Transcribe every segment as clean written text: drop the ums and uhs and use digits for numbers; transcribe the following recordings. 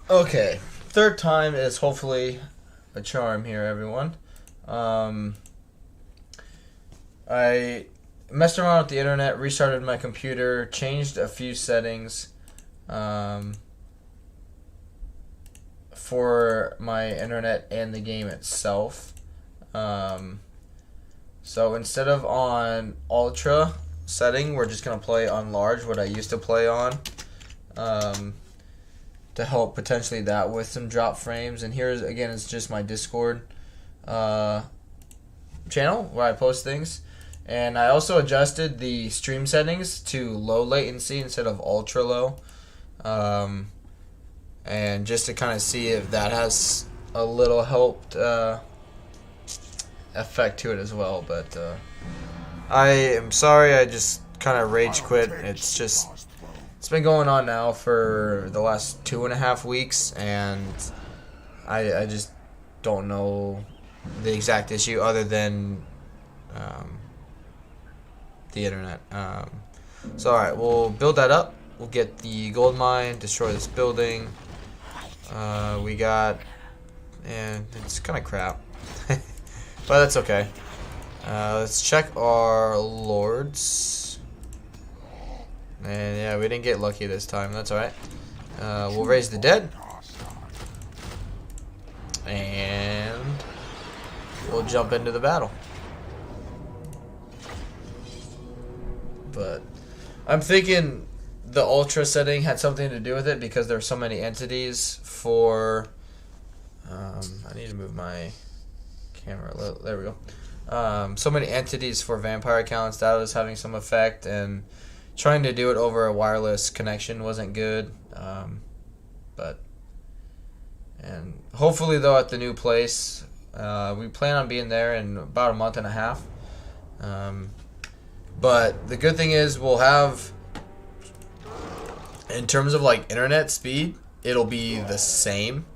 Okay, third time is hopefully a charm here, everyone. I messed around with the internet, restarted my computer, changed a few settings for my internet and the game itself. So instead of on ultra setting, we're just going to play on large, what I used to play on. To help potentially that with some drop frames. And here's again, it's just my Discord channel where I post things. And I also adjusted the stream settings to low latency instead of ultra low, and just to kind of see if that has a little helped effect to it as well. But I am sorry, I just kind of rage quit. It's been going on now for the last 2.5 weeks, and I just don't know the exact issue other than the internet. So alright, we'll build that up. We'll get the gold mine, destroy this building. We got, and it's kind of crap, but that's okay. Let's check our lords. And yeah, we didn't get lucky this time. That's alright. We'll raise the dead. And we'll jump into the battle. But I'm thinking the ultra setting had something to do with it because there's so many entities for... I need to move my camera. There we go. So many entities for vampire accounts. That was having some effect, and trying to do it over a wireless connection wasn't good. And hopefully though at the new place, we plan on being there in about a month and a half. But the good thing is we'll have, in terms of like internet speed, it'll be the same.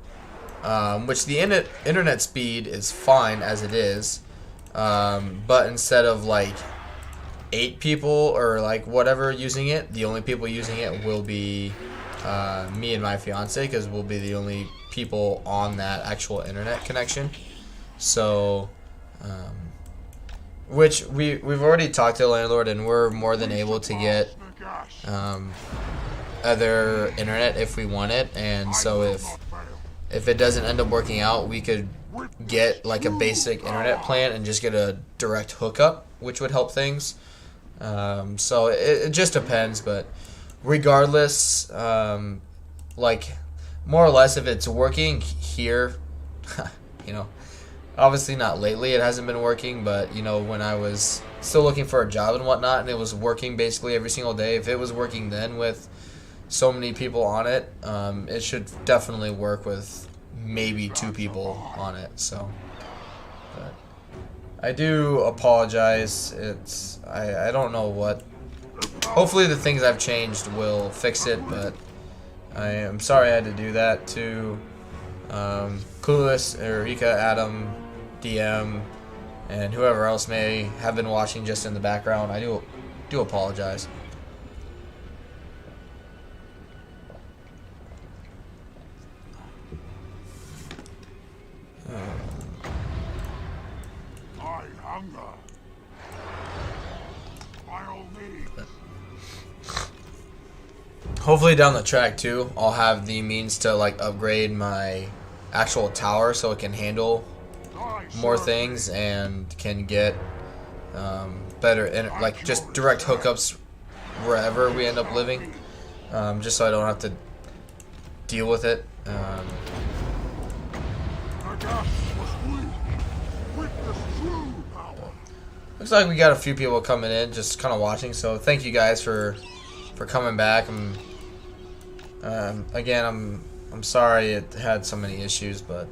Which the internet speed is fine as it is. But instead of like 8 people or like whatever using it, the only people using it will be me and my fiance, because we'll be the only people on that actual internet connection. So which we've already talked to the landlord, and we're more than able to get other internet if we want it. And so if it doesn't end up working out, we could get like a basic internet plan and just get a direct hookup, which would help things. So it just depends, but regardless, like more or less, if it's working here, you know, obviously not lately, it hasn't been working, but you know, when I was still looking for a job and whatnot, and it was working basically every single day, if it was working then with so many people on it, it should definitely work with maybe 2 people on it. So, but I do apologize. I don't know what. Hopefully the things I've changed will fix it, but I am sorry I had to do that to Clueless, Erika, Adam, DM, and whoever else may have been watching just in the background. I do apologize. Hopefully down the track too, I'll have the means to like upgrade my actual tower so it can handle more things and can get better, like just direct hookups wherever we end up living, just so I don't have to deal with it. Looks like we got a few people coming in, just kind of watching. So thank you guys for coming back. Again, I'm sorry it had so many issues, but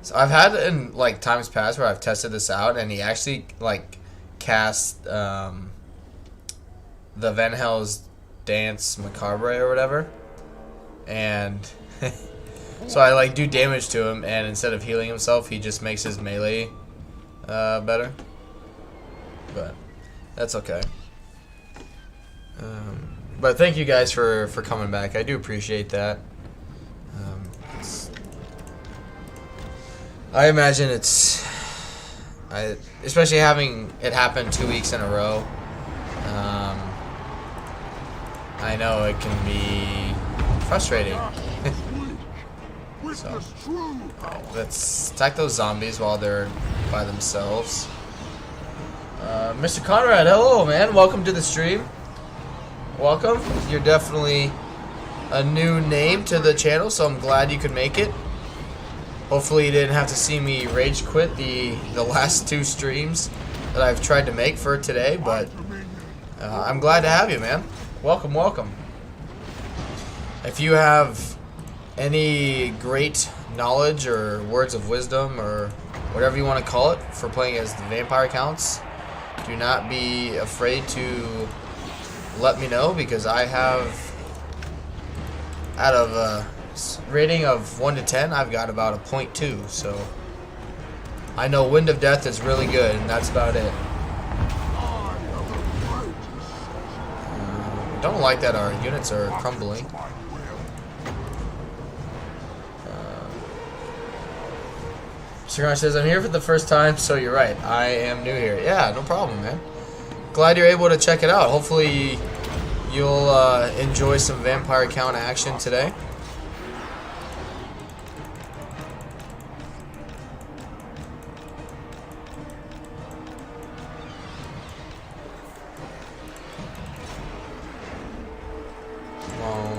so I've had in like times past where I've tested this out, and he actually like cast the Van Hels's Dance Macabre or whatever, and so I like do damage to him, and instead of healing himself, he just makes his melee better. But that's okay. But thank you guys for coming back. I do appreciate that. I imagine especially having it happen 2 weeks in a row. I know it can be frustrating. So, alright, let's attack those zombies while they're by themselves. Mr. Conrad, hello, man. Welcome to the stream. Welcome. You're definitely a new name to the channel, so I'm glad you could make it. Hopefully you didn't have to see me rage quit the last 2 streams that I've tried to make for today, but I'm glad to have you, man. Welcome, welcome. If you have any great knowledge or words of wisdom or whatever you want to call it for playing as the vampire counts, do not be afraid to let me know, because I have, out of a rating of 1 to 10, I've got about a 0.2, so I know Wind of Death is really good, and that's about it. Don't like that our units are crumbling. Sirgan says, I'm here for the first time, so you're right. I am new here. Yeah, no problem, man. Glad you're able to check it out. Hopefully you'll enjoy some vampire count action today.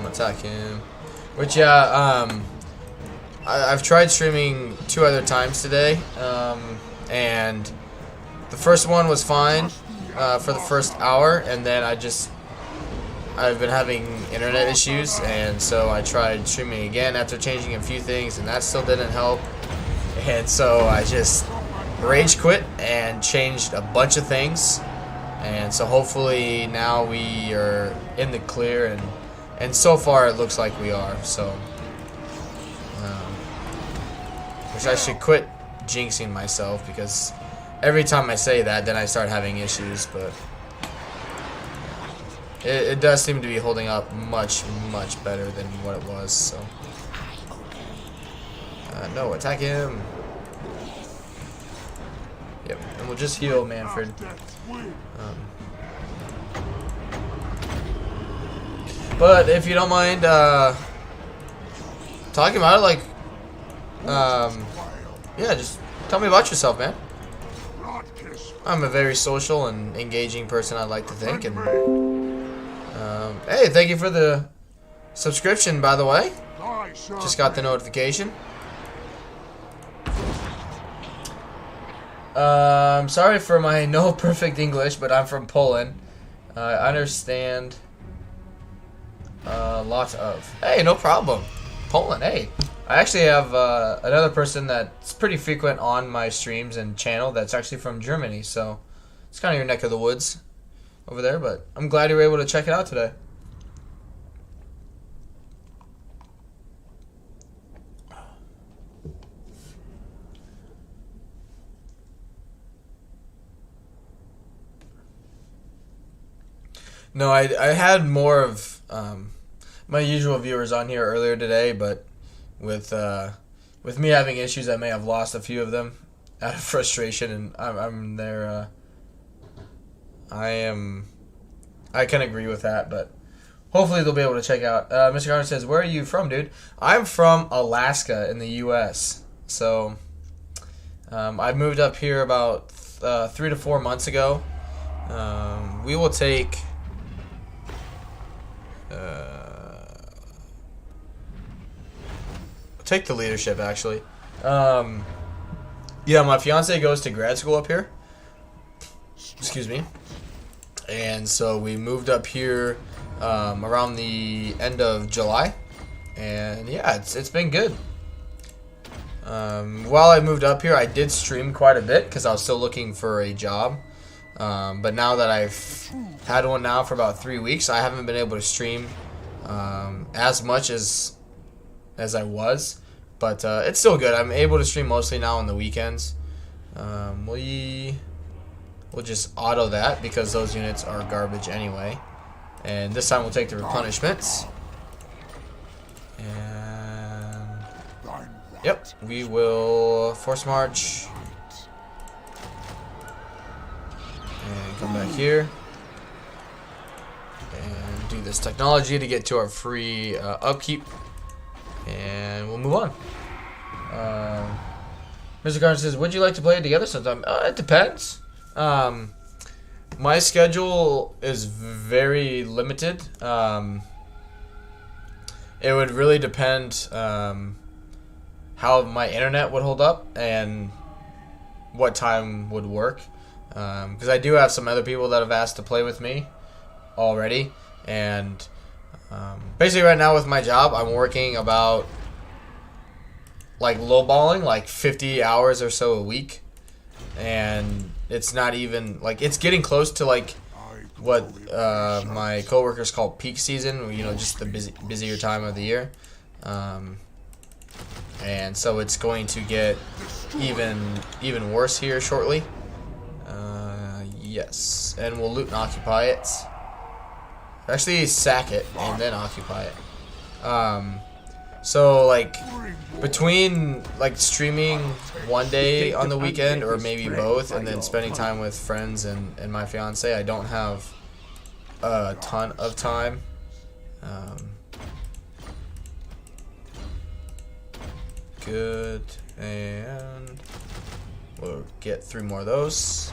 Attack him. Which, yeah, I've tried streaming 2 other times today, and the first one was fine for the first hour, and then I've been having internet issues, and so I tried streaming again after changing a few things, and that still didn't help, and so I just rage quit and changed a bunch of things, and so hopefully now we are in the clear, and so far it looks like we are, so which I should quit jinxing myself, because every time I say that, then I start having issues, but it does seem to be holding up much, much better than what it was, so. No, attack him. Yep, and we'll just heal Mannfred. But if you don't mind talking about it, like, yeah, just tell me about yourself, man. I'm a very social and engaging person, I like to think, and hey, thank you for the subscription, by the way. Just got the notification. I'm sorry for my no perfect English, but I'm from Poland. I understand lots of. Hey, no problem. Poland, hey. I actually have another person that's pretty frequent on my streams and channel that's actually from Germany, so it's kind of your neck of the woods over there, but I'm glad you were able to check it out today. No, I had more of my usual viewers on here earlier today, but with me having issues, I may have lost a few of them out of frustration, and I'm there. I can agree with that, but hopefully they'll be able to check out. Mr. Carter says, "Where are you from, dude?" I'm from Alaska in the U.S. So I moved up here about 3 to 4 months ago. We will take. Take the leadership, actually. Yeah, my fiance goes to grad school up here. Excuse me. And so we moved up here around the end of July. And yeah, it's been good. While I moved up here, I did stream quite a bit because I was still looking for a job. But now that I've had one now for about 3 weeks, I haven't been able to stream as much as I was, but it's still good. I'm able to stream mostly now on the weekends. We'll just auto that because those units are garbage anyway, And this time we'll take the replenishments. And yep, we will force march. And come back here. And do this technology to get to our free upkeep. And we'll move on. Mr. Carstein says, would you like to play it together sometime? It depends. My schedule is very limited. It would really depend how my internet would hold up and what time would work. Because I do have some other people that have asked to play with me already. And basically right now with my job, I'm working about like lowballing like 50 hours or so a week. And it's not even like, it's getting close to like what my coworkers call peak season, you know, just the busier time of the year. And so it's going to get even worse here shortly. Yes, and we'll loot and occupy it. Actually, sack it and then occupy it. So like between like streaming one day on the weekend or maybe both, and then spending time with friends and my fiance, I don't have a ton of time. Good, and we'll get 3 more of those.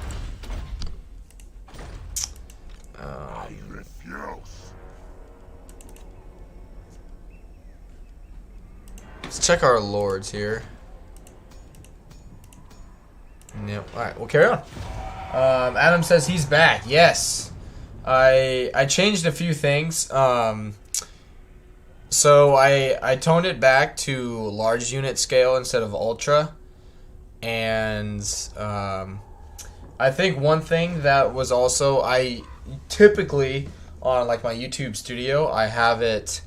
Let's check our lords here. Nope. Alright, we'll carry on. Adam says he's back. Yes. I changed a few things. So I toned it back to large unit scale instead of ultra. And I think one thing that was also, I typically on like my YouTube studio, I have it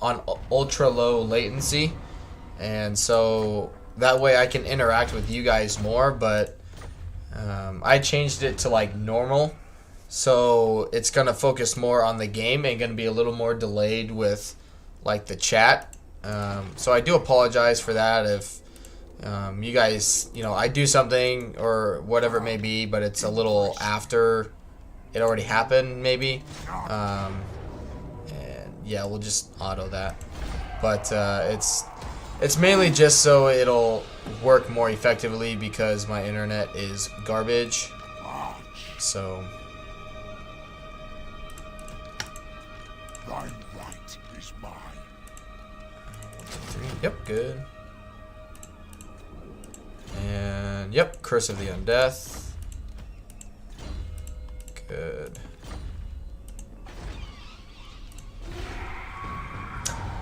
on ultra low latency, and so that way I can interact with you guys more. But I changed it to like normal, so it's gonna focus more on the game and gonna be a little more delayed with like the chat. So I do apologize for that if you guys, you know, I do something or whatever it may be, but it's a little after it already happened maybe. Yeah, we'll just auto that. But it's mainly just so it'll work more effectively because my internet is garbage. So Thine right is mine. 1, 2, 3. Yep, good. And yep, Curse of the Undeath. Good.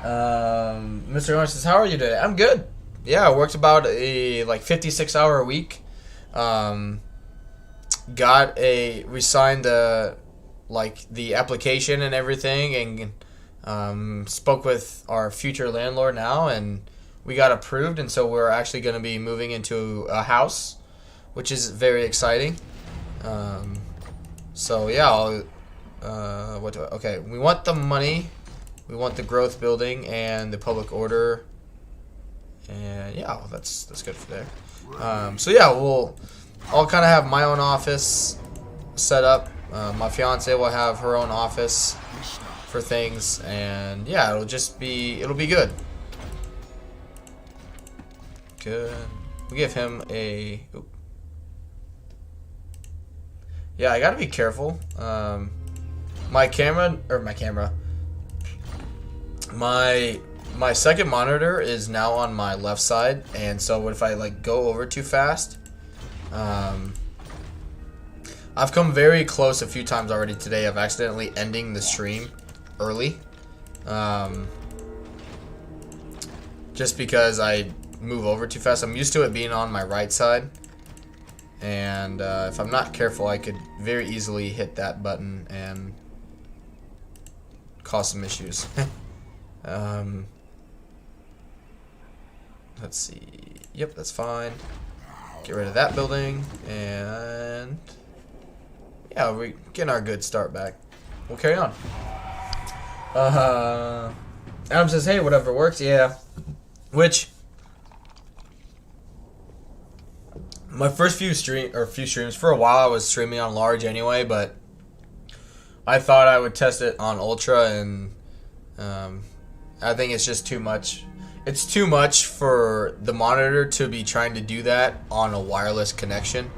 Mr. Orange says, how are you today? I'm good. Yeah, I worked about a like 56-hour a week. We signed the application and everything, and spoke with our future landlord now, and we got approved, and so we're actually going to be moving into a house, which is very exciting. So yeah, okay, we want the money. We want the growth building and the public order, and yeah, well, that's good for there. So yeah, I'll kind of have my own office set up. My fiance will have her own office for things, and yeah, it'll be good. Good. We give him a. Oop. Yeah, I gotta be careful. My second monitor is now on my left side, and so what if I like go over too fast? I've come very close a few times already today of accidentally ending the stream early, just because I move over too fast. I'm used to it being on my right side, and if I'm not careful, I could very easily hit that button and cause some issues. Let's see. Yep, that's fine. Get rid of that building, and yeah, we're getting our good start back. we'll carry on. Adam says, hey, whatever works. Yeah. Which, my first few streams, for a while I was streaming on large anyway, but I thought I would test it on ultra, and I think it's just too much. It's too much for the monitor to be trying to do that on a wireless connection,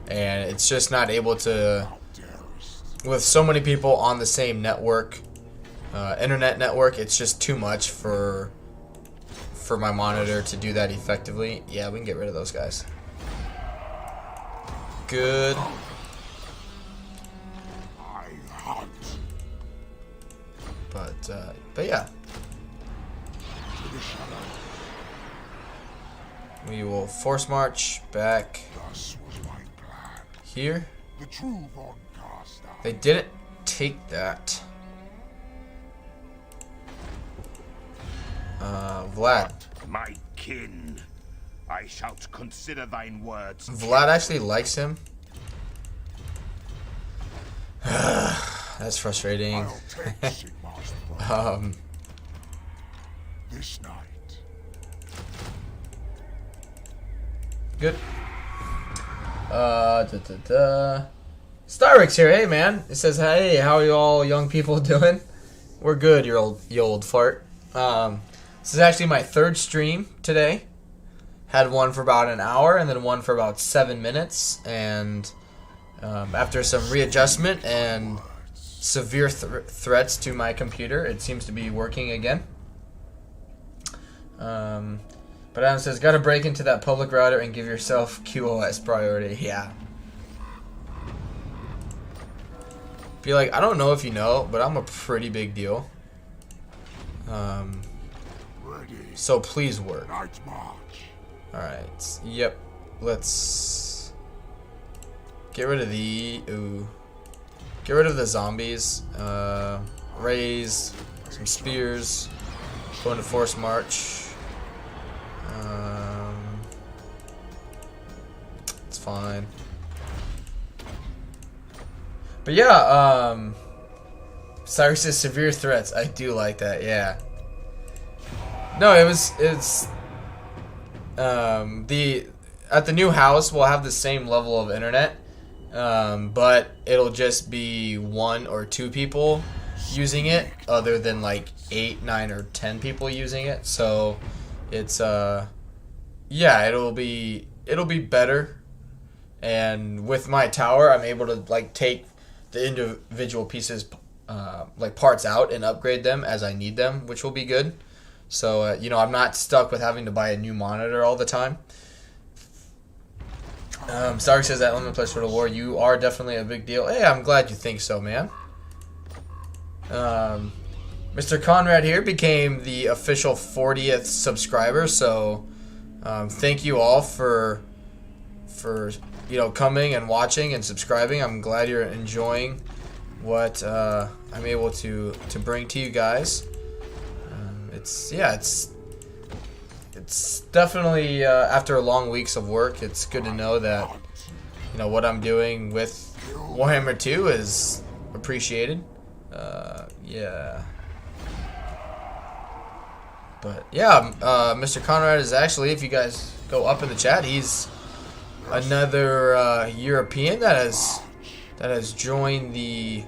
and it's just not able to, with so many people on the same network, internet network. It's just too much for my monitor to do that effectively. Yeah, we can get rid of those guys. Good. But yeah. We will force march back here. They didn't take that. Vlad. My kin, I shalt consider thine words. Vlad actually likes him. That's frustrating. This night. Good. Styrix here, hey man. It says, hey, how are you all young people doing? We're good, you old fart. This is actually my third stream today. Had one for about an hour and then one for about 7 minutes. And after some readjustment and severe threats to my computer, it seems to be working again. But Adam says, gotta break into that public router and give yourself QoS priority. Yeah. Be like, I don't know if you know, but I'm a pretty big deal. So please work. Alright. Yep. Let's get rid of get rid of the zombies. Raise some spears. Go into force march. It's fine. But yeah, Cyrus says severe threats. I do like that, yeah. No, it's at the new house we'll have the same level of internet, but it'll just be 1 or 2 people using it, other than like 8, 9, or 10 people using it. So it's yeah, it'll be better. And with my tower, I'm able to like take the individual pieces, like parts out, and upgrade them as I need them, which will be good. So you know, I'm not stuck with having to buy a new monitor all the time. Stark says that Lemon plays for the war. You are definitely a big deal. Hey, I'm glad you think so, man. Mr. Conrad here became the official 40th subscriber, so thank you all for you know, coming and watching and subscribing. I'm glad you're enjoying what I'm able to bring to you guys. It's definitely after long weeks of work, it's good to know that, you know, what I'm doing with Warhammer 2 is appreciated. Yeah. But yeah, Mr. Conrad is actually, if you guys go up in the chat, he's another European that has joined the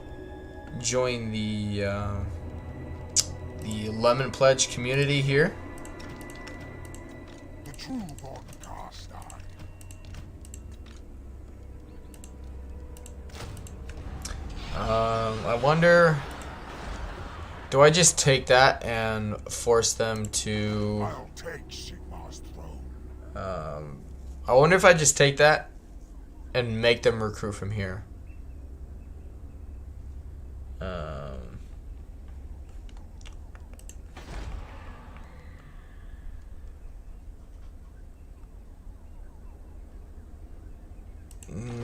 Lemon Pledge community here. The true born Carstein. I wonder, do I just take that and force them to? I'll take Sigmar's throne. I wonder if I just take that and make them recruit from here.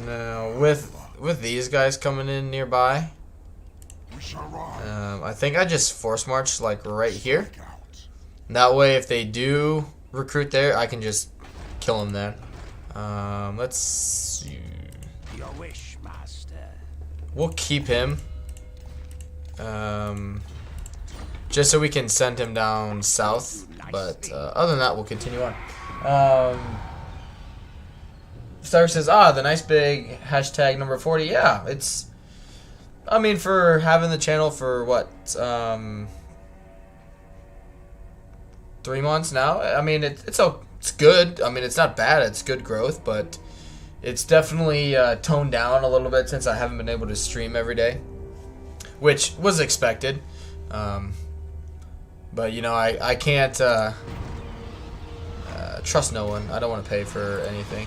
No, with these guys coming in nearby, I think I just force march like right here. That way, if they do recruit there, I can just kill them there. Let's see. Your wish, master. We'll keep him. just so we can send him down south. But other than that, we'll continue on. Stark says, the nice big hashtag number 40. Yeah, it's, I mean, for having the channel for what, 3 months now. I mean, it's good. I mean, it's not bad. It's good growth, but it's definitely toned down a little bit since I haven't been able to stream every day, which was expected. But you know, I can't trust no one. I don't want to pay for anything.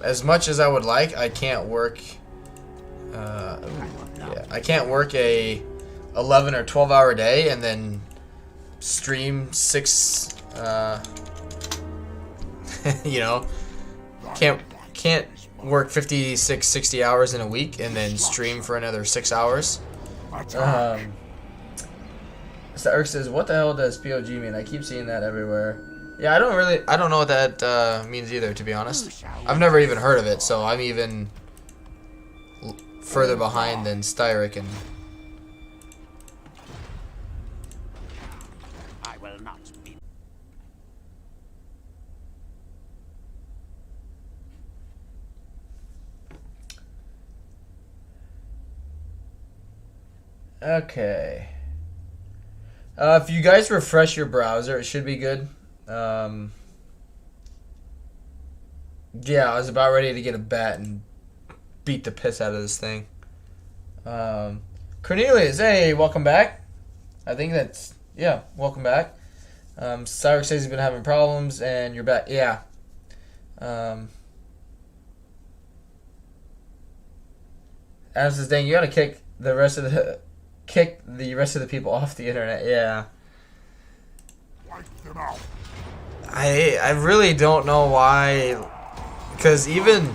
As much as I would like, I can't work. Yeah, I can't work a 11 or 12-hour day and then stream 6. You know, can't work 56, 60 hours in a week and then stream for another 6 hours. Stark says, "What the hell does POG mean? I keep seeing that everywhere." Yeah, I don't know what that means either, to be honest. I've never even heard of it, so I'm even further behind than Styric and. I will not be. Okay. If you guys refresh your browser, it should be good. Yeah, I was about ready to get a bat and beat the piss out of this thing. Cornelius, hey, welcome back. I think that's, yeah, welcome back. Cyrus says he's been having problems and you're back. Yeah. Adam says, dang, you gotta kick the rest of the people off the internet. Yeah. Wipe them out. I really don't know why, because even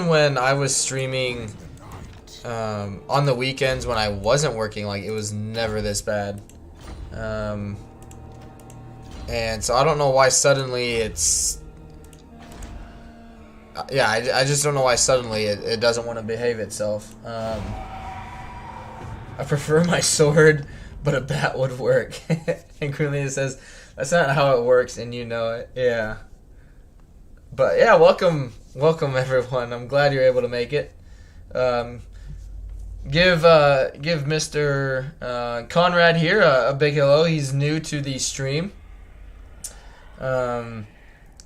when I was streaming on the weekends when I wasn't working, like, it was never this bad. And so I don't know why suddenly it's, yeah, I just don't know why suddenly it doesn't want to behave itself. I prefer my sword, but a bat would work. And Cornelia says, that's not how it works, and you know it. Yeah. But yeah, welcome everyone. I'm glad you're able to make it. Give Mr. Conrad here a big hello. He's new to the stream.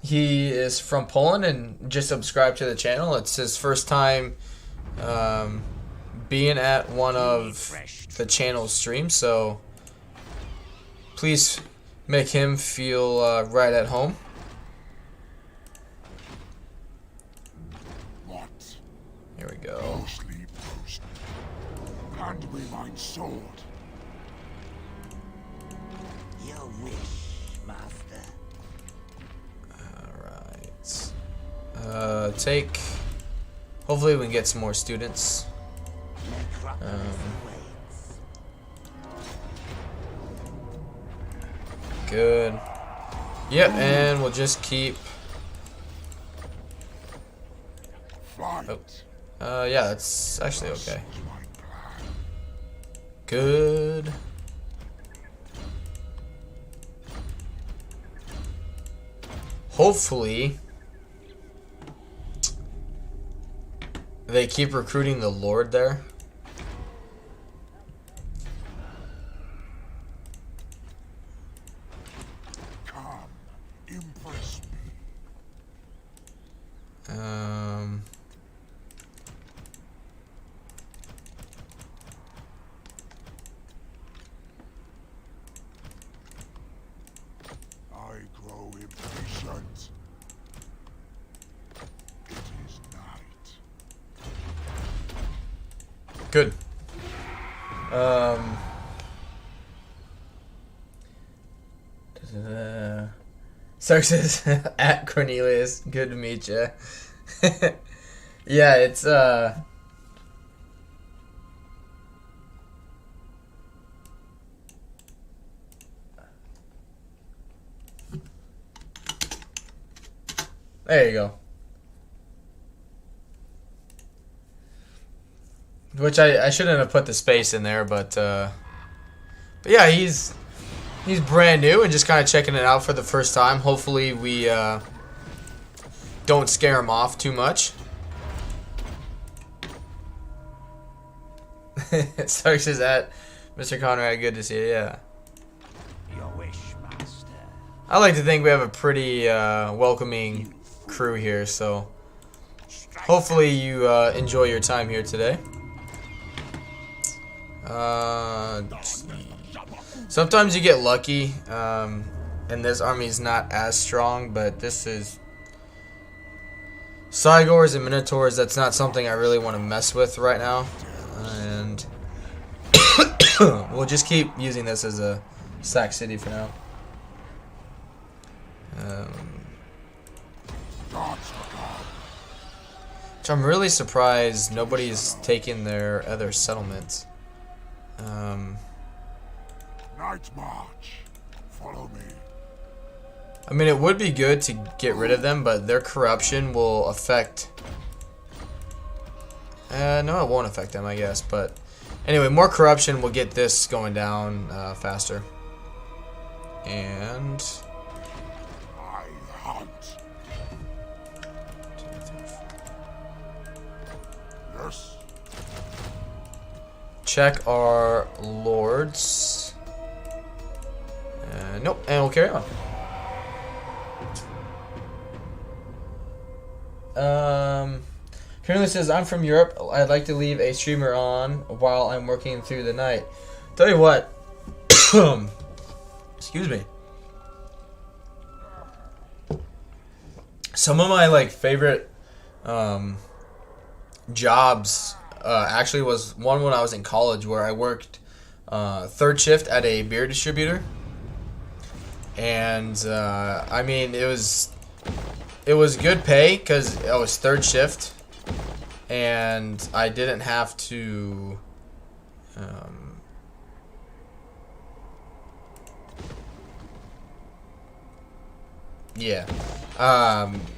He is from Poland and just subscribed to the channel. It's his first time being at one of the channel's streams, so please make him feel right at home. What? Here we go. Closely posted. Hand me my sword. Your wish, master. Alright. Take... Hopefully we can get some more students. Good. Yep, and we'll just keep... Oh. Yeah, that's actually okay. Good. Hopefully they keep recruiting the Lord there. Come, impress me. I grow impatient. It is night. Good. Sark says, at Cornelius, good to meet you. Yeah, it's, there you go. which I shouldn't have put the space in there, but yeah, he's brand new and just kind of checking it out for the first time. Hopefully we don't scare him off too much. Starks is at Mr. Conrad. Good to see you. Yeah. Your wish, master. I like to think we have a pretty welcoming crew here, so hopefully you enjoy your time here today. Sometimes you get lucky, and this army is not as strong, but this is Cygors and Minotaurs. That's not something I really want to mess with right now, and we'll just keep using this as a sack city for now. Which I'm really surprised nobody's taken their other settlements. Night march. Follow me. I mean, it would be good to get rid of them, but their corruption will affect... no, it won't affect them, I guess. But anyway, more corruption will get this going down faster. And... I hunt. Yes. Check our lords. Nope, and we'll carry on. Currently says, I'm from Europe. I'd like to leave a streamer on while I'm working through the night. Tell you what. Excuse me. Some of my favorite jobs actually was one when I was in college where I worked third shift at a beer distributor. And I mean, it was good pay because I was third shift, and I didn't have to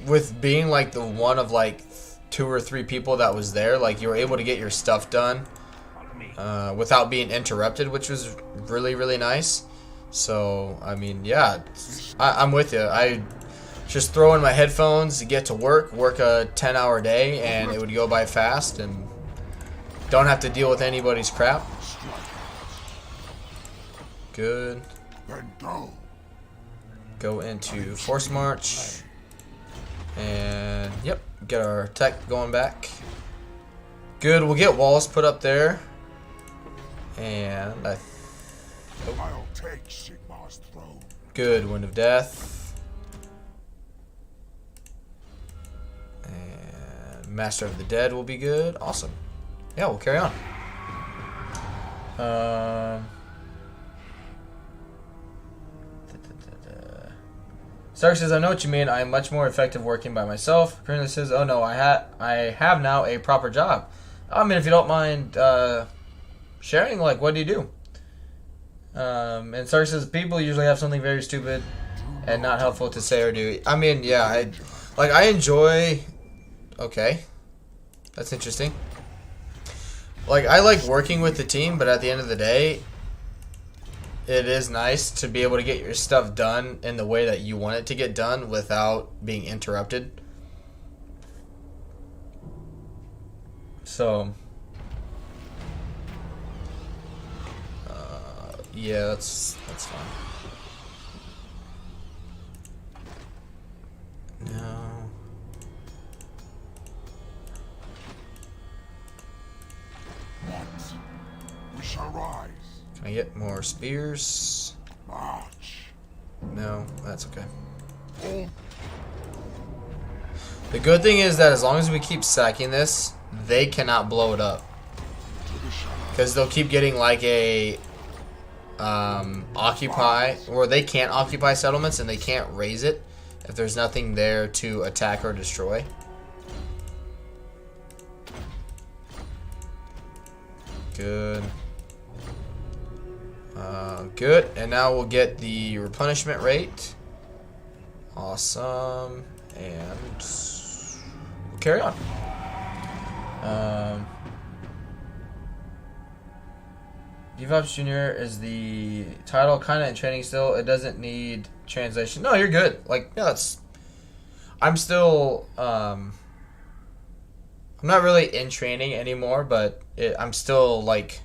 with being the one of 2 or 3 people that was there, you were able to get your stuff done without being interrupted, which was really, really nice. So, I mean, yeah, I'm with you. I just throw in my headphones, get to work a 10-hour day, and it would go by fast, and don't have to deal with anybody's crap. Good. Then go. Go into Force March. And, yep, get our tech going back. Good, we'll get walls put up there. And I'll take Sigmar's throne. Good, Wind of Death. And Master of the Dead will be good. Awesome. Yeah, we'll carry on. Stark says, I know what you mean. I am much more effective working by myself. Currently says, oh no, I have now a proper job. I mean, if you don't mind sharing, what do you do? And Stark says, people usually have something very stupid and not helpful to say or do. I mean, yeah, I enjoy... Okay. That's interesting. I like working with the team, but at the end of the day, it is nice to be able to get your stuff done in the way that you want it to get done without being interrupted. So... yeah, that's fine. No. What? We shall rise. Can I get more spears? March. No, that's okay. The good thing is that as long as we keep sacking this, they cannot blow it up. Because they'll keep getting a occupy, or they can't occupy settlements and they can't raise it if there's nothing there to attack or destroy. Good. Good. And now we'll get the replenishment rate. Awesome. And we'll carry on. DevOps Junior is the title, kind of in training still. It doesn't need translation. No, you're good. Like, yeah, that's... I'm still... I'm not really in training anymore, but I'm still, like,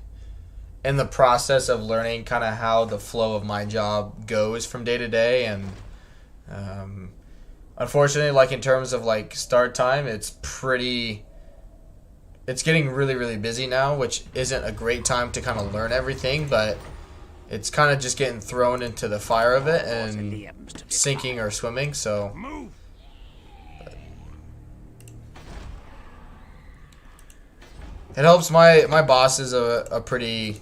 in the process of learning kind of how the flow of my job goes from day to day. And unfortunately, like, in terms of, like, start time, it's getting really, really busy now, which isn't a great time to kind of learn everything, but it's kind of just getting thrown into the fire of it and sinking or swimming, so... It helps. My boss is a pretty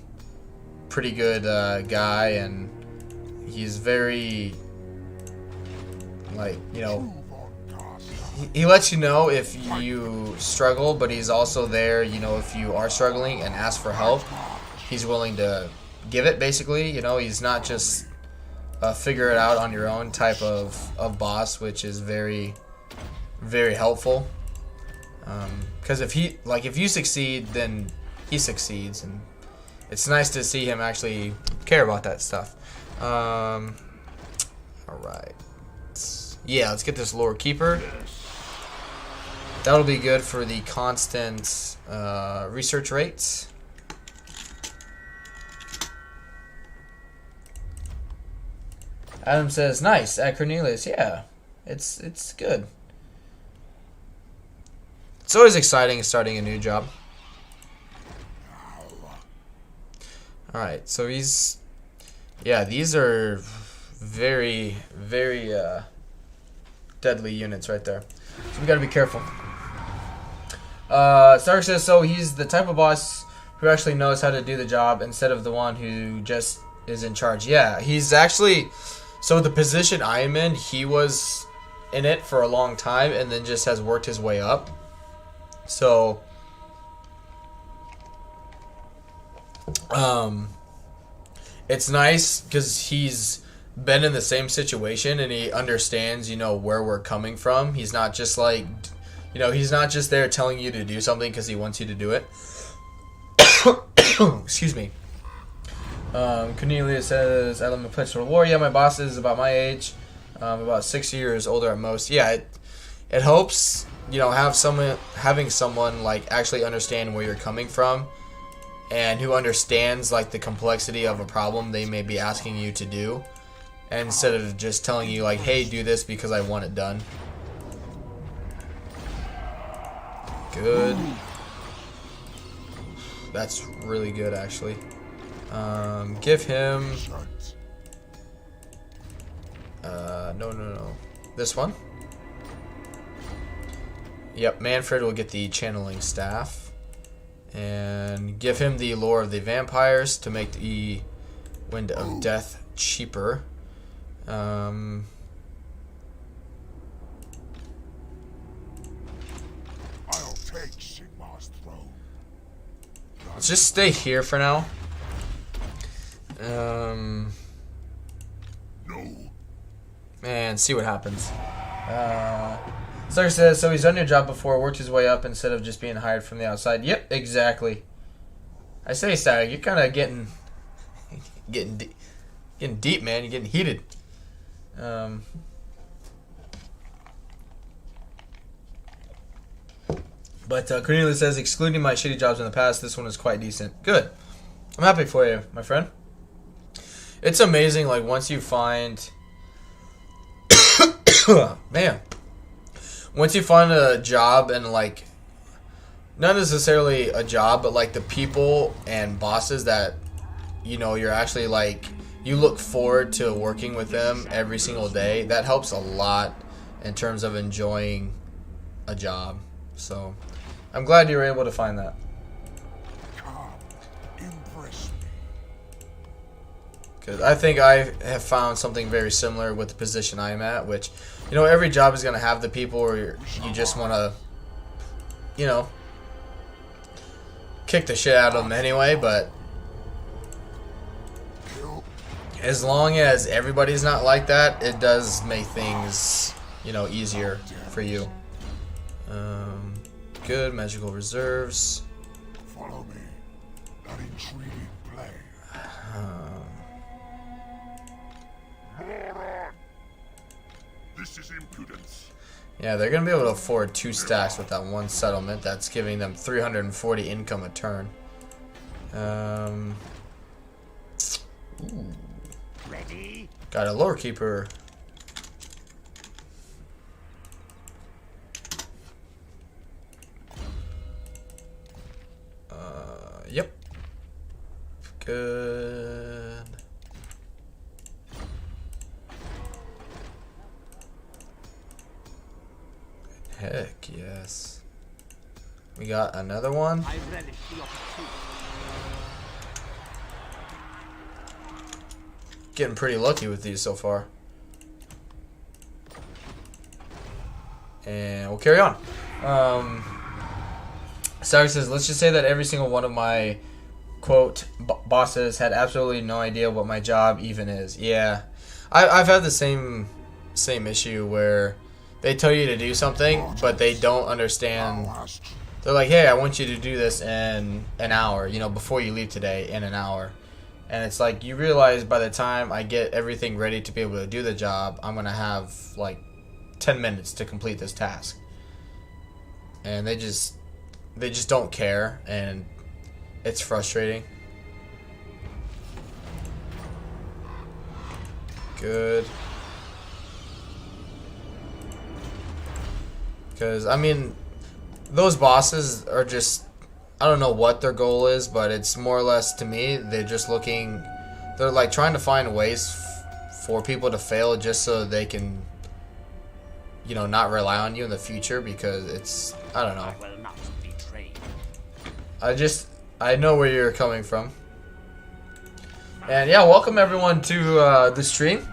good guy, and he's very, like, you know, he lets you know if you struggle, but he's also there, you know, if you are struggling and ask for help, he's willing to give it, basically. You know, he's not just a figure it out on your own type of boss, which is very, very helpful. Because if you succeed, then he succeeds, and it's nice to see him actually care about that stuff. All right. Yeah, let's get this lore keeper. That'll be good for the constant research rates. Adam says, nice, at Cornelius. Yeah, it's good. It's always exciting starting a new job. Alright, so these are very, very deadly units right there. So we gotta be careful. Stark says, so he's the type of boss who actually knows how to do the job instead of the one who just is in charge. Yeah, he's actually... So the position I am in, he was in it for a long time and then just has worked his way up. So, it's nice because he's been in the same situation and he understands, you know, where we're coming from. He's not just like, you know, he's not just there telling you to do something because he wants you to do it. Excuse me. Cornelia says, I love my pledge to war. Yeah, my boss is about my age, about 6 years older at most. Yeah, it helps, you know, having someone like actually understand where you're coming from and who understands like the complexity of a problem they may be asking you to do, and instead of just telling you like, hey, do this because I want it done. Good. That's really good, actually. Give him no, this one. Yep, Mannfred will get the channeling staff. And give him the lore of the vampires to make the wind of death cheaper. I'll take Sigmar's throne. Let's just stay here for now. No. And see what happens. Stark says, so he's done your job before, worked his way up instead of just being hired from the outside. Yep, exactly. I say, Stark, you're kind of getting deep, man. You're getting heated. But Cornelia says, excluding my shitty jobs in the past, this one is quite decent. Good. I'm happy for you, my friend. It's amazing, like, once you find... Man. Once you find a job and, like, not necessarily a job, but, like, the people and bosses that, you know, you're actually, like, you look forward to working with them every single day, that helps a lot in terms of enjoying a job. So, I'm glad you were able to find that. Because I think I have found something very similar with the position I'm at, which, you know, every job is going to have the people where you just want to, you know, kick the shit out of them anyway, but as long as everybody's not like that, it does make things, you know, easier for you. Good magical reserves. Follow me. That intriguing play. This is impudence. Yeah, they're going to be able to afford 2 stacks with that one settlement. That's giving them 340 income a turn. Ooh. Ready? Got a lore keeper. Yep. Good. Heck yes. We got another one. Getting pretty lucky with these so far. And we'll carry on. Sarah says, let's just say that every single one of my, quote, bosses had absolutely no idea what my job even is. Yeah. I've had the same issue where they tell you to do something, but they don't understand. They're like, hey, I want you to do this in an hour, you know, before you leave today, in an hour. And it's like, you realize by the time I get everything ready to be able to do the job, I'm going to have, like, 10 minutes to complete this task. And they just don't care, and it's frustrating. Good. Because, I mean, those bosses are just, I don't know what their goal is, but it's more or less, to me, they're just looking, they're like trying to find ways for people to fail just so they can, you know, not rely on you in the future, because it's, I don't know. I know where you're coming from. And yeah, welcome everyone to the stream.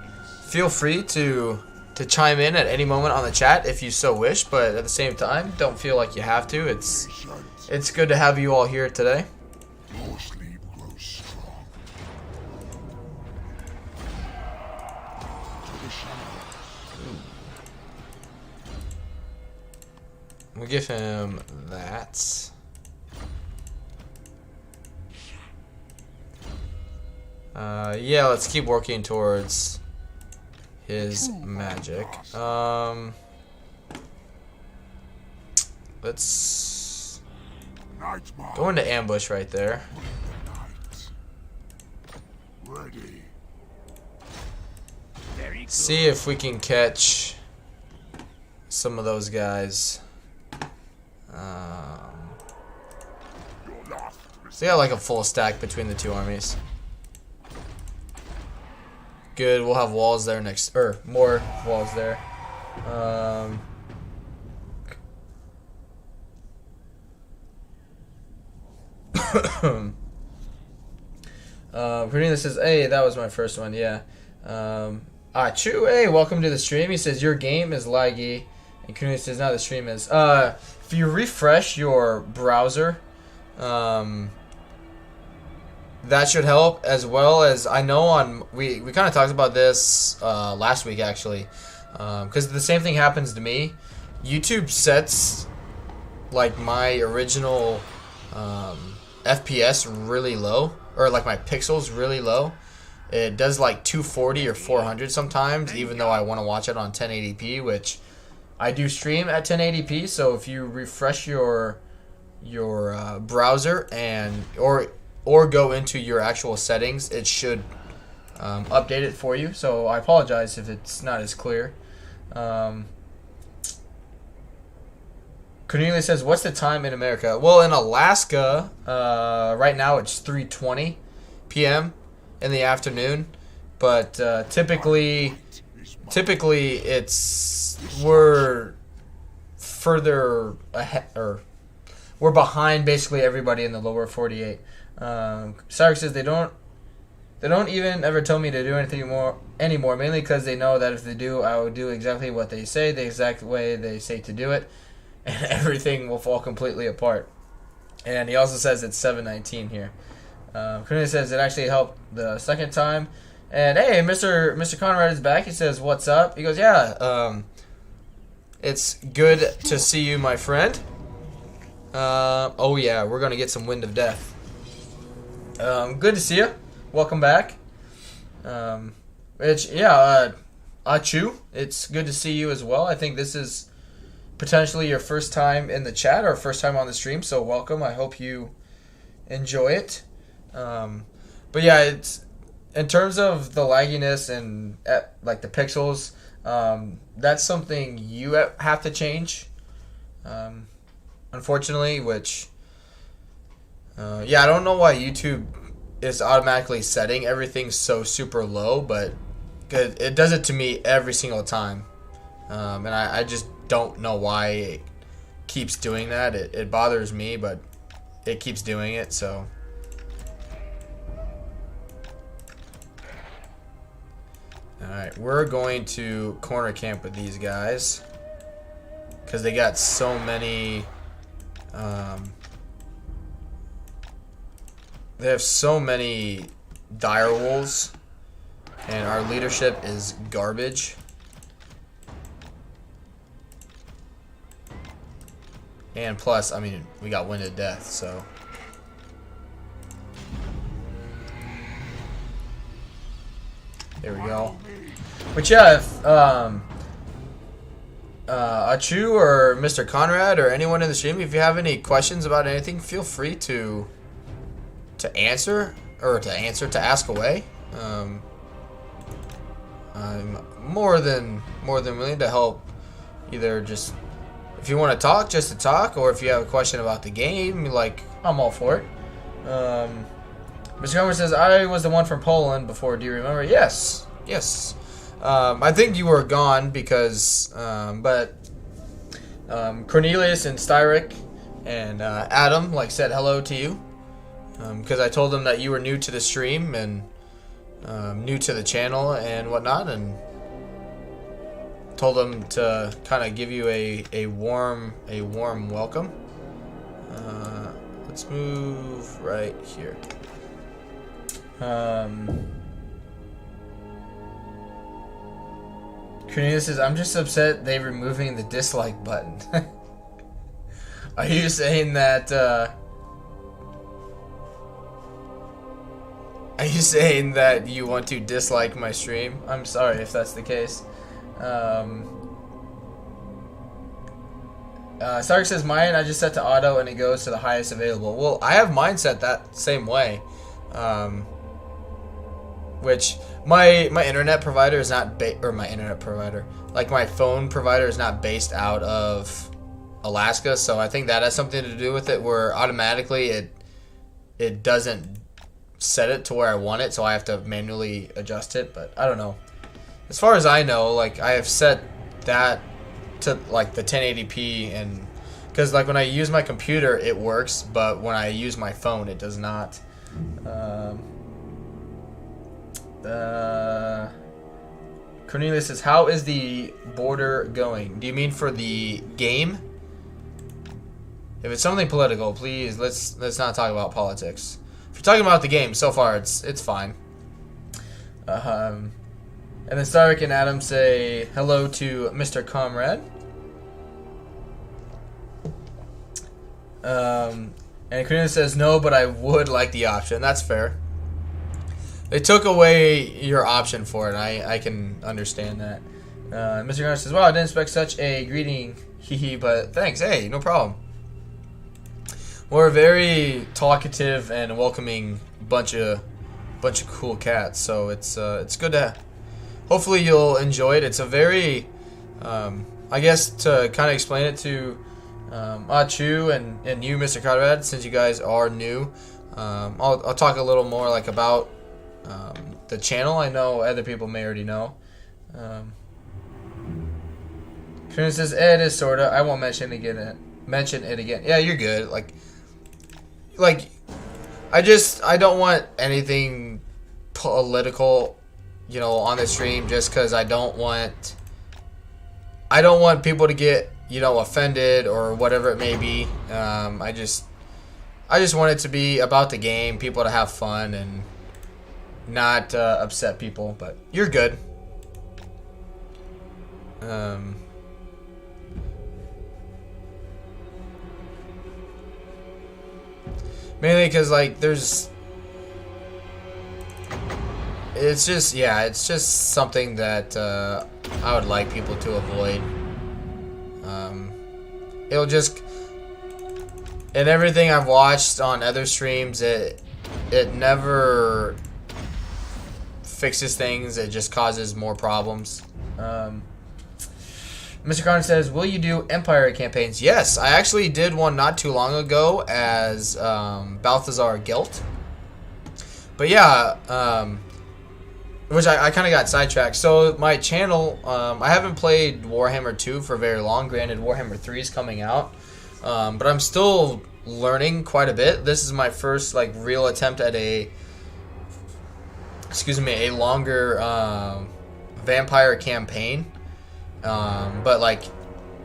Feel free to chime in at any moment on the chat if you so wish, but at the same time, don't feel like you have to. It's good to have you all here today. More sleep grows strong. We'll give him that. Yeah, let's keep working towards his magic. Let's go into ambush right there. See if we can catch some of those guys. So yeah, like a full stack between the two armies. Good, we'll have walls there next, or more walls there. Karina says, hey, that was my first one, yeah. Chu, hey, welcome to the stream. He says, your game is laggy. And Karina says, no, the stream is. If you refresh your browser, that should help, as well as I know on we kind of talked about this last week actually, because the same thing happens to me. YouTube sets like my original FPS really low, or like my pixels really low. It does like 240 or 400 sometimes, even though I want to watch it on 1080p, which I do stream at 1080p. So if you refresh your browser and or go into your actual settings, it should update it for you. So I apologize if it's not as clear. Cornelia says, what's the time in America? Well, in Alaska, right now it's 3:20 p.m. in the afternoon. But typically we're further ahead, or we're behind basically everybody in the lower 48. Sarek says they don't even ever tell me to do anything anymore, mainly because they know that if they do, I will do exactly what they say, the exact way they say to do it, and everything will fall completely apart. And he also says it's 7:19 here. Cornelia says it actually helped the second time. And hey, Mr. Conrad is back. He says, what's up? He goes, yeah, it's good to see you, my friend. Oh yeah, we're gonna get some Wind of Death. Good to see you. welcome back. Achu, it's good to see you as well. I think this is potentially your first time in the chat or first time on the stream, so welcome. I hope you enjoy it. But yeah, it's in terms of the lagginess and like the pixels, that's something you have to change. Unfortunately, which I don't know why YouTube is automatically setting everything so super low, but it does it to me every single time, and I just don't know why it keeps doing that. It bothers me, but it keeps doing it. So alright, we're going to corner camp with these guys because they got so many they have so many dire wolves, and our leadership is garbage. And plus, I mean, we got winded death, so. There we go. But yeah, if Achu or Mr. Conrad or anyone in the stream, if you have any questions about anything, feel free to ask away. I'm more than willing to help. Either just if you want to talk, just to talk, or if you have a question about the game, like, I'm all for it. Mr. Homer says, I was the one from Poland before. Do you remember? Yes. I think you were gone because, Cornelius and Styric and Adam said hello to you. Because I told them that you were new to the stream and new to the channel and whatnot, and told them to kind of give you a warm welcome. Let's move right here. Cornelius says, I'm just upset they're removing the dislike button. Are you saying that are you saying that you want to dislike my stream? I'm sorry if that's the case. Stark says, mine I just set to auto and it goes to the highest available. Well, I have mine set that same way. Which my internet provider is not my phone provider is not based out of Alaska, so I think that has something to do with it, where automatically it doesn't set it to where I want it, so I have to manually adjust it. But I don't know. As far as I know, I have set that to the 1080p, and because when I use my computer it works, but when I use my phone it does not. Cornelius says, how is the border going? Do you mean for the game? If it's something political, please let's not talk about politics. If you're talking about the game, so far it's fine. And then Starrick and Adam say hello to Mr. Comrade. And Cornelius says, no, but I would like the option. That's fair. They took away your option for it. I can understand that. Mr. Garner says, wow, I didn't expect such a greeting. Hehe, but thanks. Hey, no problem. We're a very talkative and welcoming bunch of cool cats, so it's good to. Hopefully you'll enjoy it. It's a very, I guess to kind of explain it to Achu and you, Mr. Conrad, since you guys are new. I'll talk a little more about the channel. I know other people may already know. Trina says, it is sorta. I won't mention it again. Yeah, you're good. I don't want anything political, on the stream, just because I don't want people to get, offended or whatever it may be. I just want it to be about the game, people to have fun and not upset people. But you're good. Mainly because there's it's just, yeah, it's just something that I would like people to avoid. It'll just, in everything I've watched on other streams, it never fixes things. It just causes more problems. Mr. Carter says, will you do Empire campaigns? Yes, I actually did one not too long ago as Balthazar Gelt. But yeah, which I kind of got sidetracked. So my channel, I haven't played Warhammer 2 for very long. Granted, Warhammer 3 is coming out. But I'm still learning quite a bit. This is my first like real attempt at a longer vampire campaign. But like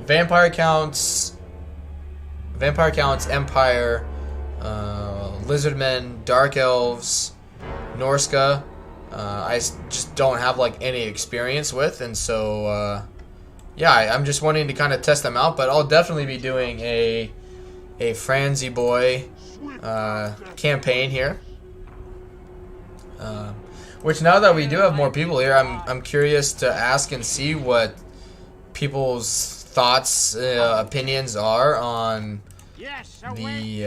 vampire counts, Empire, Lizardmen, Dark Elves, Norska, I just don't have like any experience with, and so yeah, I'm just wanting to kind of test them out. But I'll definitely be doing a Franzi Boy campaign here. Which, now that we do have more people here, I'm curious to ask and see what people's thoughts, opinions are on the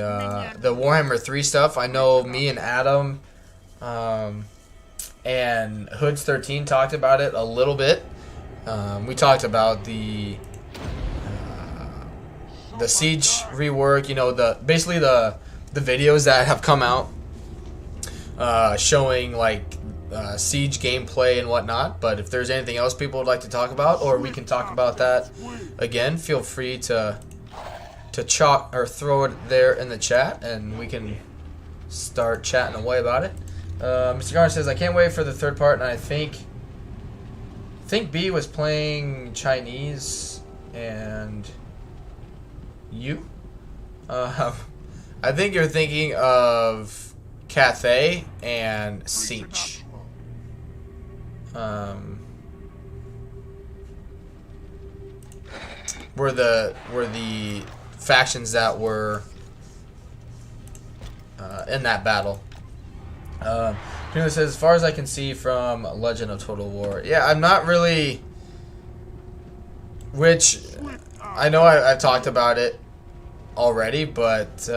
Warhammer 3 stuff. I know me and Adam and Hoods 13 talked about it a little bit. We talked about the Siege rework, you know, basically the videos that have come out showing like Siege gameplay and whatnot. But if there's anything else people would like to talk about, or we can talk about that again, feel free to chalk or throw it there in the chat, and we can start chatting away about it. Mr. Garner says, I can't wait for the third part, and I think B was playing Chinese, and you? I think you're thinking of Cathay and Siege. Were the factions that were in that battle. It says, as far as I can see from Legend of Total War. Yeah, I'm not really... Which, I know I've talked about it already, but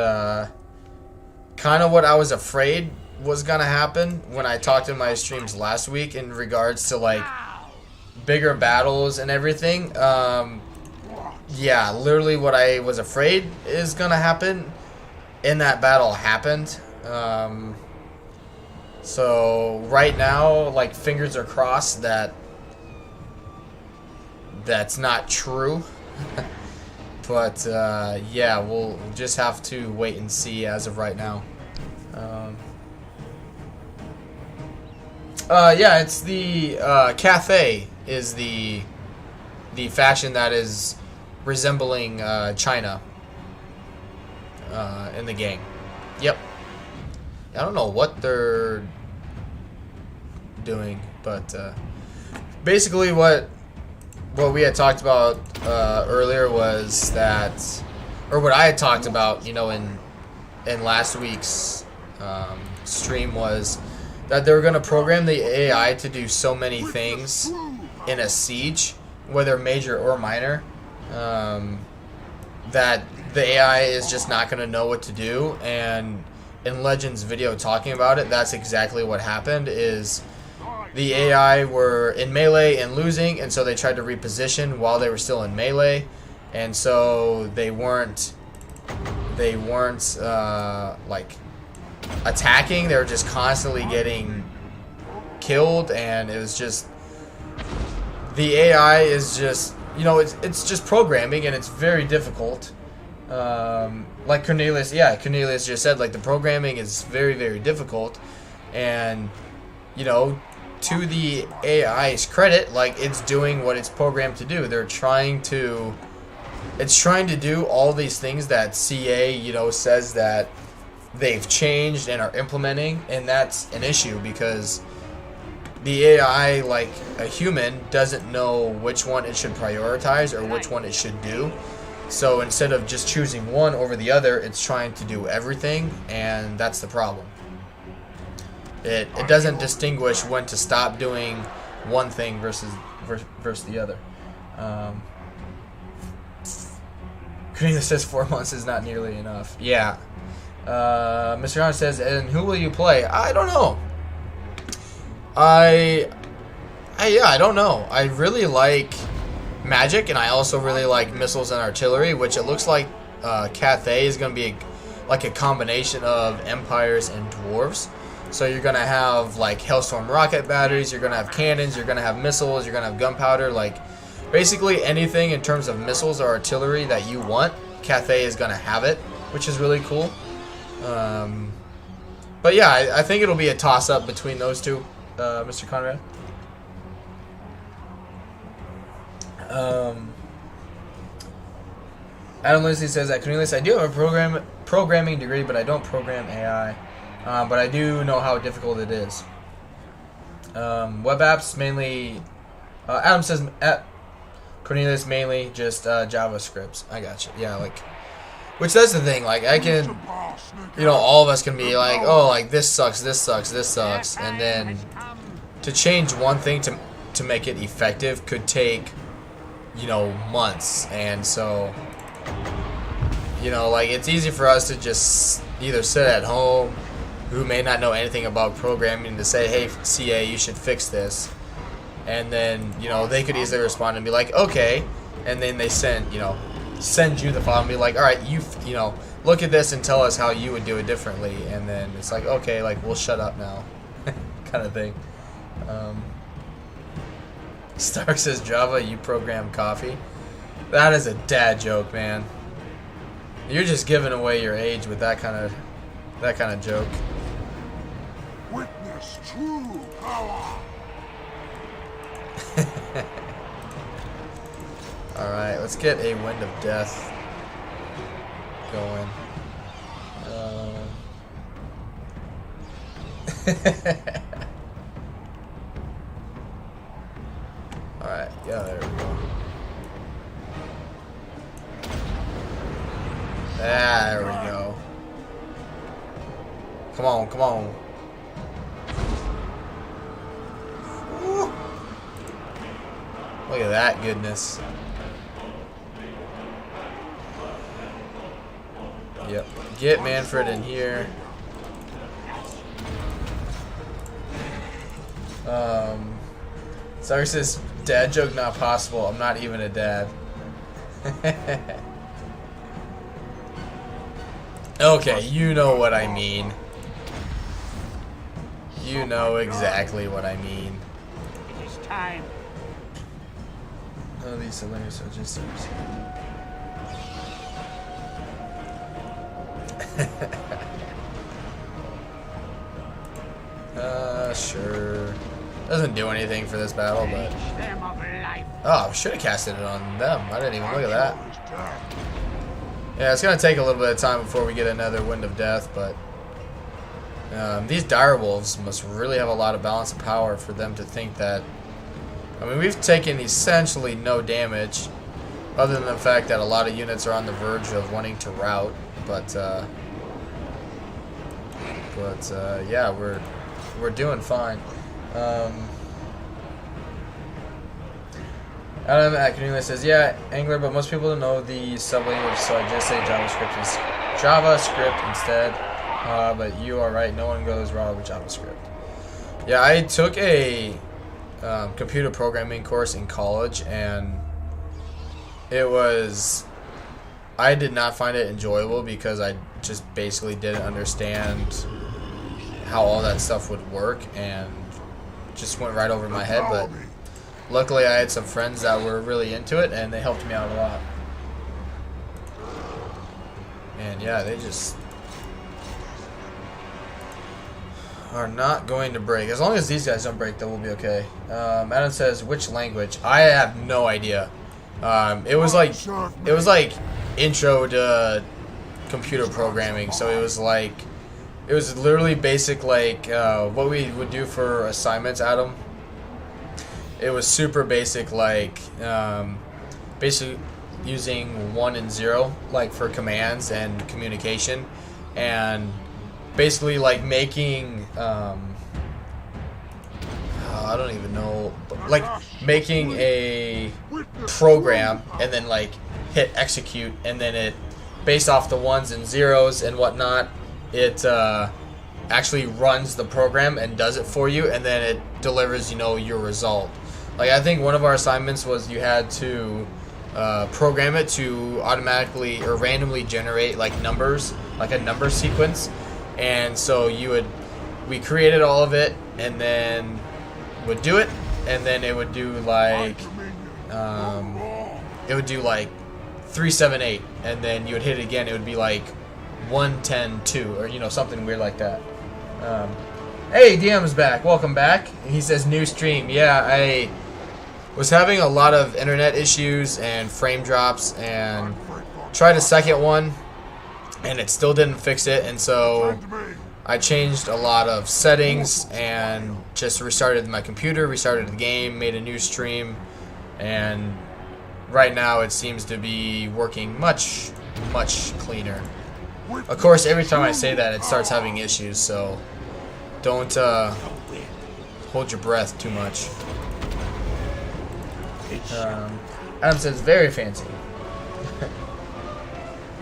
kind of what I was afraid was going to happen when I talked in my streams last week in regards to, like, bigger battles and everything. Yeah, literally what I was afraid is going to happen in that battle happened. So right now, like, fingers are crossed that that's not true. But yeah, we'll just have to wait and see as of right now. Yeah, it's the Cathay is the faction that is resembling China in the game. Yep. I don't know what they're doing, but basically what we had talked about earlier was that, or what I had talked about, you know, in last week's stream, was that they were going to program the AI to do so many things in a siege, whether major or minor, that the AI is just not going to know what to do. And in Legend's video talking about it, that's exactly what happened. Is the AI were in melee and losing, and so they tried to reposition while they were still in melee, and so they weren't like attacking. They were just constantly getting killed, and it was just, the AI is just, you know, it's just programming, and it's very difficult. Like Cornelius just said, like, the programming is very, very difficult, and, you know, to the AI's credit, like, it's doing what it's programmed to do. It's trying to do all these things that CA, you know, says that they've changed and are implementing, and that's an issue because the AI, like a human, doesn't know which one it should prioritize or which one it should do. So instead of just choosing one over the other, it's trying to do everything, and that's the problem. it doesn't distinguish when to stop doing one thing versus the other. Cornelius says 4 months is not nearly enough. Yeah. Mr. Hunter says, and who will you play? I don't know. Yeah, I don't know. I really like magic, and I also really like missiles and artillery, which it looks like Cathay is going to be like a combination of empires and dwarves. So you're going to have like Hellstorm rocket batteries, you're going to have cannons, you're going to have missiles, you're going to have gunpowder, like basically anything in terms of missiles or artillery that you want, Cathay is going to have it, which is really cool. But yeah, I think it'll be a toss-up between those two, Mr. Conrad. Adam Lindsay says that Cornelius, I do have a programming degree, but I don't program AI. But I do know how difficult it is. Web apps mainly. Adam says Cornelius mainly just JavaScripts. I gotcha. Yeah, like, which that's the thing. Like, I can, all of us can be like, oh, like this sucks, this sucks, this sucks, and then to change one thing to make it effective could take, months, and so. Like, it's easy for us to just either sit at home, who may not know anything about programming, to say, hey, CA, you should fix this. And then, they could easily respond and be like, okay. And then they send you the file and be like, all right, look at this and tell us how you would do it differently. And then it's like, okay, like, we'll shut up now. Kind of thing. Stark says, Java, you program coffee. That is a dad joke, man. You're just giving away your age with that kind of joke. Witness true power. All right, let's get a wind of death going. All right, yeah, there we go. There we go. Come on, come on. Woo. Look at that goodness. Yep. Get Mannfred in here. Sorry, says dad joke not possible. I'm not even a dad. Okay, you know what I mean. You know exactly what I mean. It is time. None of these cylinders are just sure. Doesn't do anything for this battle, but oh, should have casted it on them. I didn't even look at that. Yeah, it's gonna take a little bit of time before we get another wind of death, but these direwolves must really have a lot of balance of power for them to think that. I mean, we've taken essentially no damage, other than the fact that a lot of units are on the verge of wanting to rout. But yeah, we're doing fine. Adam Academia says, yeah, Angler, but most people don't know the sublanguage, so I just say JavaScript instead. But you are right, no one goes wrong with JavaScript. Yeah, I took a computer programming course in college, and I did not find it enjoyable because I just basically didn't understand how all that stuff would work, and just went right over my head. But luckily I had some friends that were really into it, and they helped me out a lot. And yeah, they just are not going to break. As long as these guys don't break, then we'll be okay. Adam says, which language? I have no idea. It was like intro to computer programming, so it was literally basic, like what we would do for assignments, Adam. It was super basic, like basically using 1 and 0 like for commands and communication, and basically like making I don't even know, like making a program and then like hit execute, and then it, based off the ones and zeros and whatnot, it actually runs the program and does it for you, and then it delivers, you know, your result. Like I think one of our assignments was you had to program it to automatically or randomly generate like numbers, like a number sequence, and so we created all of it and then would do it, and then it would do like 378, and then you would hit it again, it would be like 110-2, or you know, something weird like that. Hey, DM's back. Welcome back. He says new stream. Yeah, I was having a lot of internet issues and frame drops, and tried a second one, and it still didn't fix it, and so I changed a lot of settings and just restarted my computer, restarted the game, made a new stream, and right now it seems to be working much, much cleaner. Of course, every time I say that, it starts having issues, so don't hold your breath too much. Adam says, very fancy.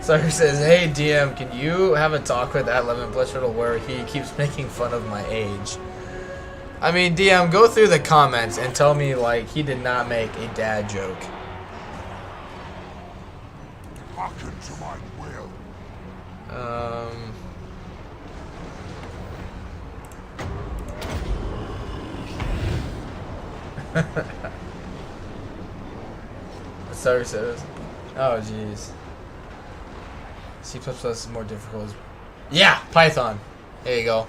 Sucker says, hey DM, can you have a talk with that Lemon Blitzriddle where he keeps making fun of my age? I mean, DM, go through the comments and tell me, like, he did not make a dad joke. Hearken to my will. Sucker says, oh jeez. C++ is more difficult. Yeah, Python. There you go.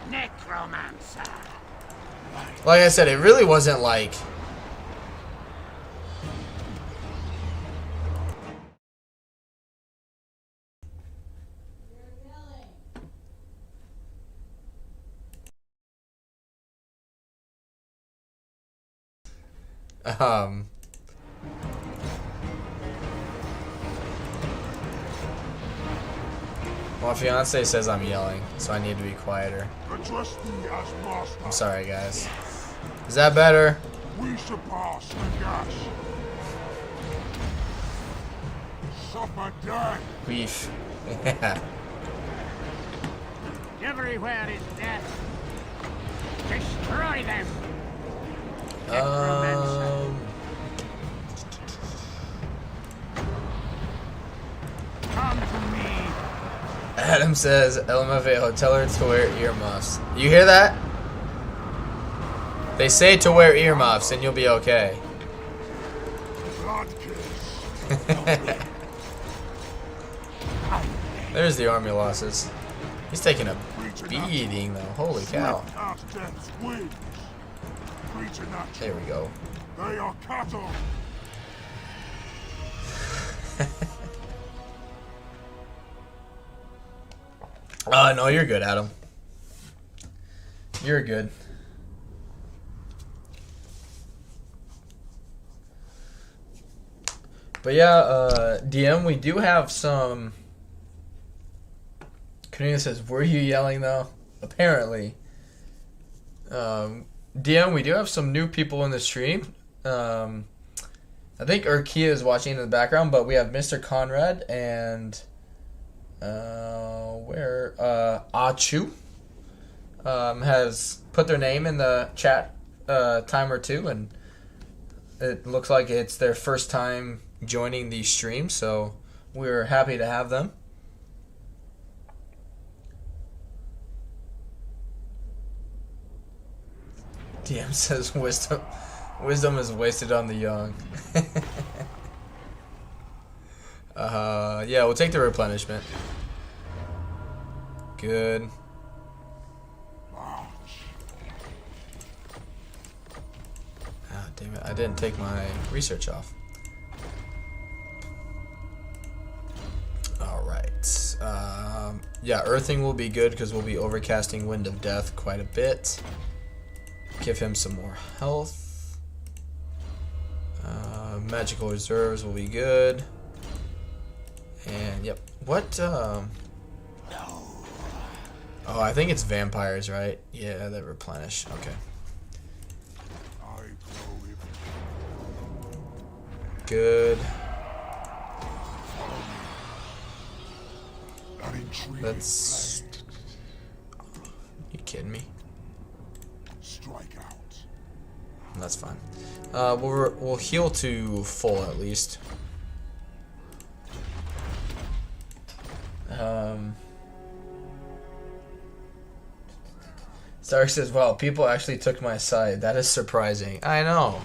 Necromancer. Like I said, it really wasn't like... My fiance says I'm yelling, so I need to be quieter. Address me as master. I'm sorry, guys. Is that better? We surpass the gas. Suffer death. Beef. Yeah. Everywhere is death. Destroy them. Come to me. Adam says, LMFAO, tell her to wear earmuffs. You hear that? They say to wear earmuffs and you'll be okay. Blood kiss. There's the army losses. He's taking a beating though. Holy cow. Swept out death's wings. Preternatural. There we go. They are cattle. No, you're good, Adam. You're good. But yeah, DM, we do have some... Karina says, were you yelling though? Apparently. DM, we do have some new people in the stream. I think Urkia is watching in the background, but we have Mr. Conrad and... Achu has put their name in the chat time or two, and it looks like it's their first time joining the stream, so we're happy to have them. DM says wisdom is wasted on the young. Yeah, we'll take the replenishment. Good. Ah, damn it, I didn't take my research off. Alright. Yeah, earthing will be good because we'll be overcasting Wind of Death quite a bit. Give him some more health. Magical reserves will be good. And, yep. What, Oh, I think it's vampires, right? Yeah, that replenish. Okay. Good. Let's. You kidding me? Strike out. That's fine. We'll heal to full at least. Stark says, "Wow, people actually took my side. That is surprising." I know.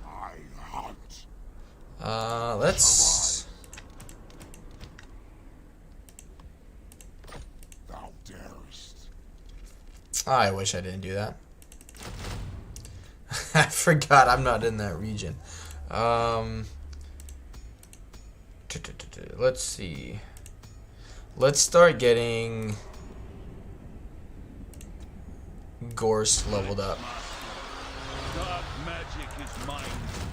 I hunt. Let's. Thou darest. I wish I didn't do that. I forgot I'm not in that region. Let's see. Let's start getting Gorst leveled up. Dark magic is mine to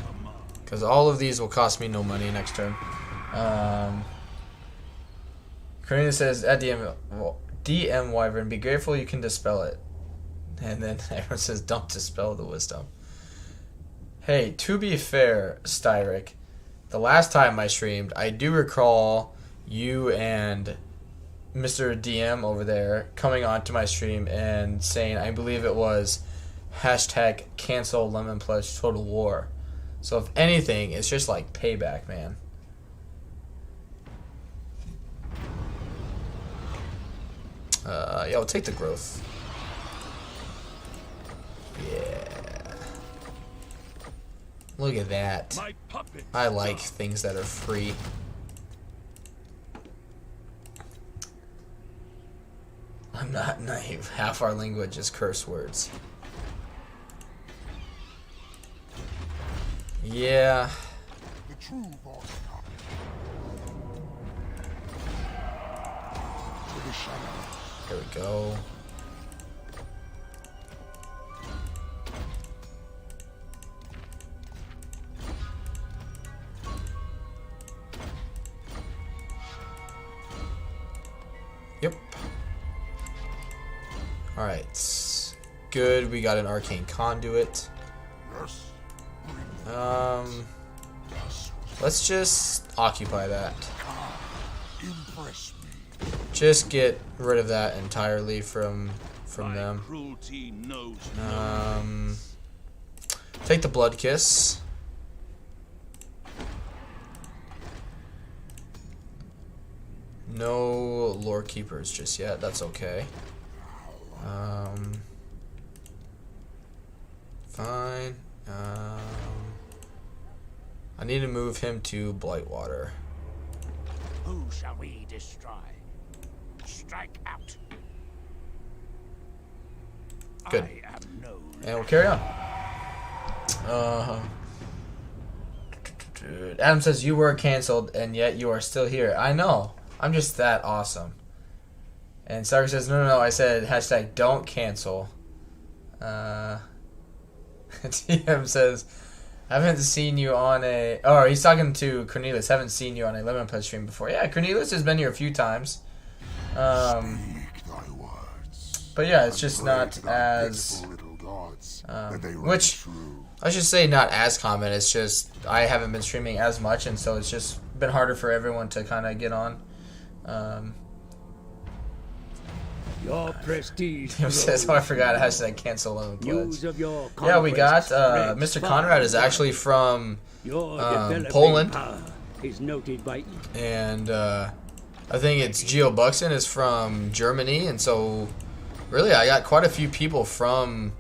command. Because all of these will cost me no money next turn. Karina says, at DM Wyvern, be grateful you can dispel it. And then everyone says, don't dispel the wisdom. Hey, to be fair, Styric, the last time I streamed, I do recall you and Mr. DM over there coming onto my stream and saying, I believe it was hashtag cancel Lemon Pledge Total War. So if anything, it's just like payback, man. Yeah, I'll take the growth. Yeah. Look at that. My puppet. I like things that are free. I'm not naive. Half our language is curse words. Yeah. The true boss to the shadow. There we go. Yep. Alright. Good, we got an arcane conduit. Yes. Let's just occupy that. Impress me. Just get rid of that entirely from them. Cruelty knows no Take the blood kiss. No lore keepers just yet. That's okay. Fine. I need to move him to Blightwater. Who shall we destroy? Strike out. Good. I am no And we'll carry on. Adam says you were canceled and yet you are still here. I know. I'm just that awesome. And Sark says no. I said hashtag don't cancel. TM says haven't seen you on a. Oh, he's talking to Cornelius. Haven't seen you on a Lemon Pledge stream before. Yeah, Cornelius has been here a few times. Speak thy words. But yeah, it's just not as. Which I should say not as common. It's just I haven't been streaming as much, and so it's just been harder for everyone to kind of get on. Your prestige. Says, oh, I forgot. It has to cancel Lemon News Pledge. of your Yeah, we got conquest Mr. spreads Conrad is far. actually from Your developing Poland. power is noted by And I think it's Geo Buxton is from Germany, and so really I got quite a few people from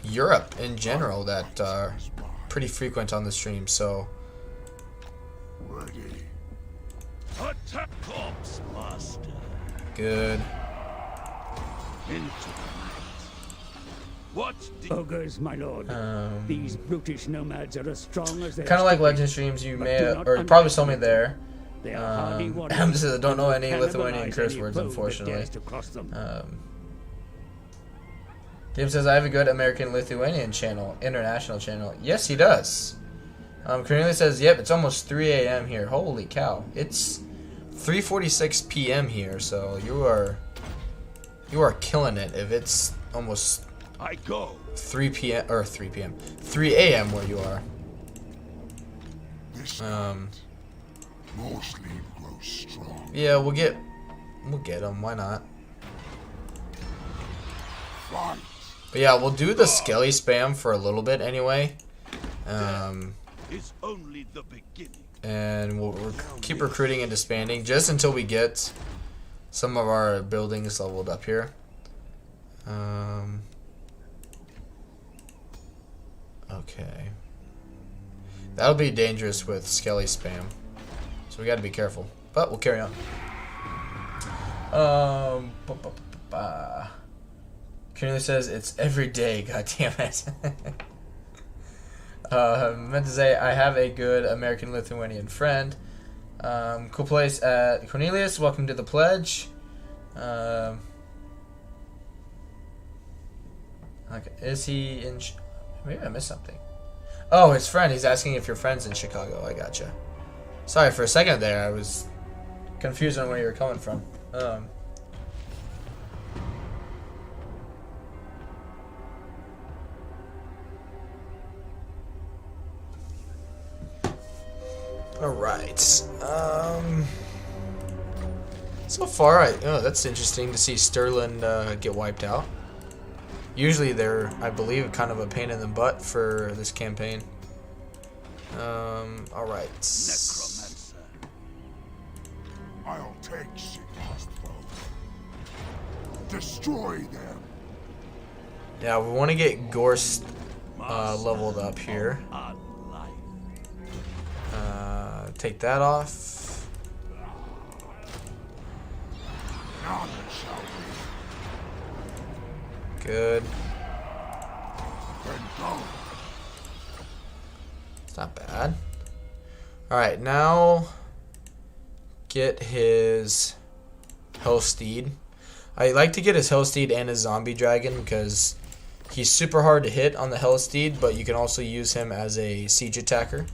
Europe in general that are pretty frequent on the stream. So Ready. attack corpse master. good. Into the night. What did ogres, my lord. These brutish nomads are as strong as they Kind of are like stupid. Legend streams, you But may do have, not or probably saw me there. They are hardy warriors. Adam says I don't know any Cannibalize Lithuanian curse any words, foe that unfortunately. dares to cross them. Tim says I have a good American Lithuanian channel, international channel. Yes, he does. Cornelius says, yep, it's almost 3 a.m. here. Holy cow. It's 3:46 p.m. here, so you are killing it if it's almost I go. 3 p.m. or 3 p.m. 3 a.m. where you are. More sleep grows strong. Yeah, we'll get them. Why not? Right. But yeah, we'll do the skelly spam for a little bit anyway. It's only the beginning. And we'll keep recruiting and disbanding just until we get some of our buildings leveled up here. Okay. That'll be dangerous with skelly spam. So we gotta be careful. But we'll carry on. Kennedy says it's every day, god damn it. Meant to say I have a good American Lithuanian friend. Cool place at Cornelius, welcome to the pledge. Okay, is he in maybe I missed something. Oh, his friend, he's asking if your friend's in Chicago. I gotcha. Sorry, for a second there I was confused on where you were coming from. Alright. So far, oh, that's interesting to see Sterling get wiped out. Usually they're, I believe, kind of a pain in the butt for this campaign. Alright. Necromancer. I'll take Sigmar's throne. Destroy them. Yeah, we want to get Gorst leveled up here. Take that off. None shall be. Good. Then go. It's not bad. Alright, now get his Hellsteed. I like to get his Hellsteed and his Zombie Dragon because he's super hard to hit on the Hellsteed, but you can also use him as a siege attacker.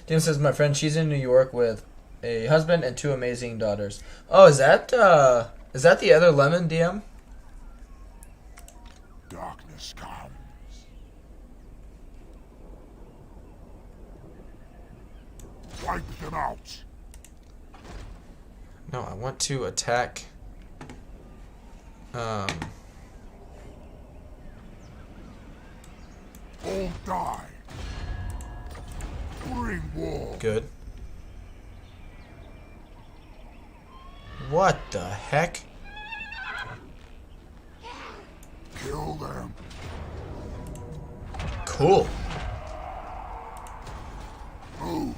DM says my friend, she's in New York with a husband and 2 amazing daughters. Oh, is that the other Lemon, DM? Darkness comes. Wipe them out. No, I want to attack. All die. Bring war. Good. What the heck? Kill them. Cool. Move.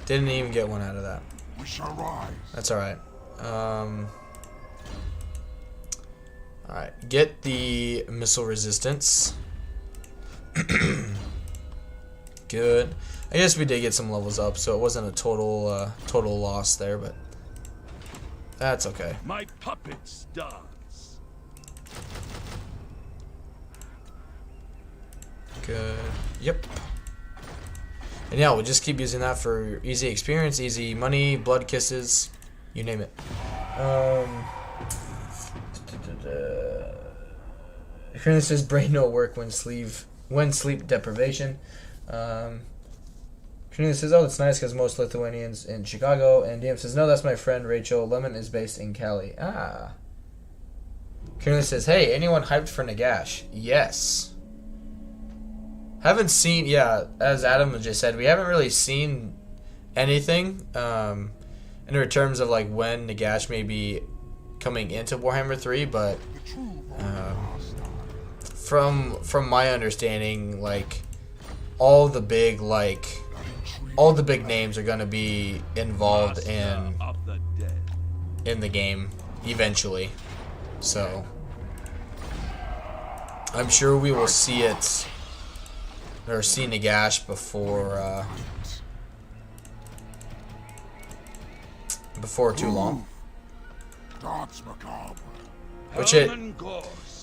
Didn't even get one out of that. We shall rise. That's alright. Alright. Get the missile resistance. Good. I guess we did get some levels up, so it wasn't a total loss there, but that's okay. My puppet dance. Good. Yep. And yeah, we'll just keep using that for easy experience, easy money, blood kisses, you name it. Currently says brain no work when sleep deprivation. Currently says, oh, that's nice because most Lithuanians in Chicago. And DM says, no, that's my friend Rachel. Lemon is based in Cali. Ah. Currently says, hey, anyone hyped for Nagash? Yes. Haven't seen, yeah, as Adam just said, we haven't really seen anything in terms of like when Nagash may be coming into Warhammer 3, but from my understanding, like all the big names are going to be involved in the game eventually. So I'm sure we will see it or see Nagash before too long. Dance macabre. Which it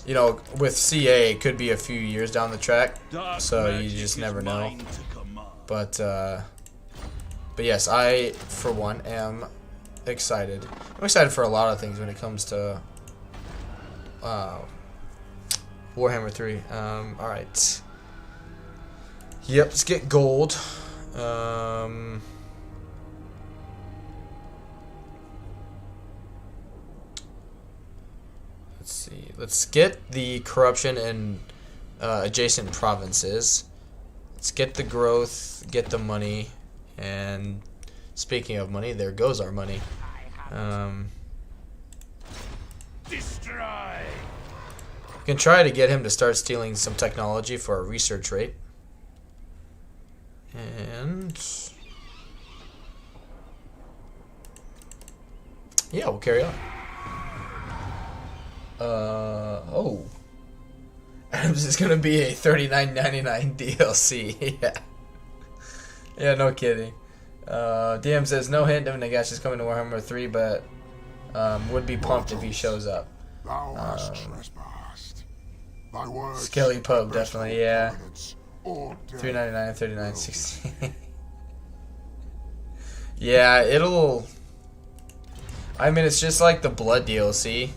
you know, with CA, it could be a few years down the track, Dark so you magic just is never know. mine to command. But yes, I, for one, am excited. I'm excited for a lot of things when it comes to Warhammer 3. Alright. Yep, let's get gold. Let's see. Let's get the corruption in adjacent provinces. Let's get the growth, get the money, and speaking of money, there goes our money. Destroy! We can try to get him to start stealing some technology for our research rate. And yeah, we'll carry on. Oh. Adams is gonna be a $39.99 DLC. Yeah. Yeah, no kidding. DM says no hint of Nagash is coming to Warhammer 3, but would be pumped if he shows up. Thou hast trespassed. Thy words Skelly Pub, definitely, yeah. or death. $3.99, $39.60. Yeah, it'll. I mean, it's just like the Blood DLC.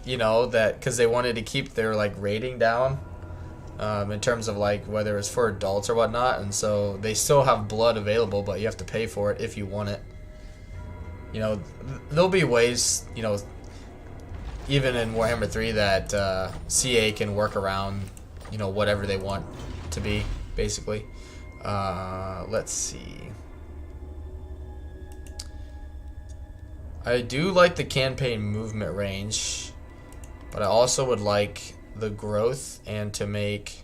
You know, that because they wanted to keep their like rating down in terms of like whether it's for adults or whatnot, and so they still have blood available, but you have to pay for it if you want it. You know, there'll be ways, you know, even in Warhammer 3 that CA can work around, you know, whatever they want to be, basically. Let's see. I do like the campaign movement range. But I also would like the growth and to make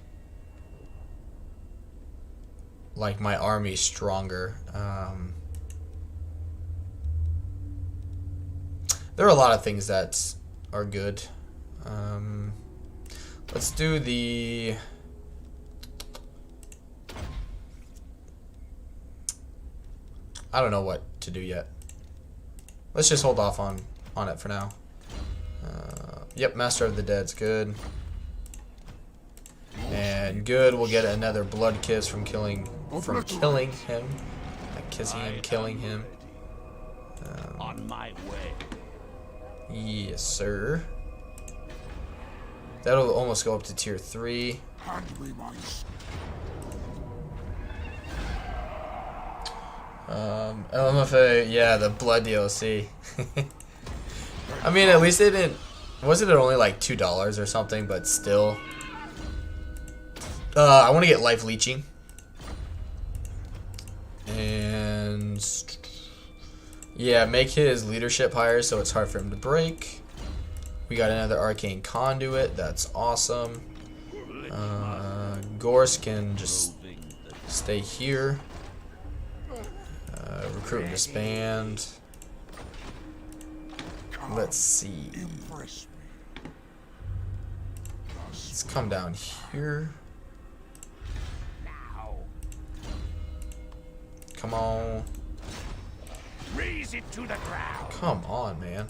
like my army stronger. There are a lot of things that are good. Let's do the I don't know what to do yet. Let's just hold off on it for now. Yep, Master of the Dead's good. And good, we'll get another blood kiss from killing him. Not kissing him, killing him. On my way. Yes, sir. That'll almost go up to tier 3. Hand me my LMFA, yeah, the blood DLC. I mean, at least they didn't. Wasn't it only like $2 or something? But still, I want to get life leeching, and yeah, make his leadership higher so it's hard for him to break. We got another arcane conduit. That's awesome. Gorse can just stay here. Recruit and disband. Let's see. Let's come down here. Come on. Raise it to the ground. Come on, man.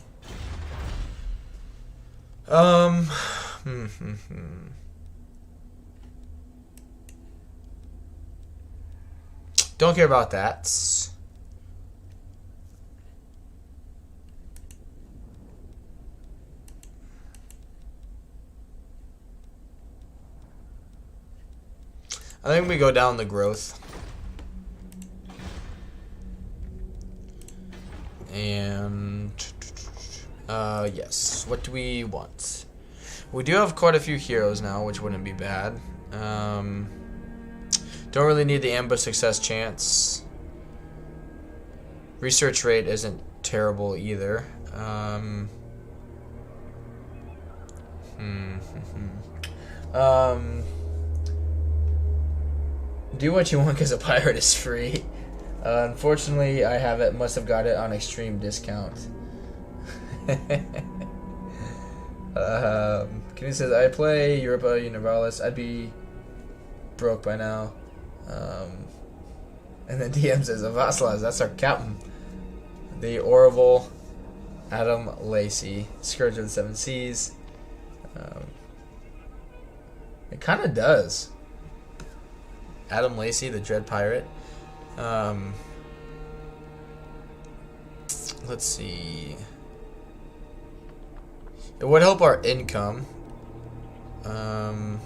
Don't care about that. I think we go down the growth. And yes, what do we want? We do have quite a few heroes now, which wouldn't be bad. Don't really need the ambush success chance. Research rate isn't terrible either. Do what you want because a pirate is free. Unfortunately, I must have got it on extreme discount. Kenny says, I play Europa Universalis. I'd be broke by now. And then DM says, Avasalas, that's our captain. The Orville, Adam Lacey, Scourge of the Seven Seas. It kind of does. Adam Lacey, the Dread Pirate. Let's see. It would help our income. But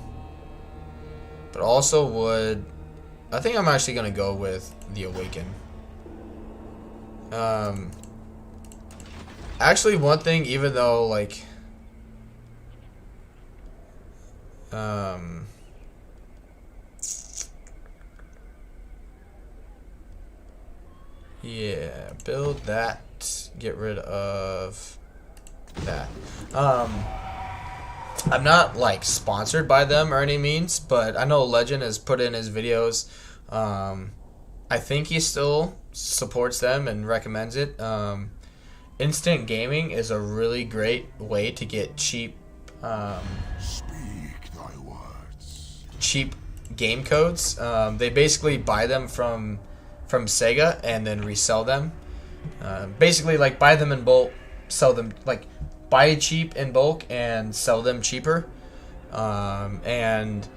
also would... I think I'm actually going to go with the Awaken. Actually, one thing, even though, like... yeah, build that. Get rid of that. I'm not like sponsored by them or any means, but I know Legend has put in his videos. I think he still supports them and recommends it. Instant gaming is a really great way to get cheap Speak thy words. cheap game codes. They basically buy them from Sega and then resell them. Basically, like, buy them in bulk, sell them, like, buy cheap in bulk and sell them cheaper. And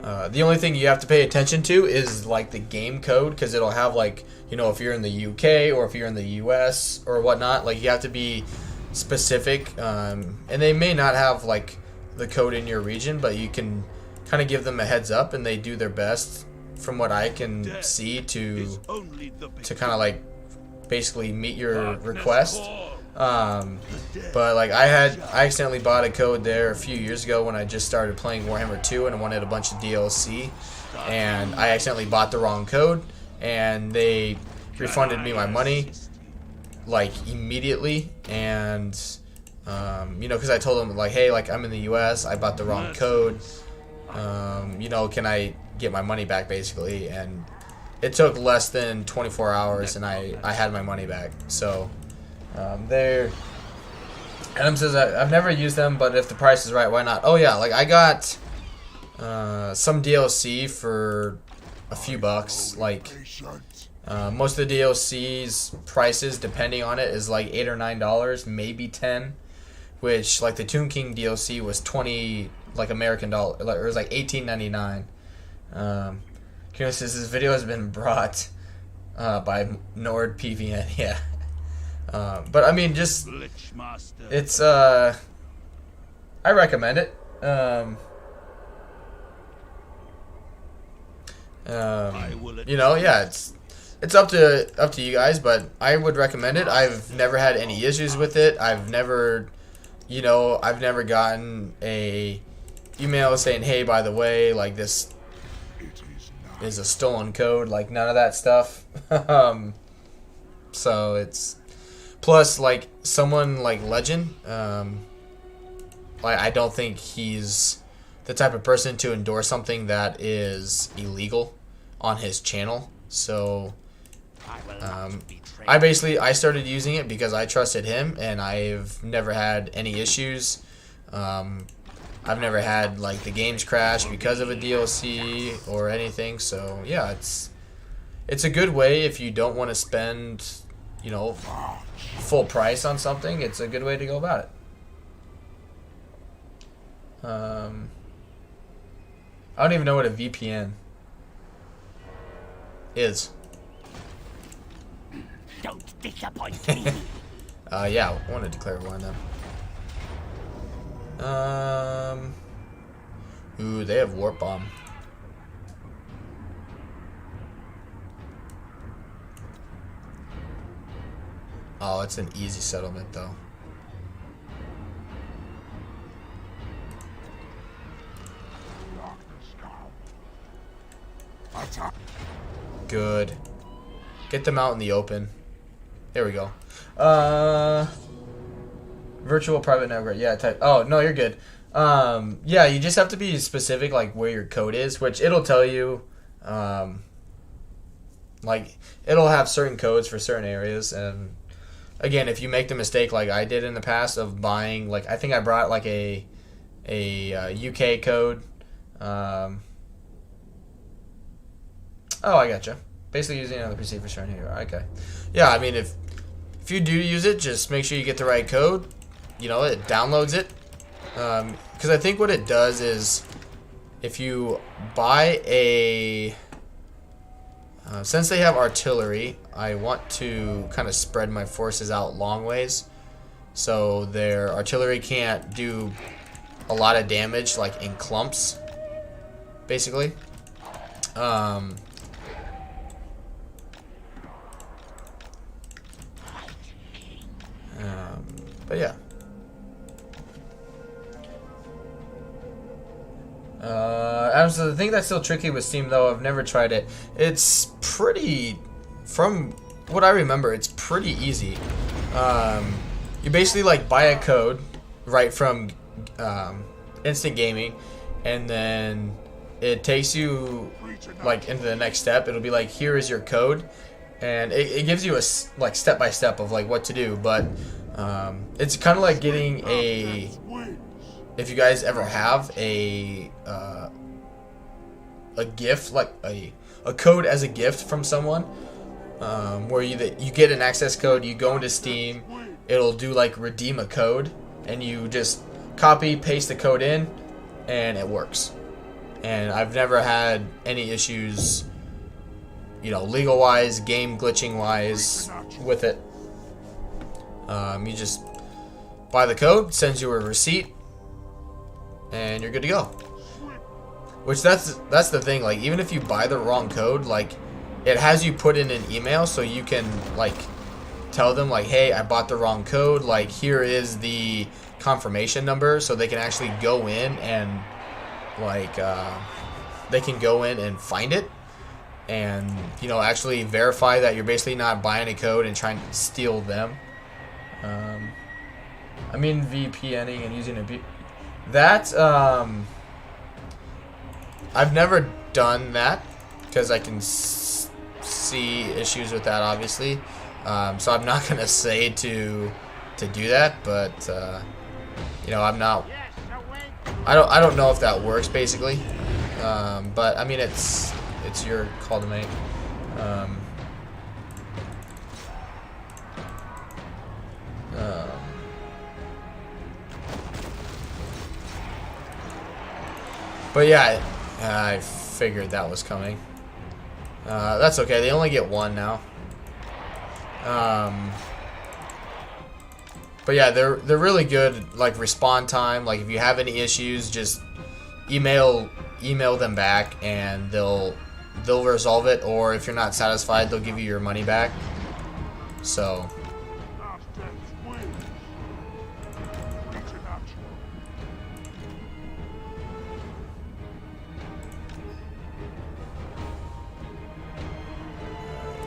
the only thing you have to pay attention to is, like, the game code, because it'll have, like, you know, if you're in the UK or if you're in the US or whatnot, like, you have to be specific. And they may not have, like, the code in your region, but you can kind of give them a heads up, and they do their best, from what I can see, to kind of, like, basically meet your request. But like I accidentally bought a code there a few years ago when I just started playing Warhammer 2 and I wanted a bunch of DLC, and I accidentally bought the wrong code, and they refunded me my money like immediately. And you know, because I told them, like, hey, like, I'm in the US, I bought the wrong code, you know, can I get my money back, basically. And it took less than 24 hours and I had my money back. So they're... Adam says, I've never used them, but if the price is right, why not? Oh yeah, like, I got some DLC for a few bucks. Like, most of the DLC's prices, depending on it, is like $8 or $9, maybe $10. Which, like, the Tomb King DLC was 20, like, American dollar, or it was like $18.99. Kieran says this video has been brought by NordPVN. Yeah. But I mean, just, it's I recommend it. You know, yeah, it's up to you guys, but I would recommend it. I've never had any issues with it. I've never, you know, I've never gotten a email saying, hey, by the way, like, this is a stolen code. Like, none of that stuff. So it's, plus, like, someone like Legend, like, I don't think he's the type of person to endorse something that is illegal on his channel. So I started using it because I trusted him, and I've never had any issues. I've never had, like, the games crash because of a DLC or anything. So yeah, it's a good way if you don't want to spend, you know, full price on something. It's a good way to go about it. I don't even know what a VPN is. Don't disappoint me. Yeah, I want to declare war on them. Ooh, they have warp bomb. Oh, it's an easy settlement though. Good. Get them out in the open. There we go. Virtual private network. Yeah, type. Oh, no, you're good. Yeah, you just have to be specific, like, where your code is, which it'll tell you. Like, it'll have certain codes for certain areas. And again, if you make the mistake like I did in the past of buying, like, I think I brought, like, a UK code. Oh, I gotcha. Basically using another PC for certain here. Okay. Yeah, I mean, if you do use it, just make sure you get the right code. You know, it downloads it. Because I think what it does is if you buy a since they have artillery, I want to kind of spread my forces out long ways, so their artillery can't do a lot of damage like in clumps, basically. But yeah. So the thing that's still tricky with Steam, though, I've never tried it. It's pretty, from what I remember, it's pretty easy. You basically like buy a code right from Instant Gaming, and then it takes you like into the next step. It'll be like, here is your code, and it gives you a like step by step of like what to do. But it's kind of like getting a, if you guys ever have a gift, like a code as a gift from someone, where you get an access code, you go into Steam, it'll do like redeem a code, and you just copy paste the code in, and it works. And I've never had any issues, you know, legal wise, game glitching wise with it. You just buy the code, sends you a receipt, and you're good to go. Which that's the thing, like even if you buy the wrong code, like it has you put in an email, so you can like tell them like, hey, I bought the wrong code, like here is the confirmation number, so they can actually go in and like they can go in and find it, and you know, actually verify that you're basically not buying a code and trying to steal them. I mean VPNing and using that I've never done that, because I can see issues with that, obviously. So I'm not gonna say to do that, but you know, I'm not. I don't know if that works, basically. But I mean, it's your call to make. But yeah, I figured that was coming. That's okay. They only get one now. But yeah, they're really good. Like respawn time. Like if you have any issues, just email them back, and they'll resolve it. Or if you're not satisfied, they'll give you your money back. So.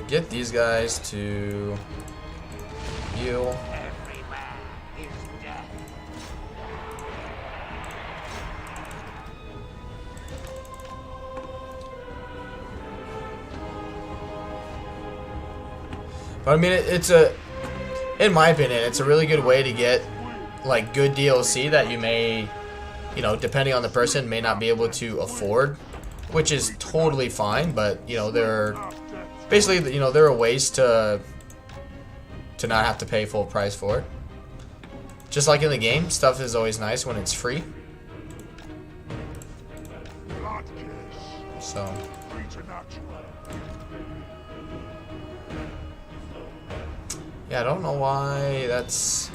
Get these guys to heal. But I mean, it's in my opinion, it's a really good way to get like good DLC that you may, you know, depending on the person, may not be able to afford, which is totally fine. But you know, basically, you know, there are ways to not have to pay full price for it. Just like in the game, stuff is always nice when it's free. So. Yeah, I don't know why that's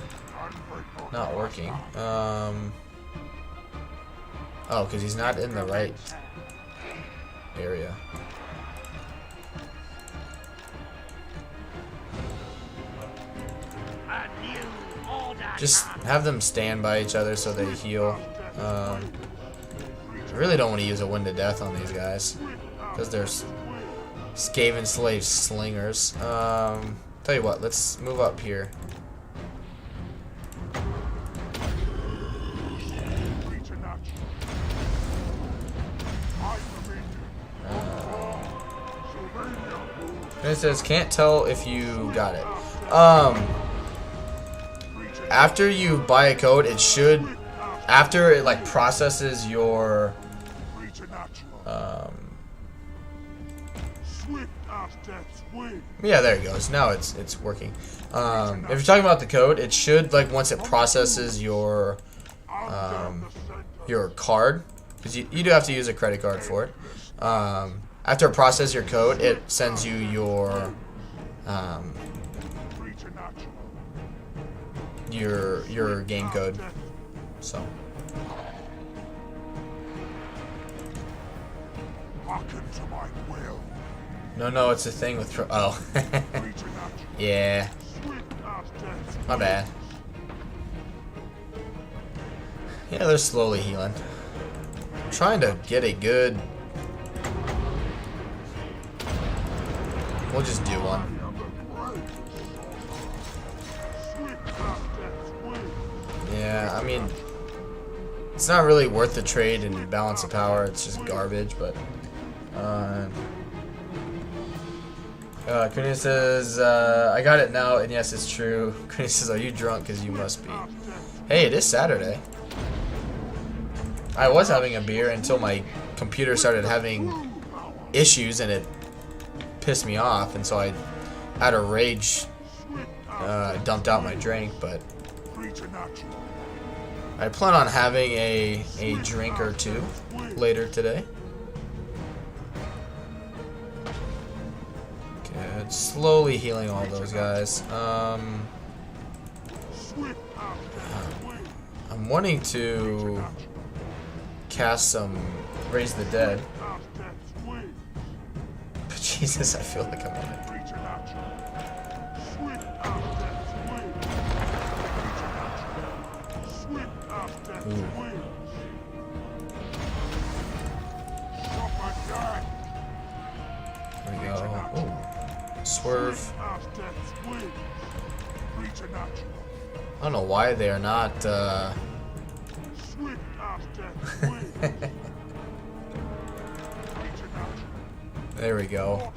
not working. Oh, because he's not in the right area. Just have them stand by each other so they heal. I really don't want to use a Wind to Death on these guys, because they're Skaven Slave Slingers. Tell you what, let's move up here. And it says, can't tell if you got it. After you buy a code, it should, after it like processes your yeah, there it goes. Now it's working. If you're talking about the code, it should, like, once it processes your card, because you do have to use a credit card for it. After it processes your code, it sends you your game code. So. No, it's a thing with oh. Yeah. My bad. Yeah, they're slowly healing. I'm trying to get a good... We'll just do one. Yeah, I mean... It's not really worth the trade and balance of power. It's just garbage, but... Kunia says, I got it now, and yes, it's true. Kunia says, are you drunk? Because you must be. Hey, it is Saturday. I was having a beer until my computer started having issues, and it pissed me off, and so I, out of rage, dumped out my drink, but I plan on having a drink or two later today. Good. Slowly healing all those guys. I'm wanting to cast some Raise the Dead. But Jesus, I feel like I'm on it. Ooh. There we go. Ooh. Swerve. I don't know why they are not there we go.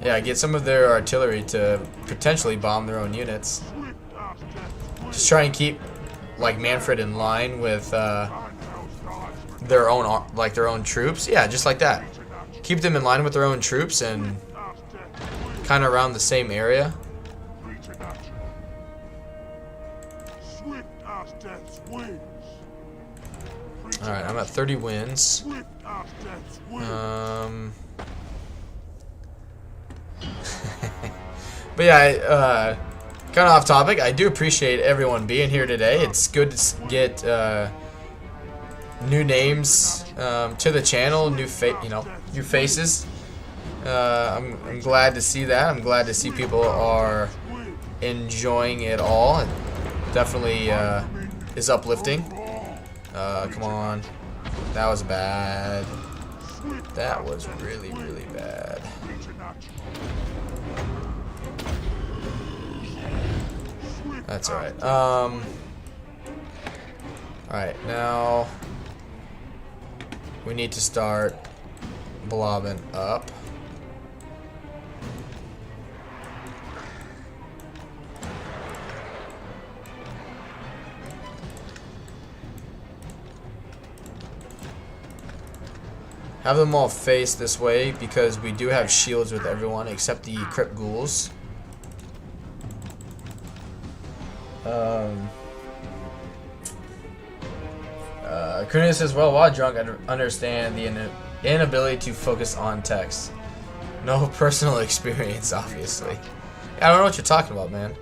Yeah, get some of their artillery to potentially bomb their own units. Just try and keep like Mannfred in line with their own troops. Yeah, just like that. Keep them in line with their own troops and kind of around the same area. Alright, I'm at 30 wins. But yeah, kind of off topic. I do appreciate everyone being here today. It's good to get new names to the channel, new faces. I'm glad to see that. I'm glad to see people are enjoying it all. It definitely is uplifting. Come on. That was bad. That was really, really bad. That's alright. Alright, now we need to start blobbing up. Have them all face this way because we do have shields with everyone except the crypt ghouls. Kunia says, well, while drunk, I understand the inability to focus on text. No personal experience, obviously. I don't know what you're talking about, man.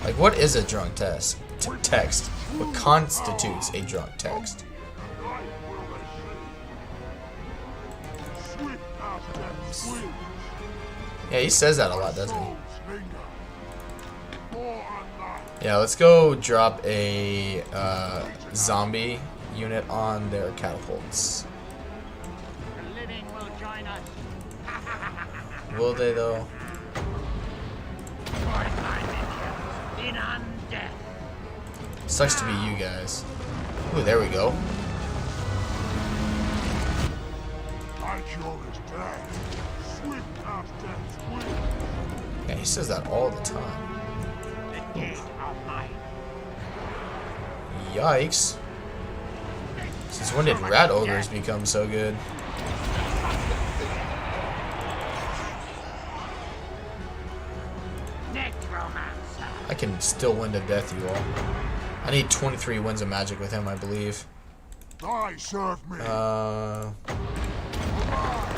Like, what is a drunk text? What constitutes a drunk text? Yeah, he says that a lot, doesn't he? Yeah, let's go drop a zombie unit on their catapults. Will they, though? Sucks to be you guys. Ooh, there we go. Yeah, he says that all the time. Yikes. Since when did rat ogres become so good? I can still win to death, you all. I need 23 wins of magic with him, I believe. Thy serve me.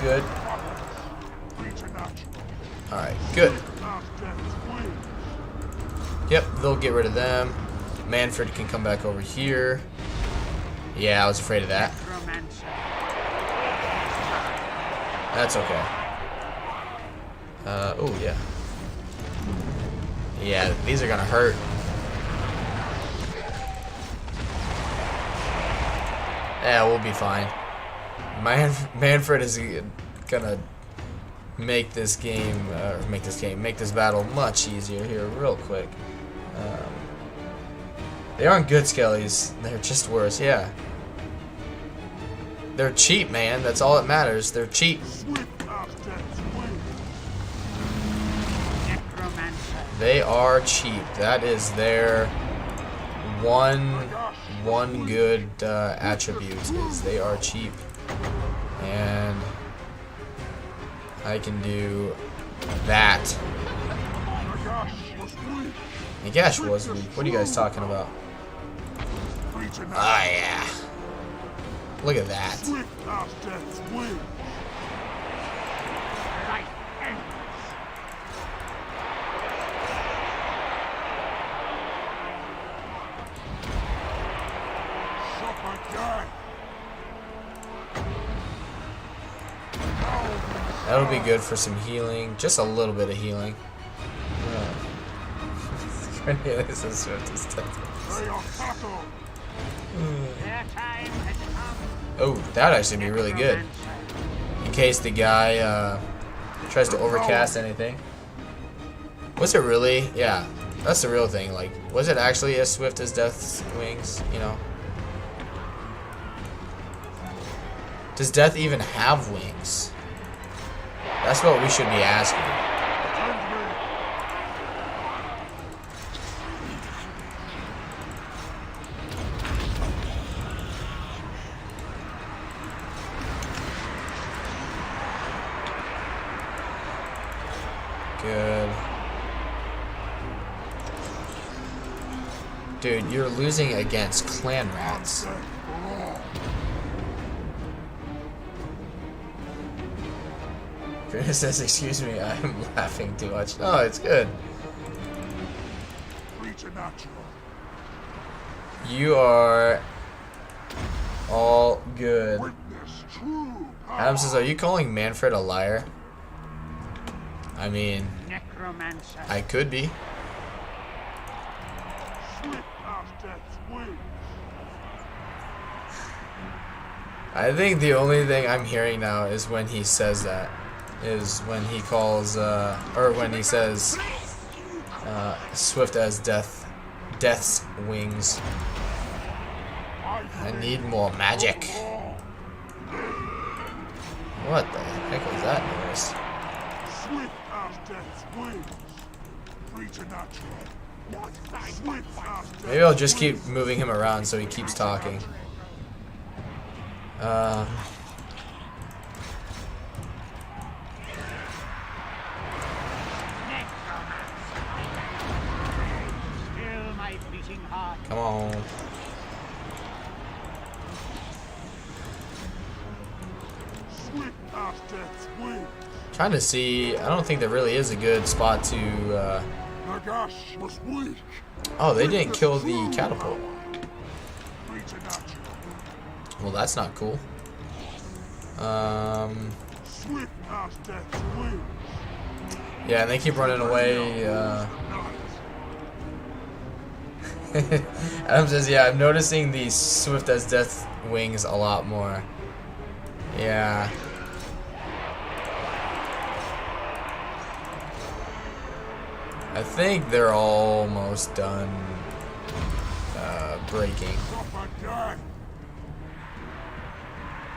Good. Preternatural. Alright, good. As death's wings. Yep, they'll get rid of them. Mannfred can come back over here. Yeah, I was afraid of that. That's okay. Oh, yeah. Yeah, these are gonna hurt. Yeah, we'll be fine. Mannfred is gonna make this battle much easier here real quick. They aren't good skellies, they're just worse, yeah. They're cheap, man, that's all that matters. They're cheap. They are cheap. That is their one good attribute, is they are cheap. And I can do that. Nagash was weak. What are you guys talking about? Ah, yeah. Look at that. That'll be good for some healing. Just a little bit of healing. Cornelius is swift as death. Oh, that'd actually be really good. In case the guy tries to overcast anything. Was it really? Yeah, that's the real thing. Like, was it actually as swift as Death's wings? You know? Does Death even have wings? That's what we should be asking. Good. Dude, you're losing against clan rats. Chris says, excuse me, I'm laughing too much. No, it's good. You are all good. Adam says, are you calling Mannfred a liar? I mean, I could be. I think the only thing I'm hearing now is when he says that. Is when he calls, or when he says, swift as death's wings. I need more magic. What the heck was that noise? Swift as death's wings. Preternatural. Maybe I'll just keep moving him around so he keeps talking. Come on. Trying to see. I don't think there really is a good spot to. Oh, they didn't kill the catapult. Well, that's not cool. Yeah, and they keep running away. Adam says, yeah, I'm noticing these swift as death wings a lot more. Yeah. I think they're almost done breaking.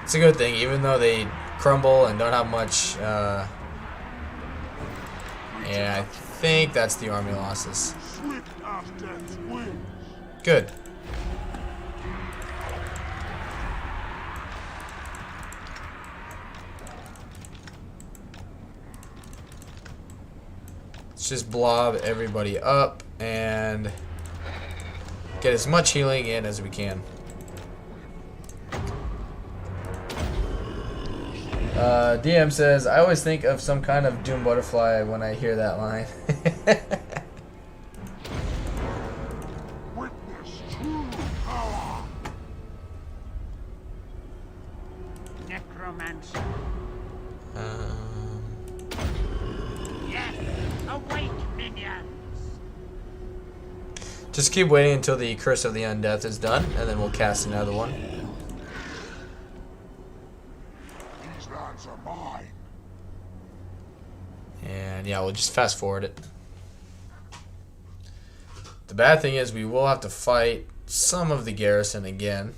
It's a good thing, even though they crumble and don't have much. Yeah, I think that's the army losses. Good. Let's just blob everybody up and get as much healing in as we can. DM says, I always think of some kind of Doom Butterfly when I hear that line. Witness true power. Necromancer. Yes, awake, minions. Just keep waiting until the Curse of the Undeath is done, and then we'll cast another one. These lands are mine. And yeah, we'll just fast forward it. The bad thing is we will have to fight some of the garrison again.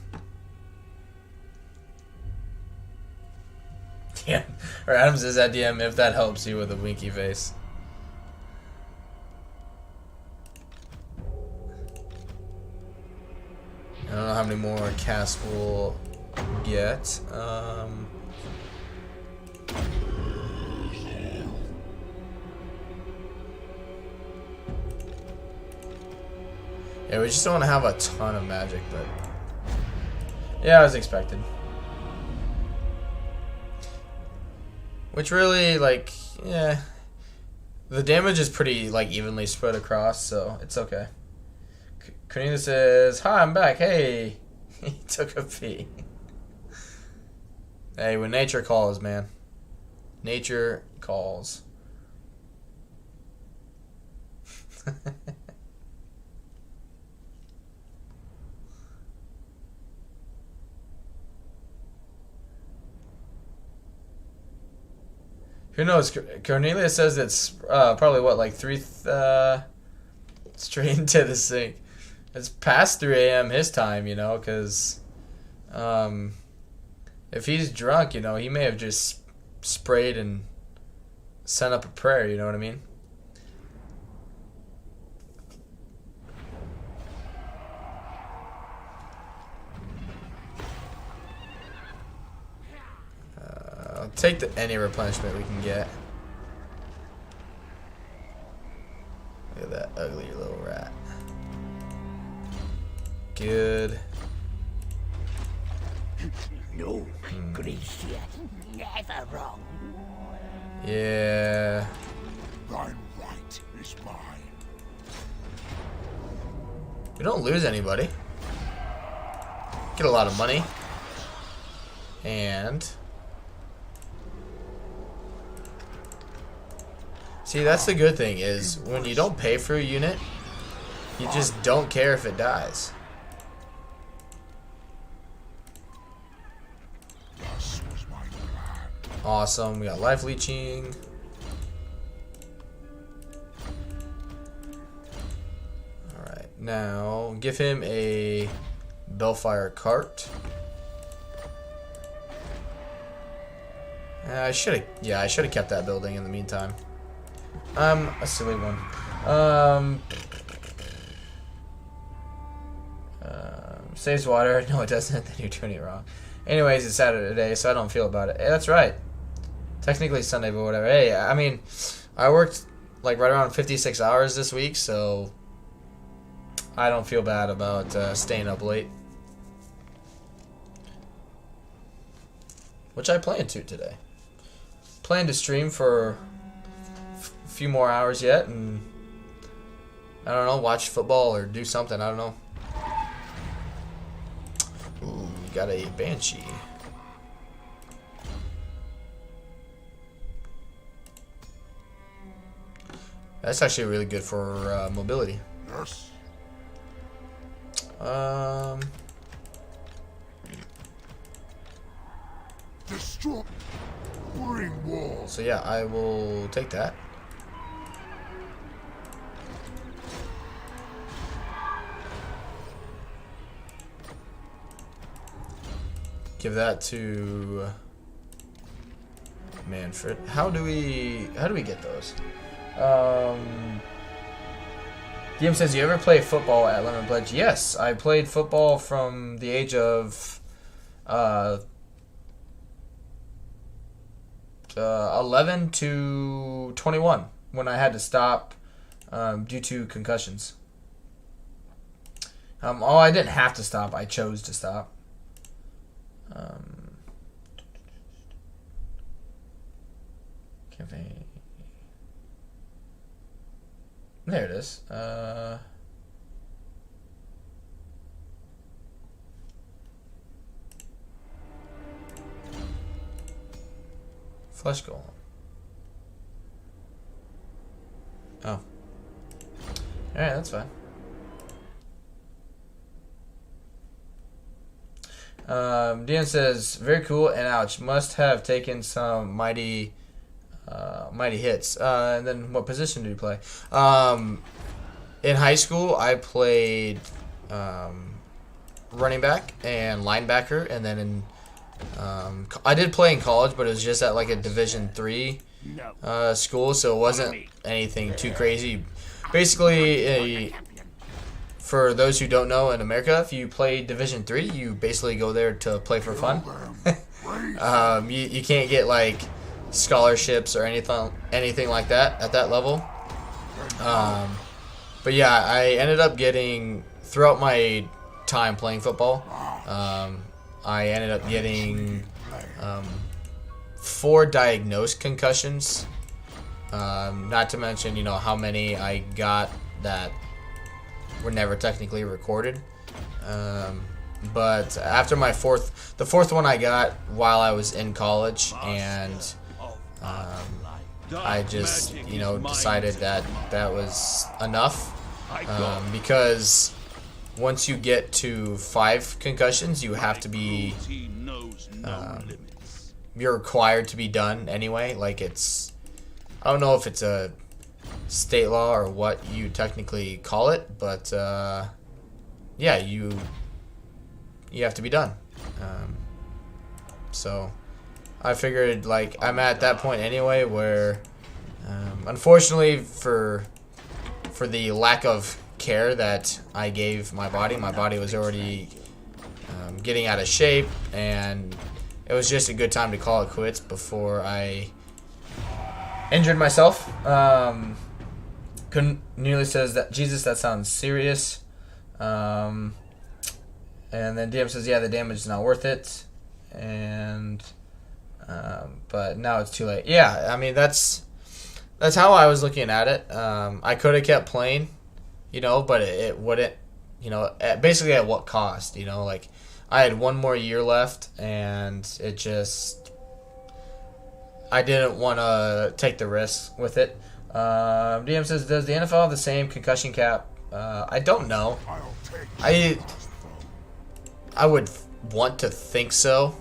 Yeah, or Adam says at DM if that helps you with a winky face. I don't know how many more casts we'll get. Yeah, we just don't want to have a ton of magic, but yeah, as expected. Which really, like, yeah, the damage is pretty, like, evenly spread across, so it's okay. Cornelius says, hi, I'm back. Hey, he took a pee. Hey, when nature calls, man. Nature calls. Who knows? Cornelius says it's probably what, like 3 straight into the sink. It's past 3 a.m. his time, you know, because if he's drunk, you know, he may have just sprayed and sent up a prayer, you know what I mean? I'll take any replenishment we can get. Look at that ugly little rat. Good. No, Gracia, never wrong. Yeah. Thine right is mine. We don't lose anybody. Get a lot of money. And see, that's the good thing is when you don't pay for a unit, you just don't care if it dies. Thus was my plan. Awesome. We got life leeching. Alright, now give him a Bellfire cart. I should have kept that building in the meantime. A silly one. Saves water. No, it doesn't. Then you're doing it wrong. Anyways, it's Saturday, so I don't feel about it. Hey, that's right. Technically Sunday, but whatever. Hey, I mean, I worked like right around 56 hours this week, so I don't feel bad about staying up late. Which I plan to today. Plan to stream for a few more hours yet, and I don't know, watch football or do something. I don't know. Ooh, got a Banshee. That's actually really good for mobility. Yes. Destroy. Bring walls. So yeah, I will take that. Give that to Mannfred. How do we get those? DM says, you ever play football at Lemon Pledge? Yes, I played football from the age of 11 to 21 when I had to stop due to concussions. Oh, I didn't have to stop. I chose to stop. Campaign. There it is. Flesh golem. Oh. Alright, that's fine. DM says, very cool and ouch. Must have taken some mighty hits. And then what position do you play? In high school, I played running back and linebacker, and then in I did play in college, but it was just at like a Division III school, so it wasn't anything too crazy. Basically, for those who don't know, in America, if you play Division III, you basically go there to play for fun. You can't get like scholarships or anything like that at that level. But yeah, I ended up getting, throughout my time playing football, I ended up getting 4 diagnosed concussions. Not to mention, you know, how many I got that were never technically recorded. But after the fourth one I got while I was in college, and I just, you know, decided that that was enough, because once you get to 5 concussions, you have to be, you're required to be done anyway. Like, it's, I don't know if it's a state law or what you technically call it, but yeah, you have to be done. So I figured, like, I'm at that point anyway where, unfortunately for the lack of care that I gave my body was already getting out of shape, and it was just a good time to call it quits before I injured myself. Nearly says that, Jesus, that sounds serious. And then DM says, yeah, the damage is not worth it, and but now it's too late. Yeah, I mean, that's how I was looking at it. I could have kept playing, you know, but it wouldn't, you know, basically at what cost, you know, like, I had 1 more year left, and it just, I didn't want to take the risk with it. DM says, does the NFL have the same concussion cap? I don't know. I would want to think so,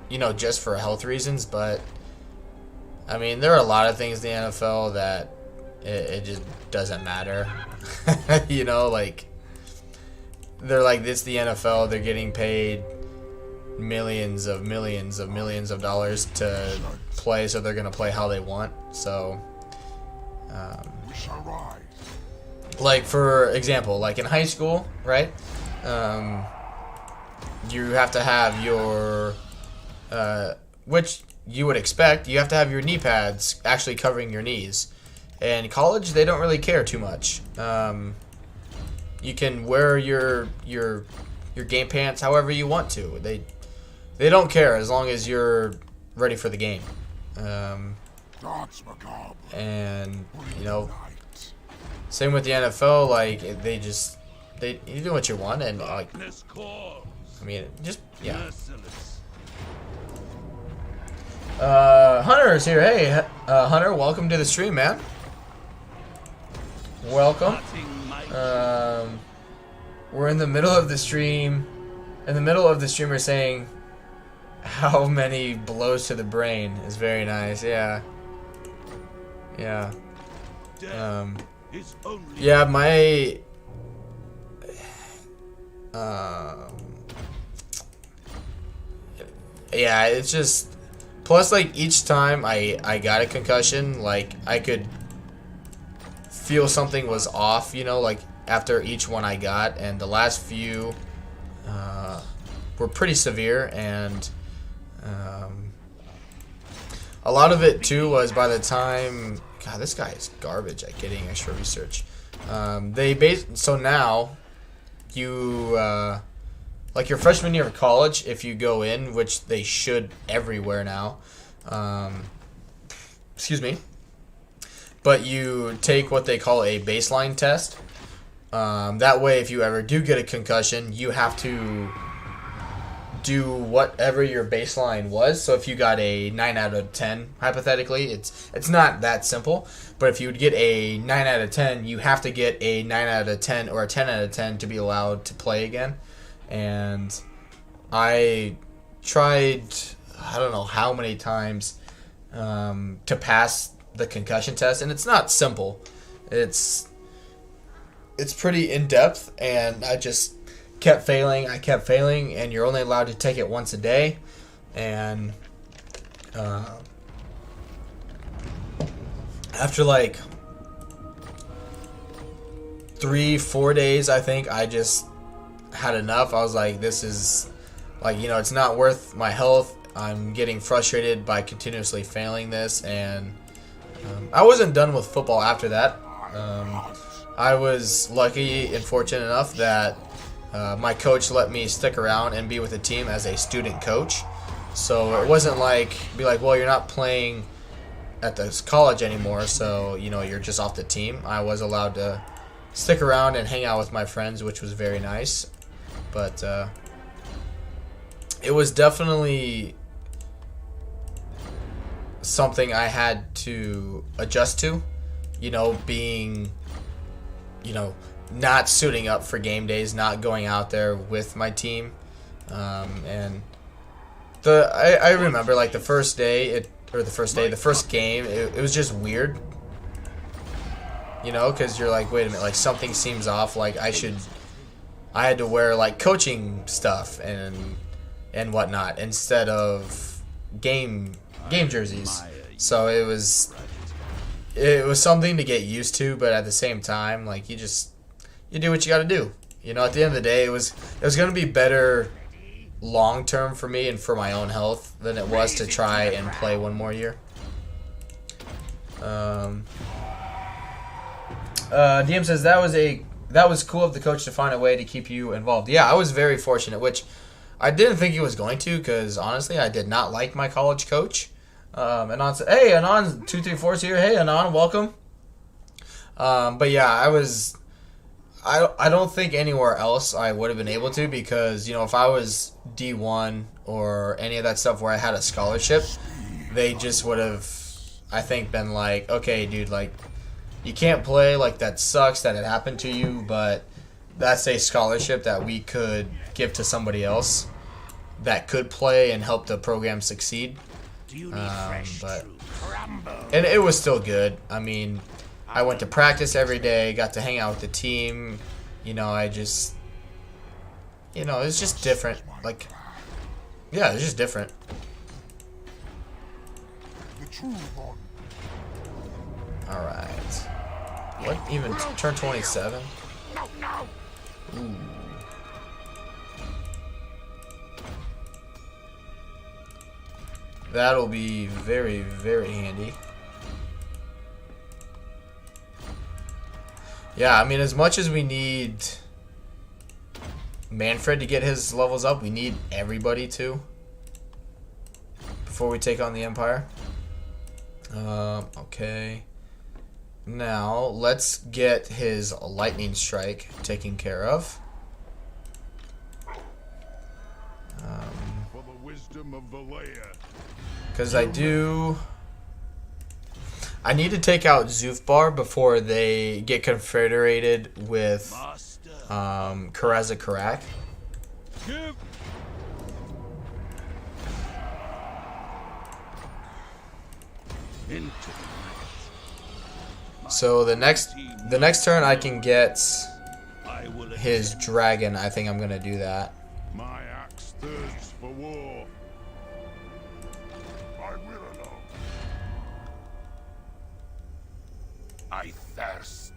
you know, just for health reasons, but I mean, there are a lot of things in the NFL that it just doesn't matter. You know, like, they're like, it's the NFL, they're getting paid millions of dollars to play, so they're gonna play how they want. So like, for example, like in high school, right, you have to have your which you would expect, you have to have your knee pads actually covering your knees. In college, they don't really care too much. You can wear your game pants however you want to. They don't care as long as you're ready for the game. And, you know, same with the NFL. Like, you do what you want, and, like, I mean, just, yeah. Hunter is here. Hey, Hunter, welcome to the stream, man. Welcome. We're in the middle of the stream. In the middle of the streamer saying how many blows to the brain is very nice. Yeah. Yeah. Yeah, my yeah, it's just, plus, like, each time I got a concussion, like, I could feel something was off, you know, like, after each one I got, and the last few were pretty severe, and a lot of it too was by the time, God, this guy is garbage at getting extra research. So now you like, your freshman year of college, if you go in, which they should everywhere now, excuse me, but you take what they call a baseline test. That way, if you ever do get a concussion, you have to do whatever your baseline was. So if you got a 9 out of 10, hypothetically, it's not that simple. But if you would get a 9 out of 10, you have to get a 9 out of 10 or a 10 out of 10 to be allowed to play again. And I tried, I don't know how many times to pass the concussion test, and it's not simple. It's pretty in-depth, and I just kept failing, and you're only allowed to take it once a day. And after like 3-4 days, I think, I just had enough. I was like, this is, like, you know, it's not worth my health. I'm getting frustrated by continuously failing this, and I wasn't done with football after that. I was lucky and fortunate enough that my coach let me stick around and be with the team as a student coach. So it wasn't like, be like, well, you're not playing at this college anymore, so, you know, you're just off the team. I was allowed to stick around and hang out with my friends, which was very nice. But it was definitely something I had to adjust to, you know, being, you know, not suiting up for game days, not going out there with my team. And I remember, like, the first game, it was just weird, you know, because you're like, wait a minute, like, something seems off. Like, I had to wear, like, coaching stuff and whatnot instead of game jerseys. So it was something to get used to, but at the same time, like, you do what you got to do. You know, at the end of the day, it was going to be better long term for me and for my own health than it was to try and play one more year. DM says that was cool of the coach to find a way to keep you involved. Yeah, I was very fortunate, which I didn't think he was going to, because honestly, I did not like my college coach. Anon said, hey, Anon 234 is here. Hey, Anon, welcome. But yeah, I don't think anywhere else I would have been able to, because, you know, if I was D1 or any of that stuff where I had a scholarship, they just would have, I think, been like, okay, dude, like, you can't play, like, that sucks that it happened to you, but that's a scholarship that we could give to somebody else that could play and help the program succeed. But and it was still good. I mean, I went to practice every day, got to hang out with the team. You know, it's just different. Like, yeah, it's just different. All right. What even turn 27? Ooh. That'll be very, very handy. Yeah, I mean, as much as we need Mannfred to get his levels up, we need everybody to before we take on the Empire. Okay. Now, let's get his lightning strike taken care of. For the wisdom of Valea. Because I need to take out Zufbar before they get confederated with Karaza Karak. So the next turn I can get his dragon. I think I'm gonna do that. My axe thirsts for war. I thirst.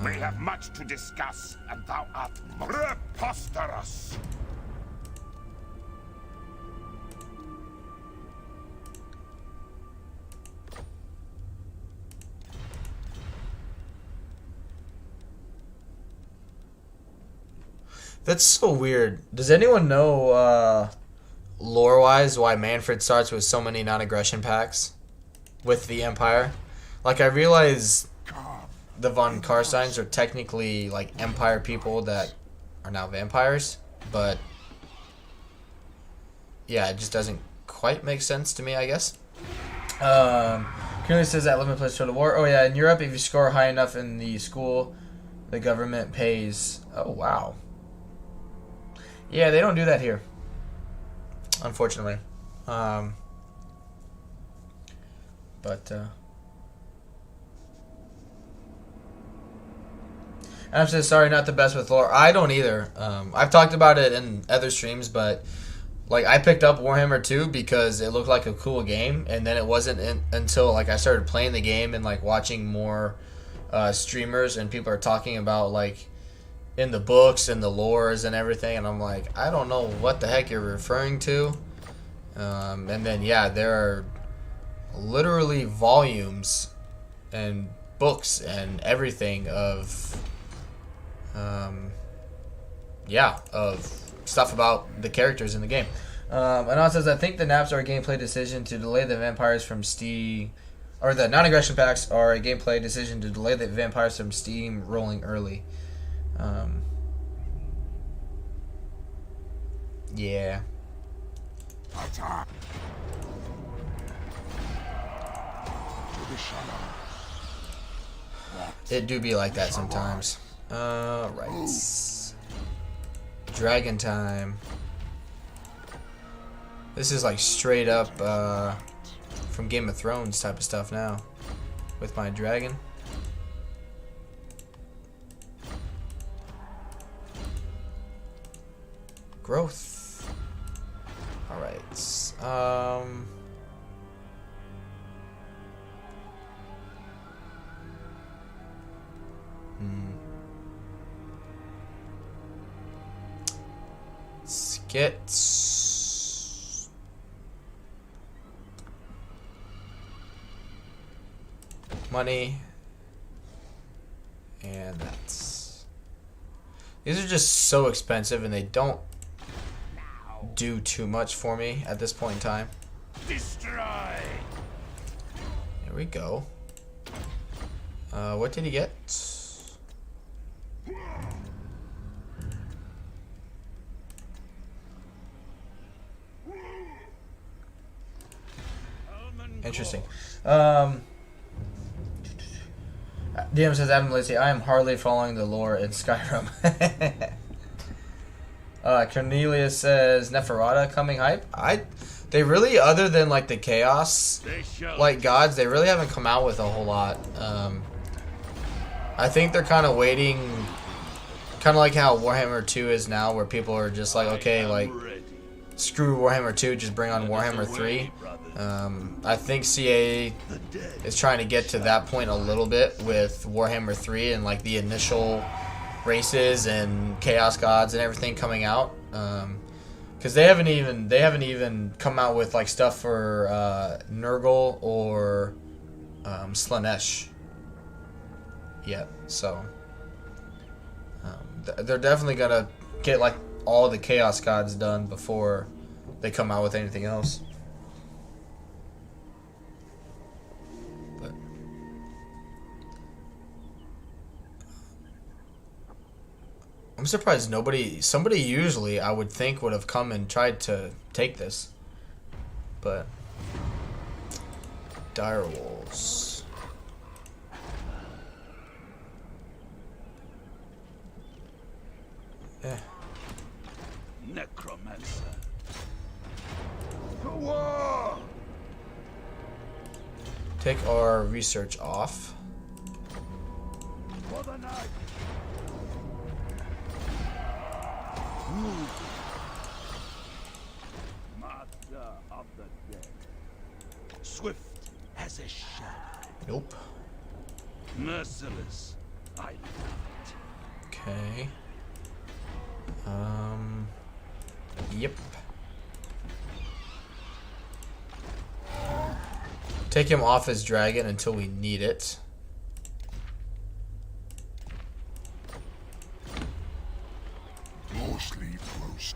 We have much to discuss, and thou art preposterous. That's so weird. Does anyone know lore-wise why Mannfred starts with so many non-aggression packs with the Empire. Like, I realize the von Carsteins are technically like Empire people that are now vampires, but yeah, it just doesn't quite make sense to me, I guess. Currently says that limit plays Total War. Oh yeah, in Europe, if you score high enough in the school, the government pays. Oh wow. Yeah, they don't do that here, unfortunately. And I'm just sorry, not the best with lore. I don't either. I've talked about it in other streams, but like I picked up Warhammer 2 because it looked like a cool game, and then it wasn't until like I started playing the game and like watching more streamers and people are talking about like in the books and the lores and everything, and I'm like, I don't know what the heck you're referring to. And then yeah, there are literally volumes and books and everything of of stuff about the characters in the game. And it says, I think the naps are a gameplay decision to delay the vampires from Steam, or the non-aggression packs are a gameplay decision to delay the vampires from Steam rolling early. Yeah. Attack. To the shadows. It do be like that sometimes. Right. Dragon time. This is like straight up from Game of Thrones type of stuff now with my dragon. Growth. All right. Let's get money, and that's. These are just so expensive, and they don't do too much for me at this point in time. Destroy. Here we go. What did he get? Interesting. DM says, Adam Lacey, I am hardly following the lore in Skyrim. Cornelius says, Neferata coming hype. They really, other than like the chaos like gods, they really haven't come out with a whole lot. I think they're kind of waiting, kind of like how Warhammer 2 is now, where people are just like, okay, like screw Warhammer 2, just bring on Warhammer 3. I think CA is trying to get to that point a little bit with Warhammer 3 and like the initial races and chaos gods and everything coming out, because they haven't even come out with like stuff for Nurgle or Slanesh yet. So they're definitely gonna get like all the chaos gods done before they come out with anything else. I'm surprised somebody usually I would think would have come and tried to take this. But dire wolves. Yeah. Necromancer. To war. Take our research off. For the night. Master of the dead. Swift as a shadow. Nope. Merciless. I love it. Okay. Yep. Take him off his dragon until we need it. Your sleep close.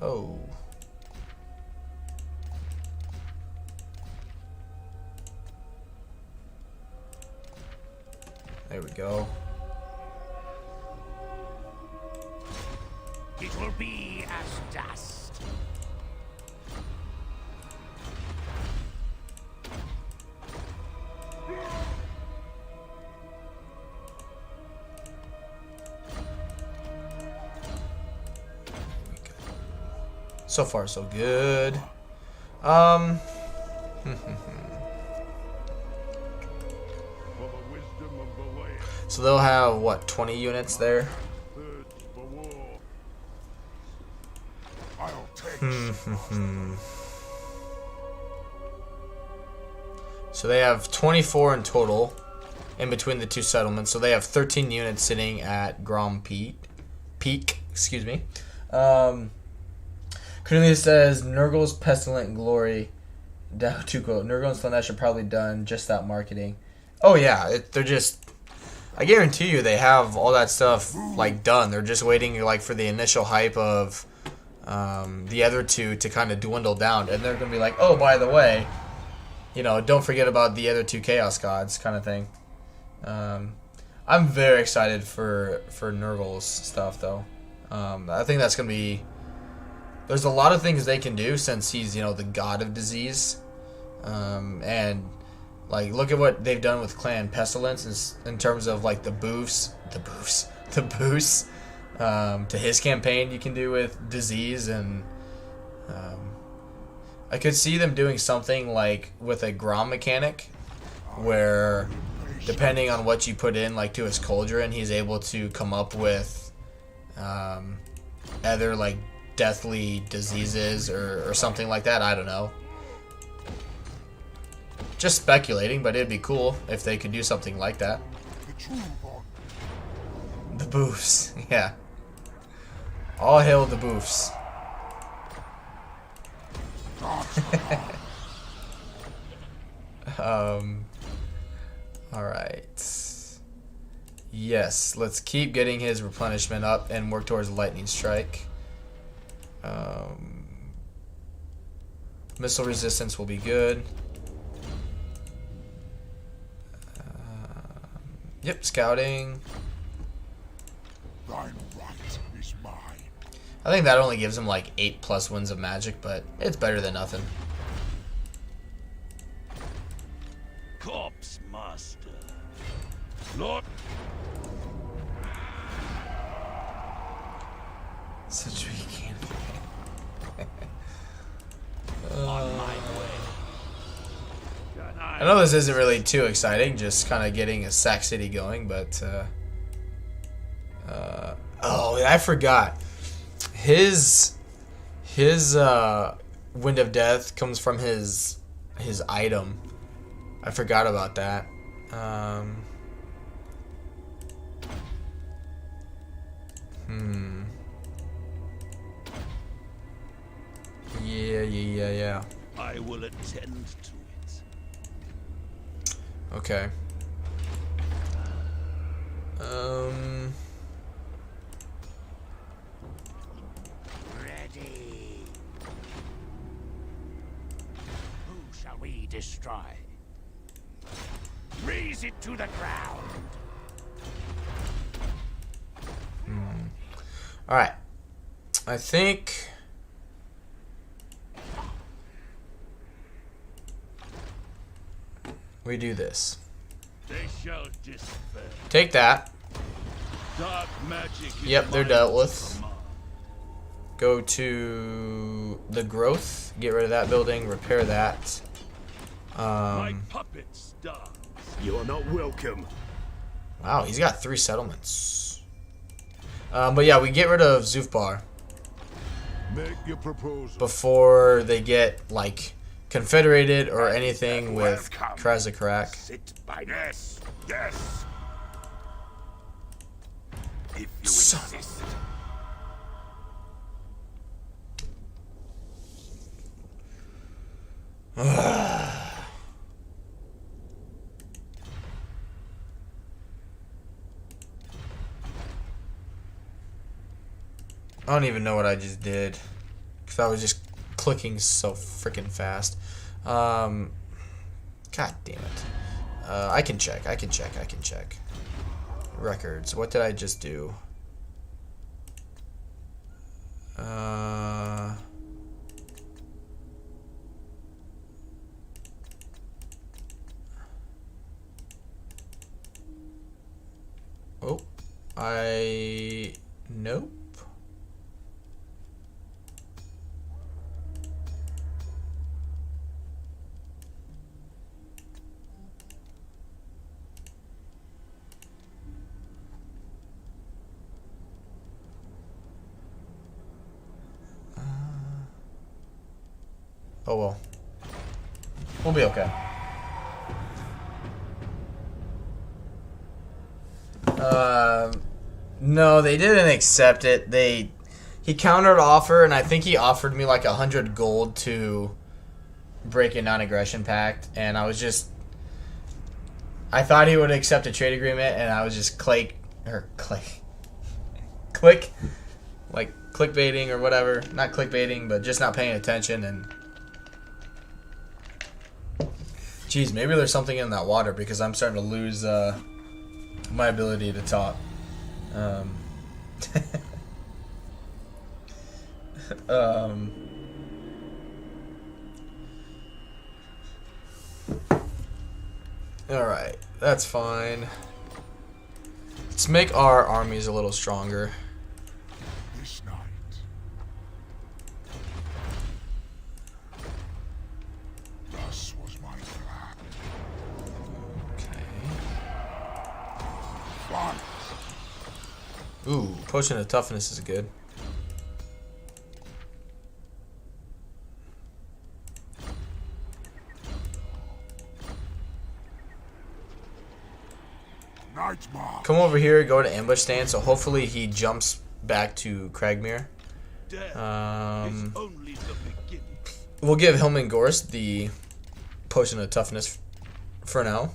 Oh. There we go. It will be as dust. So far, so good. For the wisdom of the land, So they'll have what, 20 units there? thirst for war. I'll take So they have 24 in total in between the two settlements. So they have 13 units sitting at Grom Peak, excuse me. Cornelius says Nurgle's Pestilent Glory. Tuco, Nurgle and Slaanesh are probably done. Just that marketing. Oh yeah, they're just. I guarantee you, they have all that stuff like done. They're just waiting like for the initial hype of the other two to kind of dwindle down, and they're gonna be like, oh, by the way, you know, don't forget about the other two Chaos Gods, kind of thing. I'm very excited for Nurgle's stuff though. I think that's gonna be. There's a lot of things they can do since he's, you know, the god of disease. And, like, look at what they've done with Clan Pestilence in terms of, like, the boosts to his campaign you can do with disease. And I could see them doing something, like, with a Grom mechanic where, depending on what you put in, like, to his cauldron, he's able to come up with other, like, deathly diseases or something like that. I don't know. Just speculating, but it'd be cool if they could do something like that. The boofs, yeah. All hail the boofs. Alright. Yes, let's keep getting his replenishment up and work towards lightning strike. Missile resistance will be good. Yep, scouting. thine right is mine. I think that only gives him like 8+ wins of magic, but it's better than nothing. Corpse Master. Lord. Such weak cannon. On my way. I know this isn't really too exciting, just kind of getting a Sac City going, but oh, I forgot. His Wind of Death comes from his item. I forgot about that. Yeah. I will attend to it. Okay. Ready. Who shall we destroy? Raze it to the ground. All right. I think we do this. They shall despair. Take that. Dark magic is Yep, they're mine dealt to with. command. Go to the growth. Get rid of that building. Repair that. My puppets dance. You're not welcome. Wow, he's got 3 settlements. But yeah, we get rid of Zufbar Make your proposal. before they get like confederated or anything with Welcome. Krazakrak. Sit by yes, yes. If you Son of- insist. I don't even know what I just did. because I was just clicking so freaking fast. God damn it. I can check. Records. What did I just do? Oh, nope. Oh well. We'll be okay. No, they didn't accept it. He countered offer, and I think he offered me like 100 gold to break a non-aggression pact, and I thought he would accept a trade agreement, and I was just click, like clickbaiting or whatever. Not clickbaiting, but just not paying attention. And geez, maybe there's something in that water because I'm starting to lose my ability to talk. Alright, that's fine. Let's make our armies a little stronger. This night. Thus was my plan. Okay. Fight. Ooh, potion of toughness is good. Nightmare. Come over here, go to ambush stand, so hopefully he jumps back to Cragmere. Death is only the beginning. We'll give Hillman Gorst the potion of toughness for now.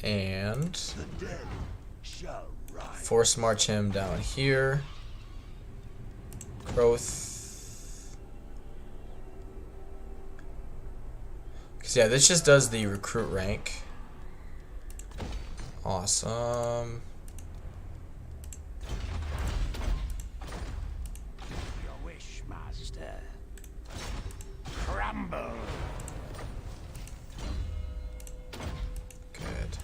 And The dead shall rise. force march him down here. Growth. Cause yeah, this just does the recruit rank. Awesome. Your wish, master. Crumble. Good.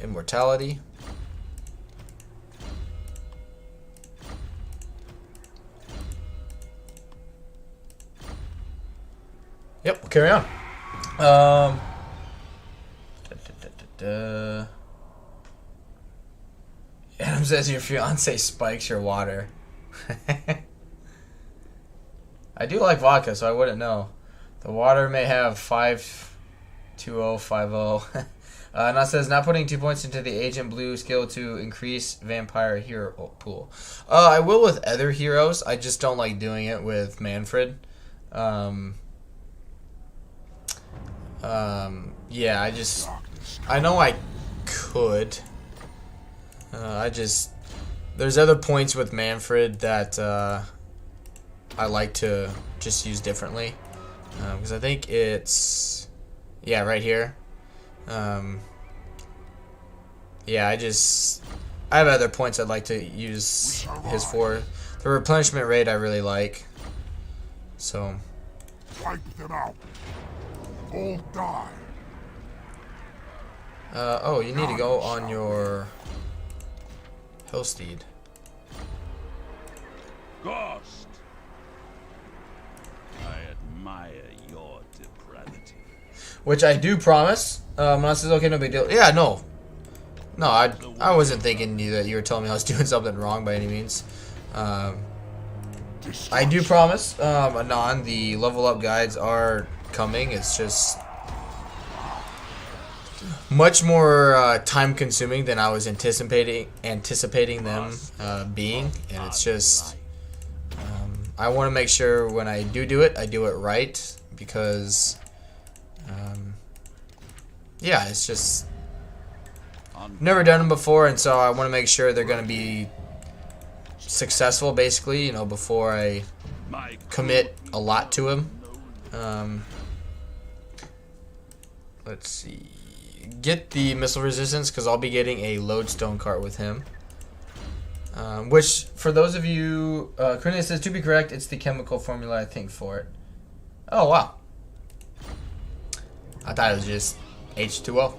Immortality. Yep, we'll carry on. Adam says your fiance spikes your water. I do like vodka, so I wouldn't know. The water may have 52050. And that says not putting 2 points into the Agent Blue skill to increase vampire hero pool. I will with other heroes. I just don't like doing it with Mannfred. Yeah, I know I could. There's other points with Mannfred that I like to just use differently. Because I think it's, yeah, right here. Yeah, I have other points I'd like to use his for. The replenishment rate I really like. So. Wipe them out. All die. Oh, you need to go on your Hellsteed. Ghost. I admire your depravity. Which I do promise. Unless it's okay, no big deal. Yeah, no. No, I wasn't thinking that you were telling me I was doing something wrong by any means. I do promise, Anon, the level up guides are coming. It's just much more time consuming than I was anticipating them being, and it's just I want to make sure when I do it, I do it right, because yeah, it's just never done them before, and so I want to make sure they're going to be successful, basically, you know, before I commit a lot to him. Let's see. Get the missile resistance, because I'll be getting a lodestone cart with him. Which, for those of you, Cornelius says, to be correct, it's the chemical formula, I think, for it. Oh, wow. I thought it was just H2O.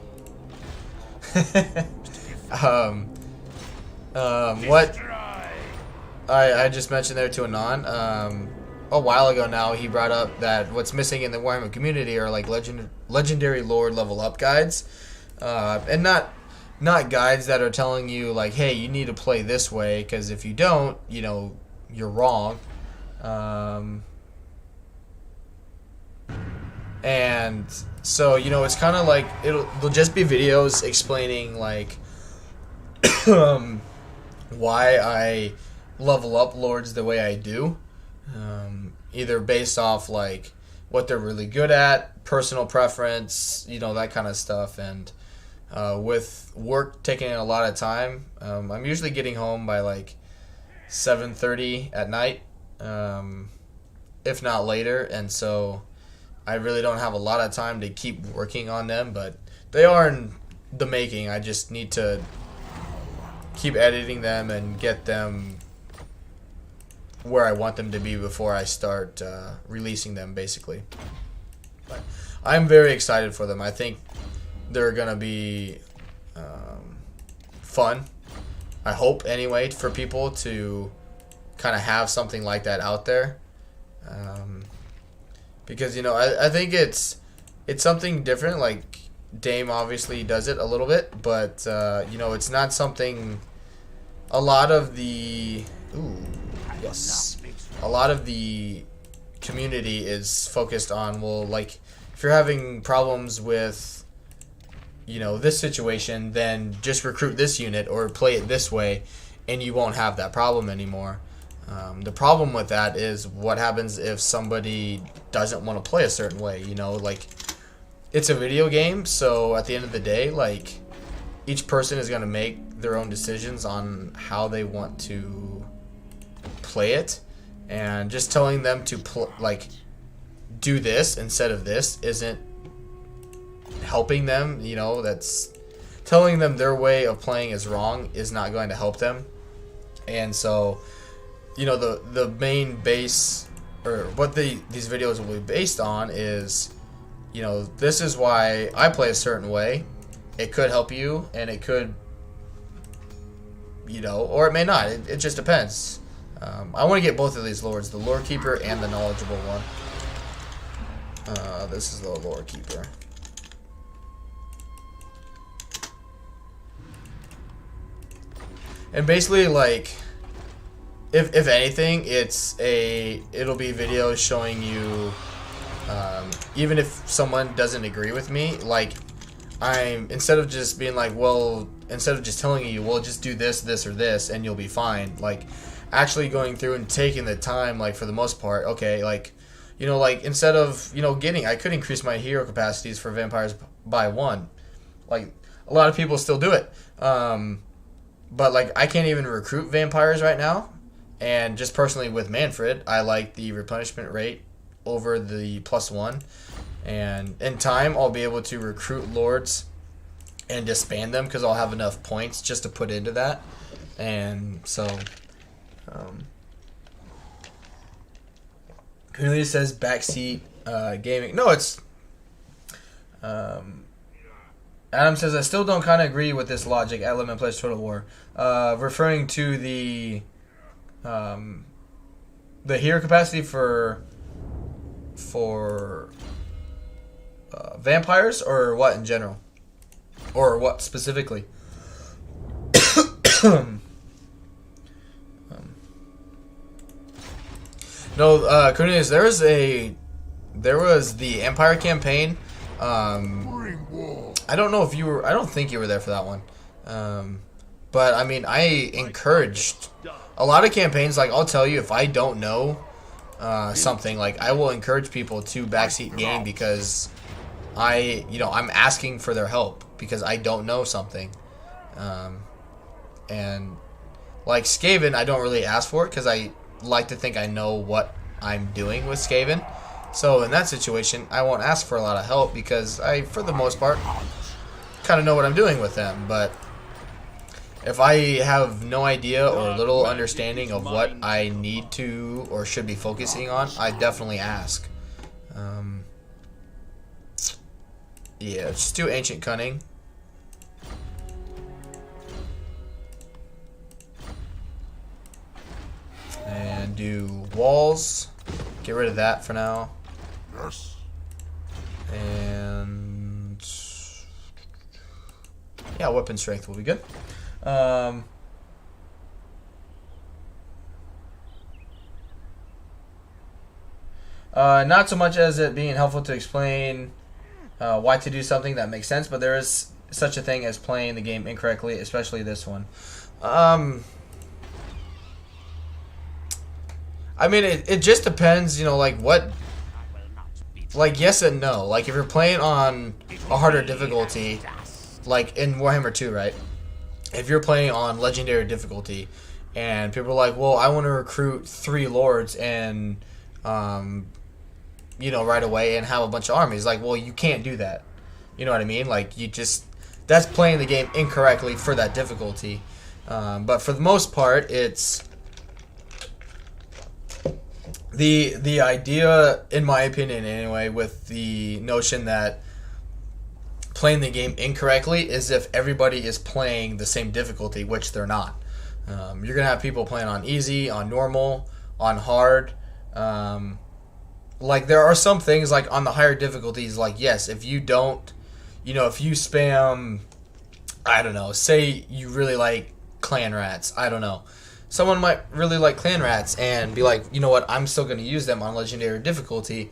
What I just mentioned there to Anon, a while ago now, he brought up that what's missing in the Warhammer community are like legendary lord level up guides, and not guides that are telling you like, hey, you need to play this way, because if you don't, you know, you're wrong. And so, you know, it's kind of like they'll just be videos explaining like why I level up lords the way I do, either based off like what they're really good at, personal preference, you know, that kind of stuff. And with work taking a lot of time, I'm usually getting home by like 7:30 at night, if not later, and so I really don't have a lot of time to keep working on them, but they are in the making. I just need to keep editing them and get them where I want them to be before I start releasing them, basically. But I'm very excited for them. I think they're going to be fun. I hope, anyway, for people to kind of have something like that out there. Because, you know, I think it's something different. Like, Dame obviously does it a little bit, but, you know, it's not something... A lot of the... Ooh, yes. A lot of the community is focused on, well, like, if you're having problems with, you know, this situation, then just recruit this unit or play it this way, and you won't have that problem anymore. The problem with that is what happens if somebody doesn't want to play a certain way, you know, like, it's a video game, so at the end of the day, like, each person is going to make their own decisions on how they want to play it, and just telling them to, like, do this instead of this isn't helping them, you know, that's telling them their way of playing is wrong is not going to help them. And so, you know, the main base, or what these videos will be based on is, you know, this is why I play a certain way. It could help you, and it could, you know, or it may not. It just depends. I want to get both of these lords, the Lore Keeper and the Knowledgeable one. This is the Lore Keeper. And basically, like, if anything, it'll be videos showing you, even if someone doesn't agree with me, like, instead of just being like, well, instead of just telling you, well, just do this, this, or this, and you'll be fine, like, actually going through and taking the time, like, for the most part, okay, like, you know, like, instead of, you know, I could increase my hero capacities for vampires by 1. Like, a lot of people still do it. But, like, I can't even recruit vampires right now. And just personally with Mannfred, I like the replenishment rate over the +1. And in time, I'll be able to recruit lords and disband them, because I'll have enough points just to put into that. And so... Cornelius says backseat gaming. No, it's... Adam says, I still don't kind of agree with this logic at Lemon plays Total War. Referring to the hero capacity for vampires, or what in general? Or what specifically? No, Cornelius, there was the Empire campaign. I don't know if you were. I don't think you were there for that one. But I mean, I encouraged a lot of campaigns. Like, I'll tell you, if I don't know something, like, I will encourage people to backseat game, because I'm asking for their help because I don't know something. And like Skaven, I don't really ask for it because I like to think I know what I'm doing with Skaven. So in that situation, I won't ask for a lot of help because I, for the most part, kind of know what I'm doing with them. But if I have no idea or little understanding of what I need to or should be focusing on, I definitely ask. Yeah, just do Ancient Cunning. And do Walls. Get rid of that for now. Yes. And yeah, Weapon Strength will be good. Not so much as it being helpful to explain why to do something that makes sense, but there is such a thing as playing the game incorrectly, especially this one. I mean, it just depends, you know, like what, like yes and no. Like if you're playing on a harder difficulty, like in Warhammer 2, right? If you're playing on legendary difficulty, and people are like, well, I want to recruit 3 lords and, you know, right away and have a bunch of armies. Like, well, you can't do that. You know what I mean? Like, you just, that's playing the game incorrectly for that difficulty. But for the most part, it's the idea, in my opinion anyway, with the notion that playing the game incorrectly is if everybody is playing the same difficulty, which they're not. You're going to have people playing on easy, on normal, on hard. Like, there are some things, like, on the higher difficulties, like, yes, if you don't, you know, if you spam, I don't know, say you really like clan rats, I don't know. Someone might really like clan rats and be like, you know what, I'm still going to use them on legendary difficulty.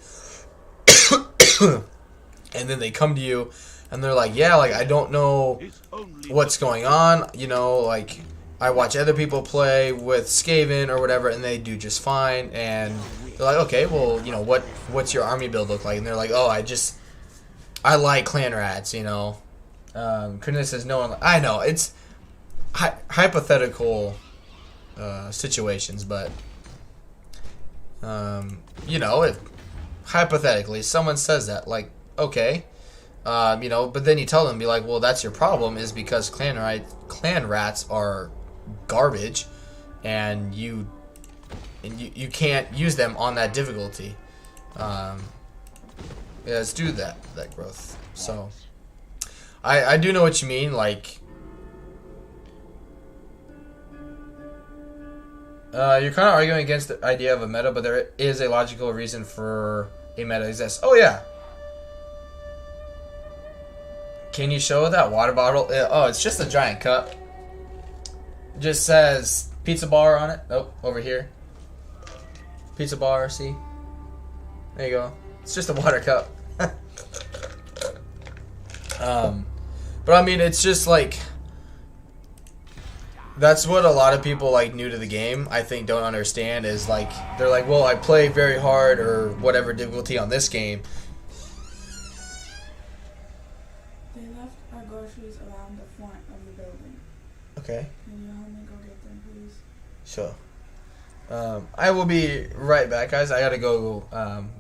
And then they come to you and they're like, yeah, like, I don't know what's going on, you know, like, I watch other people play with Skaven or whatever, and they do just fine, and they're like, okay, well, you know, what's your army build look like? And they're like, oh, I like clan rats, you know. Krina says no one, I know, it's hypothetical situations, but, you know, if hypothetically someone says that, like, okay, you know, but then you tell them, be like, well, that's your problem, is because clan rats are garbage, and you can't use them on that difficulty. Yeah, let's do that growth. So I do know what you mean, like, you're kind of arguing against the idea of a meta, but there is a logical reason for a meta exists. Oh yeah. Can you show that water bottle? Oh, it's just a giant cup. It just says pizza bar on it. Oh, over here. Pizza bar, see? There you go. It's just a water cup. But I mean, it's just like, that's what a lot of people, like, new to the game, I think, don't understand, is like, they're like, well, I play very hard or whatever difficulty on this game. They left our groceries around the front of the building. Okay. Can you help me go get them, please? Sure. I will be right back, guys. I gotta go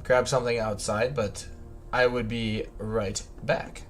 grab something outside, but I would be right back.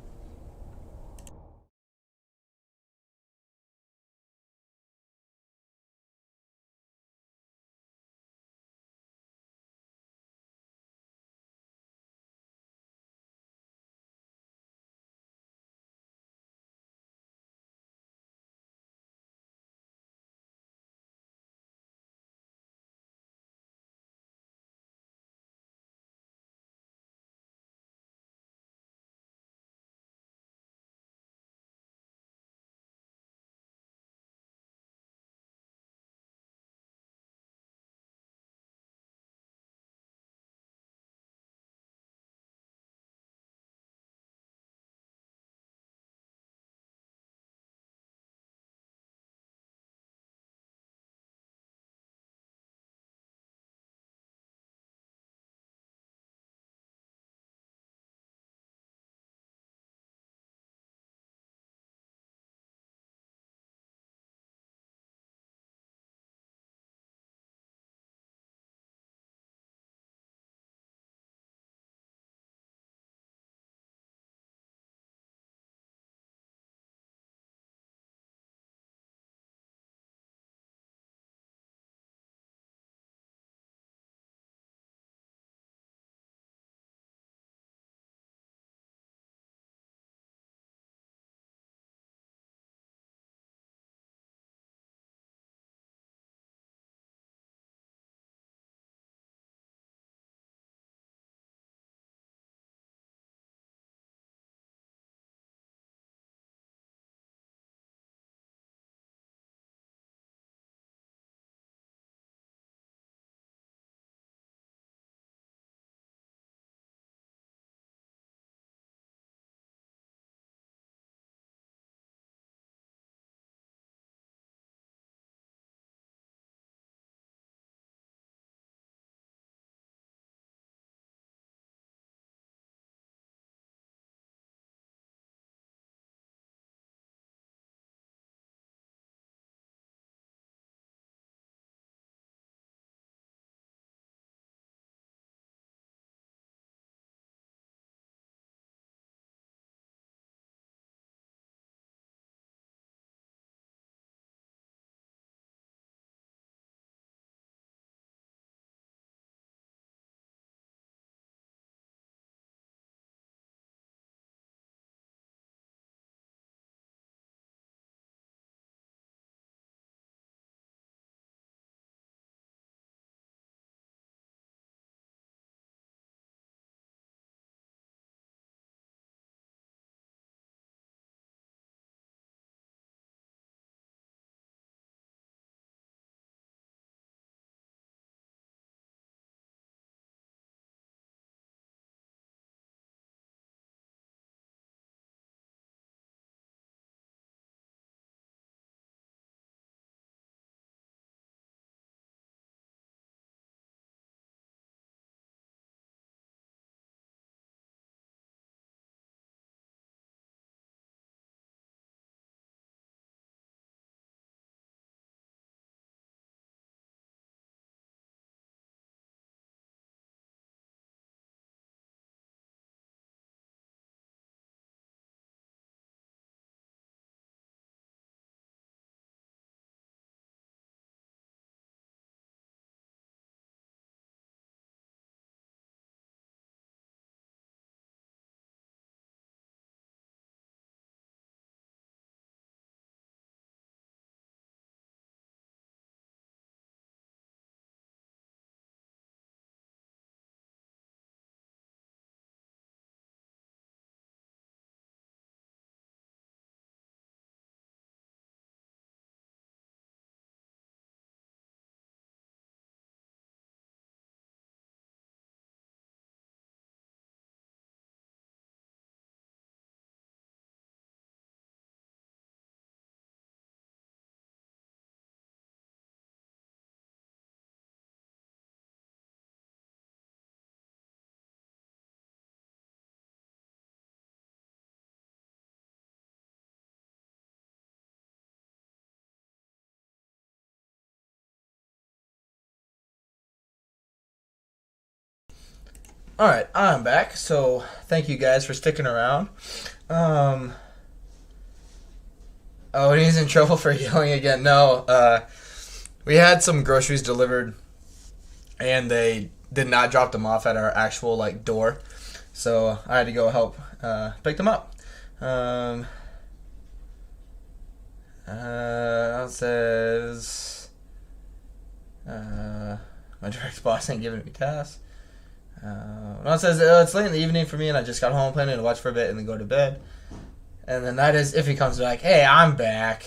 Alright, I'm back, so thank you guys for sticking around. Oh, and he's in trouble for yelling again. No, we had some groceries delivered, and they did not drop them off at our actual, like, door. So I had to go help pick them up. It says, my direct boss ain't giving me tasks. It says, it's late in the evening for me, and I just got home planning to watch for a bit and then go to bed. And then that is if he comes back. Hey, I'm back.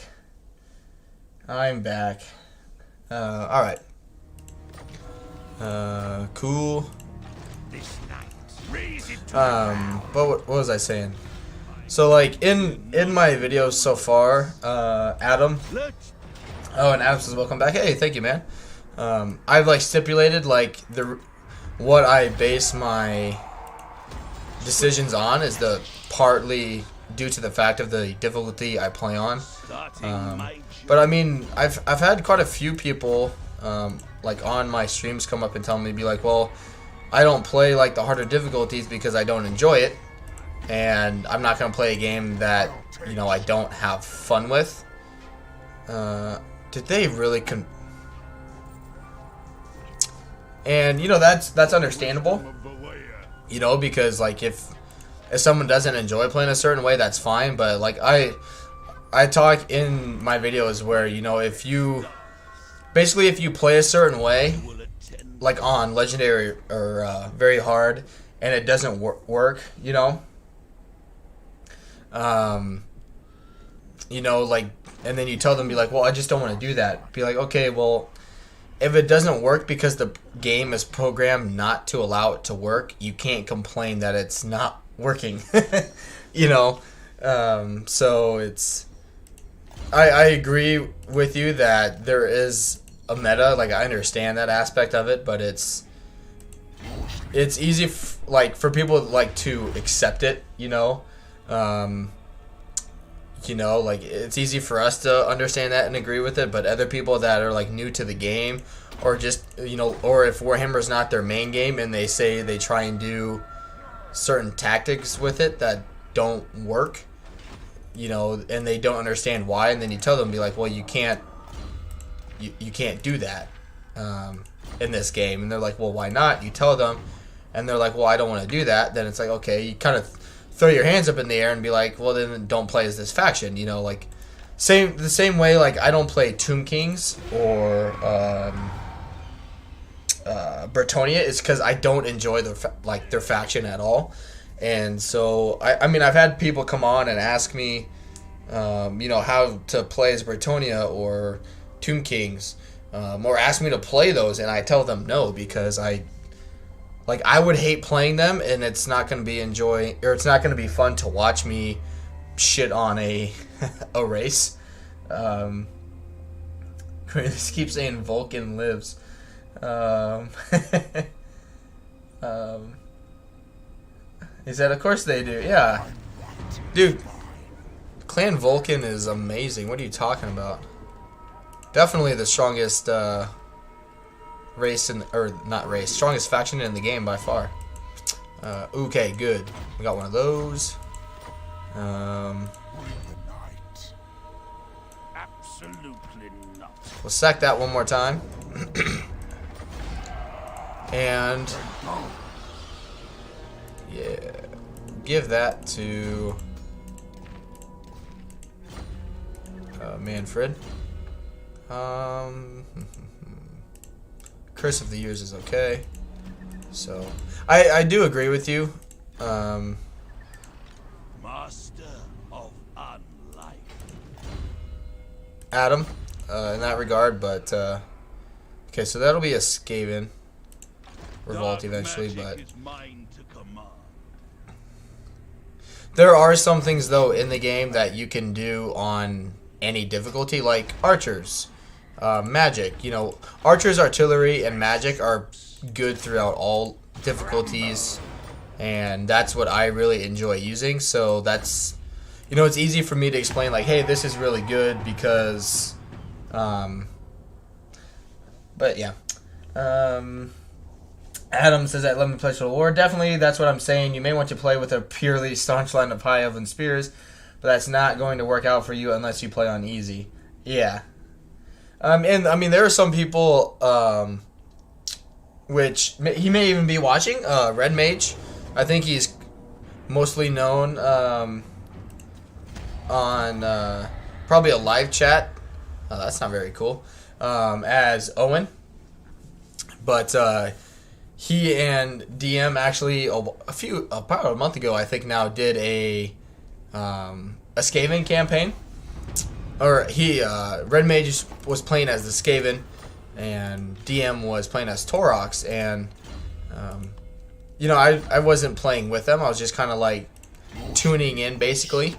I'm back. Alright. Cool. But what was I saying? So, like, in my videos so far, Adam. Oh, and Adam says, welcome back. Hey, thank you, man. I've, like, stipulated, like, what I base my decisions on is the partly due to the fact of the difficulty I play on. But I mean, I've had quite a few people like on my streams come up and tell me, be like, well, I don't play like the harder difficulties because I don't enjoy it, and I'm not gonna play a game that, you know, I don't have fun with. Did they really and you know, that's understandable, you know, because like if someone doesn't enjoy playing a certain way, that's fine. But like I talk in my videos where, you know, if you play a certain way, like on legendary or very hard, and it doesn't work, you know, like, and then you tell them, be like, well, I just don't want to do that. Be like, okay, well, if it doesn't work because the game is programmed not to allow it to work, you can't complain that it's not working. You know, so it's, I agree with you that there is a meta, like I understand that aspect of it, but it's easy like for people like to accept it, you know. You know, like it's easy for us to understand that and agree with it, but other people that are like new to the game, or just, you know, or if Warhammer's not their main game and they say they try and do certain tactics with it that don't work, you know, and they don't understand why, and then you tell them, be like, well, you can't do that in this game, and they're like, well, why not? You tell them, and they're like, well, I don't want to do that. Then it's like, okay, you kind of throw your hands up in the air and be like, well, then don't play as this faction, you know, like the same way, like I don't play Tomb Kings or Bretonia, is because I don't enjoy their faction at all. And so I mean, I've had people come on and ask me, you know, how to play as Bretonia or Tomb Kings, or ask me to play those, and I tell them no, because I would hate playing them, and it's not going to be it's not going to be fun to watch me shit on a race. This keeps saying Vulcan lives. He said, of course they do. Yeah. Dude, Clan Vulcan is amazing. What are you talking about? Definitely the strongest strongest faction in the game by far. Okay, good. We got one of those. Absolutely not. We'll sack that one more time. And yeah, give that to Mannfred. Curse of the Years is okay. So I do agree with you. Master of unlife. Adam, in that regard, but okay, so that'll be a Skaven revolt eventually, but there are some things though in the game that you can do on any difficulty, like archers, magic. You know, archers, artillery, and magic are good throughout all difficulties, and that's what I really enjoy using. So that's, you know, it's easy for me to explain, like, hey, this is really good because but yeah. Adam says that let me play Total War. Definitely, that's what I'm saying. You may want to play with a purely staunch line of high elven spears, but that's not going to work out for you unless you play on easy. Yeah. And I mean, there are some people, which he may even be watching. Red Mage, I think he's mostly known on probably a live chat. Oh, that's not very cool. As Owen, but he and DM actually about a month ago, I think now, did a Skaven campaign. Or Red Mage was playing as the Skaven, and DM was playing as Torox, and you know, I wasn't playing with them. I was just kind of like tuning in basically.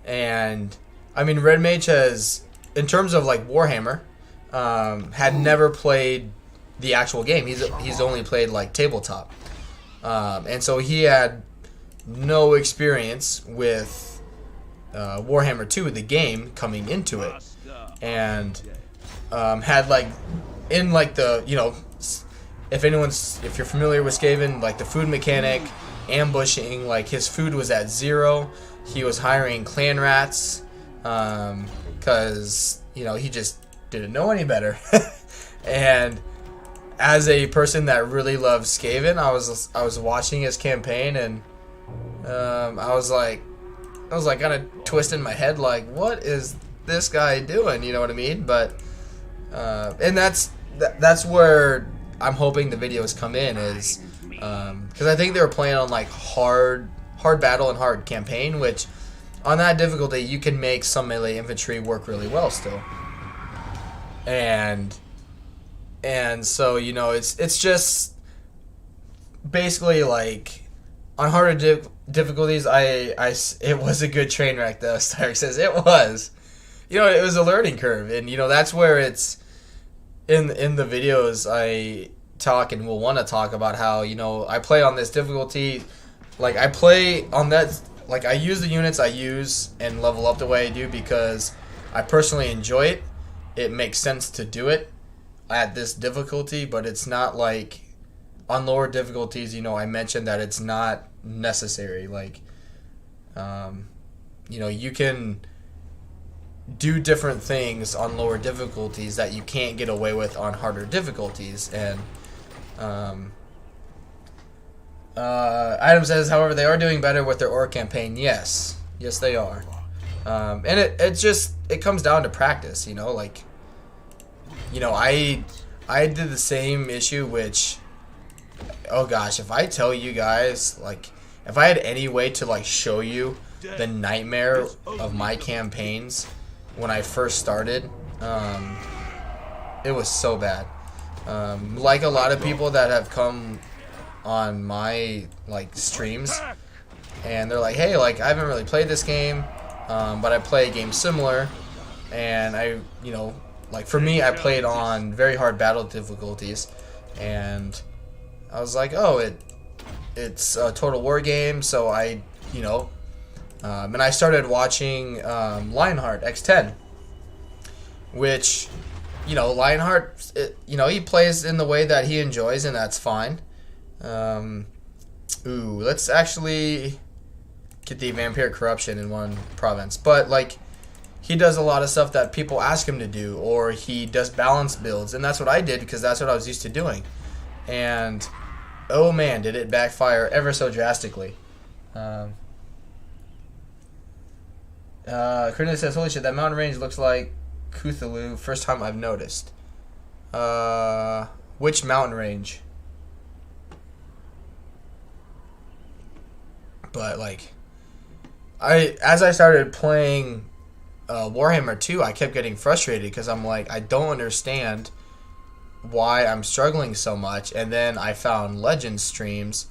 And I mean, Red Mage has, in terms of like Warhammer, had never played the actual game. He's only played like tabletop, and so he had no experience with Warhammer 2, the game, coming into it, and had like in like the, you know, if you're familiar with Skaven, like the food mechanic, ambushing, like his food was at 0. He was hiring clan rats because you know, he just didn't know any better. And as a person that really loves Skaven, I was watching his campaign, and I was like kind of twisting my head like, what is this guy doing? You know what I mean? But and that's where I'm hoping the videos come in, is because I think they were playing on like hard battle and hard campaign, which on that difficulty you can make some melee infantry work really well still. And so, you know, it's just basically like on harder difficulties. It was a good train wreck though. Stark says it was. You know, it was a learning curve, and you know, that's where it's in the videos I talk and will want to talk about how, you know, I play on this difficulty. Like I play on that, like I use the units I use and level up the way I do because I personally enjoy it. It makes sense to do it at this difficulty, but it's not like on lower difficulties, you know, I mentioned that it's not necessary. Like, you know, you can do different things on lower difficulties that you can't get away with on harder difficulties. And Adam says, however, they are doing better with their Orc campaign. Yes, they are. And it comes down to practice, you know, like, you know, I did the same issue, which, oh gosh, if I tell you guys, like, if I had any way to like show you the nightmare of my campaigns when I first started, it was so bad. Like a lot of people that have come on my like streams, and they're like, hey, like, I haven't really played this game, but I play a game similar, and I, you know, like for me, I played on very hard battle difficulties, and I was like, oh, it's a Total War game, so I, you know, and I started watching Lionheart X10, which, you know, Lionheart, you know, he plays in the way that he enjoys, and that's fine. Let's actually get the Vampire Corruption in one province, but like, he does a lot of stuff that people ask him to do, or he does balance builds, and that's what I did because that's what I was used to doing. And oh man, did it backfire ever so drastically. Krina says, holy shit, that mountain range looks like Cthulhu. First time I've noticed. Which mountain range? But like, as I started playing Warhammer 2, I kept getting frustrated because I'm like, I don't understand why I'm struggling so much. And then I found Legends streams,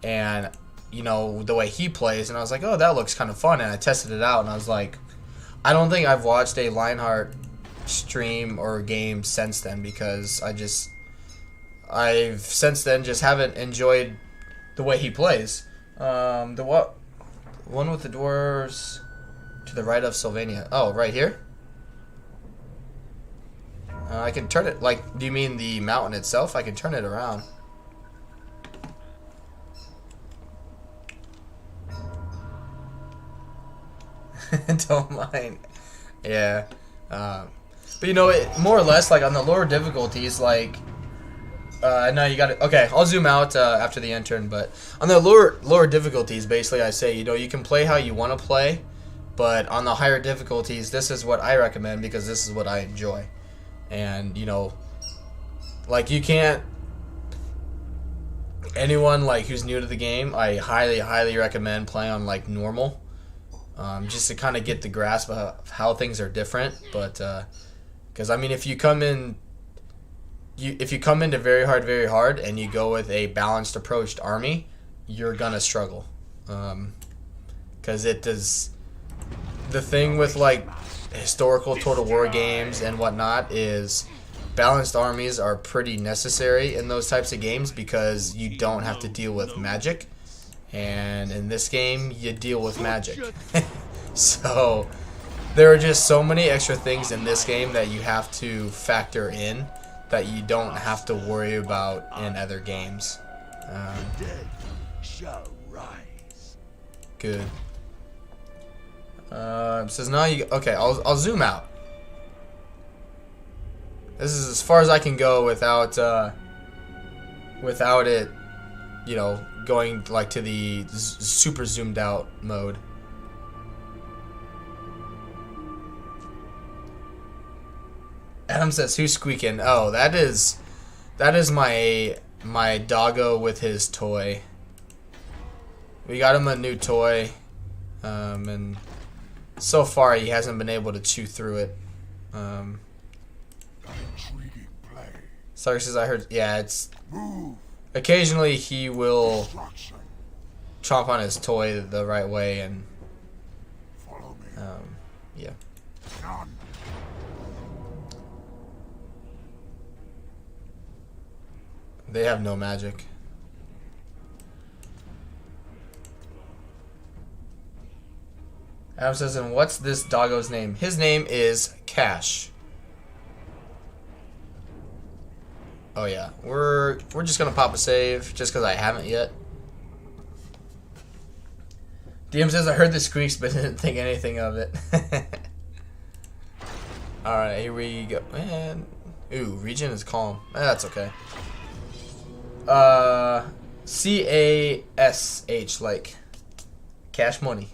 and you know, the way he plays, and I was like, oh, that looks kind of fun. And I tested it out, and I was like, I don't think I've watched a Lionheart stream or game since then, because I've since then just haven't enjoyed the way he plays. The one with the dwarves to the right of Sylvania. Oh, right here? I can turn it, like, do you mean the mountain itself? I can turn it around. Don't mind. Yeah. But you know, more or less, like on the lower difficulties, like no, you got it. Okay, I'll zoom out after the intern. But on the lower difficulties, basically, I say, you know, you can play how you want to play, but on the higher difficulties, this is what I recommend because this is what I enjoy. And you know, like you can't. Anyone like who's new to the game, I highly recommend playing on like normal, just to kind of get the grasp of how things are different. But because I mean, if you come into very hard, and you go with a balanced approached army, you're gonna struggle. Because it does. The thing with like historical Total War games and whatnot is balanced armies are pretty necessary in those types of games because you don't have to deal with magic, and in this game you deal with magic. So there are just so many extra things in this game that you have to factor in that you don't have to worry about in other games. Good. Says now you okay. I'll zoom out. This is as far as I can go without it, you know, going like to the super zoomed out mode. Adam says, "Who's squeaking?" Oh, that is my doggo with his toy. We got him a new toy, and so far he hasn't been able to chew through it. Sark says, I heard, yeah, it's... Occasionally he will chomp on his toy the right way, and... yeah. They have no magic. Adam says, and what's this doggo's name? His name is Cash. Oh yeah, we're just gonna pop a save just because I haven't yet. DM says I heard the squeaks but didn't think anything of it. All right, here we go. Man, ooh, region is calm. That's okay. CASH, like cash money.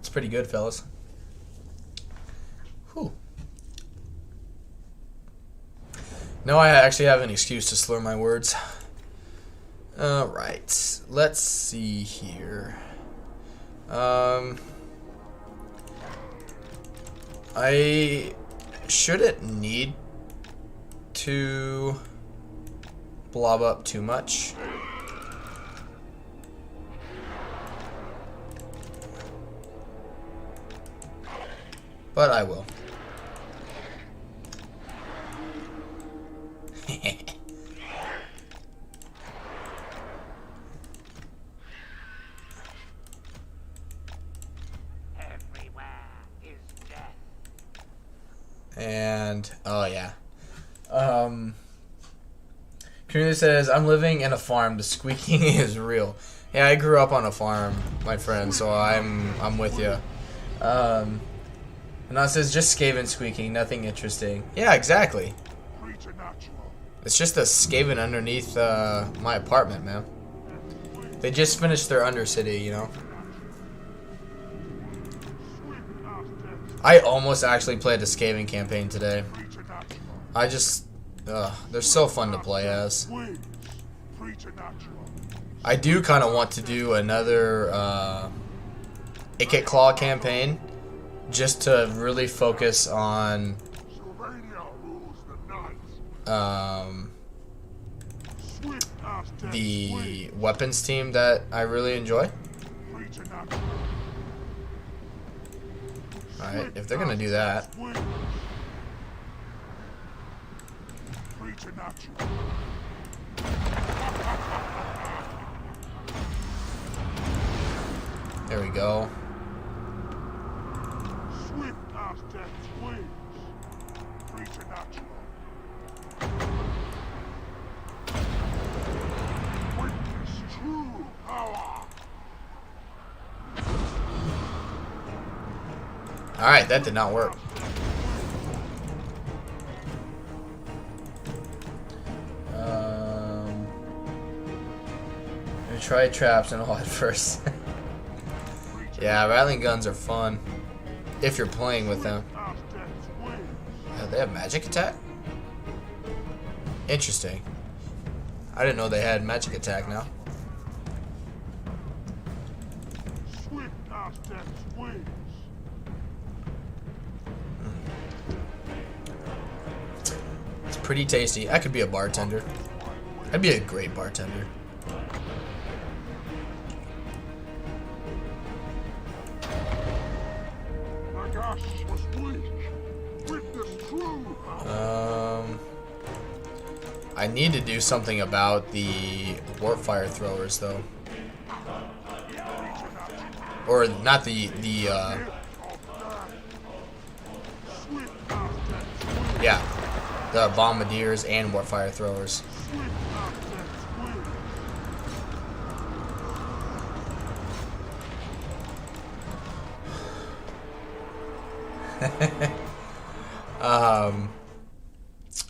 It's pretty good, fellas. Whew. Now I actually have an excuse to slur my words. Alright, let's see here. I shouldn't need to blob up too much. But I will. And oh yeah. Community says I'm living in a farm. The squeaking is real. Yeah, I grew up on a farm, my friend, so I'm with you. And now it says just Skaven squeaking, nothing interesting. Yeah, exactly. It's just a Skaven underneath my apartment, man. They just finished their Undercity, you know. I almost actually played a Skaven campaign today. I just, they're so fun to play as. I do kind of want to do another Ikit Claw campaign, just to really focus on the weapons team that I really enjoy. Alright, if they're gonna do that. There we go. Swift as death's wings. Preternatural. Witness true power. Alright, that did not work. I'm gonna try traps and all at first. Yeah, rattling guns are fun if you're playing with them. They have magic attack? Interesting. I didn't know they had magic attack now. Swift as death's wings. It's pretty tasty. I could be a bartender. I'd be a great bartender. Nagash was weak. Witness true power. I need to do something about the warp fire throwers, though. Or not yeah, the bombardiers and warp fire throwers.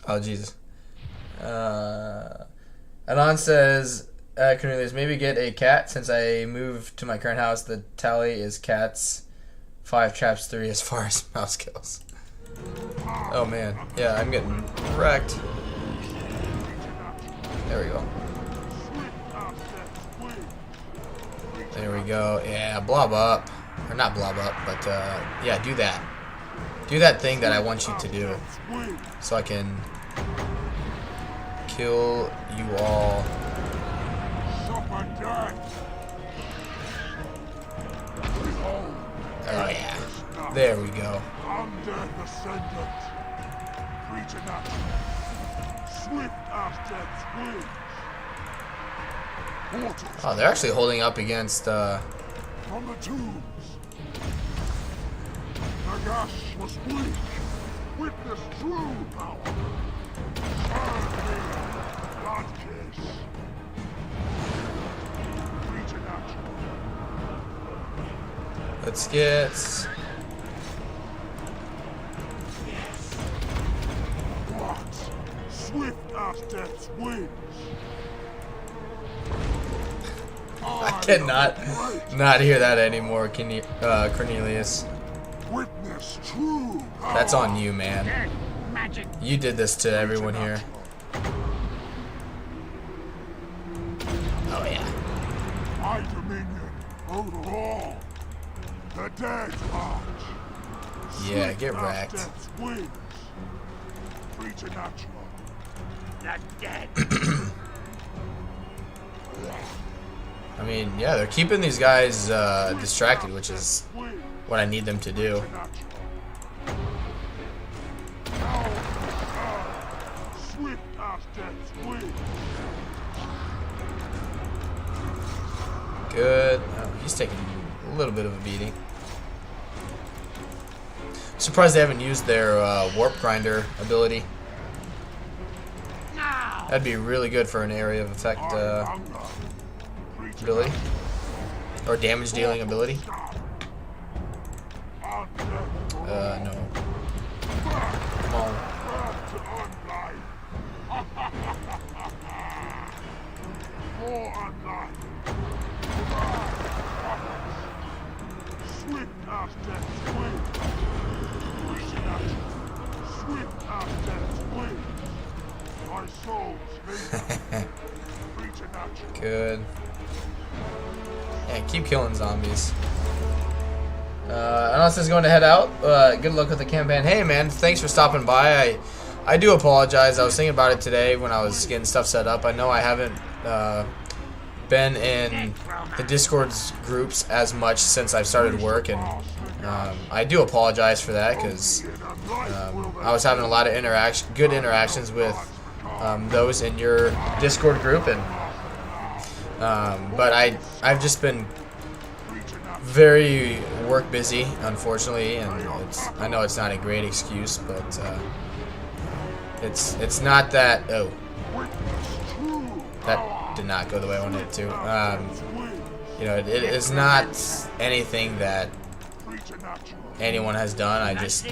Oh Jesus. Anon says, Cornelius, maybe get a cat. Since I moved to my current house, the tally is cats 5, traps 3 as far as mouse kills. Oh man, yeah, I'm getting wrecked. There we go. There we go. Yeah, blob up. Or not blob up, but yeah, do that. Do that thing that I want you to do. So I can kill you all. Oh yeah. There we go. Undead descendant. Preternatural. Swift as death's wings. Portals Oh, they're actually holding up against from the tombs. Nagash was weak. Witness true power. Serve me. God kiss. Preternatural. let's get What? Swift as death's wings. I cannot not hear that anymore, Cornelius. Witness true power. That's on you, man. You did this to everyone here. Oh yeah. My dominion over all. The dead march. Yeah, Swift get as wrecked. death's wings. Preternatural. The dead. I mean, yeah, they're keeping these guys distracted, which is what I need them to do. Swift as death's wings. Good. Oh, he's taking a little bit of a beating. Surprised they haven't used their warp grinder ability. That'd be really good for an area of effect ability. Or damage dealing ability. No. Come on. More unlife. Swift as death's wings. Swift as death's wings. My soul's nature. Preternatural. Good. Yeah, keep killing zombies. Unless it's going to head out. Good luck with the campaign. Hey man, thanks for stopping by. I do apologize. I was thinking about it today when I was getting stuff set up. I know I haven't been in the Discord's groups as much since I've started work, and I do apologize for that because I was having a lot of good interactions with those in your Discord group, and but I've just been very work busy, unfortunately, and I know it's not a great excuse, but it's not that. Oh, that did not go the way I wanted it to. You know, it is not anything that anyone has done. I just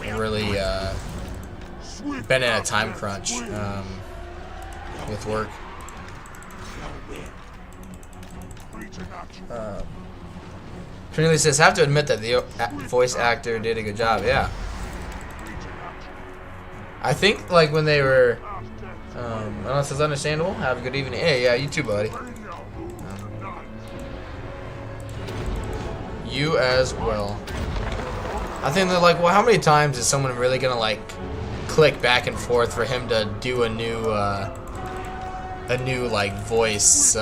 really been in a time crunch with work. Cornelia says, have to admit that the voice actor did a good job. Yeah. I think, like, when they were, unless it's understandable, have a good evening. Hey, yeah, you too, buddy. You as well. I think they're like, well, how many times is someone really gonna, like, click back and forth for him to do a new, like, voice,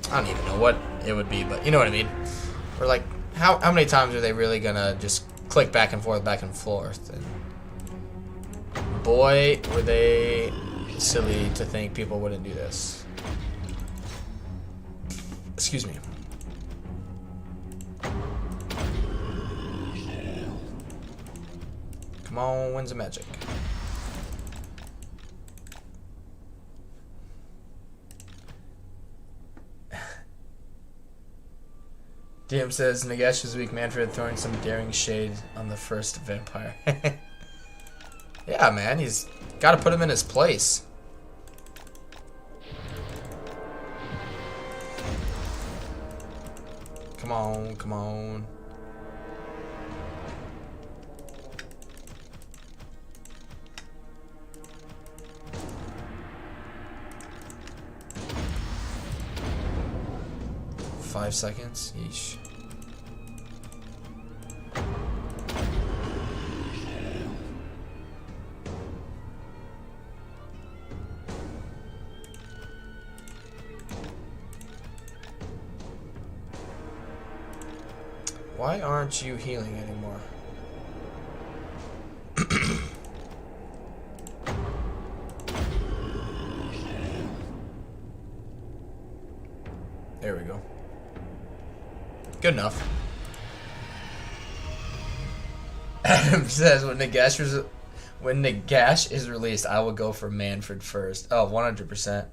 I don't even know what it would be, but you know what I mean. Or like, how many times are they really gonna just click back and forth, And boy, were they silly to think people wouldn't do this. Excuse me. Come on, when's the magic? DM says, Nagash is weak. Mannfred throwing some daring shade on the first vampire. Yeah, man, he's got to put him in his place. Come on, come on. Five seconds. Yeesh. Why aren't you healing anymore? There we go. Good enough. Adam says, when Nagash is released, I will go for Mannfred first. Oh, 100%.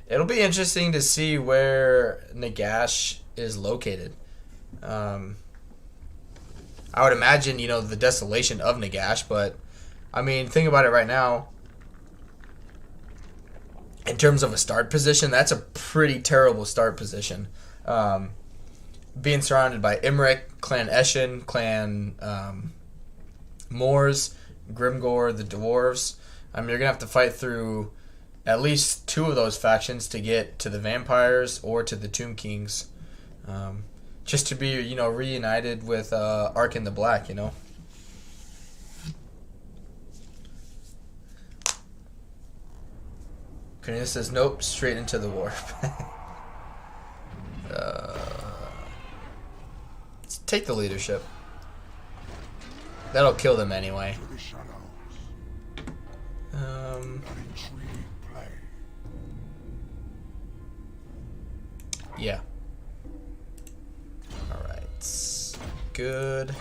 It'll be interesting to see where Nagash is located. I would imagine, you know, the desolation of Nagash, but I mean, think about it right now. In terms of a start position, that's a pretty terrible start position. Being surrounded by Imric, Clan Eshin, Clan Moors, Grimgor, the Dwarves. I mean, you're going to have to fight through at least two of those factions to get to the Vampires or to the Tomb Kings. Just to be, you know, reunited with Ark in the Black, you know. Cornelia says, nope, straight into the warp. Let's take the leadership. That'll kill them anyway. Yeah. Alright. Good.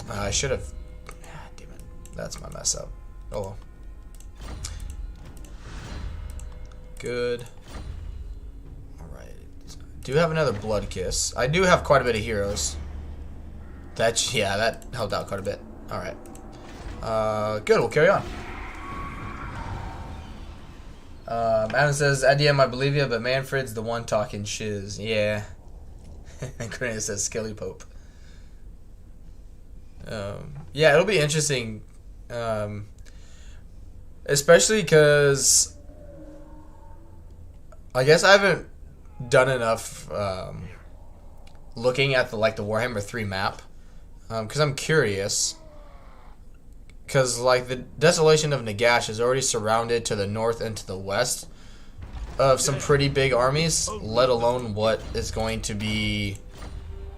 I should have... damn it. That's my mess up. Oh well. Good. Alright. Do have another Blood Kiss. I do have quite a bit of heroes. That, yeah, that helped out quite a bit. Alright. Good, we'll carry on. Adam says, IDM, I believe you, but Mannfred's the one talking shiz. Yeah. And Cornelia says, Skilly Pope. Yeah, it'll be interesting. Especially because I guess I haven't done enough looking at the Warhammer 3 map. Because I'm curious. Because, like, the desolation of Nagash is already surrounded to the north and to the west of some pretty big armies, let alone what is going to be,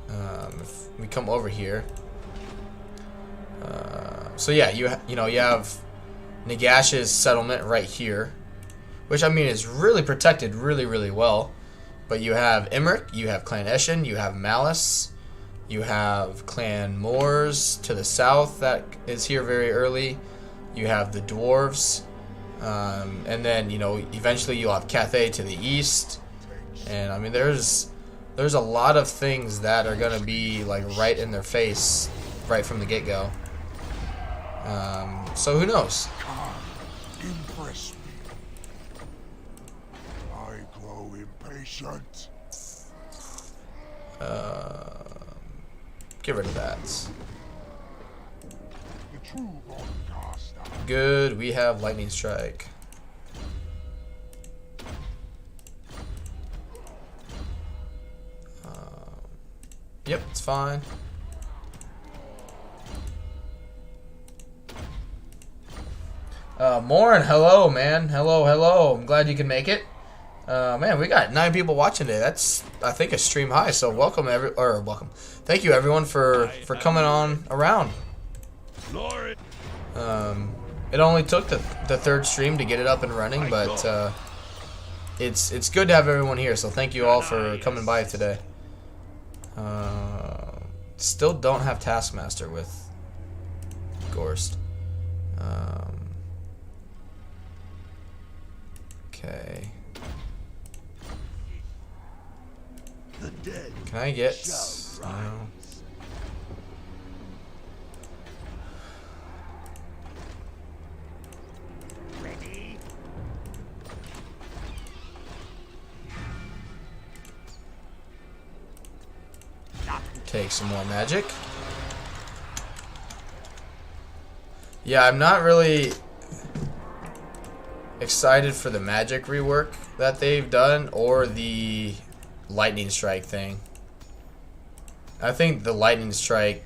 if we come over here. So yeah, you know you have Nagash's settlement right here, which I mean is really protected really well. But you have Emmerich, you have Clan Eschen, you have Malice, you have Clan Moors to the south that is here very early. You have the dwarves, and then you know eventually you'll have Cathay to the east. And I mean there's a lot of things that are gonna be like right in their face right from the get-go. So who knows? Impress me. I grow impatient. Get rid of that. The true born Carstein. Good, we have lightning strike. Yep, it's fine. Morin, hello, man. Hello. I'm glad you can make it. Man, we got 9 people watching today. That's, I think, a stream high. So welcome, welcome. Thank you, everyone, for coming on around. It only took the 3rd stream to get it up and running, but it's good to have everyone here. So thank you all for coming by today. Still don't have Taskmaster with Gorst. Okay. Can I get... No. Ready? Take some more magic. Yeah, I'm not really excited for the magic rework that they've done or the lightning strike thing. I think the lightning strike,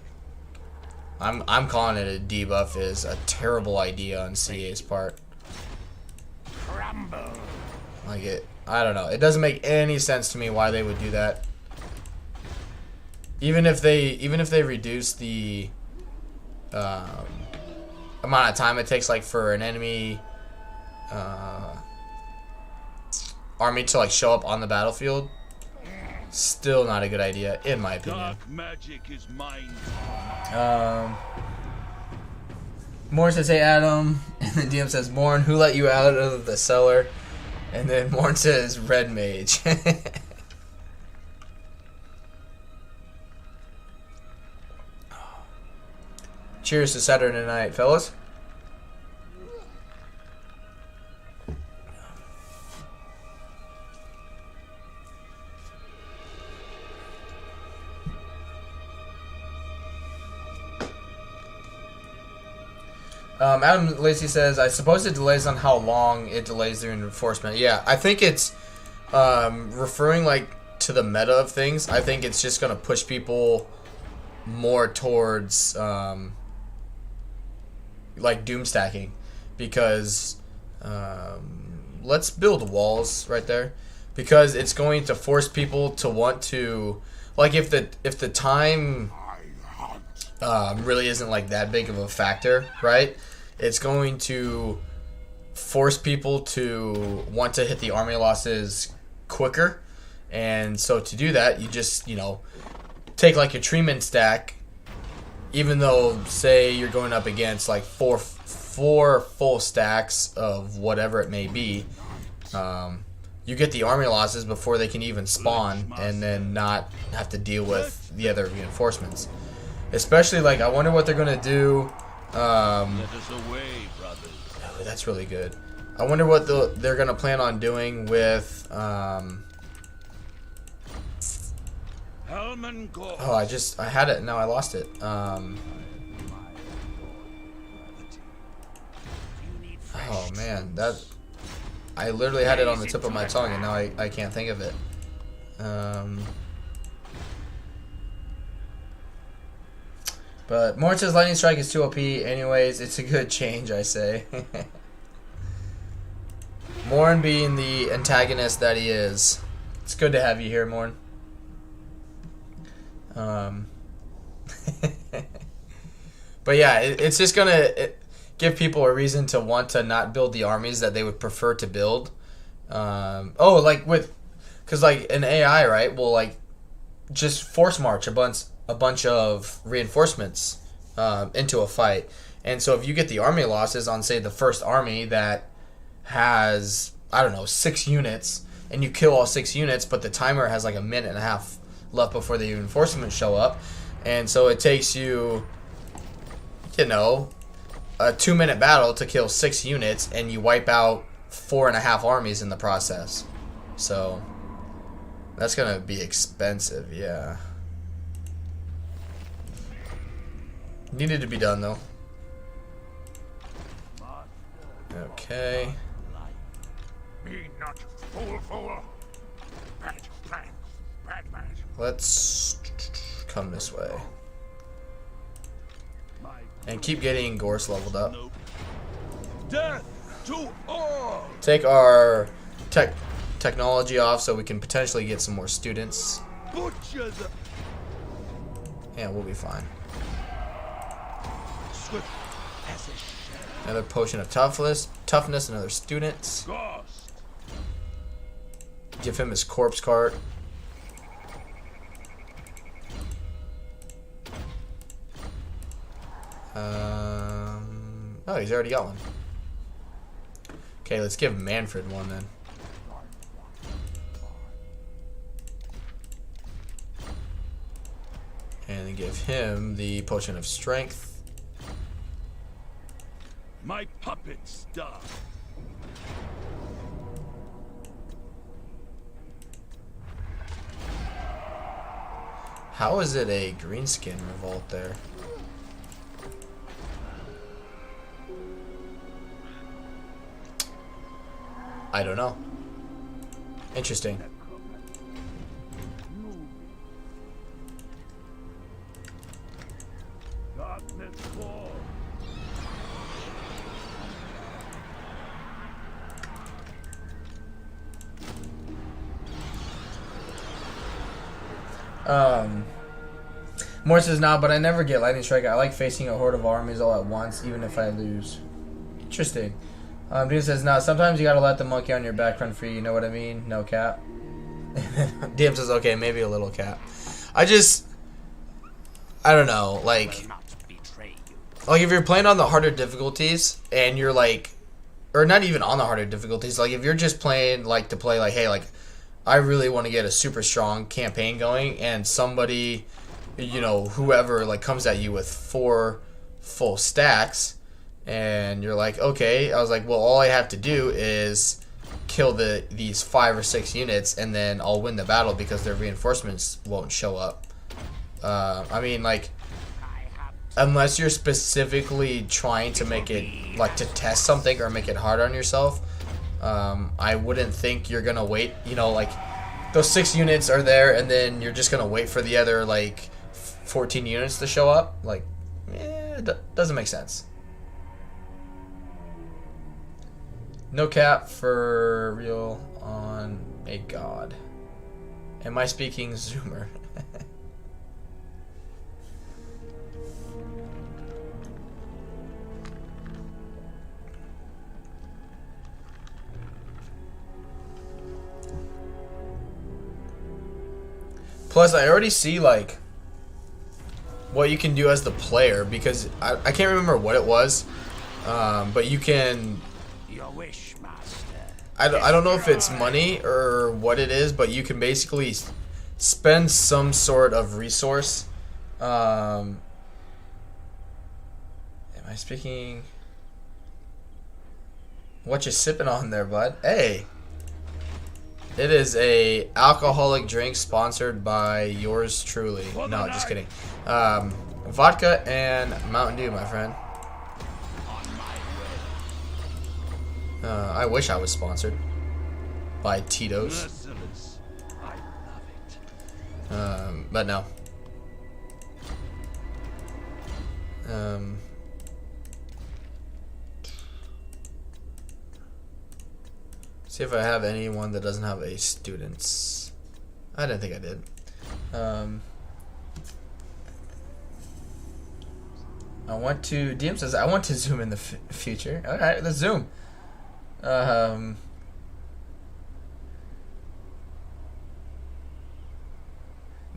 I'm calling it a debuff, is a terrible idea on CA's part. Crumble. Like I don't know. It doesn't make any sense to me why they would do that. Even if they reduce the amount of time it takes, like for an enemy army to like show up on the battlefield, still not a good idea in my opinion. Dark magic is mine. Morn says, "Hey Adam," and then DM says, "Morn, who let you out of the cellar?" And then Morn says, "Red Mage." Cheers to Saturday night, fellas. Adam Lacey says, I suppose it delays on how long it delays their enforcement. Yeah, I think it's referring like to the meta of things. I think it's just going to push people more towards like doom stacking, because let's build walls right there, because it's going to force people to want to, like, if the time really isn't like that big of a factor, right? It's going to force people to want to hit the army losses quicker, and so to do that, you just, you know, take like a treatment stack. Even though, say, you're going up against like four full stacks of whatever it may be, you get the army losses before they can even spawn, and then not have to deal with the other reinforcements. Especially, like, I wonder what they're gonna do. Let us away, brothers. Oh, that's really good. I wonder what they're gonna plan on doing with. Oh, I had it, now I lost it. Oh man, I literally had it on the tip of my tongue, and now I can't think of it. But Morn says Lightning Strike is too OP. Anyways, it's a good change, I say. Morn being the antagonist that he is. It's good to have you here, Morn. But yeah, it's just gonna give people a reason to want to not build the armies that they would prefer to build. Because like an AI, right, will like just force march a bunch of reinforcements into a fight. And so if you get the army losses on, say, the first army that has, I don't know, 6 units, and you kill all 6 units, but the timer has like a minute and a half left before the reinforcements show up, and so it takes you, you know, a 2-minute battle to kill 6 units, and you wipe out 4.5 armies in the process. So that's gonna be expensive, yeah. Needed to be done though. Okay. Be not fool. Bad plans, bad man. Let's come this way. And keep getting Gorse leveled up. Death to all! Take our technology off so we can potentially get some more students. Butcher the Yeah, we'll be fine. swift as a shadow. Another potion of toughness, another students. Ghost. Give him his corpse cart. Oh, he's already got one. Okay, let's give Mannfred one then. And then give him the potion of strength. My puppets die. How is it a greenskin revolt there? I don't know. Interesting. Darkness falls. Moore says, nah, but I never get lightning strike. I like facing a horde of armies all at once, even if I lose. Interesting. Dean says, nah, sometimes you gotta let the monkey on your back run free, you know what I mean? No cap. DM says, okay, maybe a little cap. I don't know, like if you're playing on the harder difficulties, and you're like, or not even on the harder difficulties, like if you're just playing, like, to play, like, hey, like, I really want to get a super strong campaign going, and somebody, you know, whoever, like, comes at you with 4 full stacks, and you're like, okay, I was like, well, all I have to do is kill these 5 or 6 units, and then I'll win the battle because their reinforcements won't show up. I mean, like, unless you're specifically trying to make it, like, to test something or make it hard on yourself, I wouldn't think you're gonna wait, you know, like, those 6 units are there, and then you're just gonna wait for the other, like, 14 units to show up. Like, it doesn't make sense. No cap for real on a god. Am I speaking Zoomer? Plus, I already see, like, what you can do as the player, because I can't remember what it was, but you can... Your wish, master. I don't know if it's money or what it is, but you can basically spend some sort of resource. Am I speaking... What you sipping on there, bud? Hey! It is a alcoholic drink sponsored by yours truly. No, just kidding. Vodka and Mountain Dew, my friend. I wish I was sponsored by Tito's. Merciless. I love it. But no. See if I have anyone that doesn't have a students. I didn't think I did. I want to. DM says I want to zoom in the future. All right, let's zoom.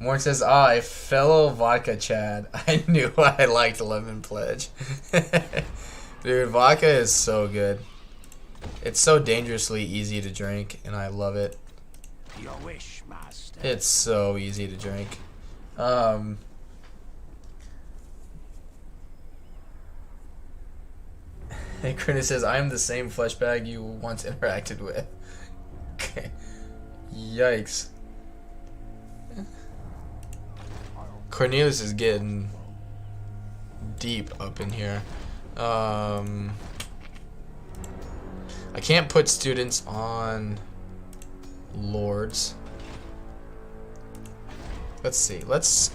Morn says, a fellow vodka Chad. I knew I liked Lemon Pledge. Dude, vodka is so good. It's so dangerously easy to drink, and I love it. Your wish, master. It's so easy to drink. And Krina says, I am the same flesh bag you once interacted with. Okay. Yikes. Cornelius is getting deep up in here. I can't put students on lords. Let's see. Let's...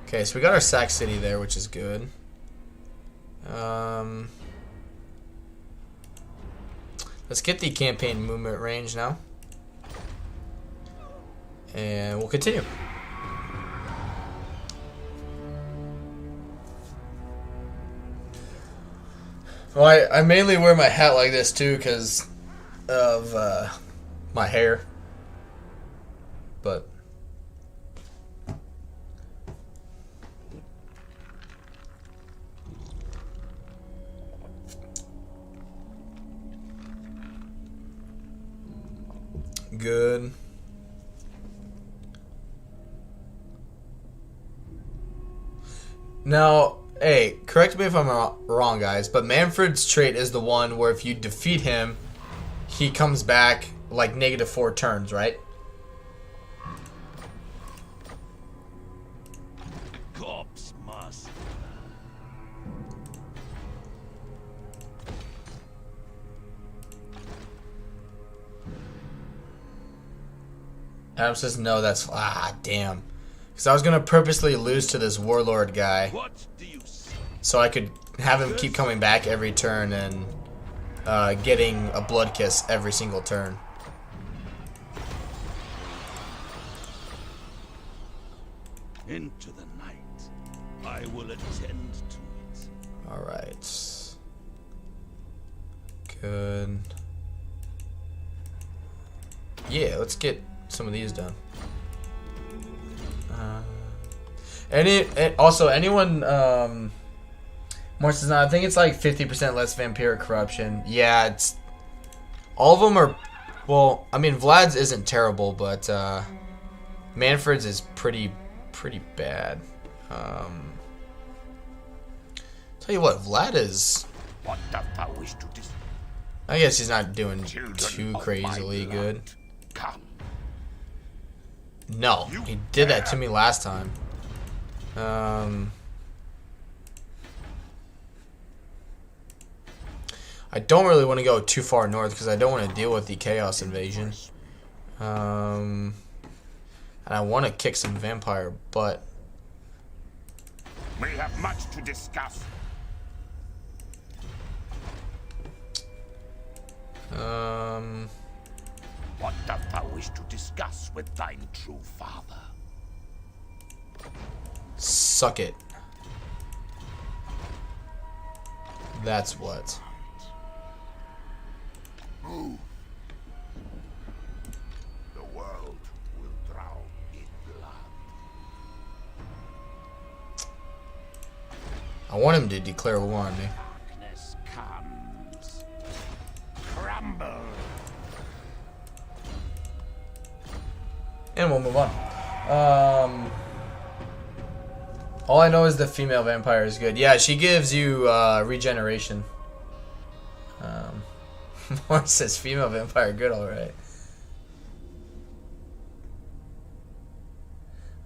Okay, so we got our Sac City there, which is good. Let's get the campaign movement range now. And we'll continue. Well, I mainly wear my hat like this too because of my hair. But... good. Now, hey, correct me if I'm wrong, guys, but Mannfred's trait is the one where if you defeat him, he comes back like -4 turns, right? Corpse master. Adam says no, that's... Ah, damn. Because I was going to purposely lose to this warlord guy. What do you see? So I could have him keep coming back every turn and getting a blood kiss every single turn. Into the night. I will attend to it. Alright. Good. Yeah, let's get some of these done. Also anyone more says, I think it's like 50% less vampiric corruption. Yeah, it's all of them are, well, I mean Vlad's isn't terrible, but Mannfred's is pretty bad. Tell you what, Vlad is, What doth thou wish to dis? I guess he's not doing Children too of my crazily blood, good. Come. No, he did that to me last time. I don't really want to go too far north because I don't want to deal with the Chaos Invasion. And I want to kick some vampire butt. We have much to discuss. What doth thou wish to discuss with thine true father? Suck it. That's what. Move. The world will drown in blood. I want him to declare war on me. Darkness comes. Crumble. And we'll move on. All I know is the female vampire is good. Yeah, she gives you regeneration. Morn says female vampire good, alright.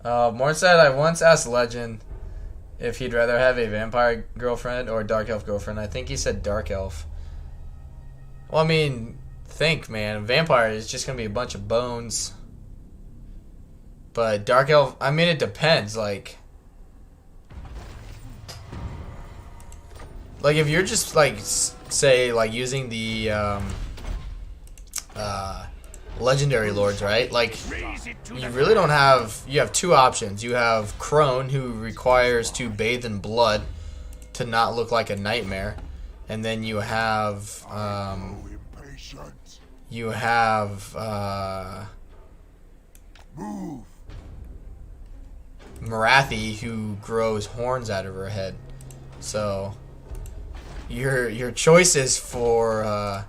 Morn said, I once asked Legend if he'd rather have a vampire girlfriend or a dark elf girlfriend. I think he said dark elf. Well, I mean, think, man. Vampire is just gonna be a bunch of bones. But dark elf, I mean, it depends. Like if you're just like say like using the legendary lords, right? Like you really don't have. You have two options. You have Crone, who requires to bathe in blood to not look like a nightmare, and then you have Move. Marathi, who grows horns out of her head. So your choices for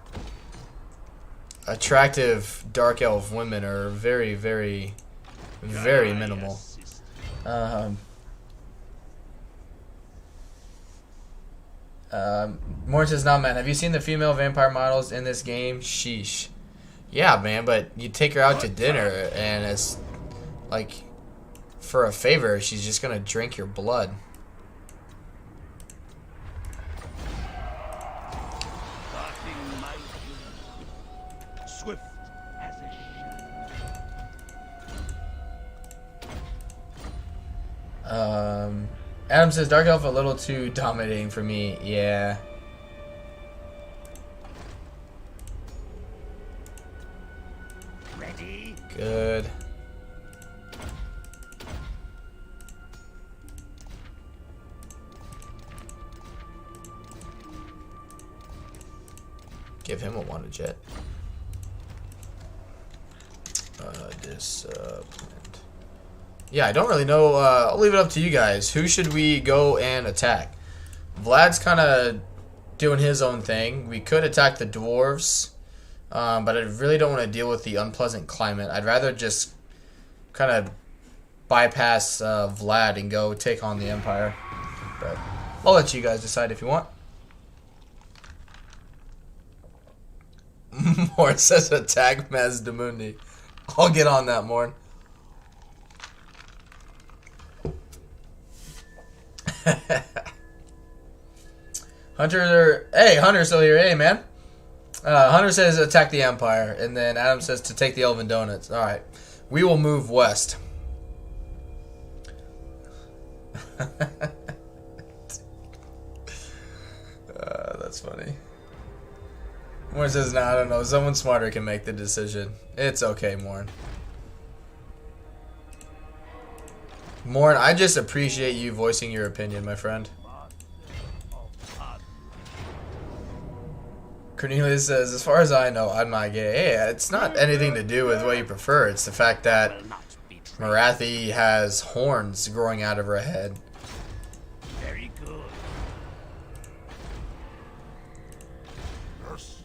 attractive dark elf women are very, very, very minimal. Morton says, "Nah, man. Have you seen the female vampire models in this game? Sheesh." Yeah, man. But you take her out to dinner, and it's like for a favor, she's just gonna drink your blood. Swift as a shadow. Adam says, Dark Elf a little too dominating for me. Yeah. Ready? Good. Give him a wanted jet. Disciplined. Yeah, I don't really know. I'll leave it up to you guys. Who should we go and attack? Vlad's kind of doing his own thing. We could attack the dwarves, but I really don't want to deal with the unpleasant climate. I'd rather just kind of bypass Vlad and go take on the Empire. But I'll let you guys decide if you want. Morn says attack Mazdamundi. I'll get on that, Morn. Hunter's still here. Hey, man. Hunter says attack the Empire, and then Adam says to take the Elven Donuts. All right, we will move west. That's funny. Morn says, "Nah, I don't know. Someone smarter can make the decision. It's okay, Morn." Morn, I just appreciate you voicing your opinion, my friend. Cornelius says, as far as I know, I'm not gay. Hey, it's not anything to do with what you prefer. It's the fact that Marathi has horns growing out of her head. Very good. Yes.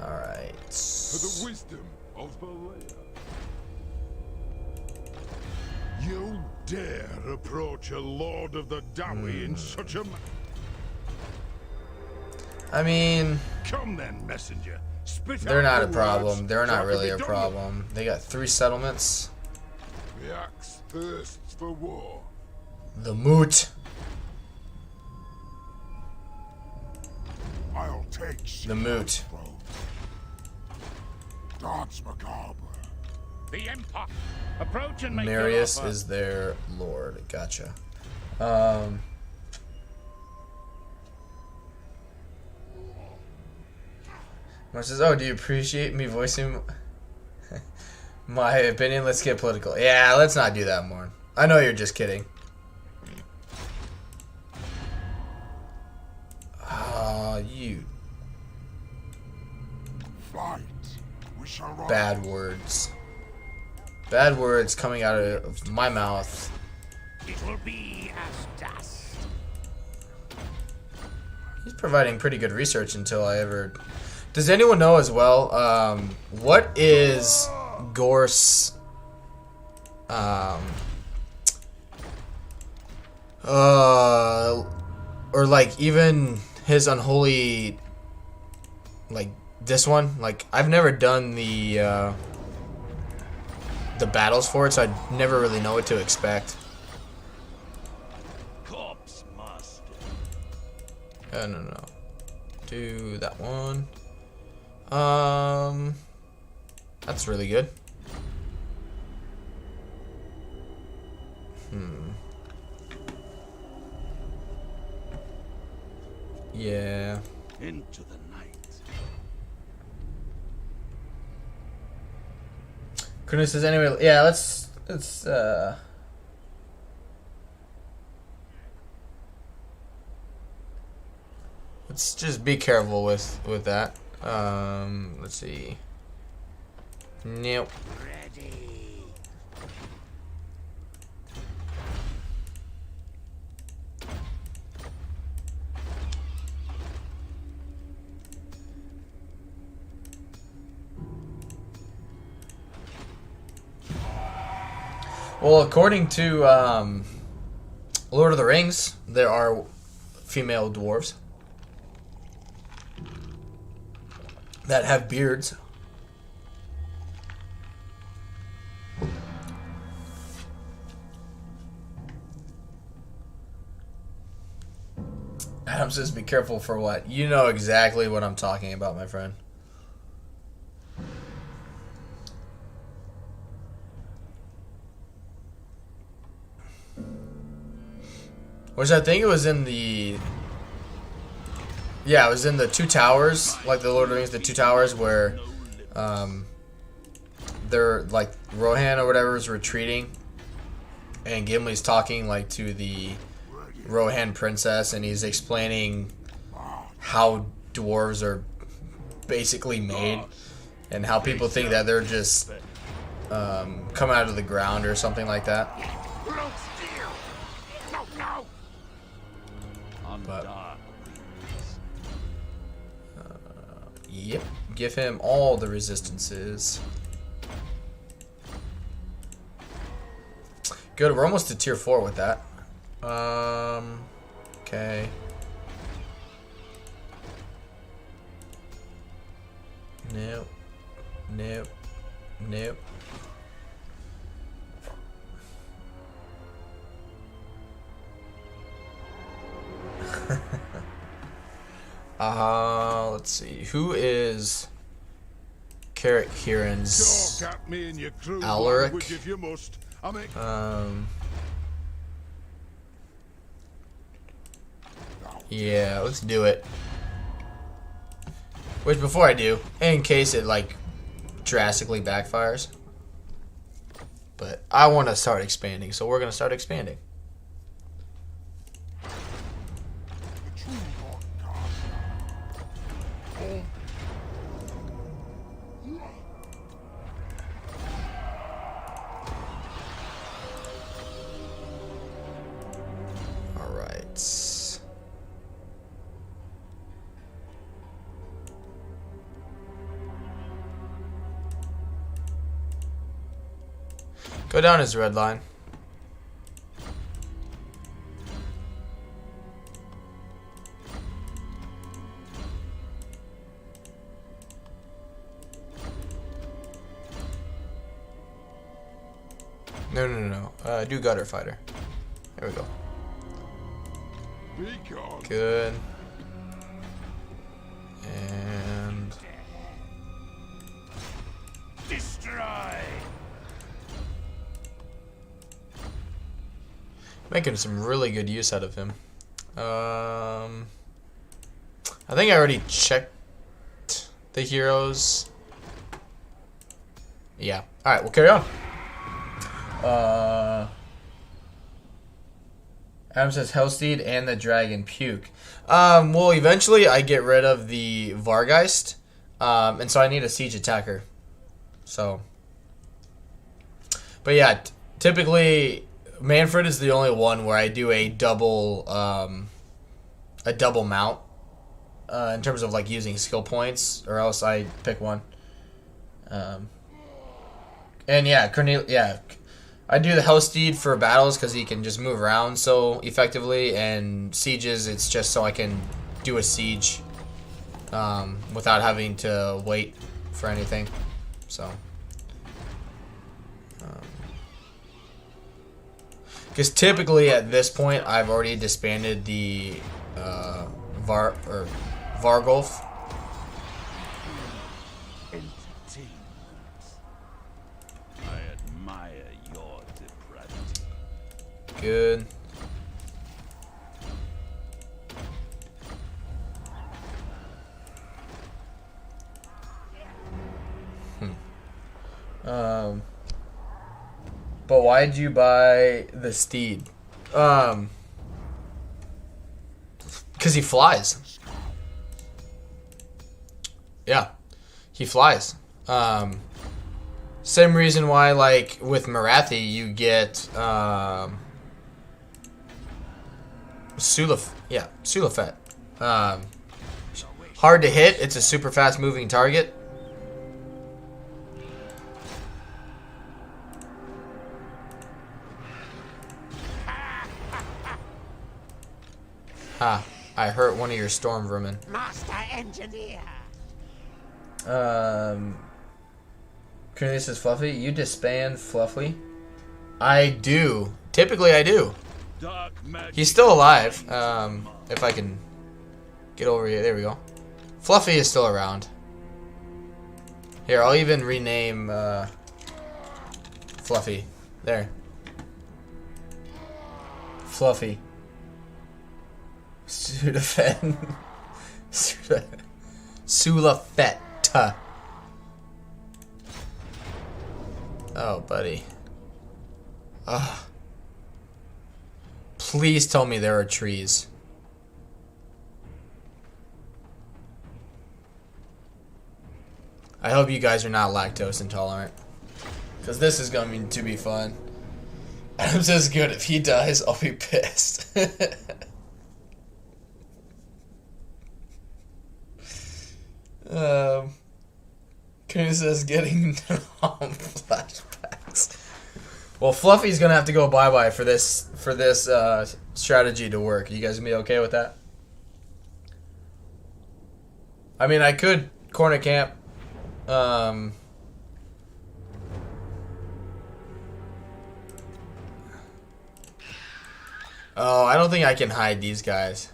Alright. For the wisdom of Valea. You dare approach a Lord of the Dowie in such a I mean, Come then, messenger. Spit they're out not a the problem. words, They're so I not can really be a done problem. They got 3 settlements. with. The axe thirsts for war. The Moot. I'll take The Moot. Dance macabre. The Empire. Approach and make Marius your offer. is their lord. Gotcha. Mark says, "Oh, do you appreciate me voicing my opinion? Let's get political." Yeah, let's not do that, Morn. I know you're just kidding. You Fight. We shall rise. bad words. Bad words coming out of my mouth. It will be as dust. He's providing pretty good research until I ever... Does anyone know as well, what is Gorse... or like even his unholy... Like, this one? Like, I've never done the battles for it, so I never really know what to expect. Corpse master. No. Do that one. That's really good. Yeah. into the night. Kuna says anyway. Yeah, let's just be careful with that. Let's see. Nope. Ready. Well, according to Lord of the Rings, there are female dwarves that have beards. Adam says be careful for what? You know exactly what I'm talking about, my friend. Which I think it was in the... Yeah, it was in the Two Towers, like the Lord of the Rings, the Two Towers, where they're, like, Rohan or whatever is retreating, and Gimli's talking, like, to the Rohan princess, and he's explaining how dwarves are basically made, and how people think that they're just come out of the ground or something like that. But, yep, give him all the resistances. Good, we're almost to tier 4 with that. Okay. Nope. Nope. Nope. Let's see. Who is Carrick Kieran's Talk at me in your crude Alaric? language if you must. I mean, yeah, let's do it. Which, before I do, in case it like drastically backfires, but I want to start expanding, so we're gonna start expanding. Go down his red line. No. Do gutter fighter. There we go. be gone. Good. And Destroy. making some really good use out of him. I think I already checked the heroes. Yeah. Alright, we'll carry on. Adam says Hellsteed and the Dragon Puke. Well, eventually I get rid of the Vargeist. And so I need a siege attacker. So. But yeah, typically Mannfred is the only one where I do a double mount in terms of like using skill points, or else I pick one. And yeah, I do the Hellsteed for battles because he can just move around so effectively, and sieges it's just so I can do a siege without having to wait for anything. So. Because typically at this point I've already disbanded the Vargolf. I admire your depravity. But why'd you buy the steed? Because he flies. Yeah, he flies. Same reason why, like, with Marathi, you get, Sulafet. Hard to hit. It's a super fast moving target. Ah, I hurt one of your storm vermin. Master Engineer. Cornelius says, Fluffy, you disband Fluffy? I do. Typically, I do. He's still alive. If I can get over here. There we go. Fluffy is still around. Here, I'll even rename Fluffy. There. Fluffy. Sudafed. Sulafet. Oh, buddy. Ugh. Please tell me there are trees. I hope you guys are not lactose intolerant. Because this is going to be fun. I'm just good. If he dies, I'll be pissed. Coon says getting flashbacks. Well, Fluffy's gonna have to go bye-bye for this strategy to work. You guys gonna be okay with that? I mean, I could corner camp. Oh, I don't think I can hide these guys.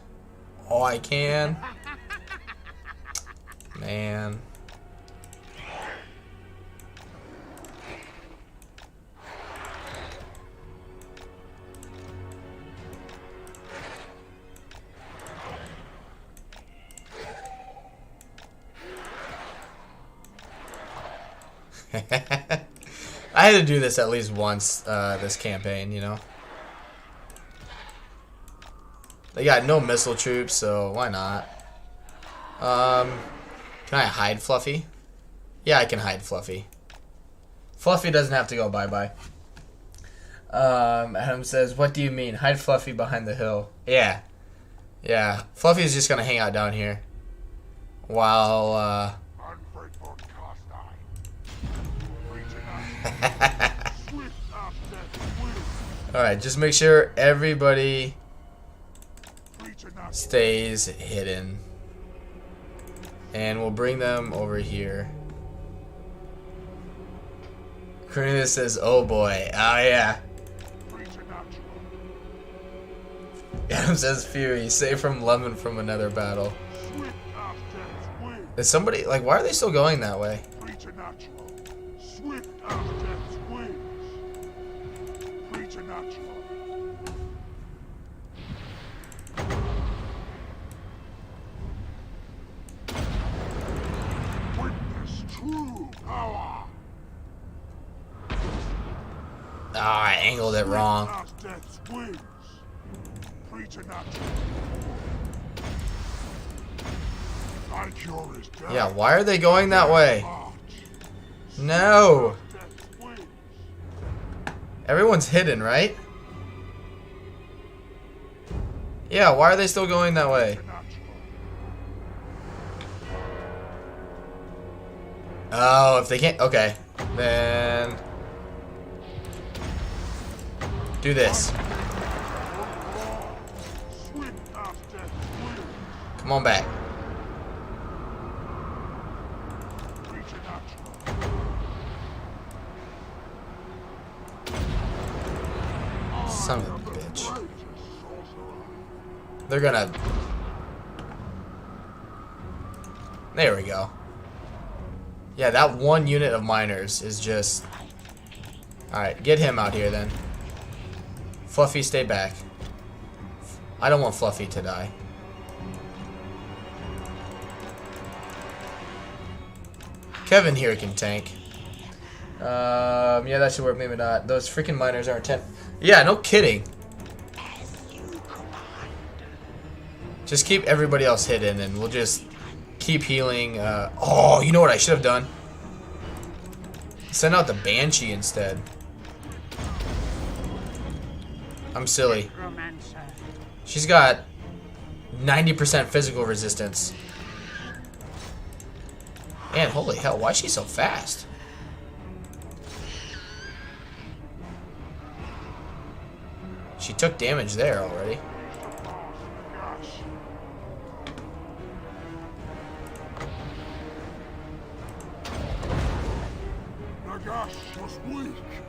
Oh, I can. Man. I had to do this at least once this campaign, you know. They got no missile troops, so why not? Can I hide Fluffy? Yeah, I can hide Fluffy. Fluffy doesn't have to go bye-bye. Adam says, what do you mean? Hide Fluffy behind the hill. Yeah. Yeah. Fluffy's just gonna hang out down here. While, Unfaithful Carstein. Alright, just make sure everybody stays hidden. And we'll bring them over here. Cornelius says, oh boy. Oh yeah. Adam says, Fury, save from Lemon from another battle. Is somebody, like, why are they still going that way? Ah, I angled it wrong. Yeah, why are they going that way? No! Everyone's hidden, right? Yeah, why are they still going that way? Oh, if they can't... Okay. Then... do this. Come on back. Son of a bitch. They're gonna... There we go. Yeah, that one unit of miners is just... Alright, get him out here then. Fluffy, stay back. I don't want Fluffy to die. Kevin here can tank. Yeah, that should work. Maybe not. Those freaking miners aren't 10. Yeah, no kidding. Just keep everybody else hidden, and we'll just keep healing. Oh, you know what I should have done? Send out the Banshee instead. I'm silly. She's got 90% physical resistance. And holy hell, why is she so fast? She took damage there already.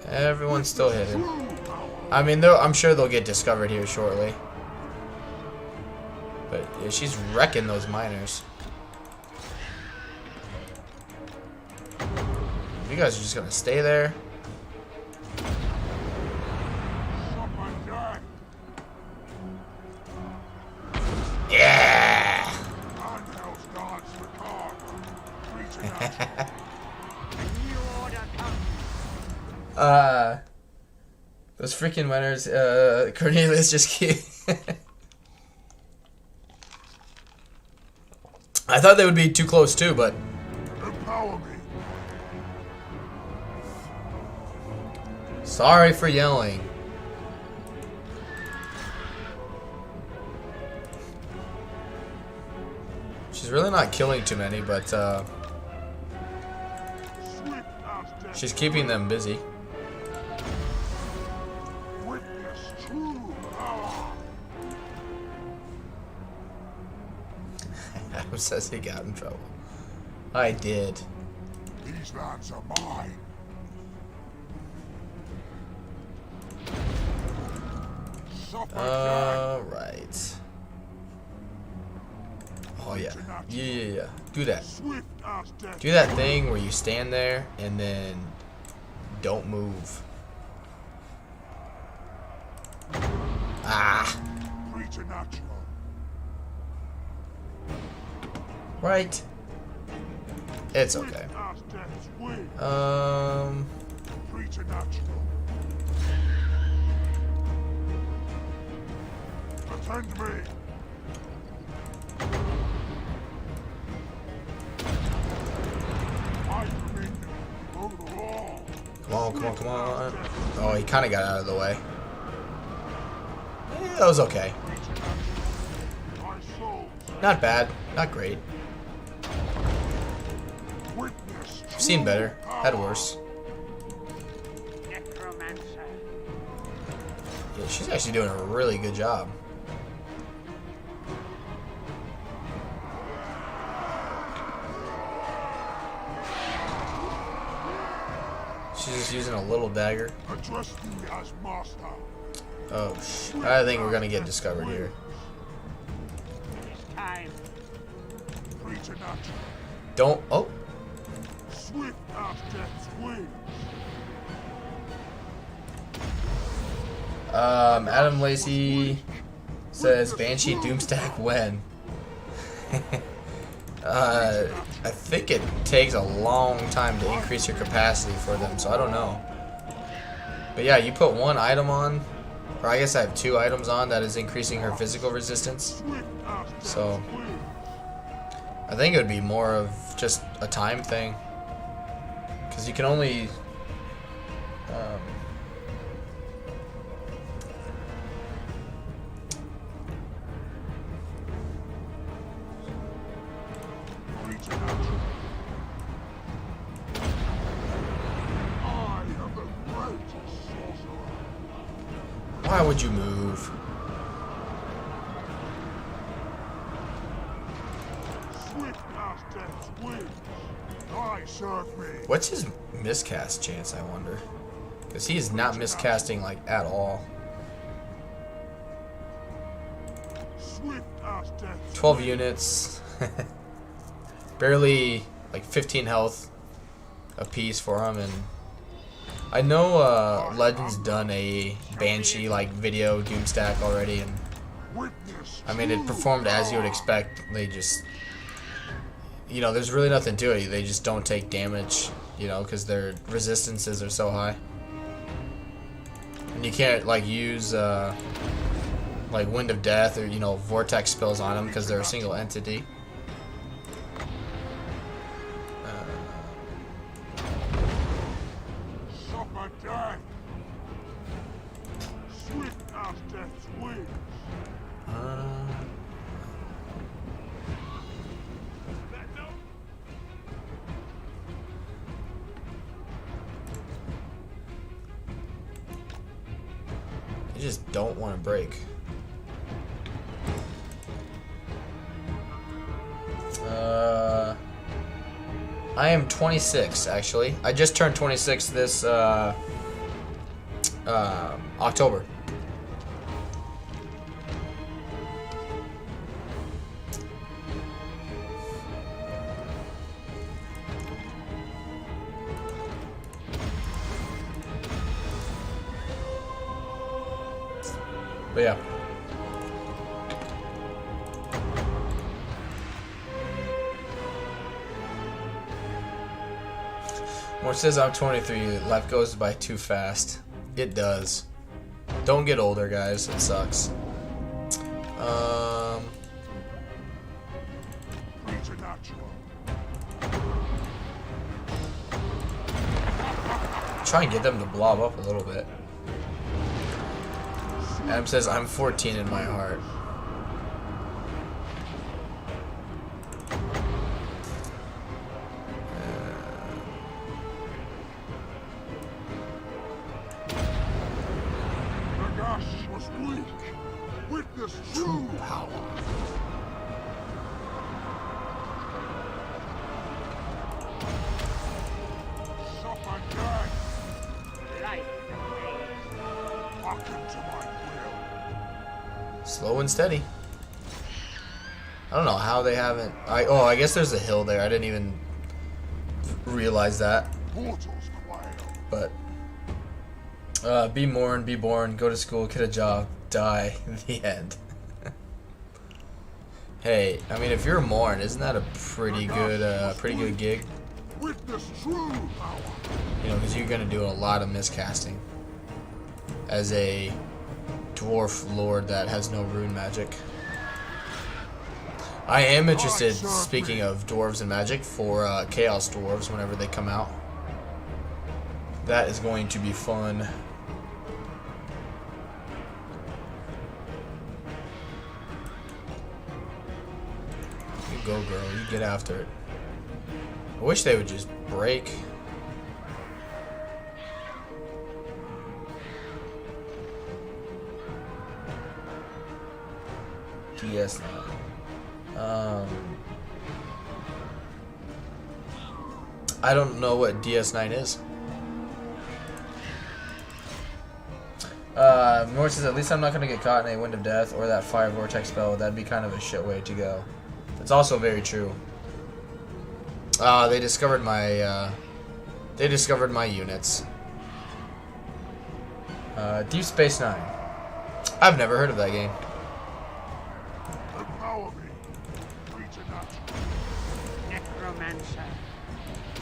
Everyone's still hidden. I mean, I'm sure they'll get discovered here shortly. But yeah, she's wrecking those miners. You guys are just gonna stay there. Yeah. Those freaking miners, Cornelius just keep I thought they would be too close too, but Empower me. sorry for yelling. She's really not killing too many, but she's keeping them busy. Adam says he got in trouble. I did. These lands are mine. Alright. Oh yeah. Yeah. Do that. Do that thing where you stand there and then don't move. Ah. Right. It's okay. Attend me. Come on. Oh, he kind of got out of the way. Yeah, that was okay. Not bad. Not great. I've seen better. Had worse. Yeah, she's actually doing a really good job. She's just using a little dagger. Oh, I think we're gonna get discovered here. Don't. Oh. Adam Lacey says Banshee Doomstack when? I think it takes a long time to increase your capacity for them, so I don't know. But yeah, you put one item on, or I guess I have 2 items on that is increasing her physical resistance. So I think it would be more of just a time thing, because you can only why would you move? What's his miscast chance, I wonder? Because he is not miscasting like at all. 12 units. Barely like 15 health a piece for him, and I know Legend's done a Banshee like video Doomstack already, and I mean it performed as you would expect. They just you know, there's really nothing to it. They just don't take damage, you know, because their resistances are so high. And you can't, like, use, like, Wind of Death or, you know, Vortex spells on them because they're a single entity. Suffer death. Swift as death's wings. You just don't want to break. I am 26, actually. I just turned 26 this October. But yeah. When it says I'm 23, life goes by too fast. It does. Don't get older, guys. It sucks. Try and get them to blob up a little bit. Adam says, I'm 14 in my heart. Was weak. Witness true power. Suffer death. Life Hearken to my will. Slow and steady. I don't know how they haven't. I guess there's a hill there. I didn't even realize that. Mortals quail. But be mourn, be born, go to school, get a job, die. The end. Hey, I mean, if you're Morn, isn't that a pretty good gig? Witness true power. You know, because you're gonna do a lot of miscasting as a dwarf lord that has no rune magic. I am interested, speaking of dwarves and magic, for Chaos Dwarves whenever they come out. That is going to be fun. You go, girl. You get after it. I wish they would just break. DS9. I don't know what DS9 is. Nor says, at least I'm not going to get caught in a Wind of Death or that Fire Vortex spell. That'd be kind of a shit way to go. It's also very true. They discovered my units. Deep Space Nine. I've never heard of that game. Empower me. Preternatural. necromancer.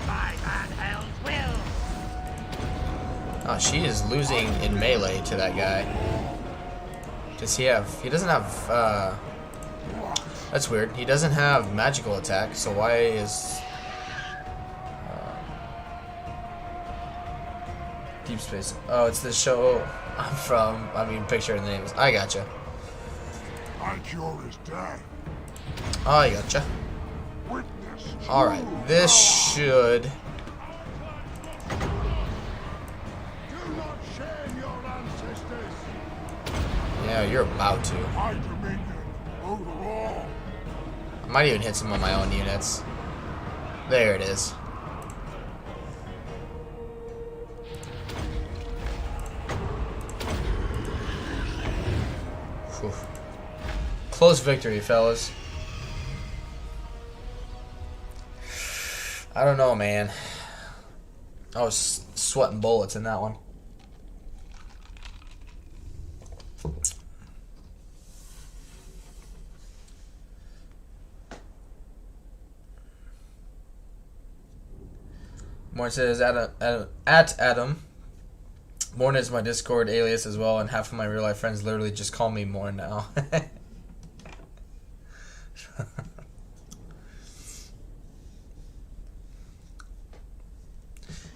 By that hell's will. Oh, she is losing in melee to that guy. Does he have... He doesn't have... That's weird. He doesn't have magical attack, so why is... Deep Space... Oh, it's the show I'm from. I mean, picture the names. I gotcha. My cure is death. I gotcha. Witness. Alright, this should... Do not shame your ancestors. Yeah, you're about to. My dominion over all. I might even hit some of my own units. There it is. Whew. Close victory, fellas. I don't know, man. I was sweating bullets in that one. Morn says at Adam. Morn is my Discord alias as well, and half of my real life friends literally just call me Morn now.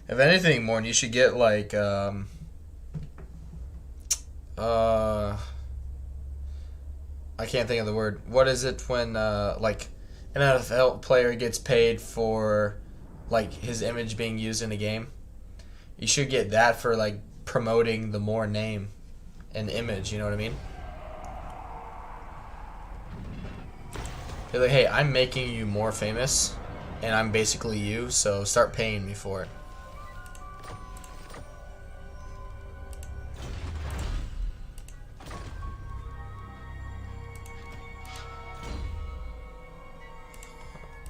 If anything, Morn, you should get like I can't think of the word. What is it when like an NFL player gets paid for like his image being used in a game? You should get that for like promoting the more name and image, you know what I mean? You're like, hey, I'm making you more famous and I'm basically you, so start paying me for it.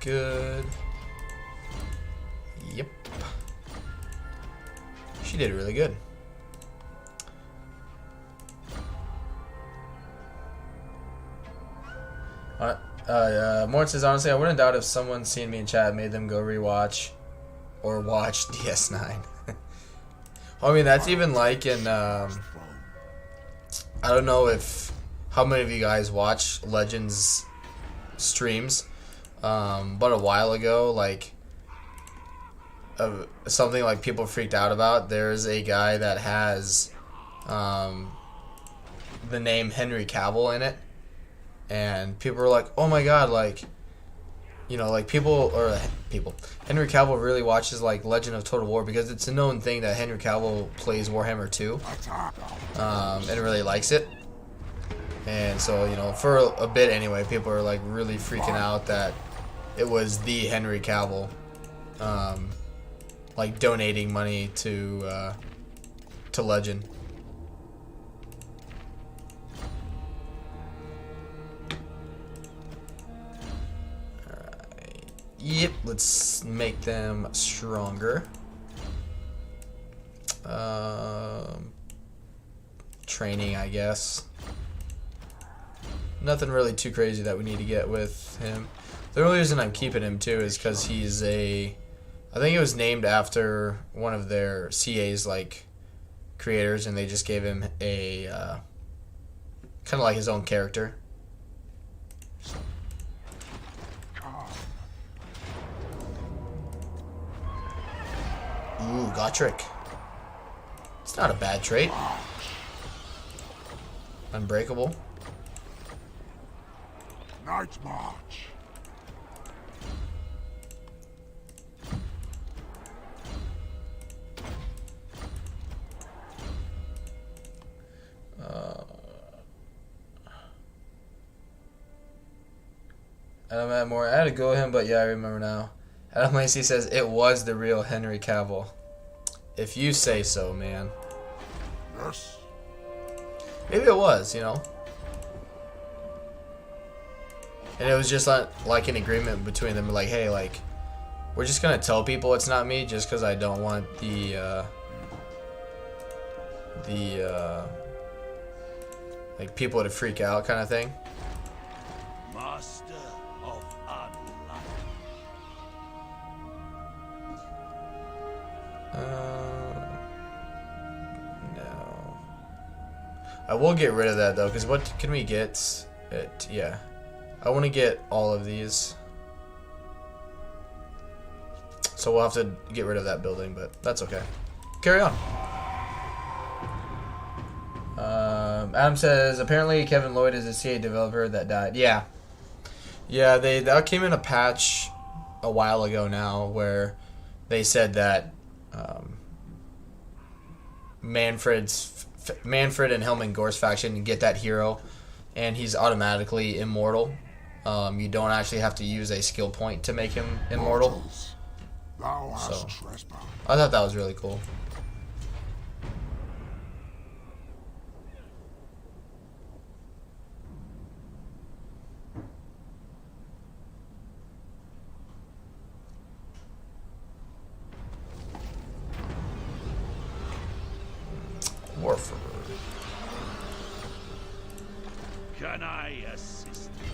Good. Yep. She did really good. Morton says, honestly, I wouldn't doubt if someone seen me in chat made them go rewatch or watch DS9. I mean, that's even like in, I don't know how many of you guys watch Legends streams, but a while ago, like, something like people freaked out about, there's a guy that has the name Henry Cavill in it, and people were like, oh my god, like, you know, like people, Henry Cavill really watches like Legend of Total War because it's a known thing that Henry Cavill plays Warhammer 2 and really likes it. And so, you know, for a bit anyway, people are like really freaking out that it was the Henry Cavill like donating money to Legend. Alright. Yep, let's make them stronger. Training, I guess. Nothing really too crazy that we need to get with him. The only reason I'm keeping him too is because he's I think it was named after one of their CA's like creators, and they just gave him a kind of like his own character. Ooh, Gotrek. It's not a bad trait. Unbreakable. Night march. Adam had more. I had to go with him, but yeah, I remember now. Adam Lacey says it was the real Henry Cavill. If you say so, man. Yes. Maybe it was, you know. And it was just like an agreement between them, like, hey, like, we're just gonna tell people it's not me, just because I don't want like people to freak out, kind of thing. Master of unlife. No. I will get rid of that though, because what can we get? Yeah. I want to get all of these. So we'll have to get rid of that building, but that's okay. Carry on. Adam says, apparently Kevin Lloyd is a CA developer that died. Yeah. Yeah, that came in a patch a while ago now where they said that Mannfred and Helming Gore's faction get that hero, and he's automatically immortal. You don't actually have to use a skill point to make him immortal. Thou hast So, trespassed. I thought that was really cool. Warfare. Can I assist you?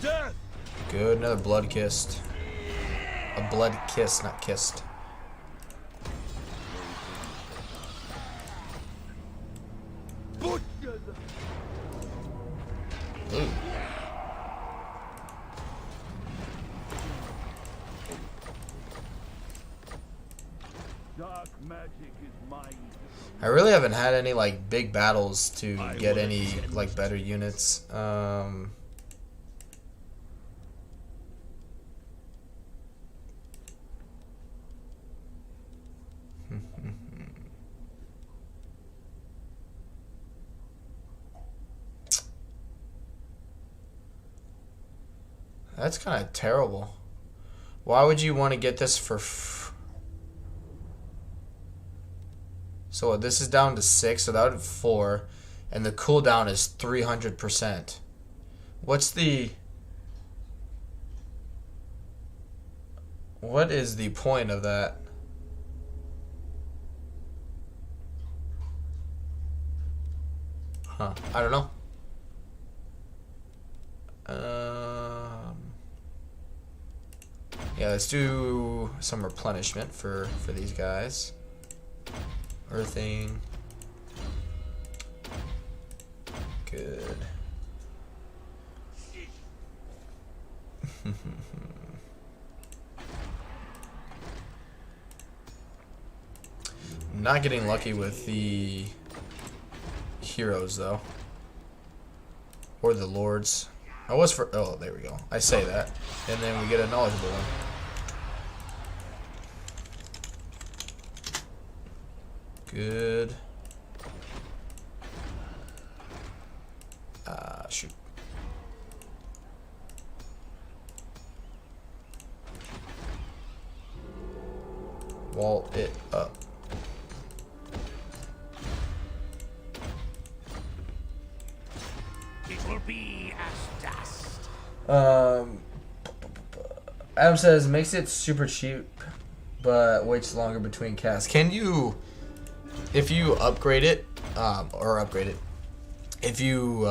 Death! Good, another blood kissed. A blood kiss, not kissed. Ooh. Dark magic is mine. I really haven't had any like big battles to get any like better units. That's kind of terrible. Why would you want to get this for... So this is down to 6, so that would be 4. And the cooldown is 300%. What's the... What is the point of that? Huh. I don't know. Yeah, let's do some replenishment for these guys. Earthing. Good. Not getting lucky with the heroes though. Or the lords. I was for... Oh, there we go. I say that. And then we get a knowledgeable one. Good. Shoot. Wall it up. It will be as dust. Adam says makes it super cheap, but waits longer between casts. Can you, if you upgrade it, or upgrade it, if you,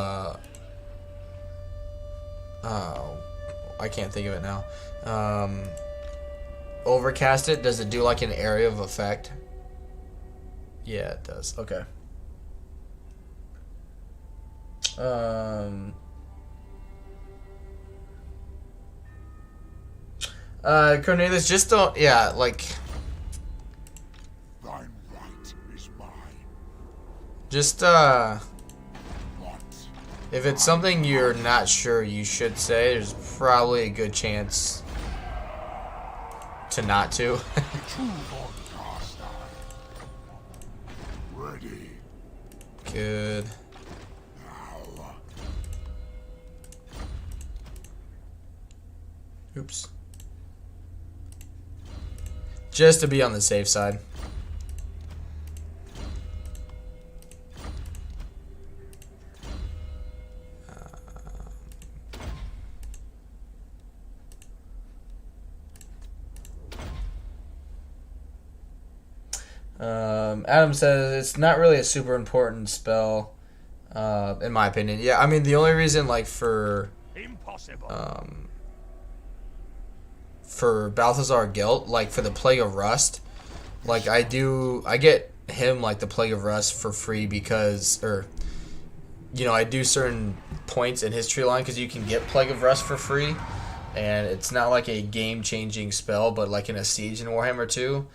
I can't think of it now. Overcast it. Does it do like an area of effect? Yeah, it does. Okay. Cornelius, just don't, yeah, like, Thine right is mine. just, What? if it's something you're not sure you should say, there's probably a good chance to not to. True Lord Carstein. Ready. Good. Now. Oops. Just to be on the safe side. Adam says it's not really a super important spell, in my opinion. Yeah, I mean the only reason, like for Balthazar Gelt, like for the Plague of Rust, like I get him like the Plague of Rust for free because, or you know, I do certain points in his tree line because you can get Plague of Rust for free, and it's not like a game-changing spell, but like in a siege in Warhammer 2.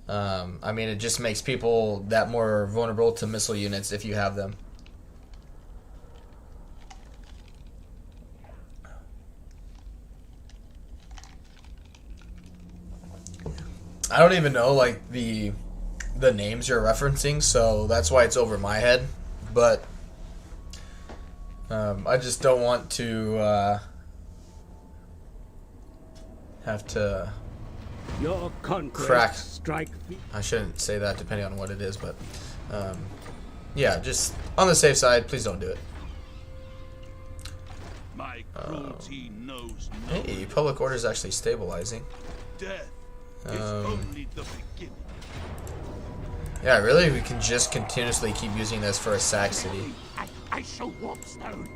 I mean, it just makes people that more vulnerable to missile units if you have them. I don't even know like the names you're referencing, so that's why it's over my head. But I just don't want to have to Your crack. Strike me. I shouldn't say that depending on what it is, but yeah, just on the safe side, please don't do it. My cruelty knows no Hey, public order is actually stabilizing. death. Is only the beginning. Yeah, really, we can just continuously keep using this for a sack city. I shall warp stone.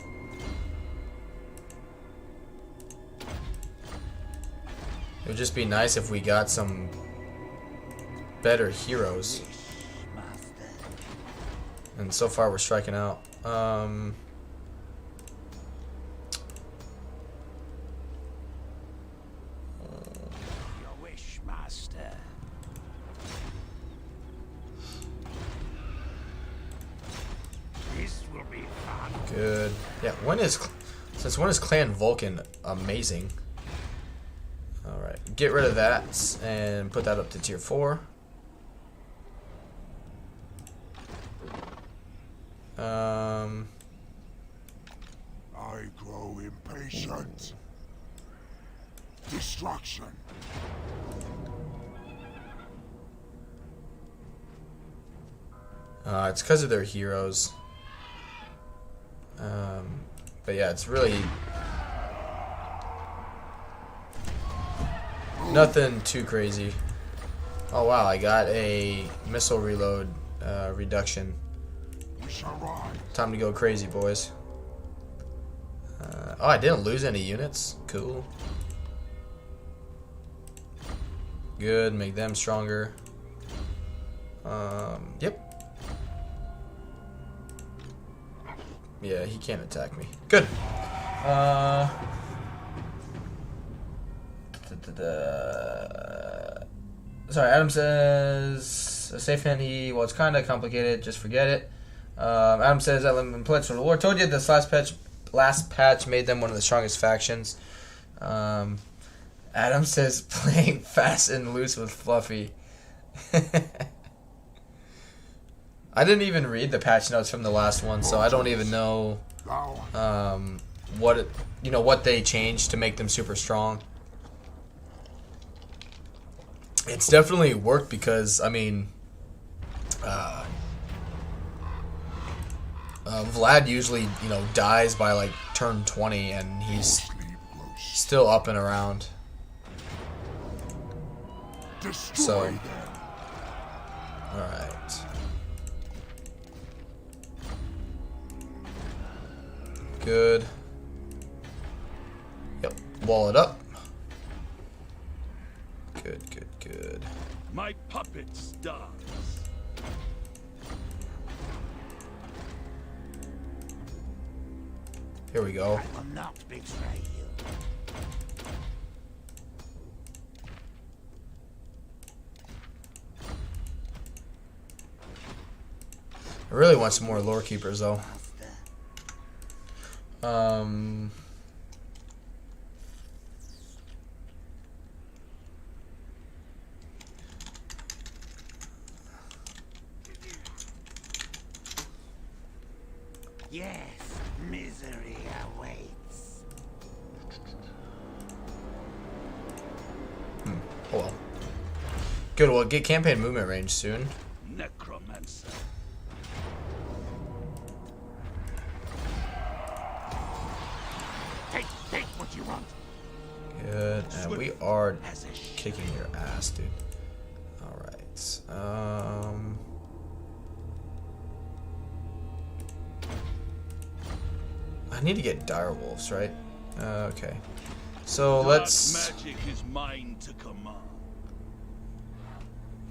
would just be nice if we got some better heroes. And so far we're striking out. Your wish, master. This will be fun. Good. Yeah, since when is Clan Vulcan amazing? Alright, get rid of that and put that up to tier 4. I grow impatient. Destruction. It's because of their heroes. But yeah, it's really nothing too crazy. Oh wow, I got a missile reload reduction. We shall ride. Time to go crazy, boys. Oh, I didn't lose any units. Cool. Good, make them stronger. Yep. Yeah, he can't attack me. Good. Sorry, Adam says a safe hand. Well, it's kind of complicated. Just forget it. Adam says that in Pledge for the War. Told you this last patch made them one of the strongest factions. Adam says playing fast and loose with Fluffy. I didn't even read the patch notes from the last one, so I don't even know what they changed to make them super strong. It's definitely worked because, I mean, Vlad usually, dies by like turn 20, and he's still up and around. So, alright. Good. Yep, wall it up. Good, good, good. My puppet starts. Here we go. I will not betray you. I really want some more lore keepers though. Yes, misery awaits. Oh well. Good, we'll get campaign movement range soon. Necromancer. Take what you want. Good, and we are kicking your ass, dude. Alright. I need to get dire wolves, right? Okay. So let's. Magic is mine to command.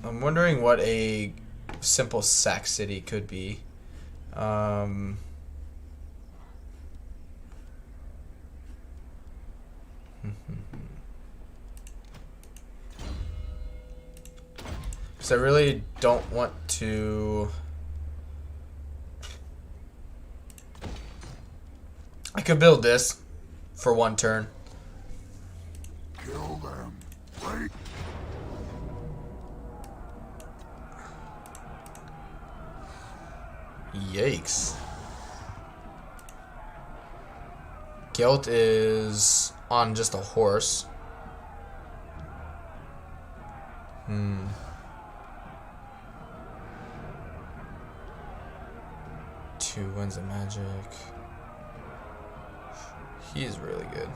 I'm wondering what a simple sack city could be. Because I really don't want to. I could build this for one turn. Kill them. Break. Yikes. Gelt is on just a horse. 2 wins of magic. He's really good.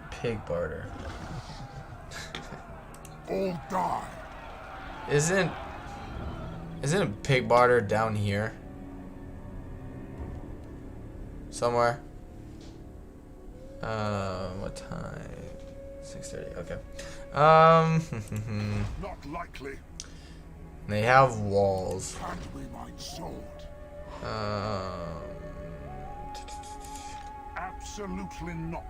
Pig barter. All die. Isn't a pig barter down here? Somewhere? What time? 6:30, okay. Not likely. They have walls. Hand me my sword. Absolutely not.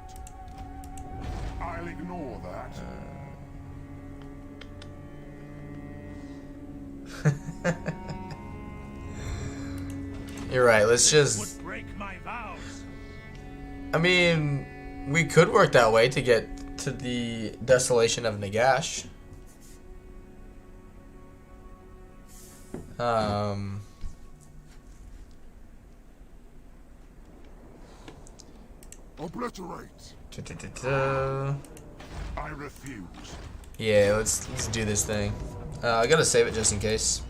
I'll ignore that. You're right, let's just... Break my vows. I mean, we could work that way to get to the desolation of Nagash. Obliterate. I refuse. Yeah, let's do this thing. I gotta save it just in case.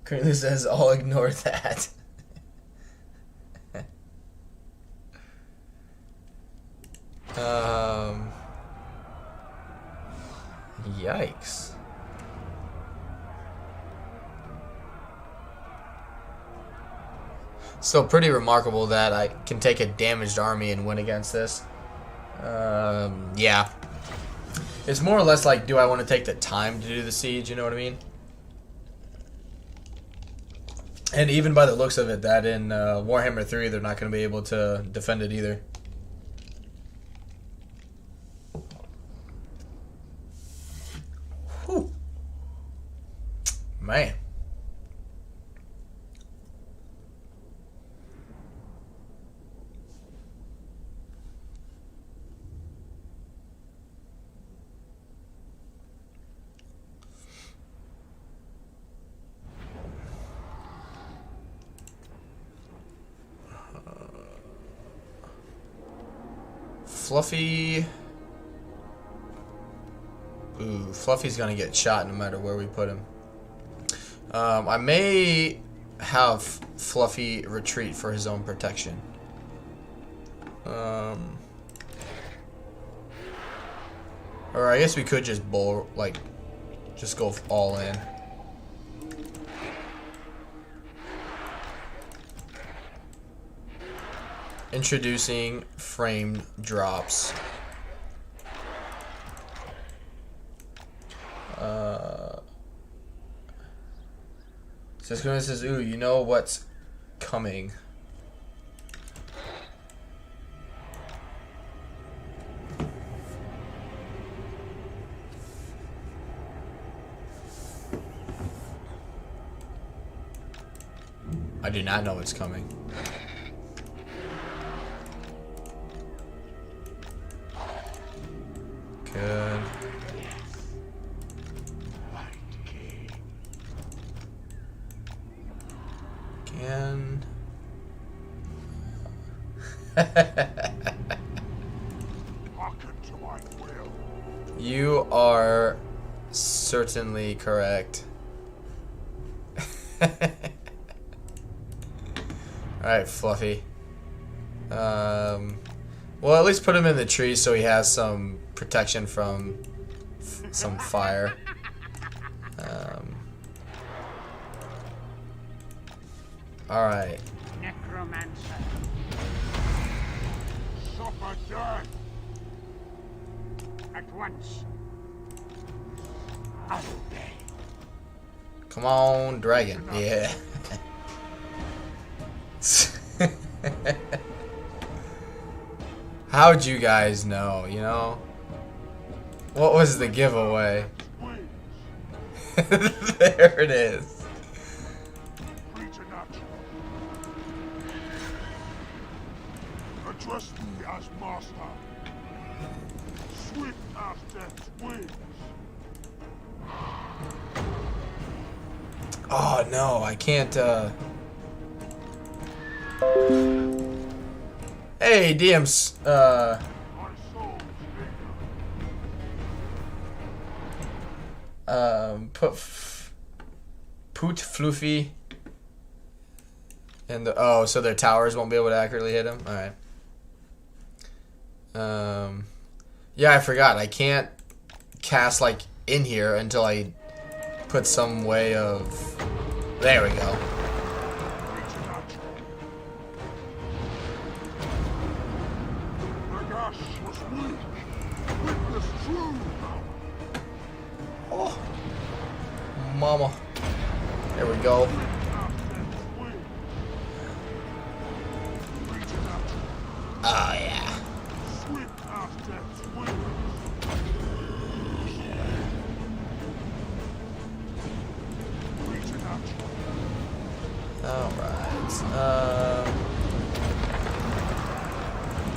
Currently says I'll ignore that. Yikes. Still pretty remarkable that I can take a damaged army and win against this. Yeah. It's more or less like, do I want to take the time to do the siege, you know what I mean? And even by the looks of it, that in Warhammer 3, they're not going to be able to defend it either. Whew. Man. Fluffy. Ooh, Fluffy's gonna get shot no matter where we put him. I may have Fluffy retreat for his own protection. Or I guess we could just just go all in. Introducing framed drops. Siskuna says, ooh, you know what's coming. I do not know what's coming. Good. Again. Hearken to my will. You are certainly correct. Alright, Fluffy. Well, at least put him in the tree so he has some protection from some fire. Alright. Necromancer. Suffer death. At once. I'll obey. Come on, dragon. Yeah. How'd you guys know, you know? What was the giveaway? There it is. Address me as master. Swift as death's wings. Oh no, I can't Hey, DM's My soul's put Fluffy in the so their towers won't be able to accurately hit him. All right. Yeah, I forgot. I can't cast like in here until I put some way of. There we go. Oh, mama. There we go. Oh yeah. Alright.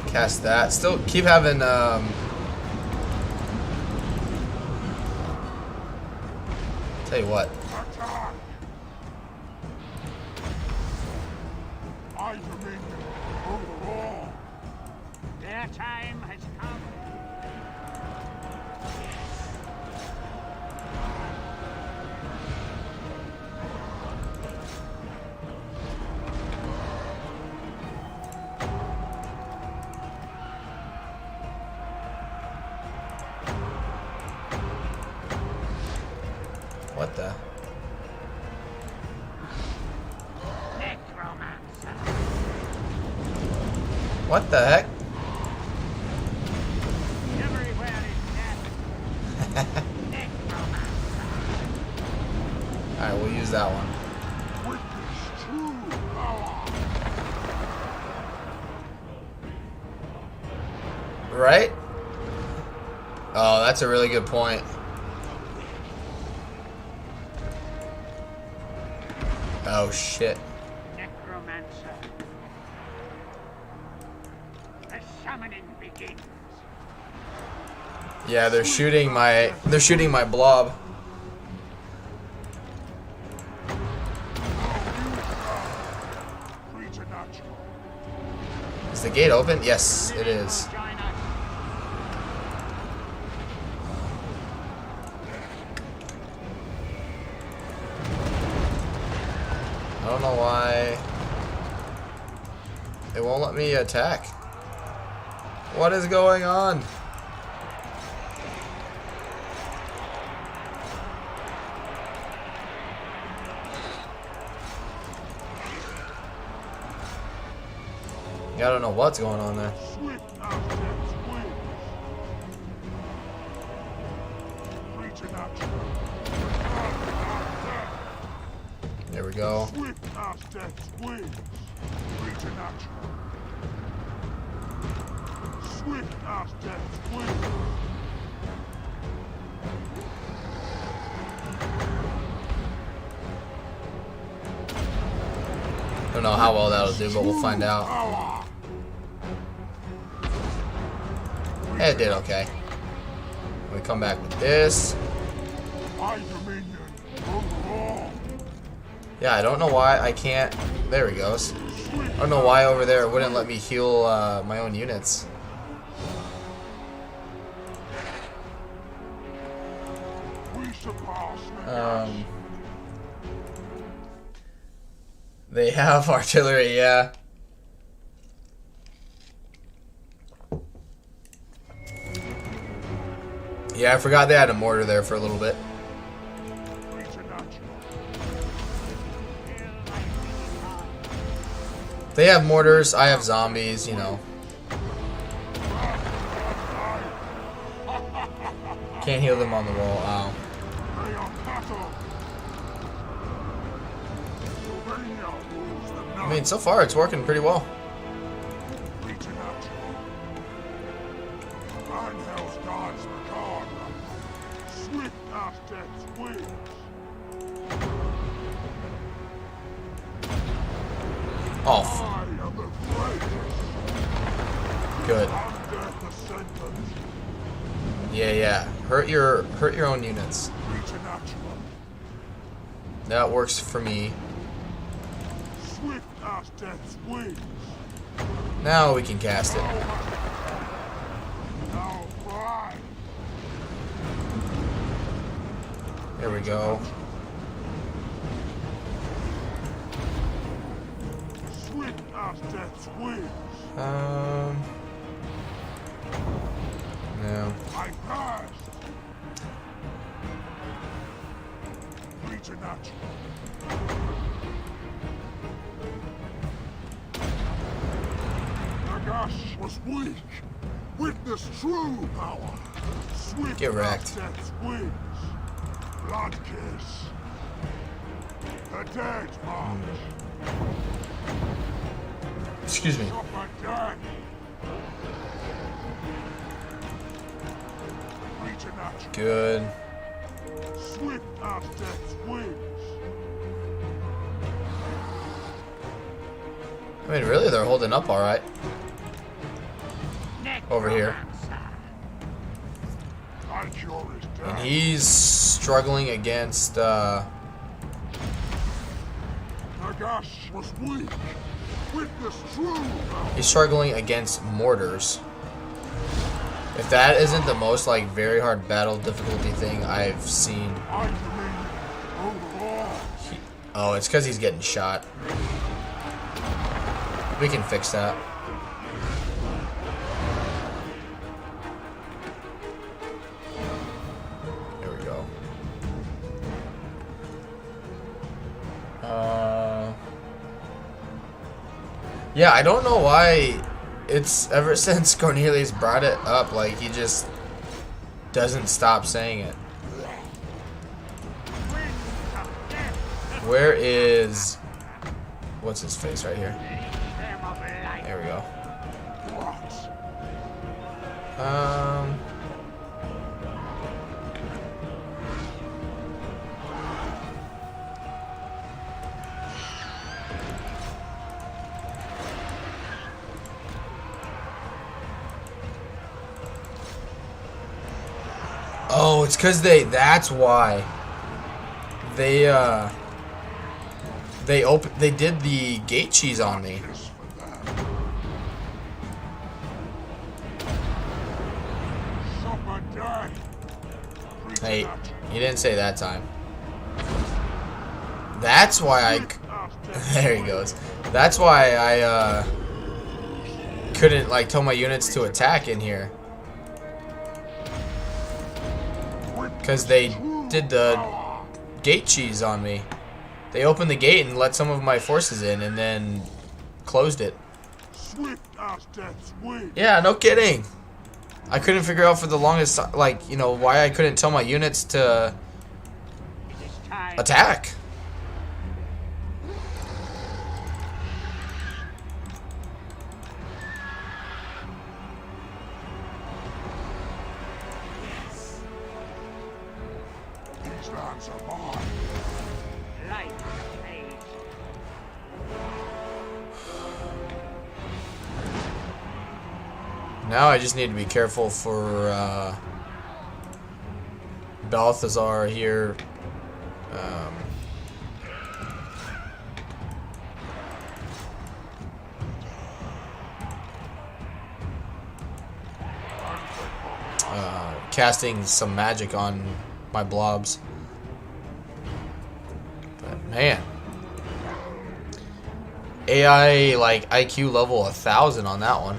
Cast that. Still keep having tell you what. Their time has come. What the? Necromancer. What the heck? Everywhere is death. Necromancer. Alright, we'll use that one. Right? Oh, that's a really good point. Oh shit. Necromancer. The summoning begins. Yeah, they're shooting my blob. Is the gate open? Yes, it is. Join us. I don't know why it won't let me attack. What is going on? Yeah, I don't know what's going on there. There we go. Don't know how well that'll do, but we'll find out. It did okay. We come back with this. Yeah, I don't know why I can't. There he goes. I don't know why over there it wouldn't let me heal my own units. They have artillery, yeah. Yeah, I forgot they had a mortar there for a little bit. They have mortars, I have zombies, you know. Can't heal them on the wall. Ow. I mean, so far it's working pretty well. Off. Good. Yeah. Hurt your own units. That works for me. Now we can cast it. There we go. No. Preternatural. Nagash was weak. Witness true power. Swift Get wrecked. as death's wings. Blood kiss. The dead march. Excuse me. Suffer death. Preternatural. Good. Swift as death's wings. I mean, really, they're holding up all right over here. My cure is death. And he's struggling against, Nagash was weak. Witness true power. he's struggling against mortars. If that isn't the most, like, very hard battle difficulty thing I've seen. I believe overall. Oh, it's because he's getting shot. We can fix that. There we go. Yeah, I don't know why it's ever since Cornelius brought it up, like, he just doesn't stop saying it. Where is... What's his face right here? There we go. Oh, it's because that's why. They did the gate cheese on me. Suffer death. Hey, you didn't say that time. That's why I... There he goes. That's why I, couldn't, like, tell my units to attack in here. Because they did the gate cheese on me. They opened the gate and let some of my forces in and then closed it. Swift as death's wings. Yeah, no kidding. I couldn't figure out for the longest, like, you know, why I couldn't tell my units to It is time. attack. These lands are mine. Light fades. Now I just need to be careful for Balthazar here. Casting some magic on my blobs. But man, AI like IQ level 1000 on that one.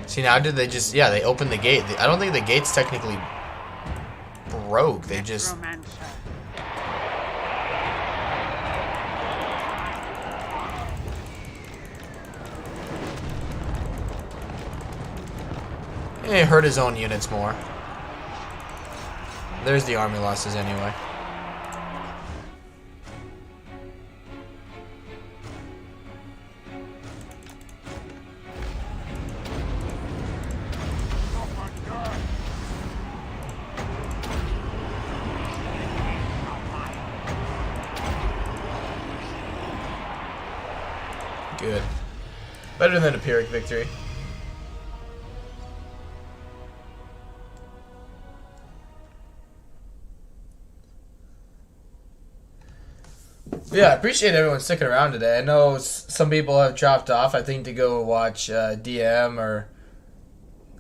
See, now did they just... Yeah, they opened the gate. I don't think the gate's technically broke. They just... Romancer. He hurt his own units more. There's the army losses anyway. Good. Better than a Pyrrhic victory. Yeah, I appreciate everyone sticking around today. I know some people have dropped off, I think, to go watch DM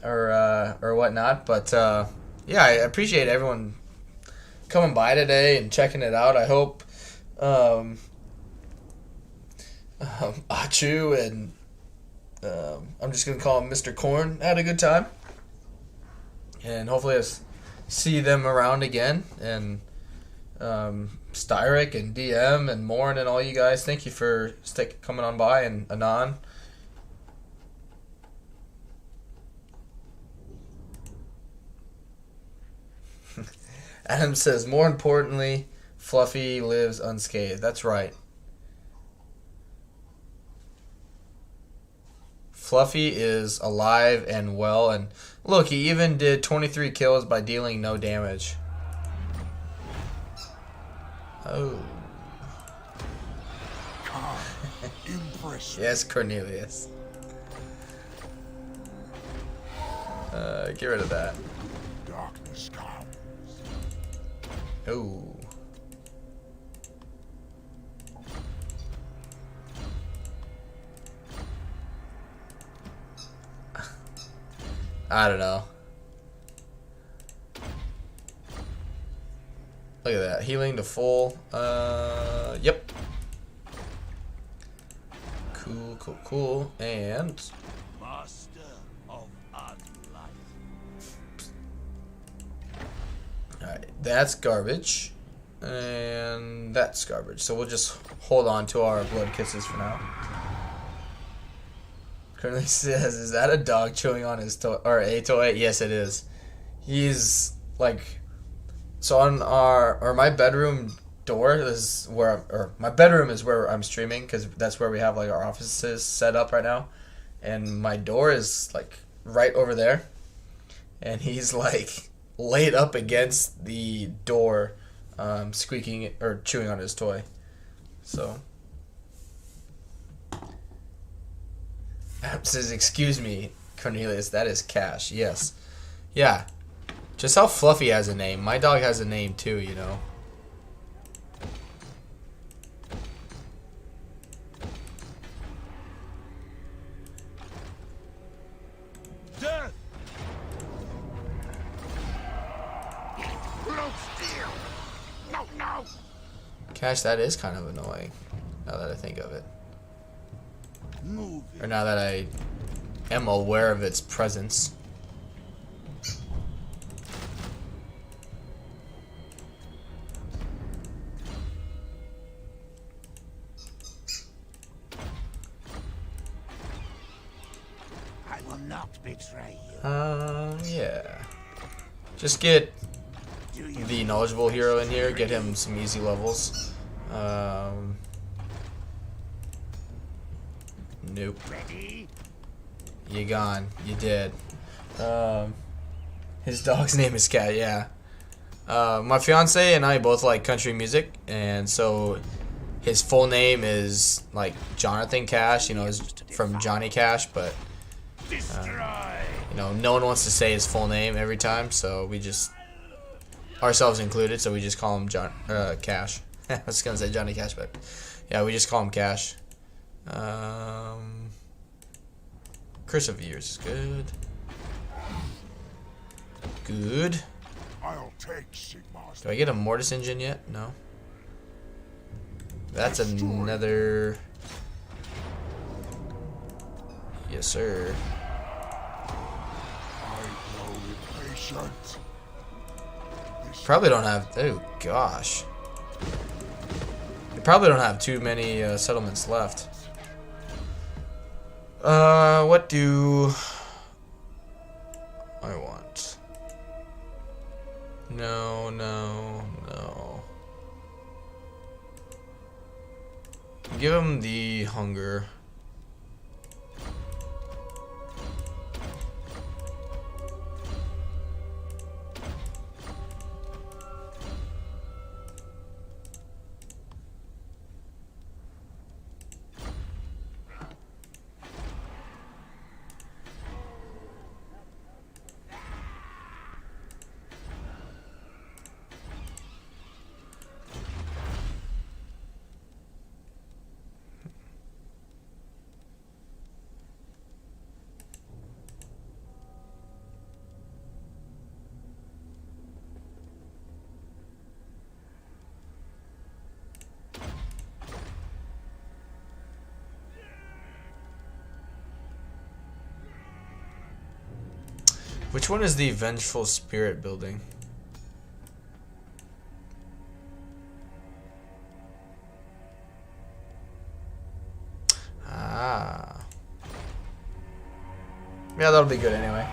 or whatnot. But yeah, I appreciate everyone coming by today and checking it out. I hope Achu and I'm just gonna call him Mr. Corn had a good time. and hopefully see them around again. And Styric and DM and Morn and all you guys, thank you for coming on by, and Anon. Adam says, more importantly, Fluffy lives unscathed. That's right. Fluffy is alive and well, and look, he even did 23 kills by dealing no damage. Oh. Yes, Cornelius. Get rid of that. Darkness comes. Oh. I don't know. Look at that. Healing to full. Yep. Cool. And Master of Unlife. alright, that's garbage. And that's garbage. So we'll just hold on to our blood kisses for now. Currently says, is that a dog chewing on his toy or a toy? Yes, it is. He's like, so on my bedroom door is where my bedroom is where I'm streaming, because that's where we have like our offices set up right now, and my door is like right over there, and he's like laid up against the door, squeaking or chewing on his toy. So App says, excuse me, Cornelius, that is Cash. Yes. Yeah. Just how Fluffy has a name. My dog has a name too, you know. Death! No. Cash, that is kind of annoying, now that I think of it. Move it. Or now that I am aware of its presence. I will not betray you. Yeah. Just get the knowledgeable hero in here, get him some easy levels. Nope. Ready? You gone. You dead. His dog's name is Cat, yeah. My fiance and I both like country music, and so his full name is like Jonathan Cash, you know, is from Johnny Cash, but you know, no one wants to say his full name every time, so we just, ourselves included, so we just call him Cash. I was gonna say Johnny Cash, but yeah, we just call him Cash. Curse of Years is good. Good. I'll take Sigmar's. Do I get a Mortis engine yet? No. That's another. Yes, sir. I grow impatient. Probably don't have. Oh gosh. We probably don't have too many settlements left. What do I want? No. Give him the hunger. Which one is the Vengeful Spirit building? Ah. Yeah, that'll be good anyway.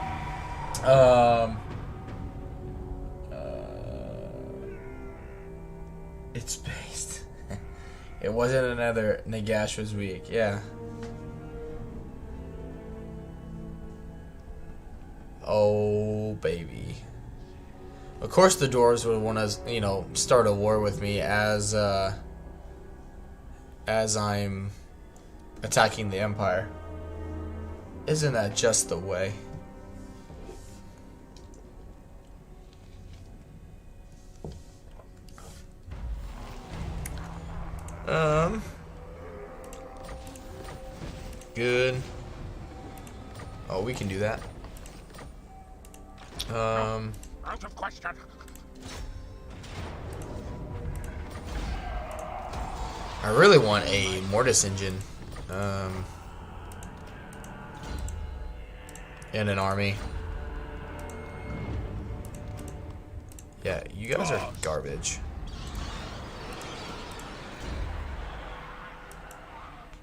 It's based. It wasn't another Nagash was weak. Yeah. Oh, baby. Of course the dwarves would want to, you know, start a war with me as I'm attacking the Empire. Isn't that just the way? Good. Oh, we can do that. Out of question. I really want a Mortis engine. And an army. Yeah, you guys are garbage.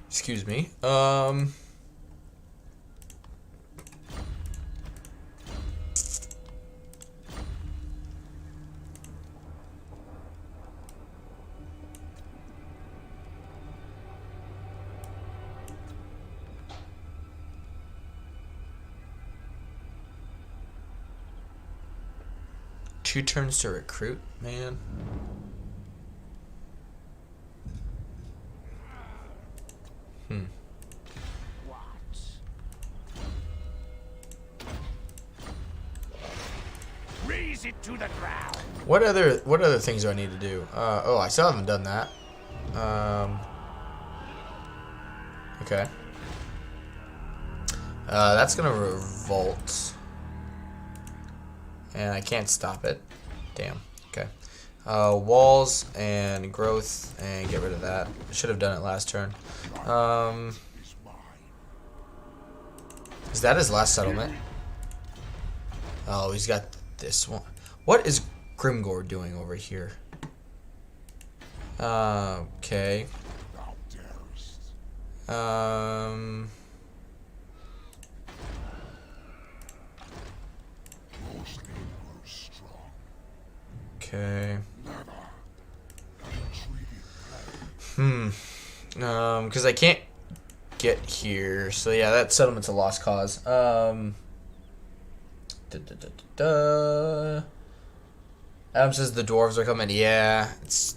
Excuse me. Two turns to recruit, man. Raise it to the ground. What other things do I need to do? Oh, I still haven't done that. Okay. That's gonna revolt. And I can't stop it. Damn. Okay. Walls and growth and get rid of that. I should have done it last turn. Is that his last settlement? Oh, he's got this one. What is Grimgore doing over here? Okay. Okay. Because I can't get here. So yeah, that settlement's a lost cause. Adam says the dwarves are coming. Yeah, it's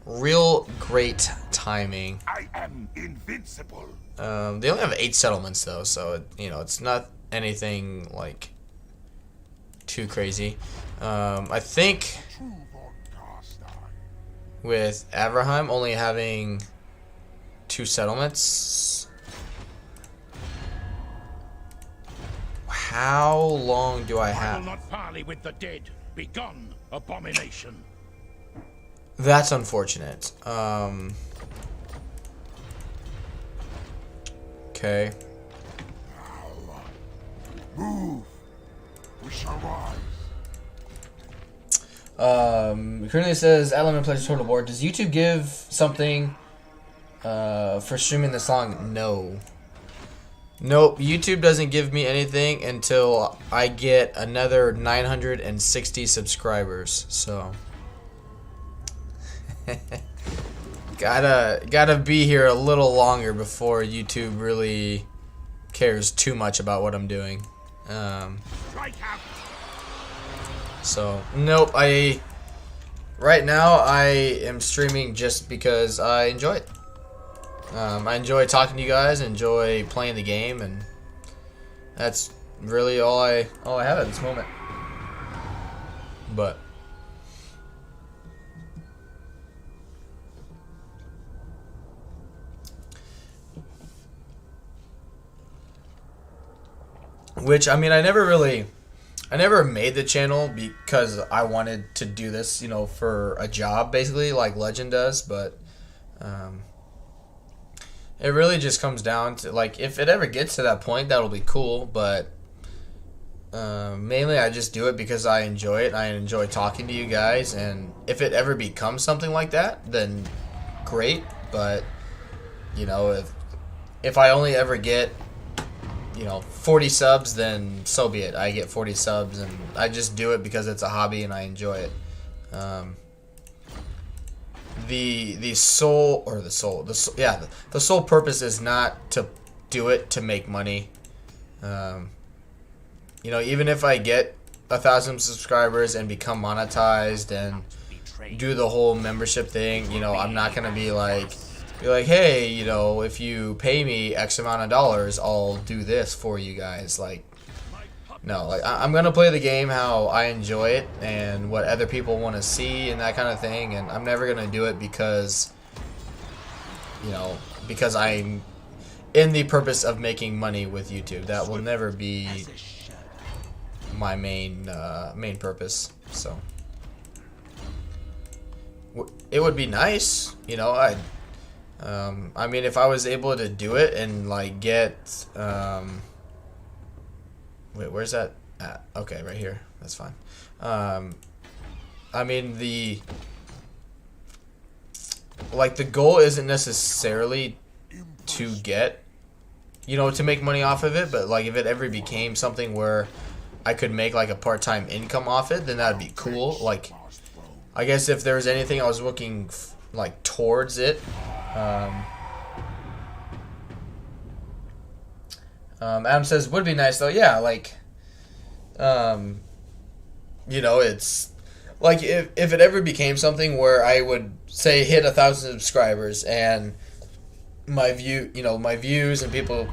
real great timing. I am invincible. They only have 8 settlements though, so you know it's not anything like too crazy. I think with Avraham only having 2 settlements. How long do I I will have? not parley with the dead. Begone, abomination. That's unfortunate. Okay. Move. We shall rise. Currently says Element plays Total War. Does YouTube give something for streaming the song? No. Nope. YouTube doesn't give me anything until I get another 960 subscribers. So gotta be here a little longer before YouTube really cares too much about what I'm doing. So nope. Right now I am streaming just because I enjoy it. I enjoy talking to you guys, enjoy playing the game, and that's really all I have at this moment. But which, I mean, I never made the channel because I wanted to do this, you know, for a job, basically, like Legend does, but it really just comes down to, like, if it ever gets to that point, that'll be cool, but Mainly, I just do it because I enjoy it. I enjoy talking to you guys, and if it ever becomes something like that, then great. But you know, if I only ever get 40 subs, then so be it. I get 40 subs, and I just do it because it's a hobby and I enjoy it. The sole purpose is not to do it to make money. Even if I get 1,000 subscribers and become monetized and do the whole membership thing, I'm not gonna be like, hey, if you pay me X amount of dollars, I'll do this for you guys. Like, no, like I'm gonna play the game how I enjoy it and what other people want to see and that kind of thing, and I'm never gonna do it because I'm in the purpose of making money with YouTube. That will never be my main purpose. So it would be nice, I mean, if I was able to do it and like get wait, where's that at? Okay, right here. That's fine. I mean, the goal isn't necessarily to get, to make money off of it, but like if it ever became something where I could make like a part-time income off it, then that'd be cool. Like, I guess if there was anything I was looking like towards it, Adam says would be nice though. Yeah, like, it's like if it ever became something where I would say hit 1,000 subscribers and my views and people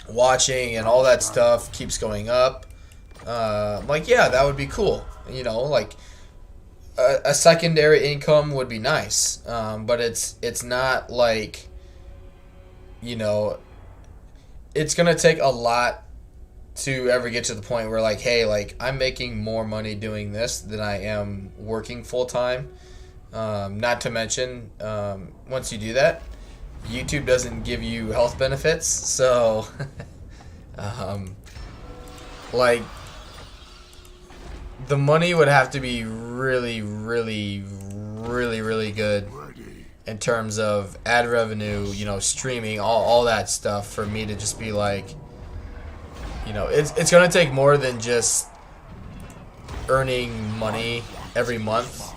watching and all that stuff keeps going up, like, yeah, that would be cool. Like a secondary income would be nice, but it's not like, it's gonna take a lot to ever get to the point where like, hey, like I'm making more money doing this than I am working full time. Not to mention, once you do that, YouTube doesn't give you health benefits, so like the money would have to be really, really, really, really good in terms of ad revenue, streaming, all that stuff for me to just be like, it's gonna take more than just earning money every month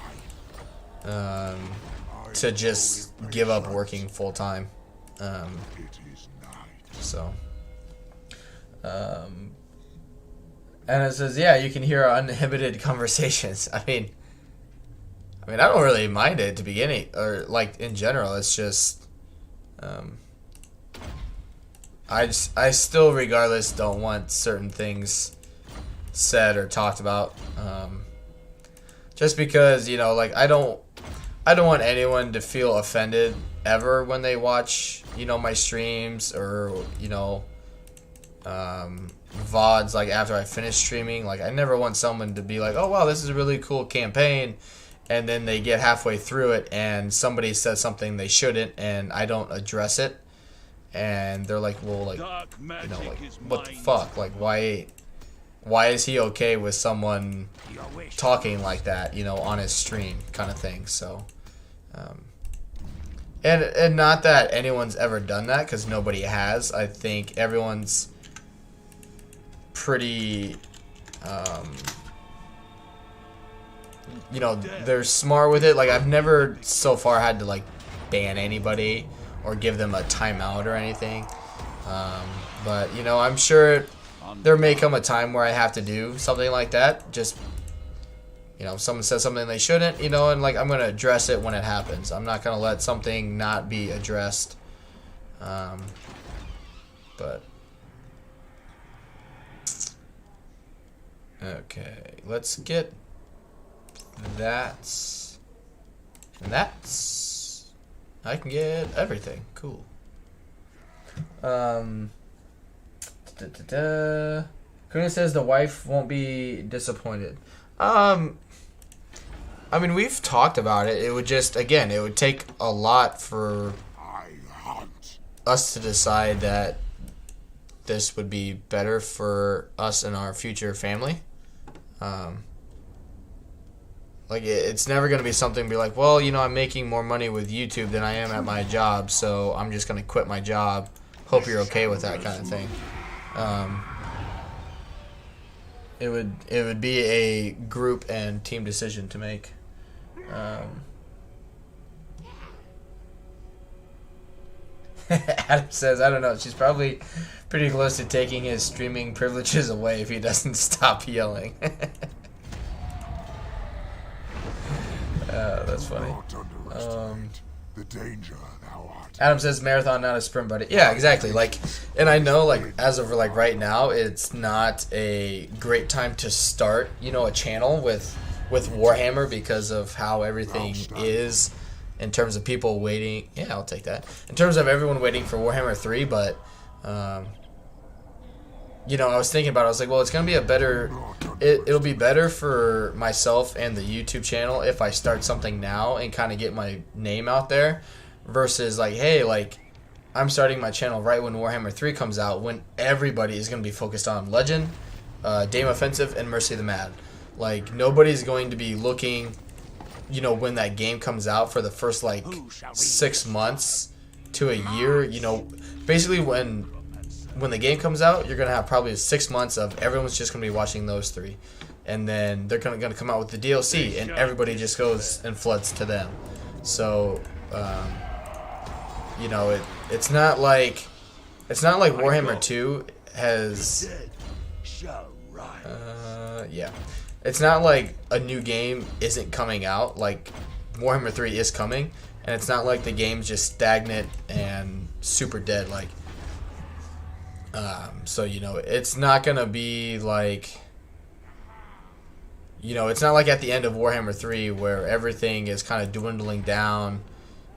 to just give up working full time. And it says, yeah, you can hear our uninhibited conversations. I mean, I don't really mind it to beginning, or like in general. It's just, I still, regardless, don't want certain things said or talked about. Just because, like I don't want anyone to feel offended ever when they watch, my streams or, VODs, like after I finish streaming. Like, I never want someone to be like, oh wow, this is a really cool campaign, and then they get halfway through it and somebody says something they shouldn't and I don't address it, and they're like, well, like, like, what the fuck, like, why is he okay with someone talking like that, on his stream, kind of thing. So and not that anyone's ever done that, because nobody has. I think everyone's pretty they're smart with it. Like, I've never so far had to like ban anybody or give them a timeout or anything, but I'm sure there may come a time where I have to do something like that. Just someone says something they shouldn't, and like I'm gonna address it when it happens. I'm not gonna let something not be addressed. But okay, let's get that. And that's, I can get everything. Cool. Kuna says the wife won't be disappointed. I mean, we've talked about it. It would just, again, it would take a lot for us to decide that this would be better for us and our future family. Like, it's never going to be something be like, well, you know, I'm making more money with YouTube than I am at my job, so I'm just going to quit my job. Hope you're okay with that kind of thing. It would be a group and team decision to make. Adam says, I don't know, she's probably pretty close to taking his streaming privileges away if he doesn't stop yelling. That's funny. The danger thou art. Adam says marathon, not a sprint, buddy. Yeah, exactly. Like, and I know, like, as of like right now, it's not a great time to start, you know, a channel with Warhammer because of how everything is in terms of people waiting. Yeah, I'll take that. In terms of everyone waiting for Warhammer 3, but you know, I was thinking about it. I was like, well, it's gonna be a better. It'll be better for myself and the YouTube channel if I start something now and kind of get my name out there, versus like, hey, like, I'm starting my channel right when Warhammer 3 comes out, when everybody is gonna be focused on Legend, Dame Offensive, and Mercy the Mad. Like, nobody's going to be looking, you know, when that game comes out for the first like 6 months to a year. You know, basically when the game comes out, you're gonna have probably 6 months of everyone's just gonna be watching those three, and then they're gonna come out with the DLC, and everybody just goes and floods to them. So, you know, it's not like Warhammer 2 has. Yeah, it's not like a new game isn't coming out. Like, Warhammer 3 is coming, and it's not like the game's just stagnant and super dead. Like. So, you know, it's not gonna be like, you know, it's not like at the end of Warhammer 3 where everything is kind of dwindling down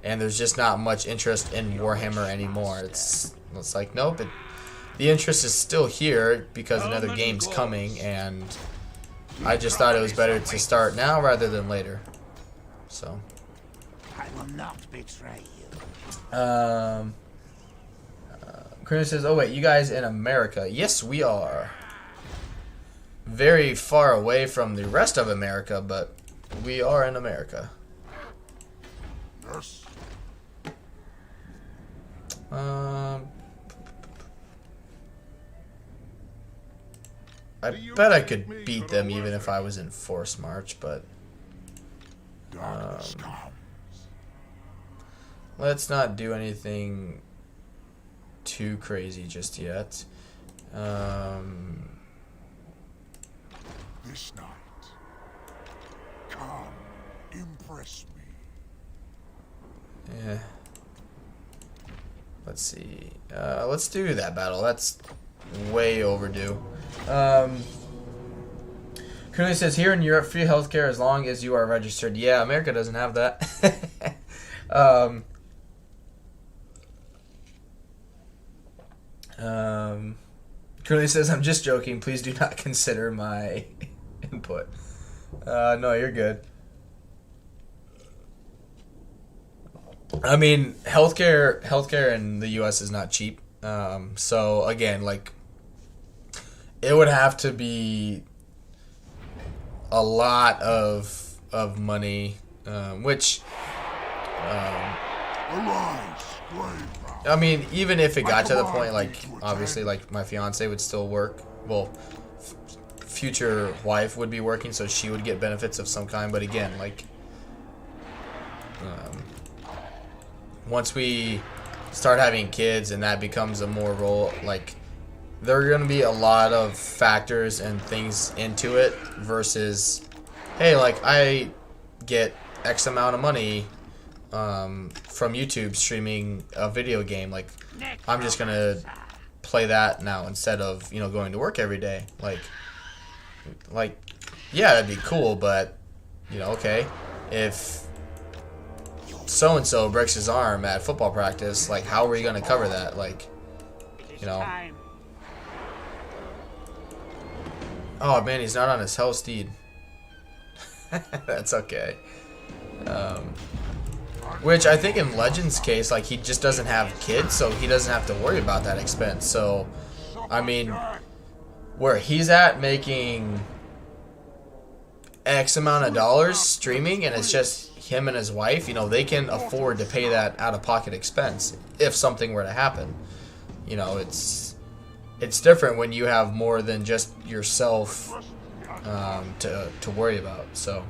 and there's just not much interest in Warhammer anymore. It's like, nope, the interest is still here because another game's coming, and I just thought it was better to start now rather than later. So, I will not betray you. Chris says, oh wait, you guys in America? Yes, we are. Very far away from the rest of America, but we are in America. Yes. I bet I could beat them even if I was in Force March, but let's not do anything too crazy just yet. This night, come, impress me. Yeah. Let's see. Let's do that battle. That's way overdue. Curly says, here in Europe, free healthcare as long as you are registered. Yeah, America doesn't have that. Curly says, I'm just joking. Please do not consider my input. No, you're good. I mean, healthcare in the U.S. is not cheap. So again, like, it would have to be a lot of money, which, I mean, even if it got to the point, like, obviously, like, my fiance would still work. Well, future wife would be working, so she would get benefits of some kind. But again, like, once we start having kids and that becomes a more role, like, there are going to be a lot of factors and things into it versus, hey, like, I get X amount of money from YouTube streaming a video game. Like, I'm just going to play that now instead of, you know, going to work every day. Like, yeah, that'd be cool, but, you know, okay, if so-and-so breaks his arm at football practice, like, how are we going to cover that? Like, you know. Oh, man, he's not on his hell steed. That's okay. Which I think in Legend's case, like, he just doesn't have kids, so he doesn't have to worry about that expense. So I mean, where he's at making X amount of dollars streaming, and it's just him and his wife, you know, they can afford to pay that out-of-pocket expense if something were to happen. You know, it's different when you have more than just yourself to worry about. So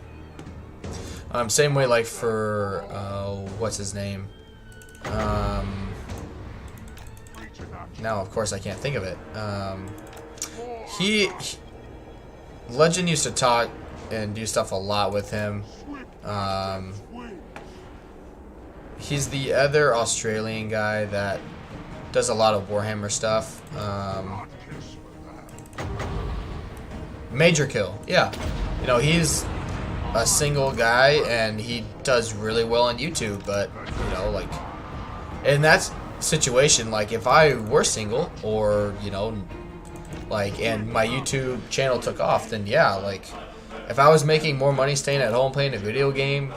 same way, like for what's his name, now of course I can't think of it. He Legend used to talk and do stuff a lot with him. He's the other Australian guy that does a lot of Warhammer stuff. Major Kill, yeah. You know, he's a single guy and he does really well on YouTube, but you know, like in that situation, like if I were single, or you know, like, and my YouTube channel took off, then yeah, like if I was making more money staying at home playing a video game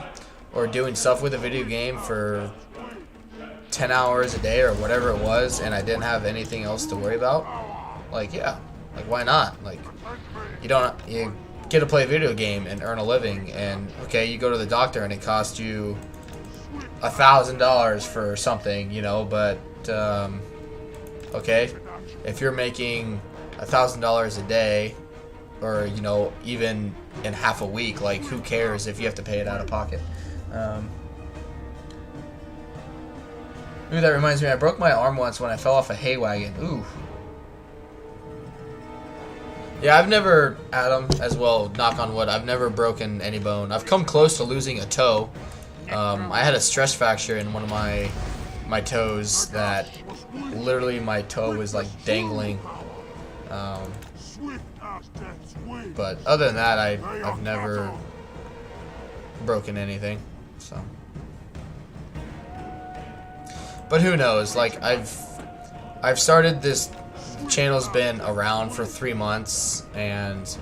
or doing stuff with a video game for 10 hours a day or whatever it was, and I didn't have anything else to worry about, like, yeah, like, why not? Like, you get to play a video game and earn a living, and okay, you go to the doctor and it costs you $1,000 for something, you know, but okay, if you're making $1,000 a day, or you know, even in half a week, like, who cares if you have to pay it out of pocket? Ooh, that reminds me, I broke my arm once when I fell off a hay wagon. Ooh. Yeah, I've never, Adam, as well, knock on wood, I've never broken any bone. I've come close to losing a toe. I had a stress fracture in one of my toes that literally my toe was like dangling. But other than that, I've never broken anything. So, but who knows? Like, I've started this. Channel's been around for 3 months, and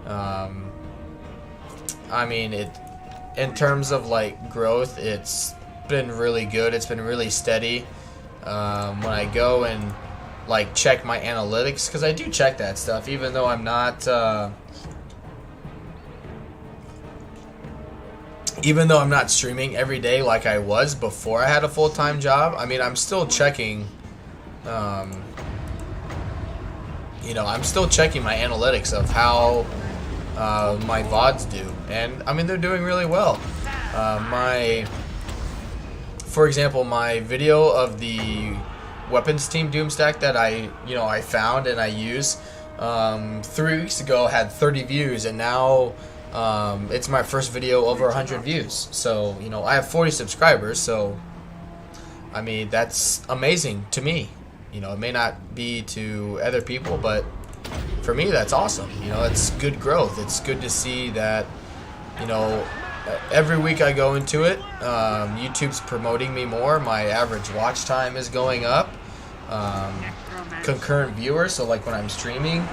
I mean, in terms of like growth, it's been really good. It's been really steady. When I go and like check my analytics, because I do check that stuff, even though I'm not streaming every day like I was before I had a full-time job. I mean, I'm still checking. You know, I'm still checking my analytics of how my VODs do, and I mean, they're doing really well. For example, my video of the weapons team Doomstack that I found and I use 3 weeks ago had 30 views, and now it's my first video over 100 views. So, you know, I have 40 subscribers, so I mean, that's amazing to me. You know, it may not be to other people, but for me, that's awesome. You know, it's good growth. It's good to see that, you know, every week I go into it, YouTube's promoting me more. My average watch time is going up. Concurrent viewers, so like when I'm streaming,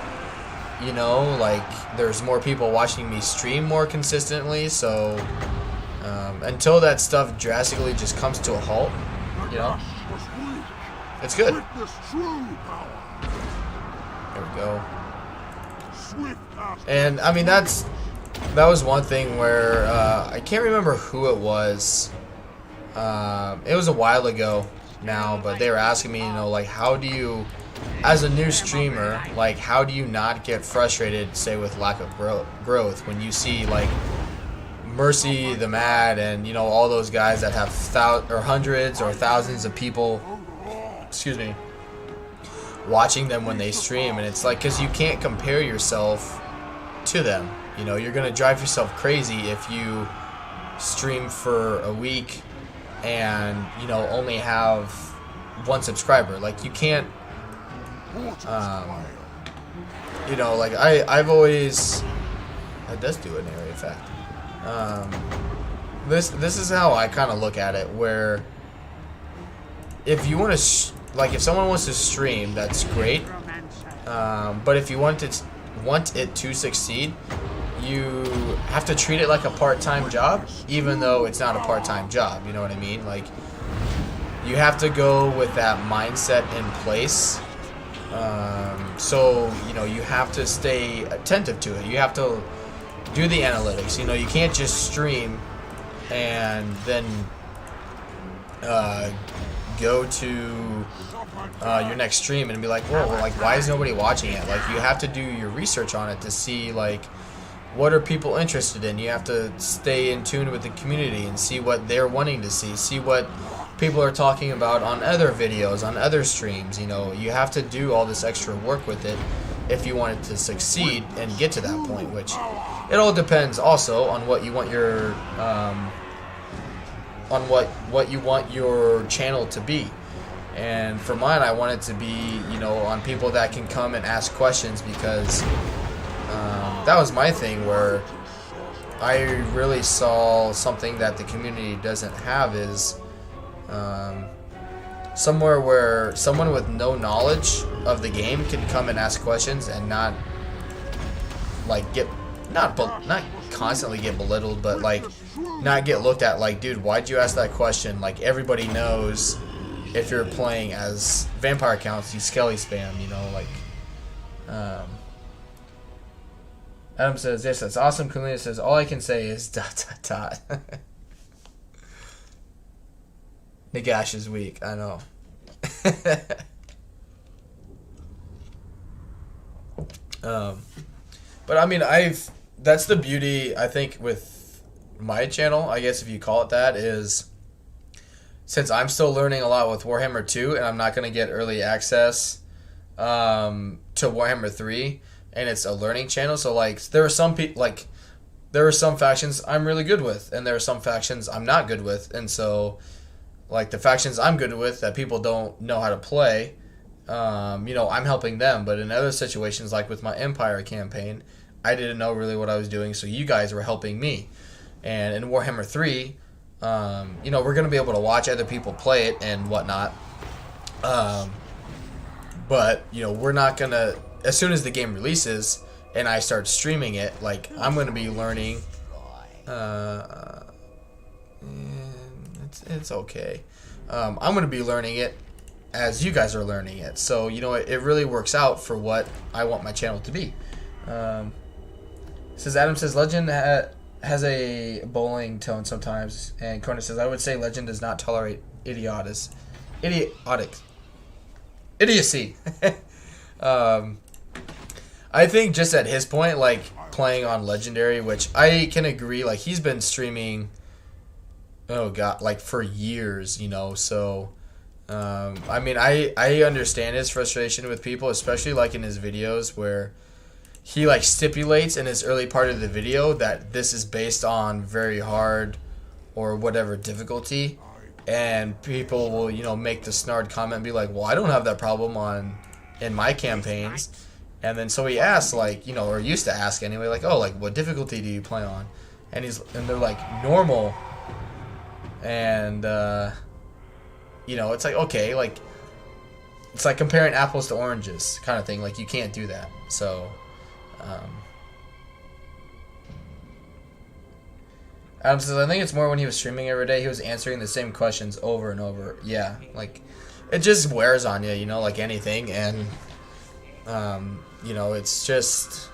you know, like there's more people watching me stream more consistently. So until that stuff drastically just comes to a halt, you know, it's good. There we go. And I mean, that was one thing where I can't remember who it was. It was a while ago now, but they were asking me, you know, like, how do you, as a new streamer, like, how do you not get frustrated, say, with lack of growth when you see like Mercy the Mad and, you know, all those guys that have hundreds or thousands of people, excuse me, watching them when they stream, and it's like, because you can't compare yourself to them. You know, you're gonna drive yourself crazy if you stream for a week and, you know, only have 1 subscriber. Like, you can't, you know, like I've always, that does do an area effect. This is how I kind of look at it, where if you want to like, if someone wants to stream, that's great, but if you want it to succeed, you have to treat it like a part-time job, even though it's not a part-time job. You know what I mean? Like, you have to go with that mindset in place, So, you know, you have to stay attentive to it. You have to do the analytics. You know, you can't just stream and then go to your next stream and be like, whoa, like, why is nobody watching it? Like, you have to do your research on it to see, like, what are people interested in. You have to stay in tune with the community and see what they're wanting to see what people are talking about on other videos, on other streams. You know, you have to do all this extra work with it if you want it to succeed and get to that point, which it all depends also on what you want your on what you want your channel to be. And for mine, I want it to be, you know, on people that can come and ask questions, because that was my thing, where I really saw something that the community doesn't have, is somewhere where someone with no knowledge of the game can come and ask questions and not like not constantly get belittled, but like not get looked at like, dude, why'd you ask that question? Like, everybody knows if you're playing as vampire accounts, you skelly spam, you know, like. Adam says, yes, that's awesome. Kalina says, all I can say is ... Nagash is weak, I know. But I mean, that's the beauty, I think, with my channel, I guess if you call it that, is since I'm still learning a lot with Warhammer 2, and I'm not going to get early access to Warhammer 3, and it's a learning channel, so like there are some people, like there are some factions I'm really good with, and there are some factions I'm not good with, and so like the factions I'm good with that people don't know how to play, you know, I'm helping them. But in other situations, like with my Empire campaign, I didn't know really what I was doing, so you guys were helping me. And in Warhammer 3, you know, we're going to be able to watch other people play it and whatnot. But, you know, we're not going to, as soon as the game releases and I start streaming it, like, I'm going to be learning. It's okay. I'm going to be learning it as you guys are learning it. So, you know, it really works out for what I want my channel to be. Says Adam says, Legend has a bowling tone sometimes. And Conan says, I would say Legend does not tolerate idiocy. I think just at his point, like, playing on Legendary, which I can agree, like, he's been streaming, oh god, like, for years, you know, so, I mean, I understand his frustration with people, especially, like, in his videos, where he, like, stipulates in his early part of the video that this is based on very hard or whatever difficulty, and people will, you know, make the snarred comment and be like, well, I don't have that problem in my campaigns. And then so he asks, like, you know, or used to ask anyway, like, oh, like, what difficulty do you play on? And they're like, normal. And you know, it's like, okay, like, it's like comparing apples to oranges kind of thing. Like, you can't do that. So Adam says, I think it's more when he was streaming every day, he was answering the same questions over and over. Yeah, like, it just wears on you, you know, like anything. And you know, it's just,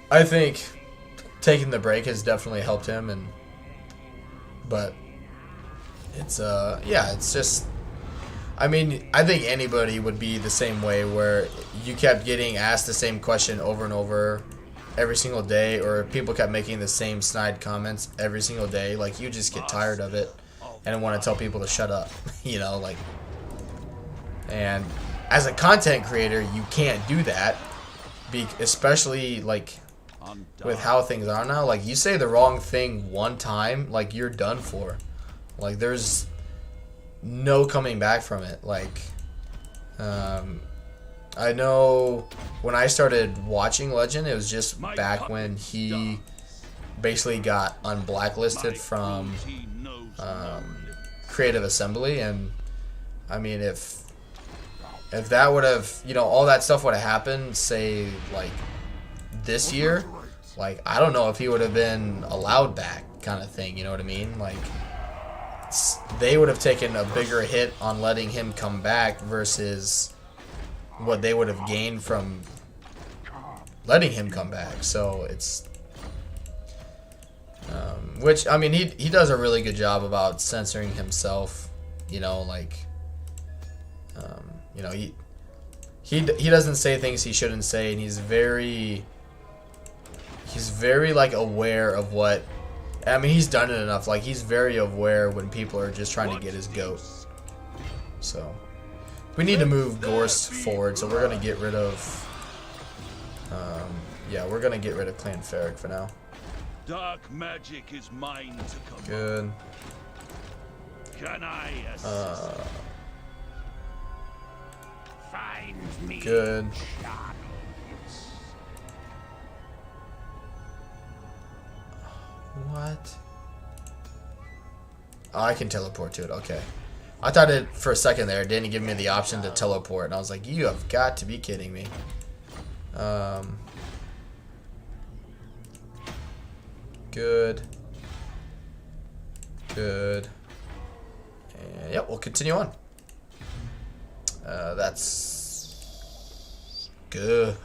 I think taking the break has definitely helped him, but it's yeah, it's just, I mean, I think anybody would be the same way, where you kept getting asked the same question over and over every single day, or people kept making the same snide comments every single day. Like, you just get tired of it and want to tell people to shut up, you know, like, and as a content creator, you can't do that, especially, like, with how things are now. Like, you say the wrong thing one time, like, you're done for. Like, there's no coming back from it. Like, I know when I started watching Legend, it was just back when he basically got unblacklisted from Creative Assembly, and I mean, if that would have, you know, all that stuff would have happened, say, like, this year, like, I don't know if he would have been allowed back, kind of thing, you know what I mean? Like, they would have taken a bigger hit on letting him come back versus what they would have gained from letting him come back. So it's which, I mean, he does a really good job about censoring himself, you know, like you know, he doesn't say things he shouldn't say, and he's very like aware of what, I mean, he's done it enough, like he's very aware when people are just trying to get his goat. So we need to move Gorst forward, so we're gonna get rid of yeah, we're gonna get rid of Clan Ferric for now. Dark magic is mine to command. Good. Can I assist? Find me. Good. What? Oh, I can teleport to it. Okay. I thought it for a second there. It didn't give me the option to teleport, and I was like, you have got to be kidding me. Good. Good. And yep, we'll continue on. That's good.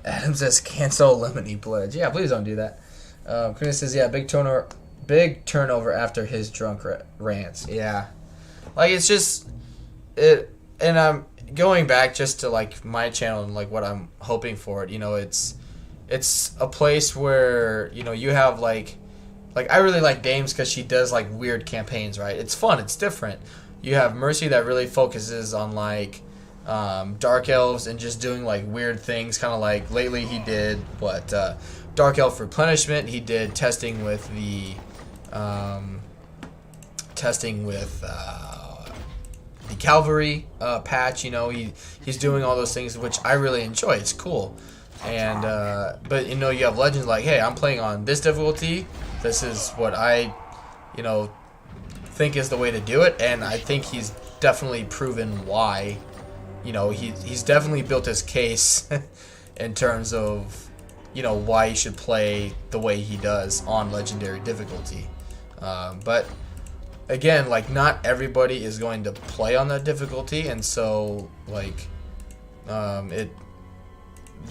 Adam says cancel Lemony Pledge. Yeah, please don't do that. Chris says, yeah, big turnover after his drunk rants. Yeah, like it's just it, and I'm going back just to like my channel and like what I'm hoping for it. You know, it's a place where, you know, you have like I really like Dames because she does like weird campaigns, right? It's fun, it's different. You have Mercy that really focuses on like Dark Elves and just doing like weird things, kind of like lately he did what Dark Elf Replenishment. He did testing with the cavalry patch. You know, he's doing all those things, which I really enjoy. It's cool. And but you know, you have Legends like, hey, I'm playing on this difficulty. This is what I, you know, think is the way to do it, and I think he's definitely proven why. You know, he's definitely built his case in terms of, you know, why he should play the way he does on legendary difficulty. But again, like, not everybody is going to play on that difficulty, and so like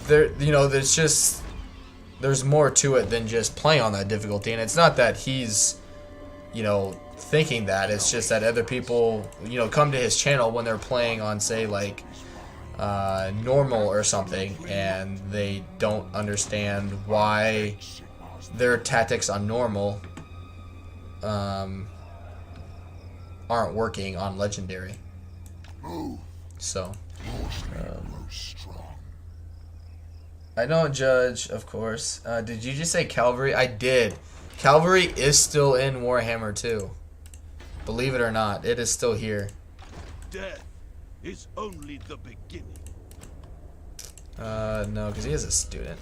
you know, there's more to it than just playing on that difficulty. And it's not that he's, you know, thinking that, it's just that other people, you know, come to his channel when they're playing on, say, like normal or something, and they don't understand why their tactics on normal aren't working on legendary. So I don't judge, of course. Did you just say Cavalry? I did. Cavalry is still in Warhammer 2. Believe it or not, it is still here. Death is only the beginning. No, because he is a student.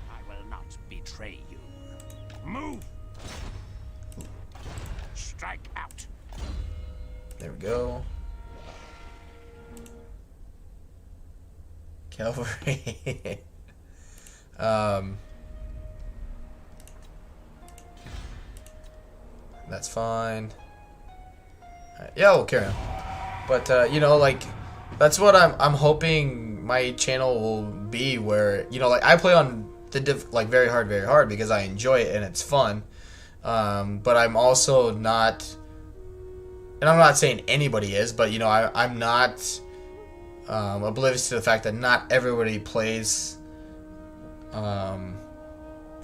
I will not betray you. Move! Strike out. There we go. Cavalry. That's fine. Right, yeah, we'll carry on. But you know, like, that's what I'm hoping my channel will be, where, you know, like, I play on the like very hard because I enjoy it and it's fun. But I'm also not, and I'm not saying anybody is, but you know, I'm not oblivious to the fact that not everybody plays on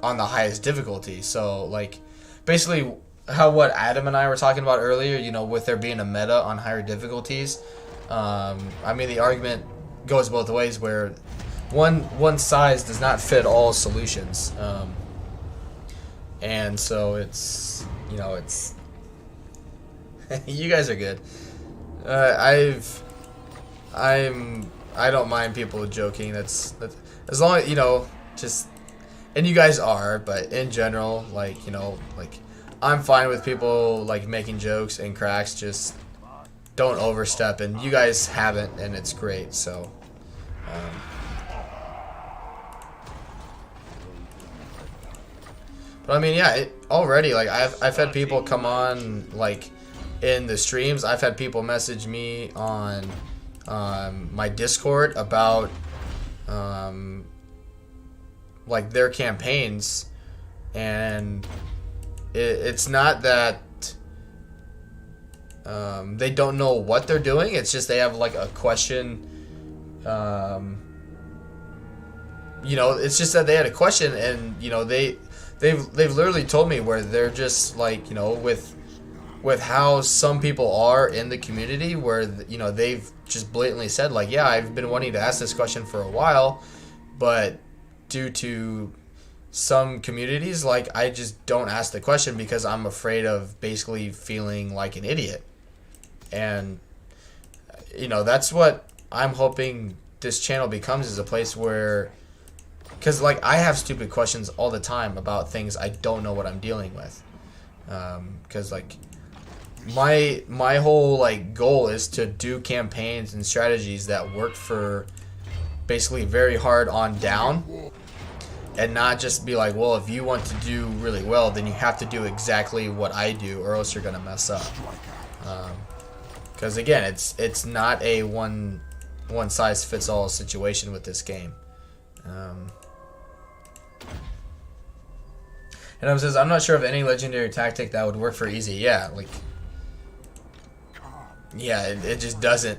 the highest difficulty. So like, basically what Adam and I were talking about earlier, you know, with there being a meta on higher difficulties, I mean, the argument goes both ways, where one size does not fit all solutions, and so it's, you know, it's you guys are good. I don't mind people joking. That's as long as, you know, just, and you guys are, but in general, like, you know, like, I'm fine with people like making jokes and cracks. Just don't overstep, and you guys haven't, and it's great. So But I mean, yeah, already, like, I've had people come on, like, in the streams. I've had people message me on my Discord about like their campaigns, and it's not that they don't know what they're doing. It's just they have like a question. You know, it's just that they had a question, and you know they've literally told me where they're just like, you know, with how some people are in the community, where, you know, they've just blatantly said like, yeah, I've been wanting to ask this question for a while, but due to some communities, like, I just don't ask the question because I'm afraid of basically feeling like an idiot. And you know, that's what I'm hoping this channel becomes, is a place where, because like I have stupid questions all the time about things I don't know what I'm dealing with, because like my whole like goal is to do campaigns and strategies that work for basically very hard on down, and not just be like, well, if you want to do really well, then you have to do exactly what I do, or else you're gonna mess up. Because again, it's not a one size fits all situation with this game. And I says, I'm not sure of any legendary tactic that would work for easy. Yeah, like, yeah, it just doesn't.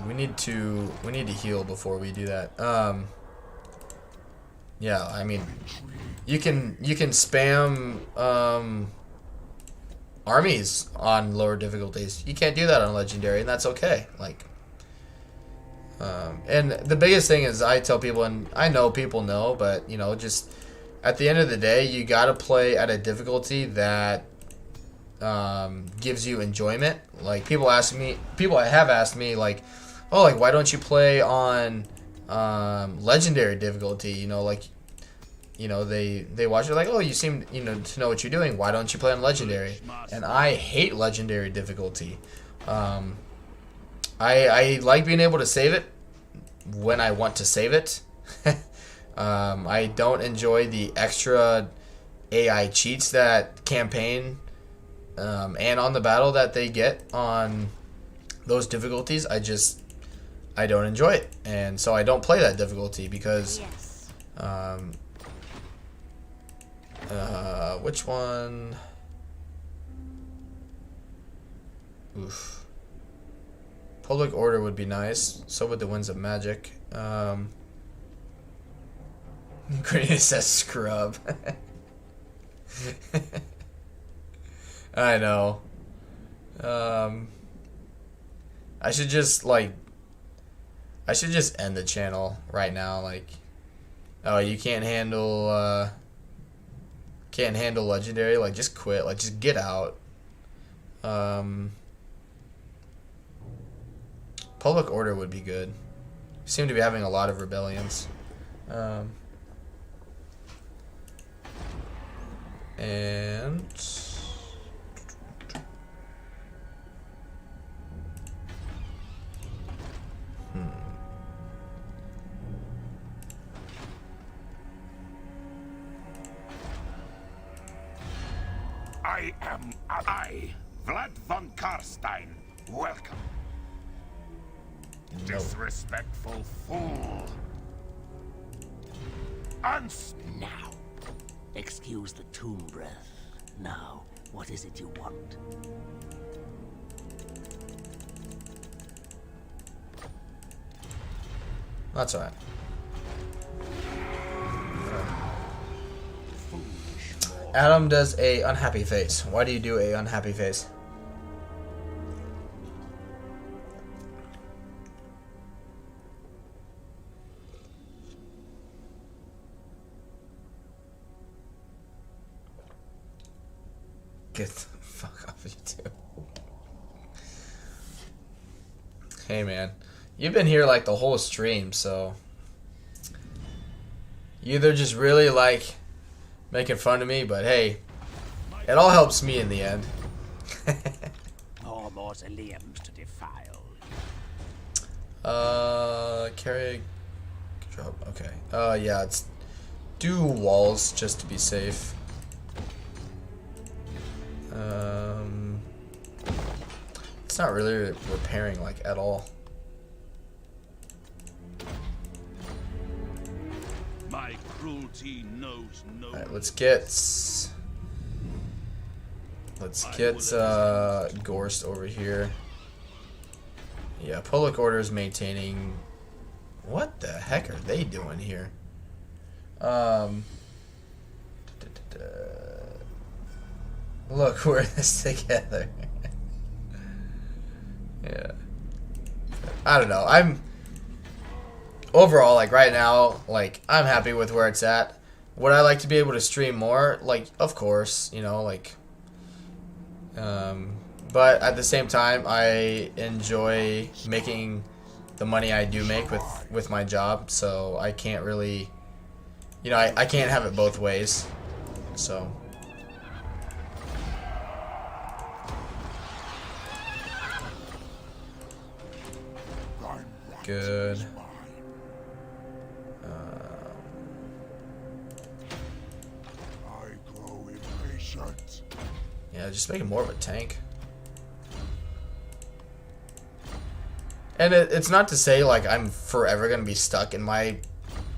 We need to heal before we do that. Yeah, I mean, you can spam armies on lower difficulties. You can't do that on legendary, and that's okay. Like, and the biggest thing is, I tell people, and I know people know, but you know, just at the end of the day, you gotta play at a difficulty that gives you enjoyment. Like, people have asked me like, oh, like, why don't you play on legendary difficulty? You know, like, you know, they watch it like, oh, you seem, you know, to know what you're doing. Why don't you play on legendary? And I hate legendary difficulty. I like being able to save it when I want to save it. I don't enjoy the extra AI cheats that campaign and on the battle that they get on those difficulties. I don't enjoy it, and so I don't play that difficulty because which one? Oof. Public order would be nice. So would the winds of magic. Grenade says scrub. I know. I should just end the channel right now. Like, oh, you can't handle legendary. Like, just quit. Like, just get out. Public order would be good. We seem to be having a lot of rebellions. And I am Vlad von Carstein. Welcome. Disrespectful fool. Now, excuse the tomb breath. Now, what is it you want? that's alright. Adam does a unhappy face. Why do you do a unhappy face? Get the fuck off YouTube. Hey man, you've been here like the whole stream, so you either just really like making fun of me, but hey, It all helps me in the end. More mausoleums to defile. Carry drop. Okay. Yeah, it's do walls just to be safe. It's not really repairing like at all. My cruelty knows no. Alright, let's get Gorst over here. Yeah, public order is maintaining. What the heck are they doing here? Look, we're in this together. Yeah. I don't know. I'm overall, like right now, like I'm happy with where it's at. Would I like to be able to stream more? Like, of course, you know, like. But at the same time, I enjoy making the money I do make with my job, so I can't really, you know, I can't have it both ways. So. Good. I grow impatient. Yeah, just make it more of a tank. And it's not to say like I'm forever gonna be stuck in my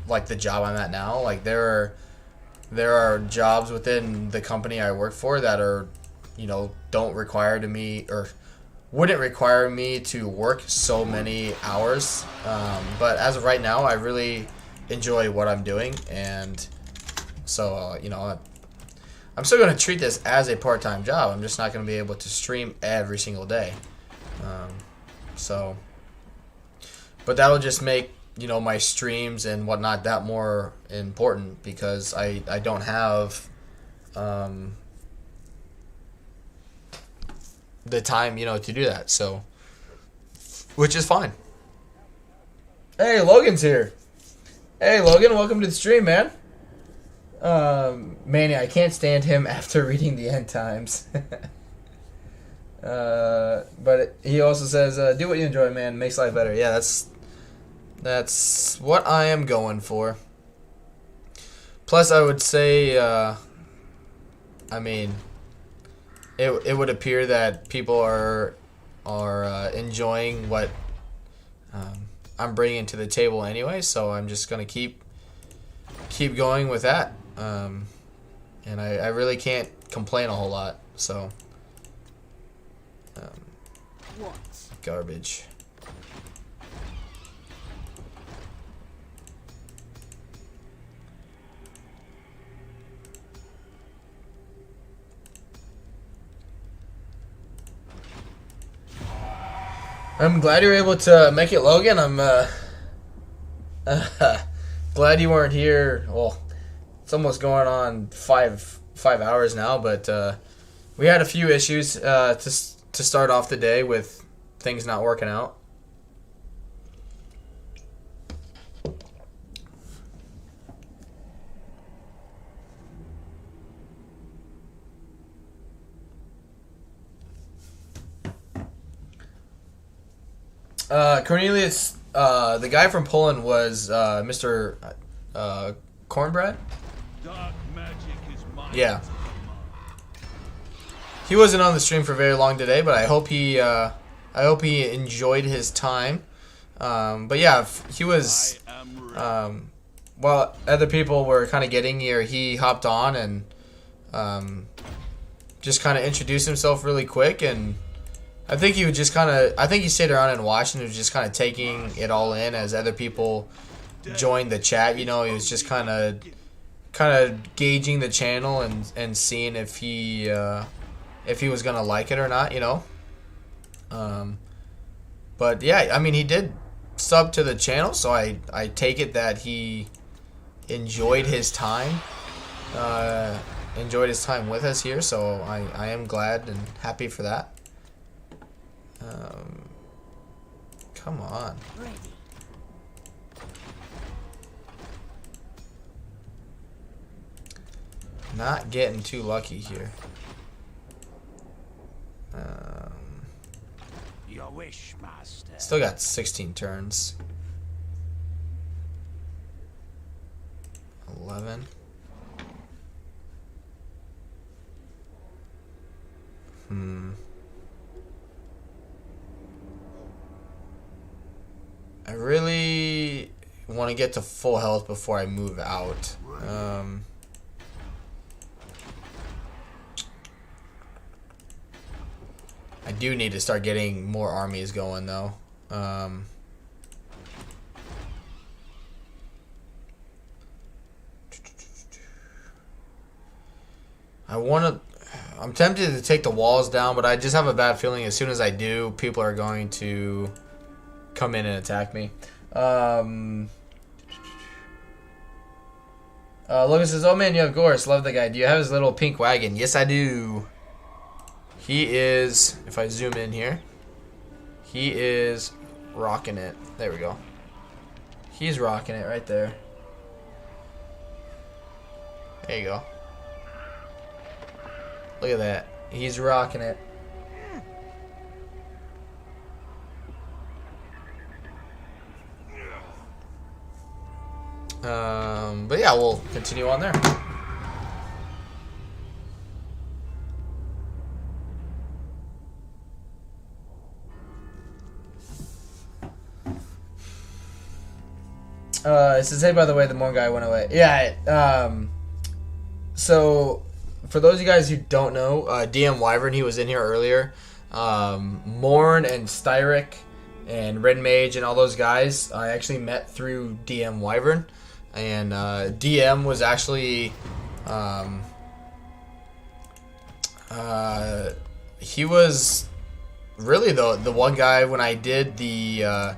like the job I'm at now. Like there are jobs within the company I work for that are, you know, don't require to me or wouldn't require me to work so many hours. But as of right now, I really enjoy what I'm doing, and so you know, I'm still gonna treat this as a part-time job. I'm just not gonna be able to stream every single day. So. But that'll just make, you know, my streams and whatnot that more important because I don't have the time, you know, to do that. So, which is fine. Hey, Logan's here. Hey, Logan, welcome to the stream, man. Manny, I can't stand him after reading the end times. But he also says, do what you enjoy, man. Makes life better. Yeah, that's what I am going for. Plus, I would say, I mean, it would appear that people are enjoying what I'm bringing to the table anyway. So I'm just gonna keep going with that. And I really can't complain a whole lot. So. Garbage. I'm glad you were able to make it, Logan. I'm glad you weren't here. Well, it's almost going on five hours now, but we had a few issues to start off the day with things not working out. Cornelius, the guy from Poland was Mr. Cornbread? Dark magic is mine. Yeah. He wasn't on the stream for very long today, but I hope he enjoyed his time. But yeah, he was. While other people were kind of getting here, he hopped on and just kind of introduced himself really quick, and I think he would just kind of. I think he stayed around and watched, and was just kind of taking it all in as other people joined the chat. You know, he was just kind of gauging the channel and seeing if he was gonna like it or not. You know. But yeah, I mean, he did sub to the channel, so I take it that he enjoyed his time. Enjoyed his time with us here, so I am glad and happy for that. Come on. Not getting too lucky here. your wish, master. Still got 16 turns. 11. I really want to get to full health before I move out. I do need to start getting more armies going though. I'm tempted to take the walls down, but I just have a bad feeling as soon as I do, people are going to come in and attack me. Logan says, "Oh man, you have Gorse. Love the guy. Do you have his little pink wagon?" Yes, I do. He is, if I zoom in here, he is rocking it. There we go. He's rocking it right there. There you go. Look at that. He's rocking it. But yeah, we'll continue on there. It says, "Hey, by the way, the Morn guy went away." Yeah. So for those of you guys who don't know, DM Wyvern, he was in here earlier. Morn and Styric and Red Mage and all those guys I actually met through DM Wyvern, and DM was actually he was really the one guy when I did the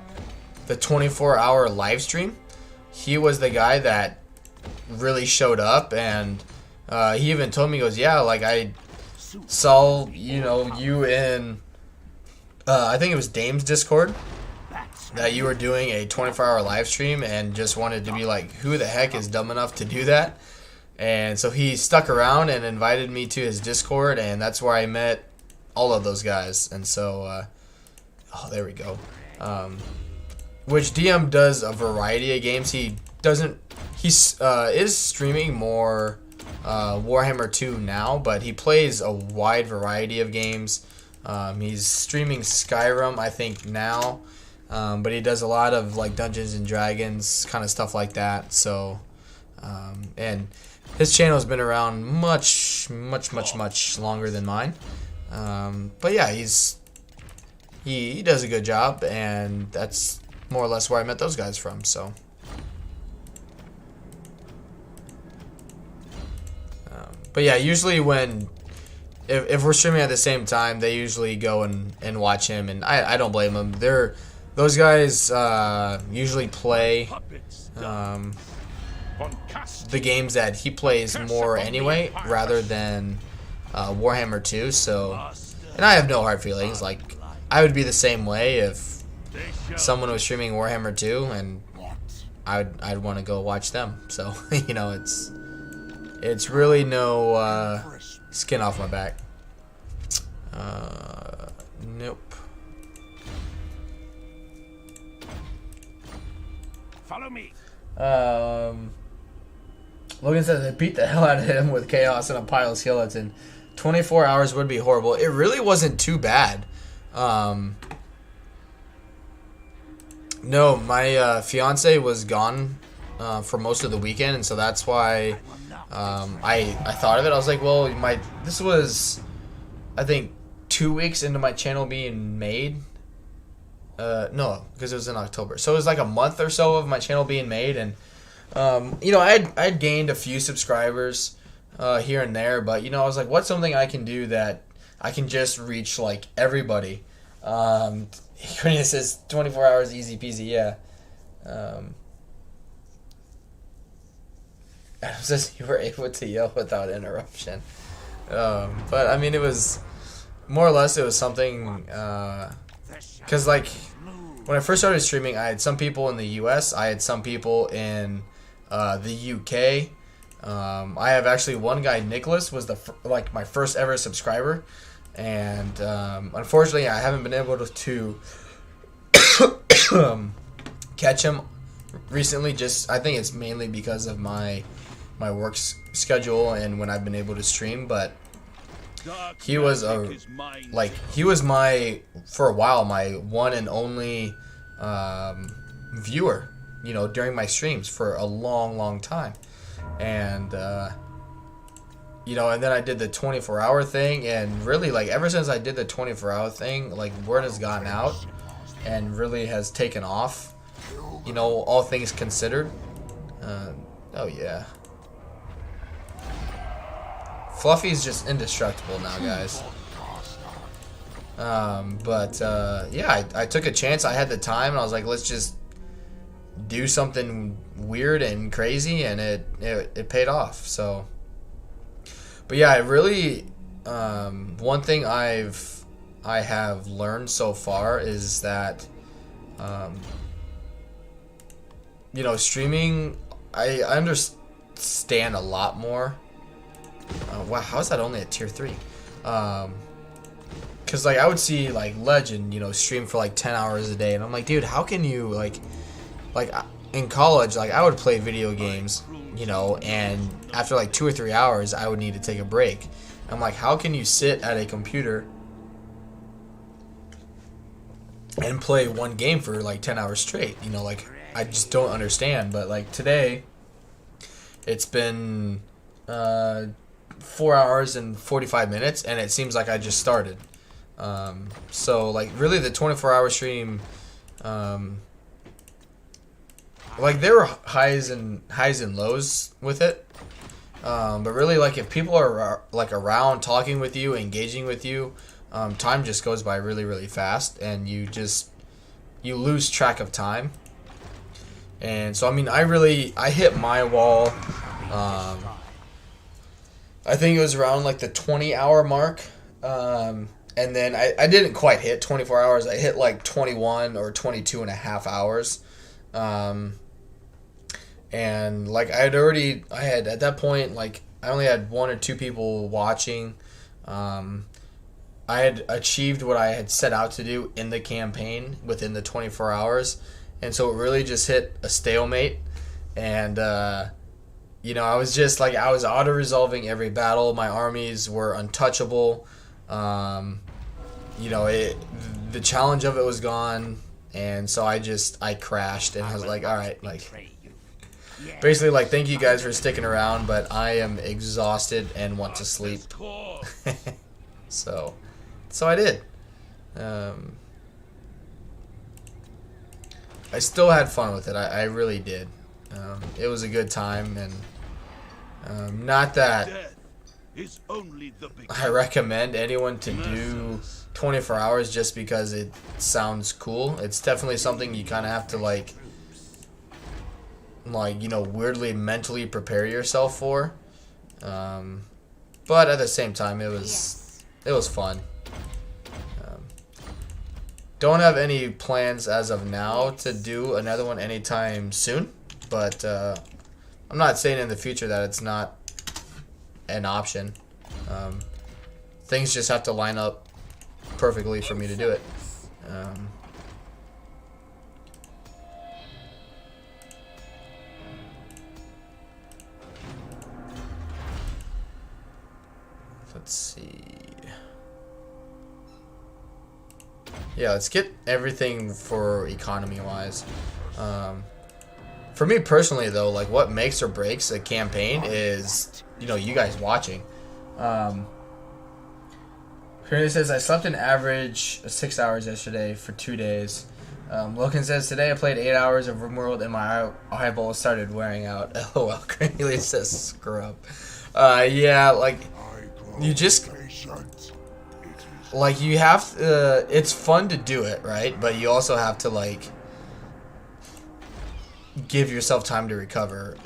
24-hour live stream. He was the guy that really showed up, and he even told me, he goes, "Yeah, like I saw, you in I think it was Dame's Discord, that you were doing a 24-hour live stream, and just wanted to be like, who the heck is dumb enough to do that?" And so he stuck around and invited me to his Discord, and that's where I met all of those guys. And so oh, there we go. Which DM does a variety of games. He is streaming more Warhammer 2 now, but he plays a wide variety of games. He's streaming Skyrim, I think, now, but he does a lot of like Dungeons and Dragons kind of stuff like that. So, and his channel has been around much longer than mine. But yeah, he does a good job, and that's more or less where I met those guys from. So. But yeah, usually if we're streaming at the same time, they usually go and watch him, and I don't blame them. Those guys usually play the games that he plays more anyway, rather than Warhammer 2. So, and I have no hard feelings. Like, I would be the same way if someone was streaming Warhammer 2, and I'd want to go watch them. So it's really no skin off my back. Nope. Follow me. Logan says, "I beat the hell out of him with chaos and a pile of skeleton. 24 hours would be horrible." It really wasn't too bad. No, my fiance was gone for most of the weekend, and so that's why I thought of it. I was like, well, this was, I think, 2 weeks into my channel being made. No, because it was in October, so it was like a month or so of my channel being made, and I'd gained a few subscribers here and there, but I was like, what's something I can do that I can just reach like everybody? It says 24 hours, easy peasy. Yeah. Adam says you were able to yell without interruption. But I mean, it was more or less, it was something, because like when I first started streaming, I had some people in the US, I had some people in the UK. I have actually one guy, Nicholas, was my first ever subscriber. and unfortunately, I haven't been able to catch him recently. Just I think it's mainly because of my work schedule and when I've been able to stream, but he was for a while my one and only viewer, you know, during my streams for a long time. And you know, and then I did the 24-hour thing, and really, like, ever since I did the 24-hour thing, like, word has gotten out and really has taken off, you know, all things considered. Oh yeah, Fluffy's just indestructible now, guys. Yeah, I took a chance. I had the time, and I was like, let's just do something weird and crazy, and it paid off. So, but yeah, I really one thing I have learned so far is that you know, streaming, I understand a lot more. Wow, how is that only at tier 3? Cause like I would see like Legend, you know, stream for like 10 hours a day, and I'm like, dude, how can you like in college, like I would play video games, you know, and after like 2 or 3 hours, I would need to take a break. I'm like, how can you sit at a computer and play one game for like 10 hours straight? You know, like I just don't understand. But like today, it's been 4 hours and 45 minutes, and it seems like I just started. So like really the 24-hour stream, like there were highs and lows with it, but really like if people are like around talking with you, engaging with you, time just goes by really fast, and you lose track of time. And so I mean, I hit my wall. I think it was around like the 20-hour mark. And then I didn't quite hit 24 hours. I hit like 21 or 22 and a half hours. And like I had at that point, like I only had 1 or 2 people watching. I had achieved what I had set out to do in the campaign within the 24 hours. And so it really just hit a stalemate. And, you know, I was just like, I was auto-resolving every battle. My armies were untouchable. You know, the challenge of it was gone, and so I crashed, and I was like, all right, like, basically, like, thank you guys for sticking around, but I am exhausted and want to sleep. so I did. I still had fun with it. I really did. It was a good time, and not that I recommend anyone to do 24 hours just because it sounds cool. It's definitely something you kind of have to like you know, weirdly mentally prepare yourself for. But at the same time, it was fun. Don't have any plans as of now to do another one anytime soon, but I'm not saying in the future that it's not an option. Things just have to line up perfectly for me to do it. Let's see. Yeah, let's get everything for economy wise. For me personally though, like what makes or breaks a campaign is, you know, you guys watching. Here it says, I slept an average of 6 hours yesterday for 2 days. Logan says, today I played 8 hours of RimWorld and my eyeball started wearing out. LOL. Cornelia says, scrub. Yeah, like, you just, like, you have, it's fun to do it, right? But you also have to, like, give yourself time to recover.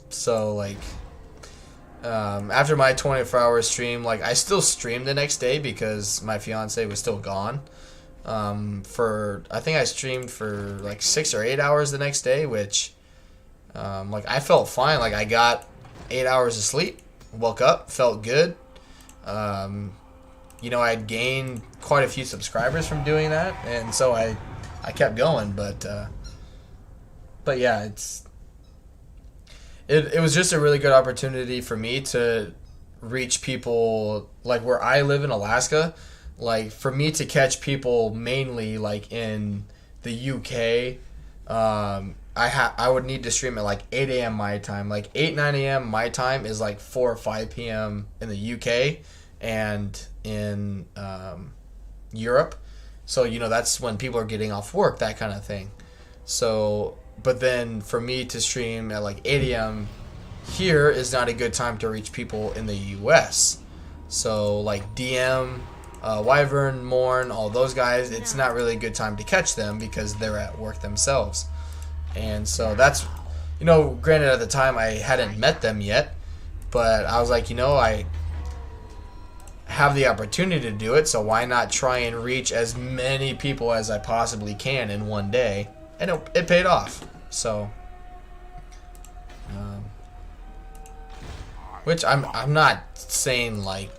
So, like, after my 24-hour stream, like, I still streamed the next day because my fiance was still gone. I think I streamed for like 6 or 8 hours the next day, which, like, I felt fine. Like, I got 8 hours of sleep, woke up, felt good. you know, I'd gained quite a few subscribers from doing that, and so I kept going. But yeah, it was just a really good opportunity for me to reach people like where I live in Alaska. Like for me to catch people mainly like in the UK, I would need to stream at like 8 a.m. my time. Like 9 a.m. my time is like 4 or 5 p.m. in the UK and in Europe. So, you know, that's when people are getting off work, that kind of thing. So, but then for me to stream at like 8 a.m. here is not a good time to reach people in the US. So, like DM, Wyvern, Morn, all those guys, it's not really a good time to catch them because they're at work themselves. And so that's, you know, granted at the time I hadn't met them yet, but I was like, you know, I have the opportunity to do it, so why not try and reach as many people as I possibly can in one day? And it paid off. So, which I'm not saying like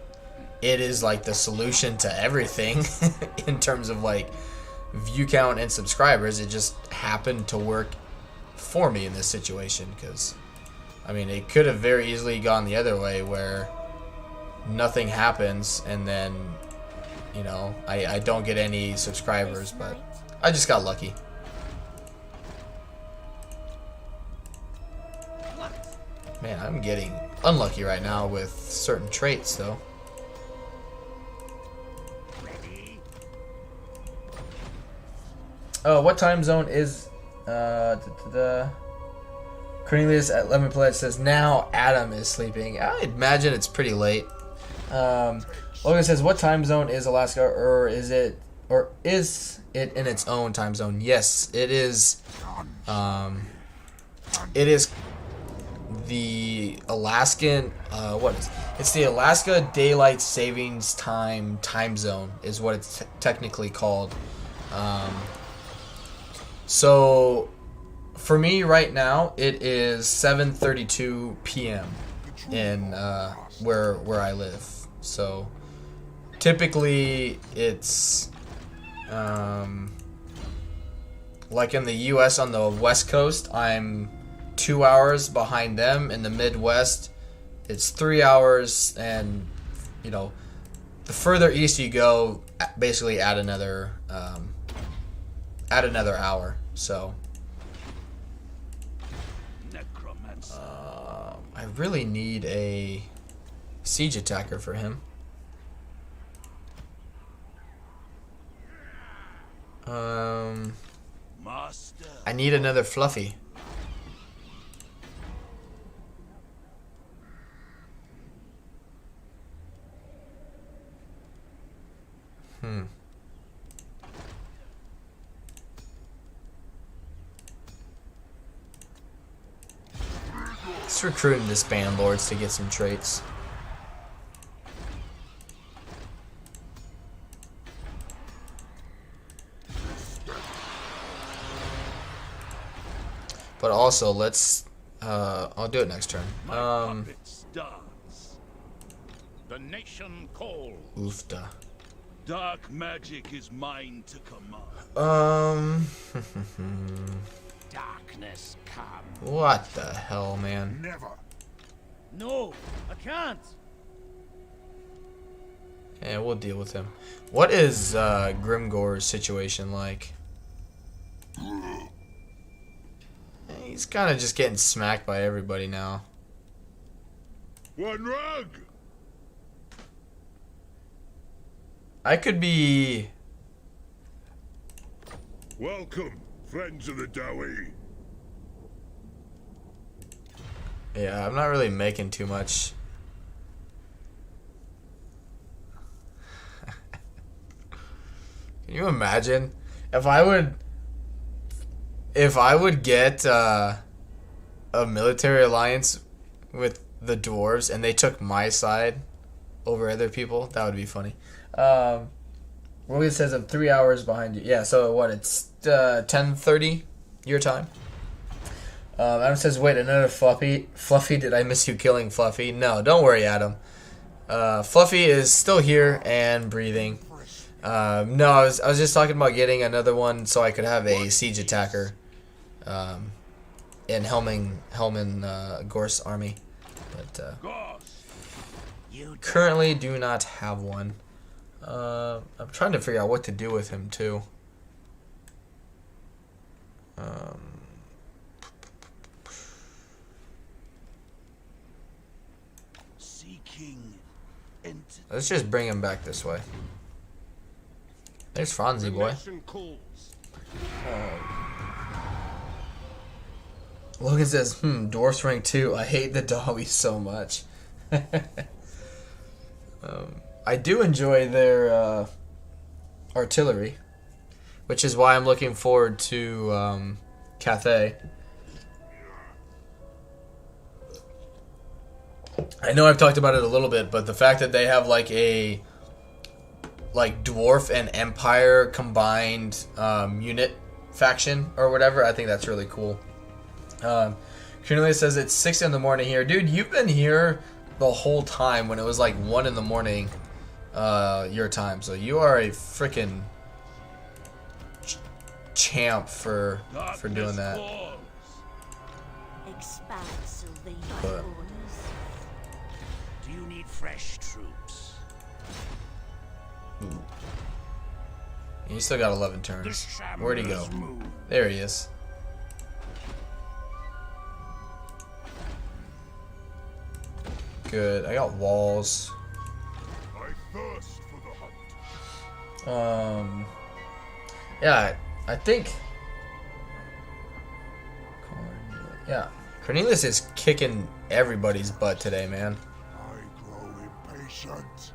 it is like the solution to everything in terms of like view count and subscribers. It just happened to work for me in this situation, because I mean it could have very easily gone the other way where nothing happens and then, you know, I don't get any subscribers, but I just got lucky. Man, I'm getting unlucky right now with certain traits though. What time zone is Cornelius at Lemon Plate says now Adam is sleeping. I imagine it's pretty late. Logan says, what time zone is Alaska, or is it in its own time zone? Yes, it is. It is the Alaskan. It's the Alaska Daylight Savings Time zone is what it's technically called. So for me right now, it is 7:32 p.m. in where I live. So typically it's like in the U.S. on the West Coast, I'm 2 hours behind them. In the Midwest, it's 3 hours, and you know, the further east you go, basically add another hour. So I really need a siege attacker for him. I need another Fluffy. Let's recruit him to Span Lords to get some traits. But also, let's I'll do it next turn. The nation calls. Oofda. Dark magic is mine to command. Darkness come. What the hell, man? Never. No, I can't. Yeah, we'll deal with him. What is Grimgore's situation like? He's kind of just getting smacked by everybody now. One rug. I could be... Welcome, friends of the Dowie. Yeah, I'm not really making too much. Can you imagine if I would get a military alliance with the dwarves and they took my side over other people? That would be funny. Rogan says I'm 3 hours behind you. Yeah, so what? It's 10:30 your time. Adam says, wait, another Fluffy? Fluffy, did I miss you killing Fluffy? No, don't worry, Adam. Fluffy is still here and breathing. No, I was just talking about getting another one so I could have a siege attacker in Helman Gorse army. But currently do not have one. I'm trying to figure out what to do with him too. Let's just bring him back this way. There's Franzi boy. Logan says, Dwarfs rank 2. I hate the Dawi so much. I do enjoy their artillery, which is why I'm looking forward to Cathay. I know I've talked about it a little bit, but the fact that they have like a Dwarf and Empire combined unit faction or whatever, I think that's really cool. Cornelia says it's 6 in the morning here. Dude, you've been here the whole time when it was like 1 in the morning your time. So you are a freaking champ for doing that. But do you need fresh troops? you still got 11 turns. Where'd he go? There he is. Good. I got walls. I thirst for the hunt. Yeah, I think. Yeah, Cornelius is kicking everybody's butt today, man. I grow impatient.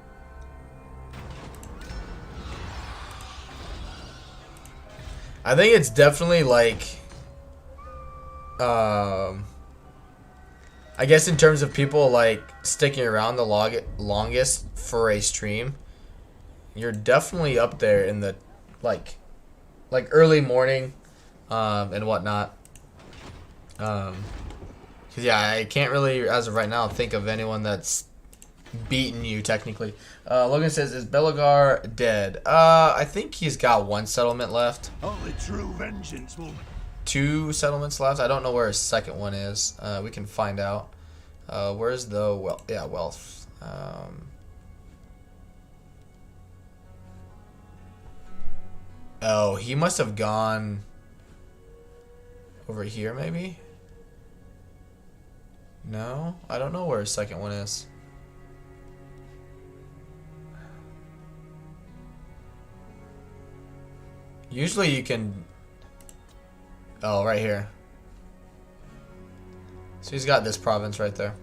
I think it's definitely like, I guess in terms of people like sticking around the longest for a stream, you're definitely up there in the like early morning and whatnot. Cause yeah, I can't really as of right now think of anyone that's beaten you technically. Logan says, "Is Belagar dead?" I think he's got 1 settlement left. Only true vengeance will. 2 settlements left. I don't know where his second one is. We can find out. Where's the wealth? Oh, he must have gone over here, maybe? No? I don't know where his second one is. Usually you can... Oh, right here. So he's got this province right there.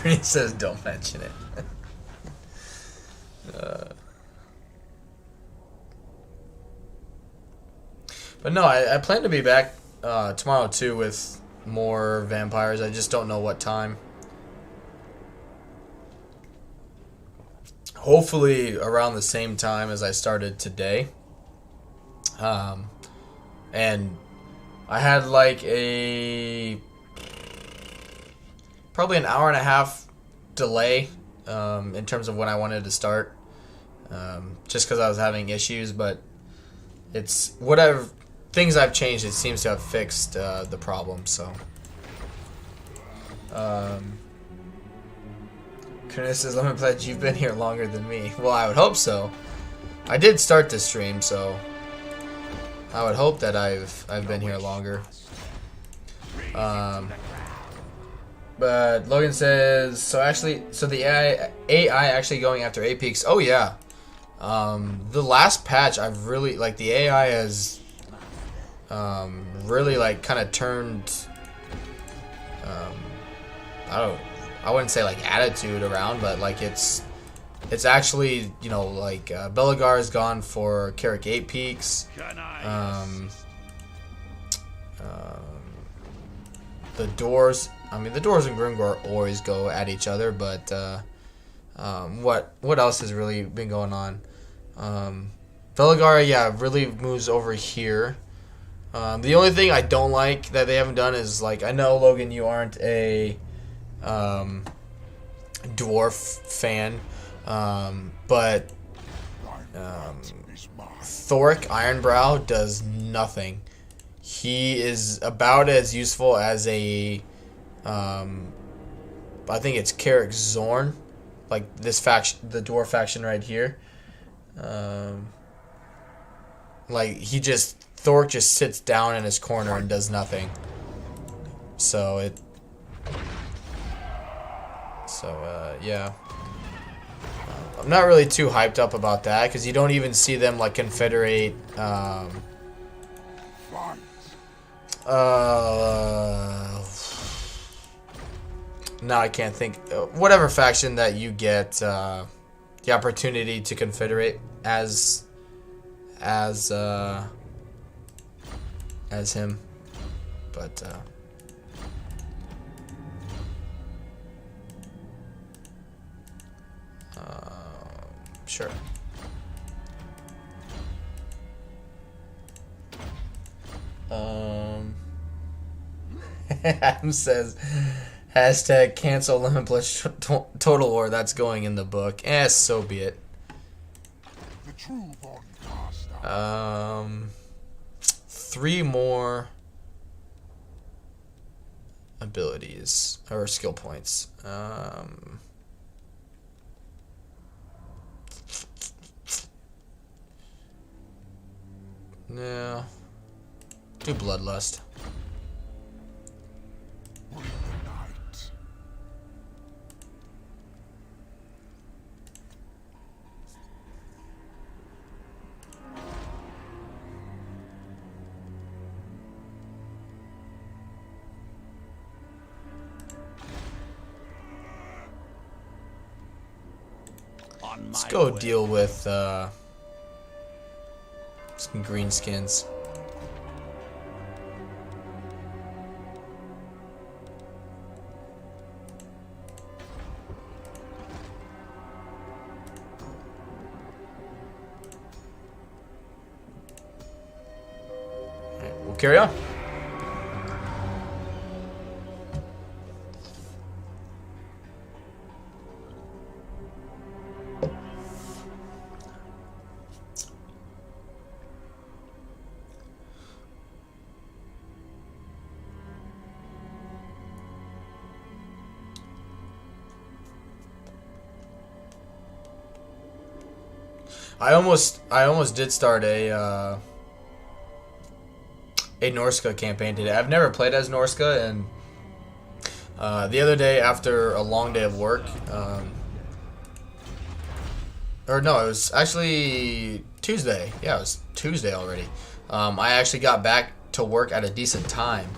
Green says, "Don't mention it." But no, I plan to be back tomorrow too with more vampires. I just don't know what time. Hopefully around the same time as I started today. And I had like probably an hour and a half delay in terms of when I wanted to start, just because I was having issues. But it's whatever things I've changed, it seems to have fixed the problem. So Curtis says, "Lemon Pledge, you've been here longer than me." Well, I would hope so. I did start this stream, so I would hope that I've been here longer. But Logan says, so the AI actually going after A peaks. Oh yeah. The last patch, I've really like the AI has really like kind of turned I wouldn't say like attitude around, but like it's actually, you know, like Belagar has gone for Carrick 8 peaks. The doors, I mean, the doors and Grimgor always go at each other, but what else has really been going on? Belagar, yeah, really moves over here. The only thing I don't like that they haven't done is, like, I know, Logan, you aren't a dwarf fan, but Thoric Ironbrow does nothing. He is about as useful as a, I think it's Carrick Zorn, like this faction, the dwarf faction right here. Like, Thoric just sits down in his corner and does nothing. So yeah. I'm not really too hyped up about that, because you don't even see them, like, confederate, now I can't think, whatever faction that you get, the opportunity to confederate as him, but, sure. Adam says, hashtag cancel Lemon Plus Total War. That's going in the book. So be it. The true von Carstein. 3 more abilities or skill points. No. Do Bloodlust. Bring the night. Let's go deal with some greenskins. Alright, we'll carry on. I almost did start a Norska campaign today. I've never played as Norska, and the other day after a long day of work, or no, it was actually Tuesday. Yeah, it was Tuesday already. I actually got back to work at a decent time,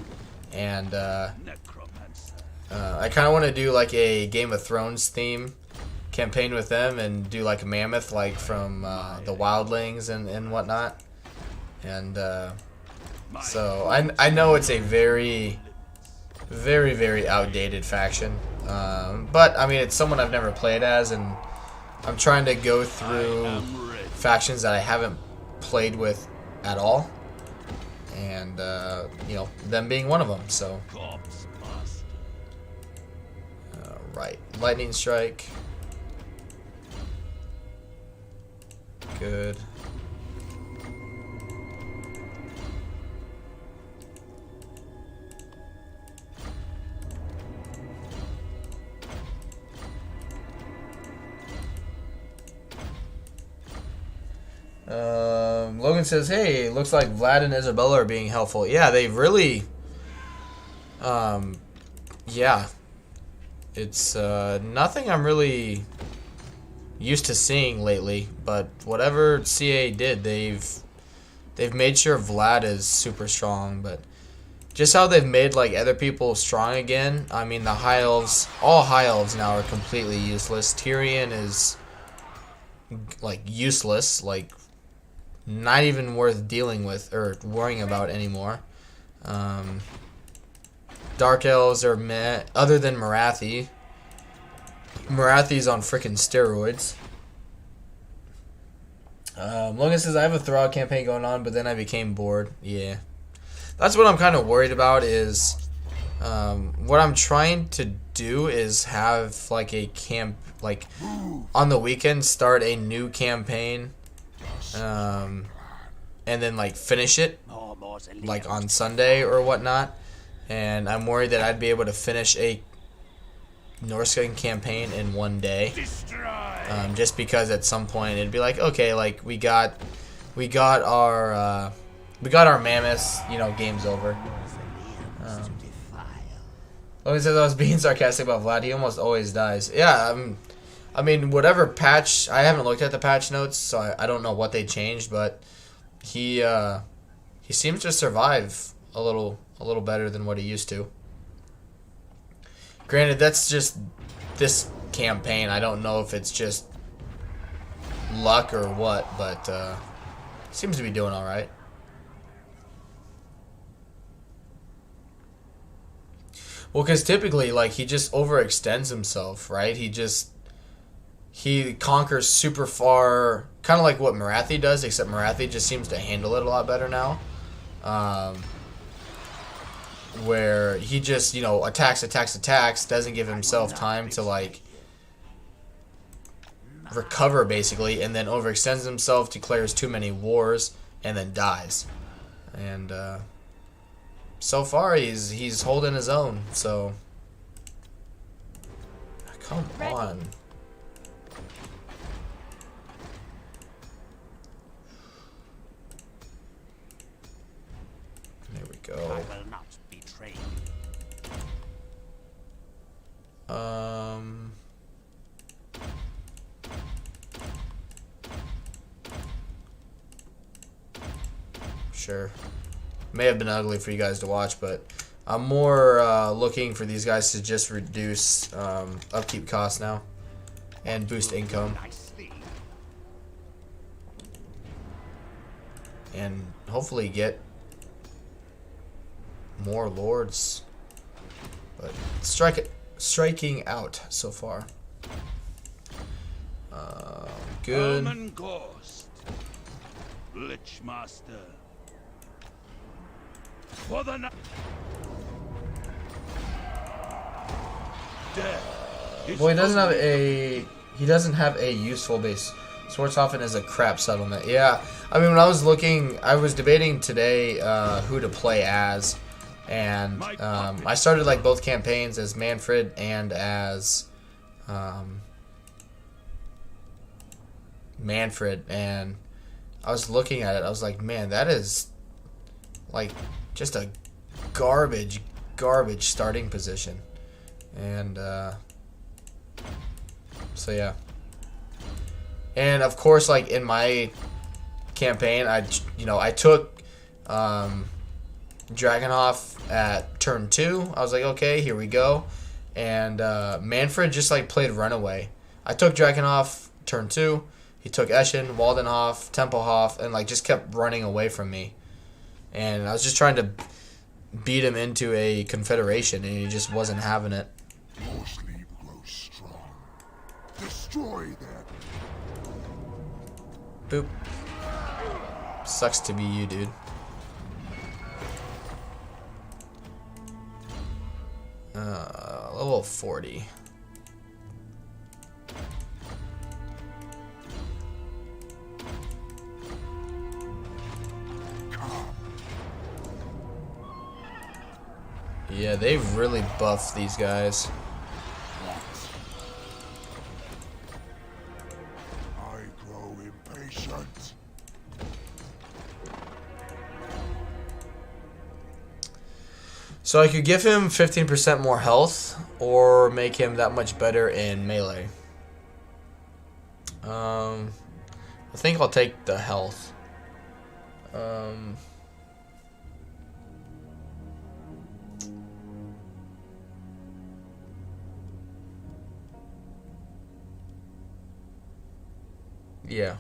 and I kind of want to do like a Game of Thrones theme campaign with them and do like a mammoth, like from the wildlings and whatnot. And so I know it's a very outdated faction, but I mean, it's someone I've never played as, and I'm trying to go through factions that I haven't played with at all, and you know, them being one of them. So right, lightning strike. Good. Logan says, hey, looks like Vlad and Isabella are being helpful. Yeah, they really, yeah. It's nothing I'm really used to seeing lately, but whatever CA did, they've made sure Vlad is super strong. But just how they've made like other people strong again. I mean, the high elves, all high elves now are completely useless. Tyrion is like useless, like not even worth dealing with or worrying about anymore. Dark elves are meh, other than Marathi. Marathi's on frickin' steroids. Logan says, I have a Thrall campaign going on, but then I became bored. Yeah. that's what I'm kind of worried about. Is what I'm trying to do is have like a camp, like on the weekend, start a new campaign, and then like finish it like on Sunday or whatnot. And I'm worried that I'd be able to finish a Norscan campaign in one day, just because at some point it'd be like, okay, like we got our mammoths, you know, game's over. Like I said, I was being sarcastic about Vlad. He almost always dies. Yeah, I mean, whatever patch, I haven't looked at the patch notes, so I don't know what they changed, but he seems to survive a little better than what he used to. Granted, that's just this campaign. I don't know if it's just luck or what, but seems to be doing all right. Well, because typically, like, he just overextends himself, right? He conquers super far, kind of like what Marathi does, except Marathi just seems to handle it a lot better now. Where he just, you know, attacks, doesn't give himself time to, like, recover, basically, and then overextends himself, declares too many wars, and then dies. And, so far, he's holding his own, so... Come on. There we go. I will not betray you. Sure. May have been ugly for you guys to watch, but I'm more looking for these guys to just reduce upkeep costs now and boost income. And hopefully get more lords. But striking out so far. Good. Lichmaster. For the Well, he doesn't have a useful base. Swartzhofen is a crap settlement. Yeah, I mean, when I was debating today who to play as, and I started like both campaigns as Mannfred and as Mannfred, and I was looking at it. I was like, man, that is like just a garbage starting position. And so yeah. And of course, like in my campaign, I took Dragonhof at turn 2. I was like, okay, here we go. And Mannfred just like played runaway. I took Dragonhof turn 2. He took Eschen, Waldenhof, Tempelhof, and like just kept running away from me. And I was just trying to beat him into a confederation, and he just wasn't having it. Your sleep grows strong. Destroy that. Boop. Sucks to be you, dude. Level 40. Yeah, they've really buffed these guys. I grow impatient. So I could give him 15% more health, or make him that much better in melee. I think I'll take the health. Yeah.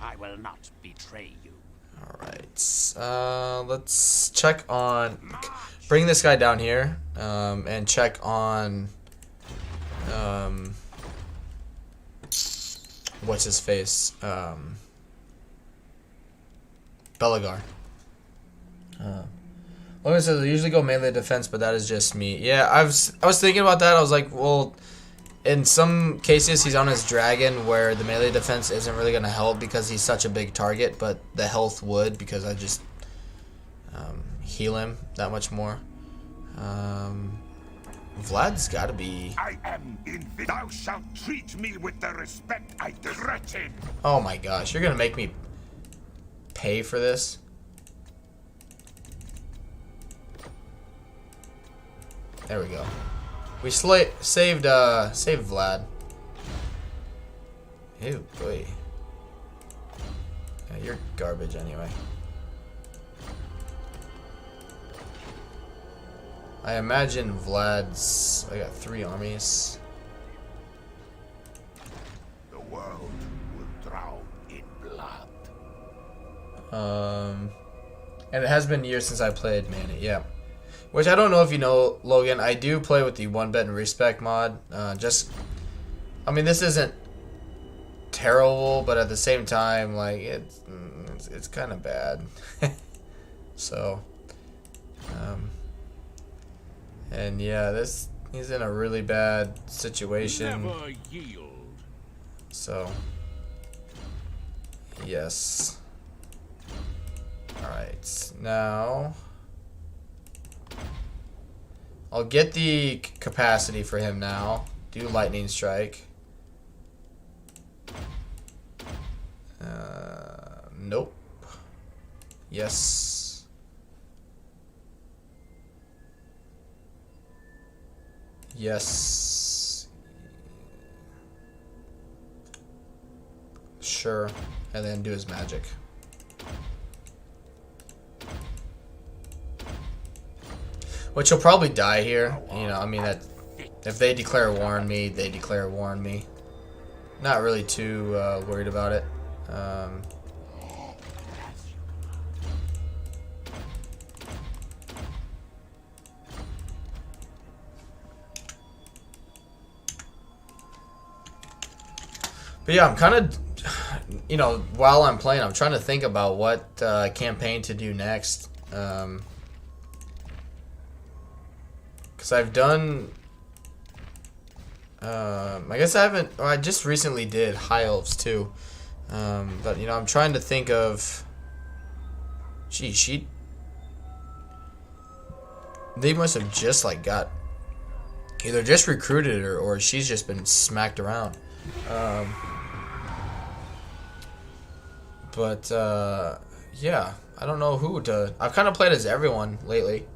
I will not betray you. All right. let's check on. Bring this guy down here, and check on. What's his face? Belagar. Logan says I usually go melee defense, but that is just me. Yeah, I was thinking about that. I was like, well, in some cases he's on his dragon where the melee defense isn't really gonna help because he's such a big target, but the health would because I just heal him that much more. Vlad's gotta be. I am in. Thou shalt treat me with the respect I threaten. Oh my gosh, you're gonna make me pay for this? There we go. We saved Vlad. Ew, boy. Yeah, you're garbage anyway. I imagine Vlad's. I got 3 armies. The world will drown in blood. And it has been years since I played Manny. Yeah. Which I don't know if you know, Logan. I do play with the 1-bet and respec mod. I mean, this isn't terrible, but at the same time, like it's kind of bad. So, and yeah, he's in a really bad situation. Never yield. So, yes. All right, now. I'll get the capacity for him now. Do lightning strike. Nope. Yes. Yes. Sure. And then do his magic. Which he'll probably die here. You know, I mean, that if they declare war on me, they declare war on me. Not really too worried about it. But yeah, I'm kind of, you know, while I'm playing, I'm trying to think about what campaign to do next. Because I've done, I guess I haven't, I just recently did High Elves too. But, you know, I'm trying to think of, gee, they must have just, like, got, either just recruited her or she's just been smacked around. Yeah, I don't know who to, I've kind of played as everyone lately.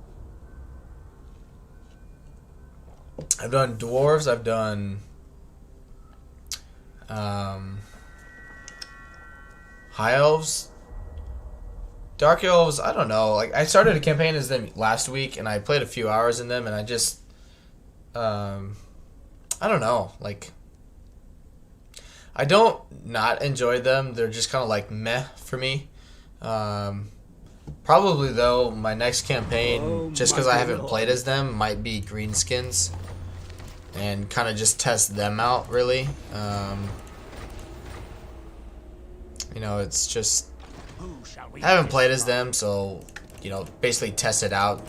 I've done dwarves, I've done high elves, dark elves. I don't know, like I started a campaign as them last week and I played a few hours in them and I just I don't know, like I don't not enjoy them. They're just kind of like meh for me. Probably though, my next campaign, just because I haven't played as them, might be greenskins, and kind of just test them out. Really, you know, it's just I haven't played as them, so you know, basically test it out.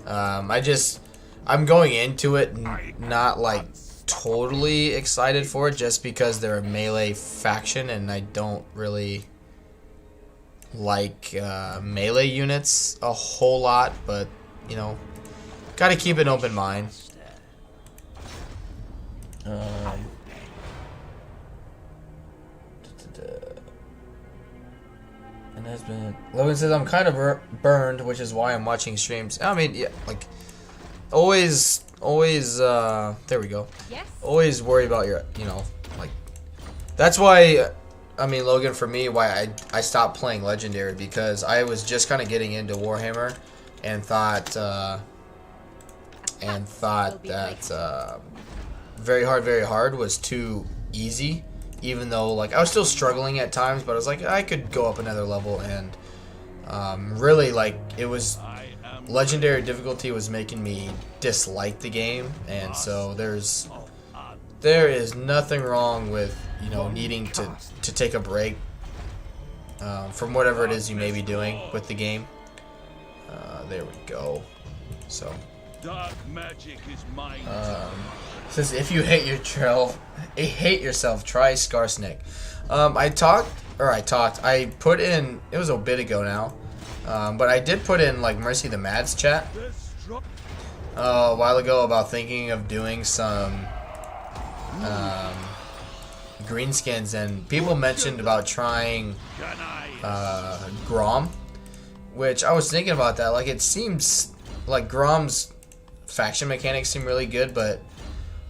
I'm going into it not like totally excited for it, just because they're a melee faction, and I don't really like melee units a whole lot, but you know, gotta keep an open mind. And has been. Logan says I'm kind of burned, which is why I'm watching streams. I mean, yeah, like always. There we go. Yes. Always worry about your, you know, like that's why. I mean, Logan, for me, why I stopped playing Legendary, because I was just kind of getting into Warhammer and thought that very hard was too easy, even though like I was still struggling at times, but I was like I could go up another level and Really, like, it was legendary difficulty was making me dislike the game, and so there is nothing wrong with, you know, needing to take a break from whatever it is you may be doing with the game. There we go. So Dark magic is mine. says if you hate yourself, try Skarsnik. I put in, it was a bit ago now, but I did put in like Mercy the Mad's chat a while ago about thinking of doing some greenskins, and people mentioned about trying Grom, which I was thinking about that. Like, it seems like Grom's faction mechanics seem really good, but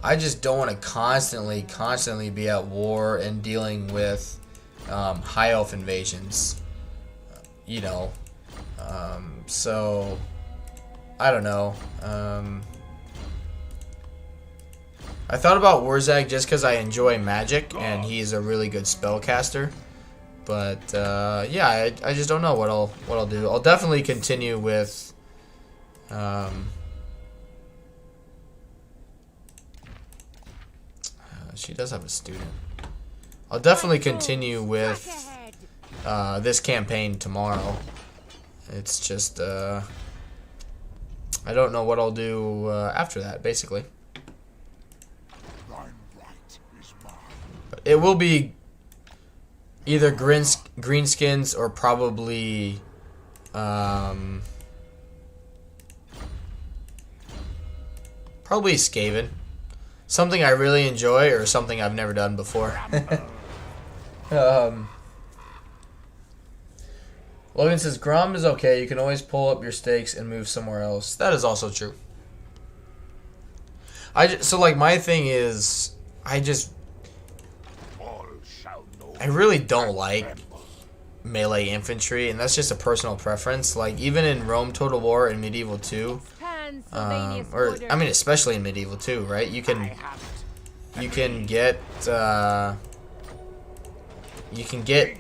I just don't want to constantly be at war and dealing with high elf invasions, you know. So I don't know. I thought about Warzag just because I enjoy magic and he's a really good spellcaster. But yeah, I just don't know what I'll do. I'll definitely continue with she does have a student. I'll definitely continue with this campaign tomorrow. It's just I don't know what I'll do after that, basically. It will be either greenskins or probably probably Skaven. Something I really enjoy or something I've never done before. Logan says Grom is okay. You can always pull up your stakes and move somewhere else. That is also true. So like my thing is I really don't like melee infantry, and that's just a personal preference. Like, even in Rome Total War and Medieval 2, or I mean especially in Medieval 2, right? You can get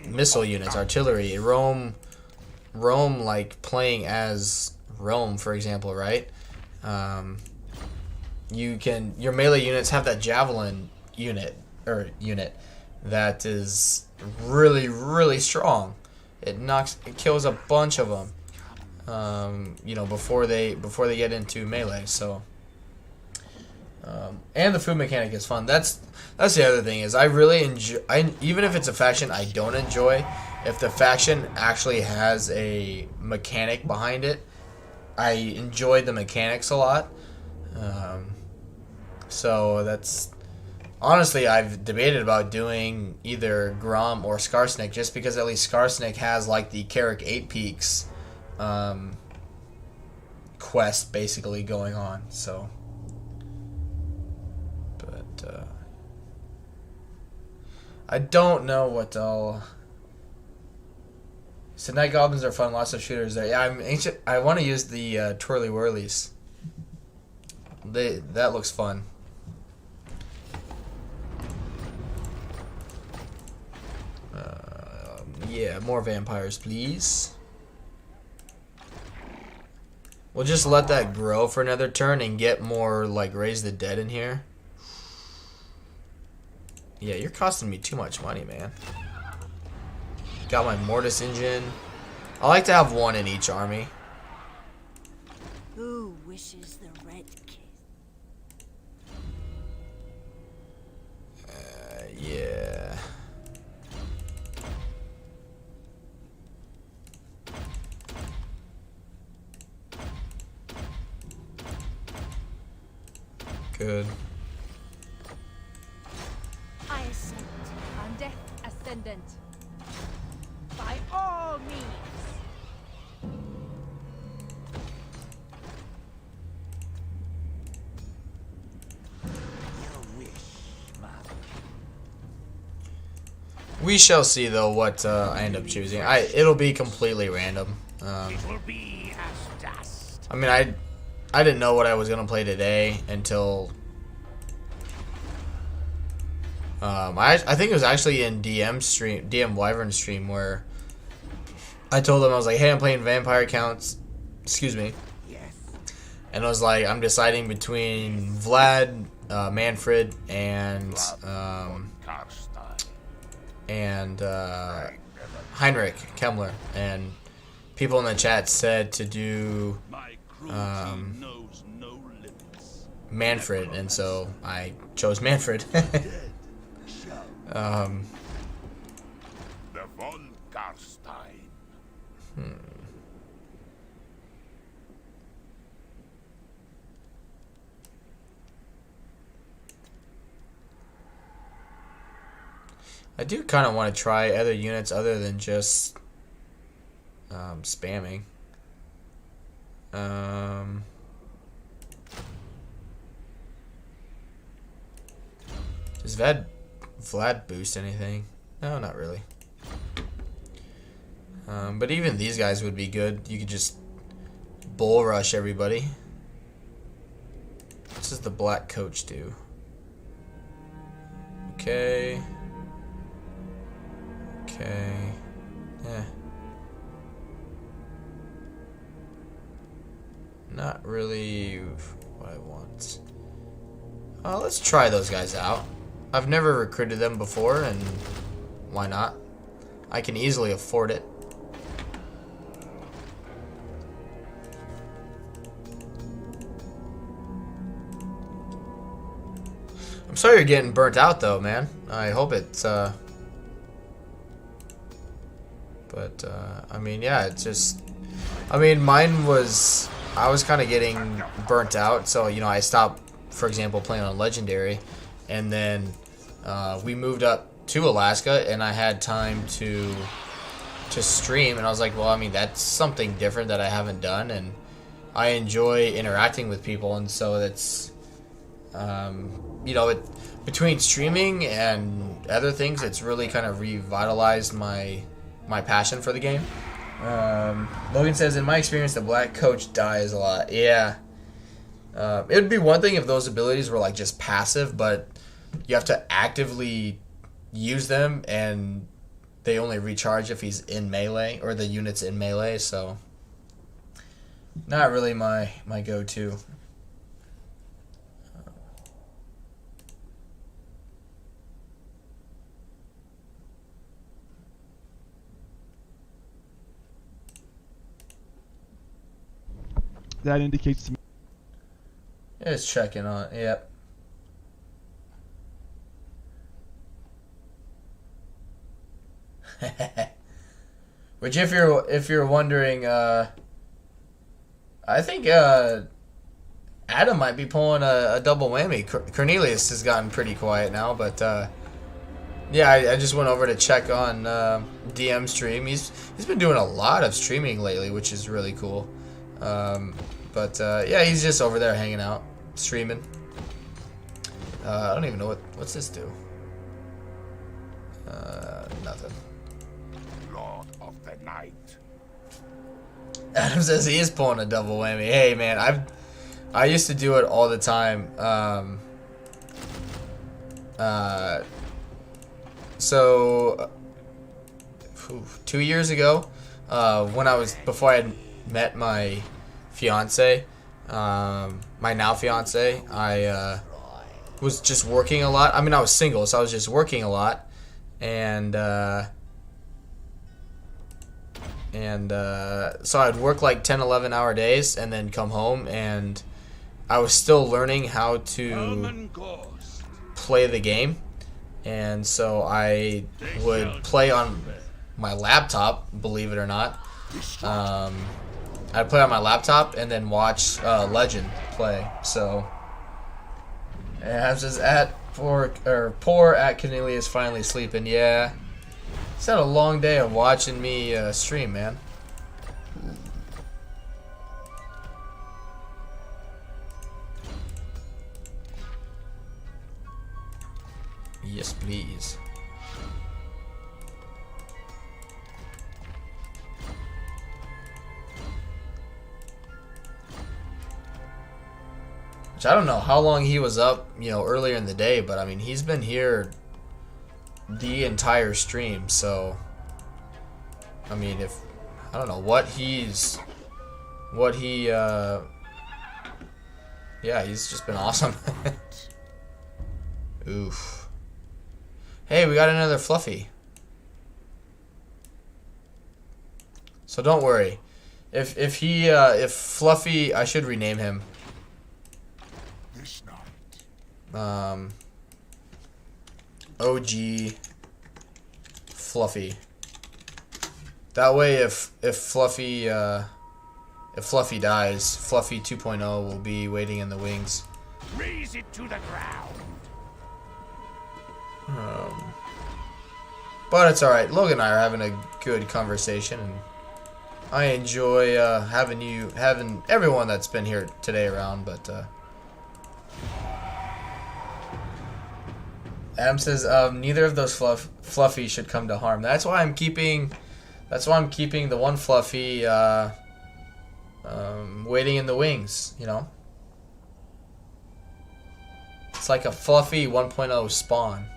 missile units, artillery. Rome like playing as Rome, for example, right? Your melee units have that javelin unit that is really, really strong. It kills a bunch of them, you know, before they get into melee. So, and the food mechanic is fun. That's the other thing is I really enjoy. Even if it's a faction I don't enjoy, if the faction actually has a mechanic behind it, I enjoy the mechanics a lot. So that's. Honestly, I've debated about doing either Grom or Skarsnik, just because at least Skarsnik has like the Carrick 8 Peaks quest basically going on. So, but I don't know what I'll. So Night Goblins are fun, lots of shooters there. Yeah, I'm ancient. I want to use the Twirly Whirlies. That looks fun. Yeah, more vampires, please. We'll just let that grow for another turn and get more, like, Raise the Dead in here. Yeah, you're costing me too much money, man. Got my Mortis engine. I like to have one in each army. Who wishes the red kiss? Yeah. Good. I ascend on Death Ascendant. By all means. We shall see though what I end up choosing. It'll be completely random. It will be as dust. I mean, I didn't know what I was gonna play today until I think it was actually in DM Wyvern stream where I told him, I was like, hey, I'm playing vampire counts. Excuse me. Yes. And I was like, I'm deciding between Vlad, Mannfred, and Heinrich Kemmler. And people in the chat said to do Mannfred, and so I chose Mannfred. The von Carstein. I do kind of want to try other units other than just spamming. Does Vlad boost anything? No, not really. But even these guys would be good. You could just bull rush everybody. What does the black coach do? Okay. Okay. Yeah. Not really what I want. Let's try those guys out. I've never recruited them before, and why not? I can easily afford it. I'm sorry you're getting burnt out, though, man. I hope it's, I mean, yeah, it's just... I mean, mine was... I was kind of getting burnt out, so, you know, I stopped, for example, playing on Legendary, and then we moved up to Alaska, and I had time to stream, and I was like, well, I mean, that's something different that I haven't done, and I enjoy interacting with people, and so it's... you know, between streaming and other things, it's really kind of revitalized my passion for the game. Logan says, in my experience, the black coach dies a lot. Yeah. It would be one thing if those abilities were like just passive, but you have to actively use them, and they only recharge if he's in melee, or the unit's in melee, so not really my go-to. That indicates to me. It's checking on. Yep. Which, if you're wondering, I think Adam might be pulling a double whammy. Cornelius has gotten pretty quiet now, but yeah, I just went over to check on DM stream. He's been doing a lot of streaming lately, which is really cool. But yeah, he's just over there hanging out, streaming. I don't even know what's this do. Nothing. Lord of the Night. Adam says he is pulling a double whammy. Hey man, I used to do it all the time. So 2 years ago, before I had met my fiance, my now fiance, I was just working a lot. I mean, I was single, so I was just working a lot, and so I'd work like 10-11 hour days and then come home, and I was still learning how to play the game, and so I would play on my laptop, believe it or not. I'd play on my laptop and then watch Legend play. So it has this poor at Cornelius finally sleeping. Yeah, it's had a long day of watching me stream, man. Yes, please. Which I don't know how long he was up, earlier in the day, but I mean, he's been here the entire stream, so I mean, I don't know what he's... yeah, he's just been awesome. Oof. Hey, we got another Fluffy. So don't worry. If Fluffy, I should rename him. This night. OG Fluffy. That way, if Fluffy dies, Fluffy 2.0 will be waiting in the wings. Raise it to the ground. But it's alright. Logan and I are having a good conversation, and I enjoy having everyone that's been here today around. But Adam says neither of those Fluffy should come to harm. That's why I'm keeping the one Fluffy waiting in the wings. You know, it's like a Fluffy 1.0 spawn.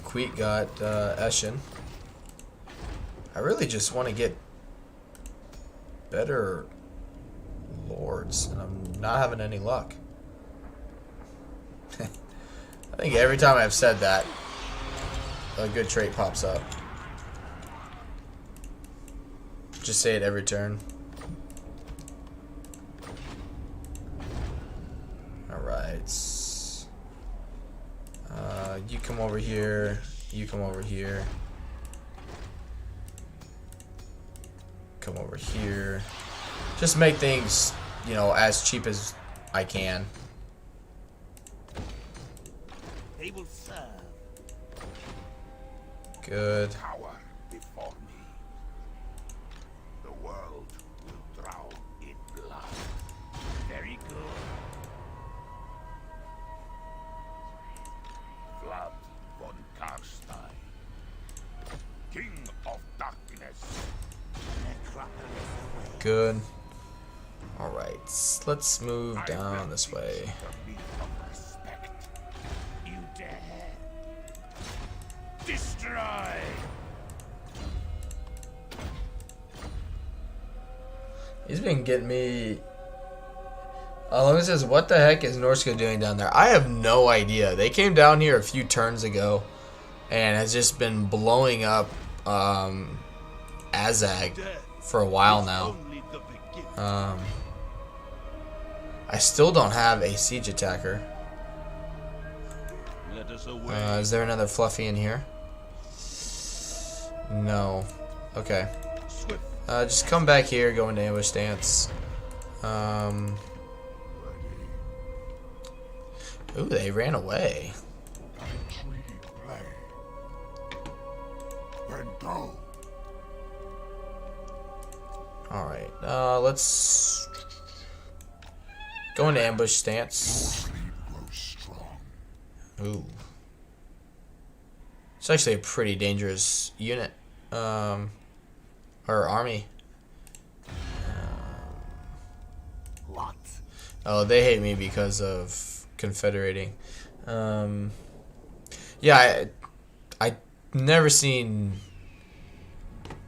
Queet got Eshin. I really just want to get better lords, and I'm not having any luck. I think every time I've said that, a good trait pops up. Just say it every turn. Alright. You come over here. You come over here. Come over here. Just make things, you know, as cheap as I can. They will serve. Good. Power before me. The world will drown in blood. Very good. Vlad von Carstein, King of Darkness. Good. Alright, let's move down this way. You dare destroy. He's been getting me. Logan says, what the heck is Norska doing down there? I have no idea. They came down here a few turns ago and has just been blowing up Azag for a while now. I still don't have a siege attacker. Is there another Fluffy in here? No. Okay. Just come back here, go into ambush stance. Ooh, they ran away. Then go. Alright, let's go into ambush stance. Ooh. It's actually a pretty dangerous unit. Or army. What? Oh, they hate me because of confederating. Yeah, I never seen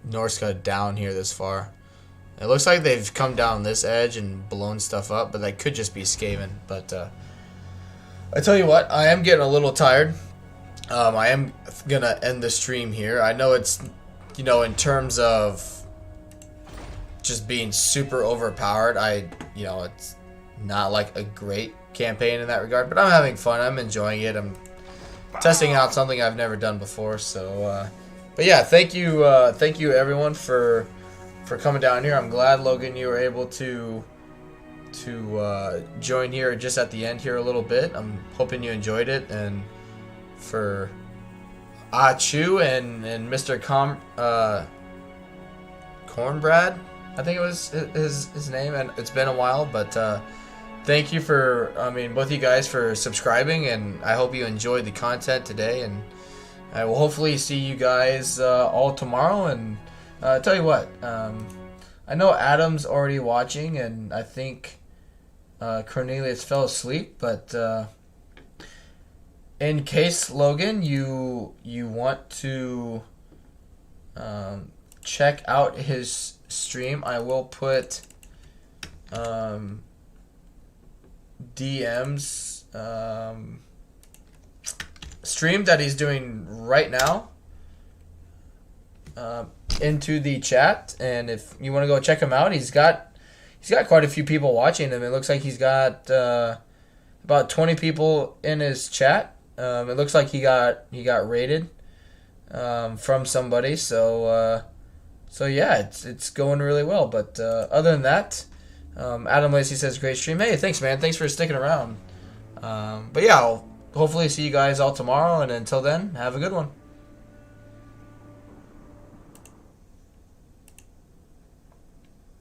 Norska down here this far. It looks like they've come down this edge and blown stuff up, but that could just be Skaven. But I tell you what, I am getting a little tired. I am gonna end the stream here. I know it's, you know, in terms of just being super overpowered, you know, it's not like a great campaign in that regard, but I'm having fun. I'm enjoying it. I'm testing out something I've never done before. So, but yeah, thank you everyone for coming down here. I'm glad, Logan, you were able to join here just at the end here a little bit. I'm hoping you enjoyed it, and for Chu and Mr. Cornbrad, I think it was his name, and it's been a while, but thank you for, both you guys for subscribing, and I hope you enjoyed the content today, and I will hopefully see you guys all tomorrow. And tell you what, I know Adam's already watching, and I think Cornelius fell asleep, but in case, Logan, you want to check out his stream, I will put DM's stream that he's doing right now into the chat, and if you want to go check him out, he's got quite a few people watching him. It looks like he's got about 20 people in his chat. It looks like he got rated from somebody, so yeah, it's going really well. But other than that, Adam Lacey says great stream. Hey, thanks, man. Thanks for sticking around. But yeah, I'll hopefully see you guys all tomorrow, and until then, have a good one.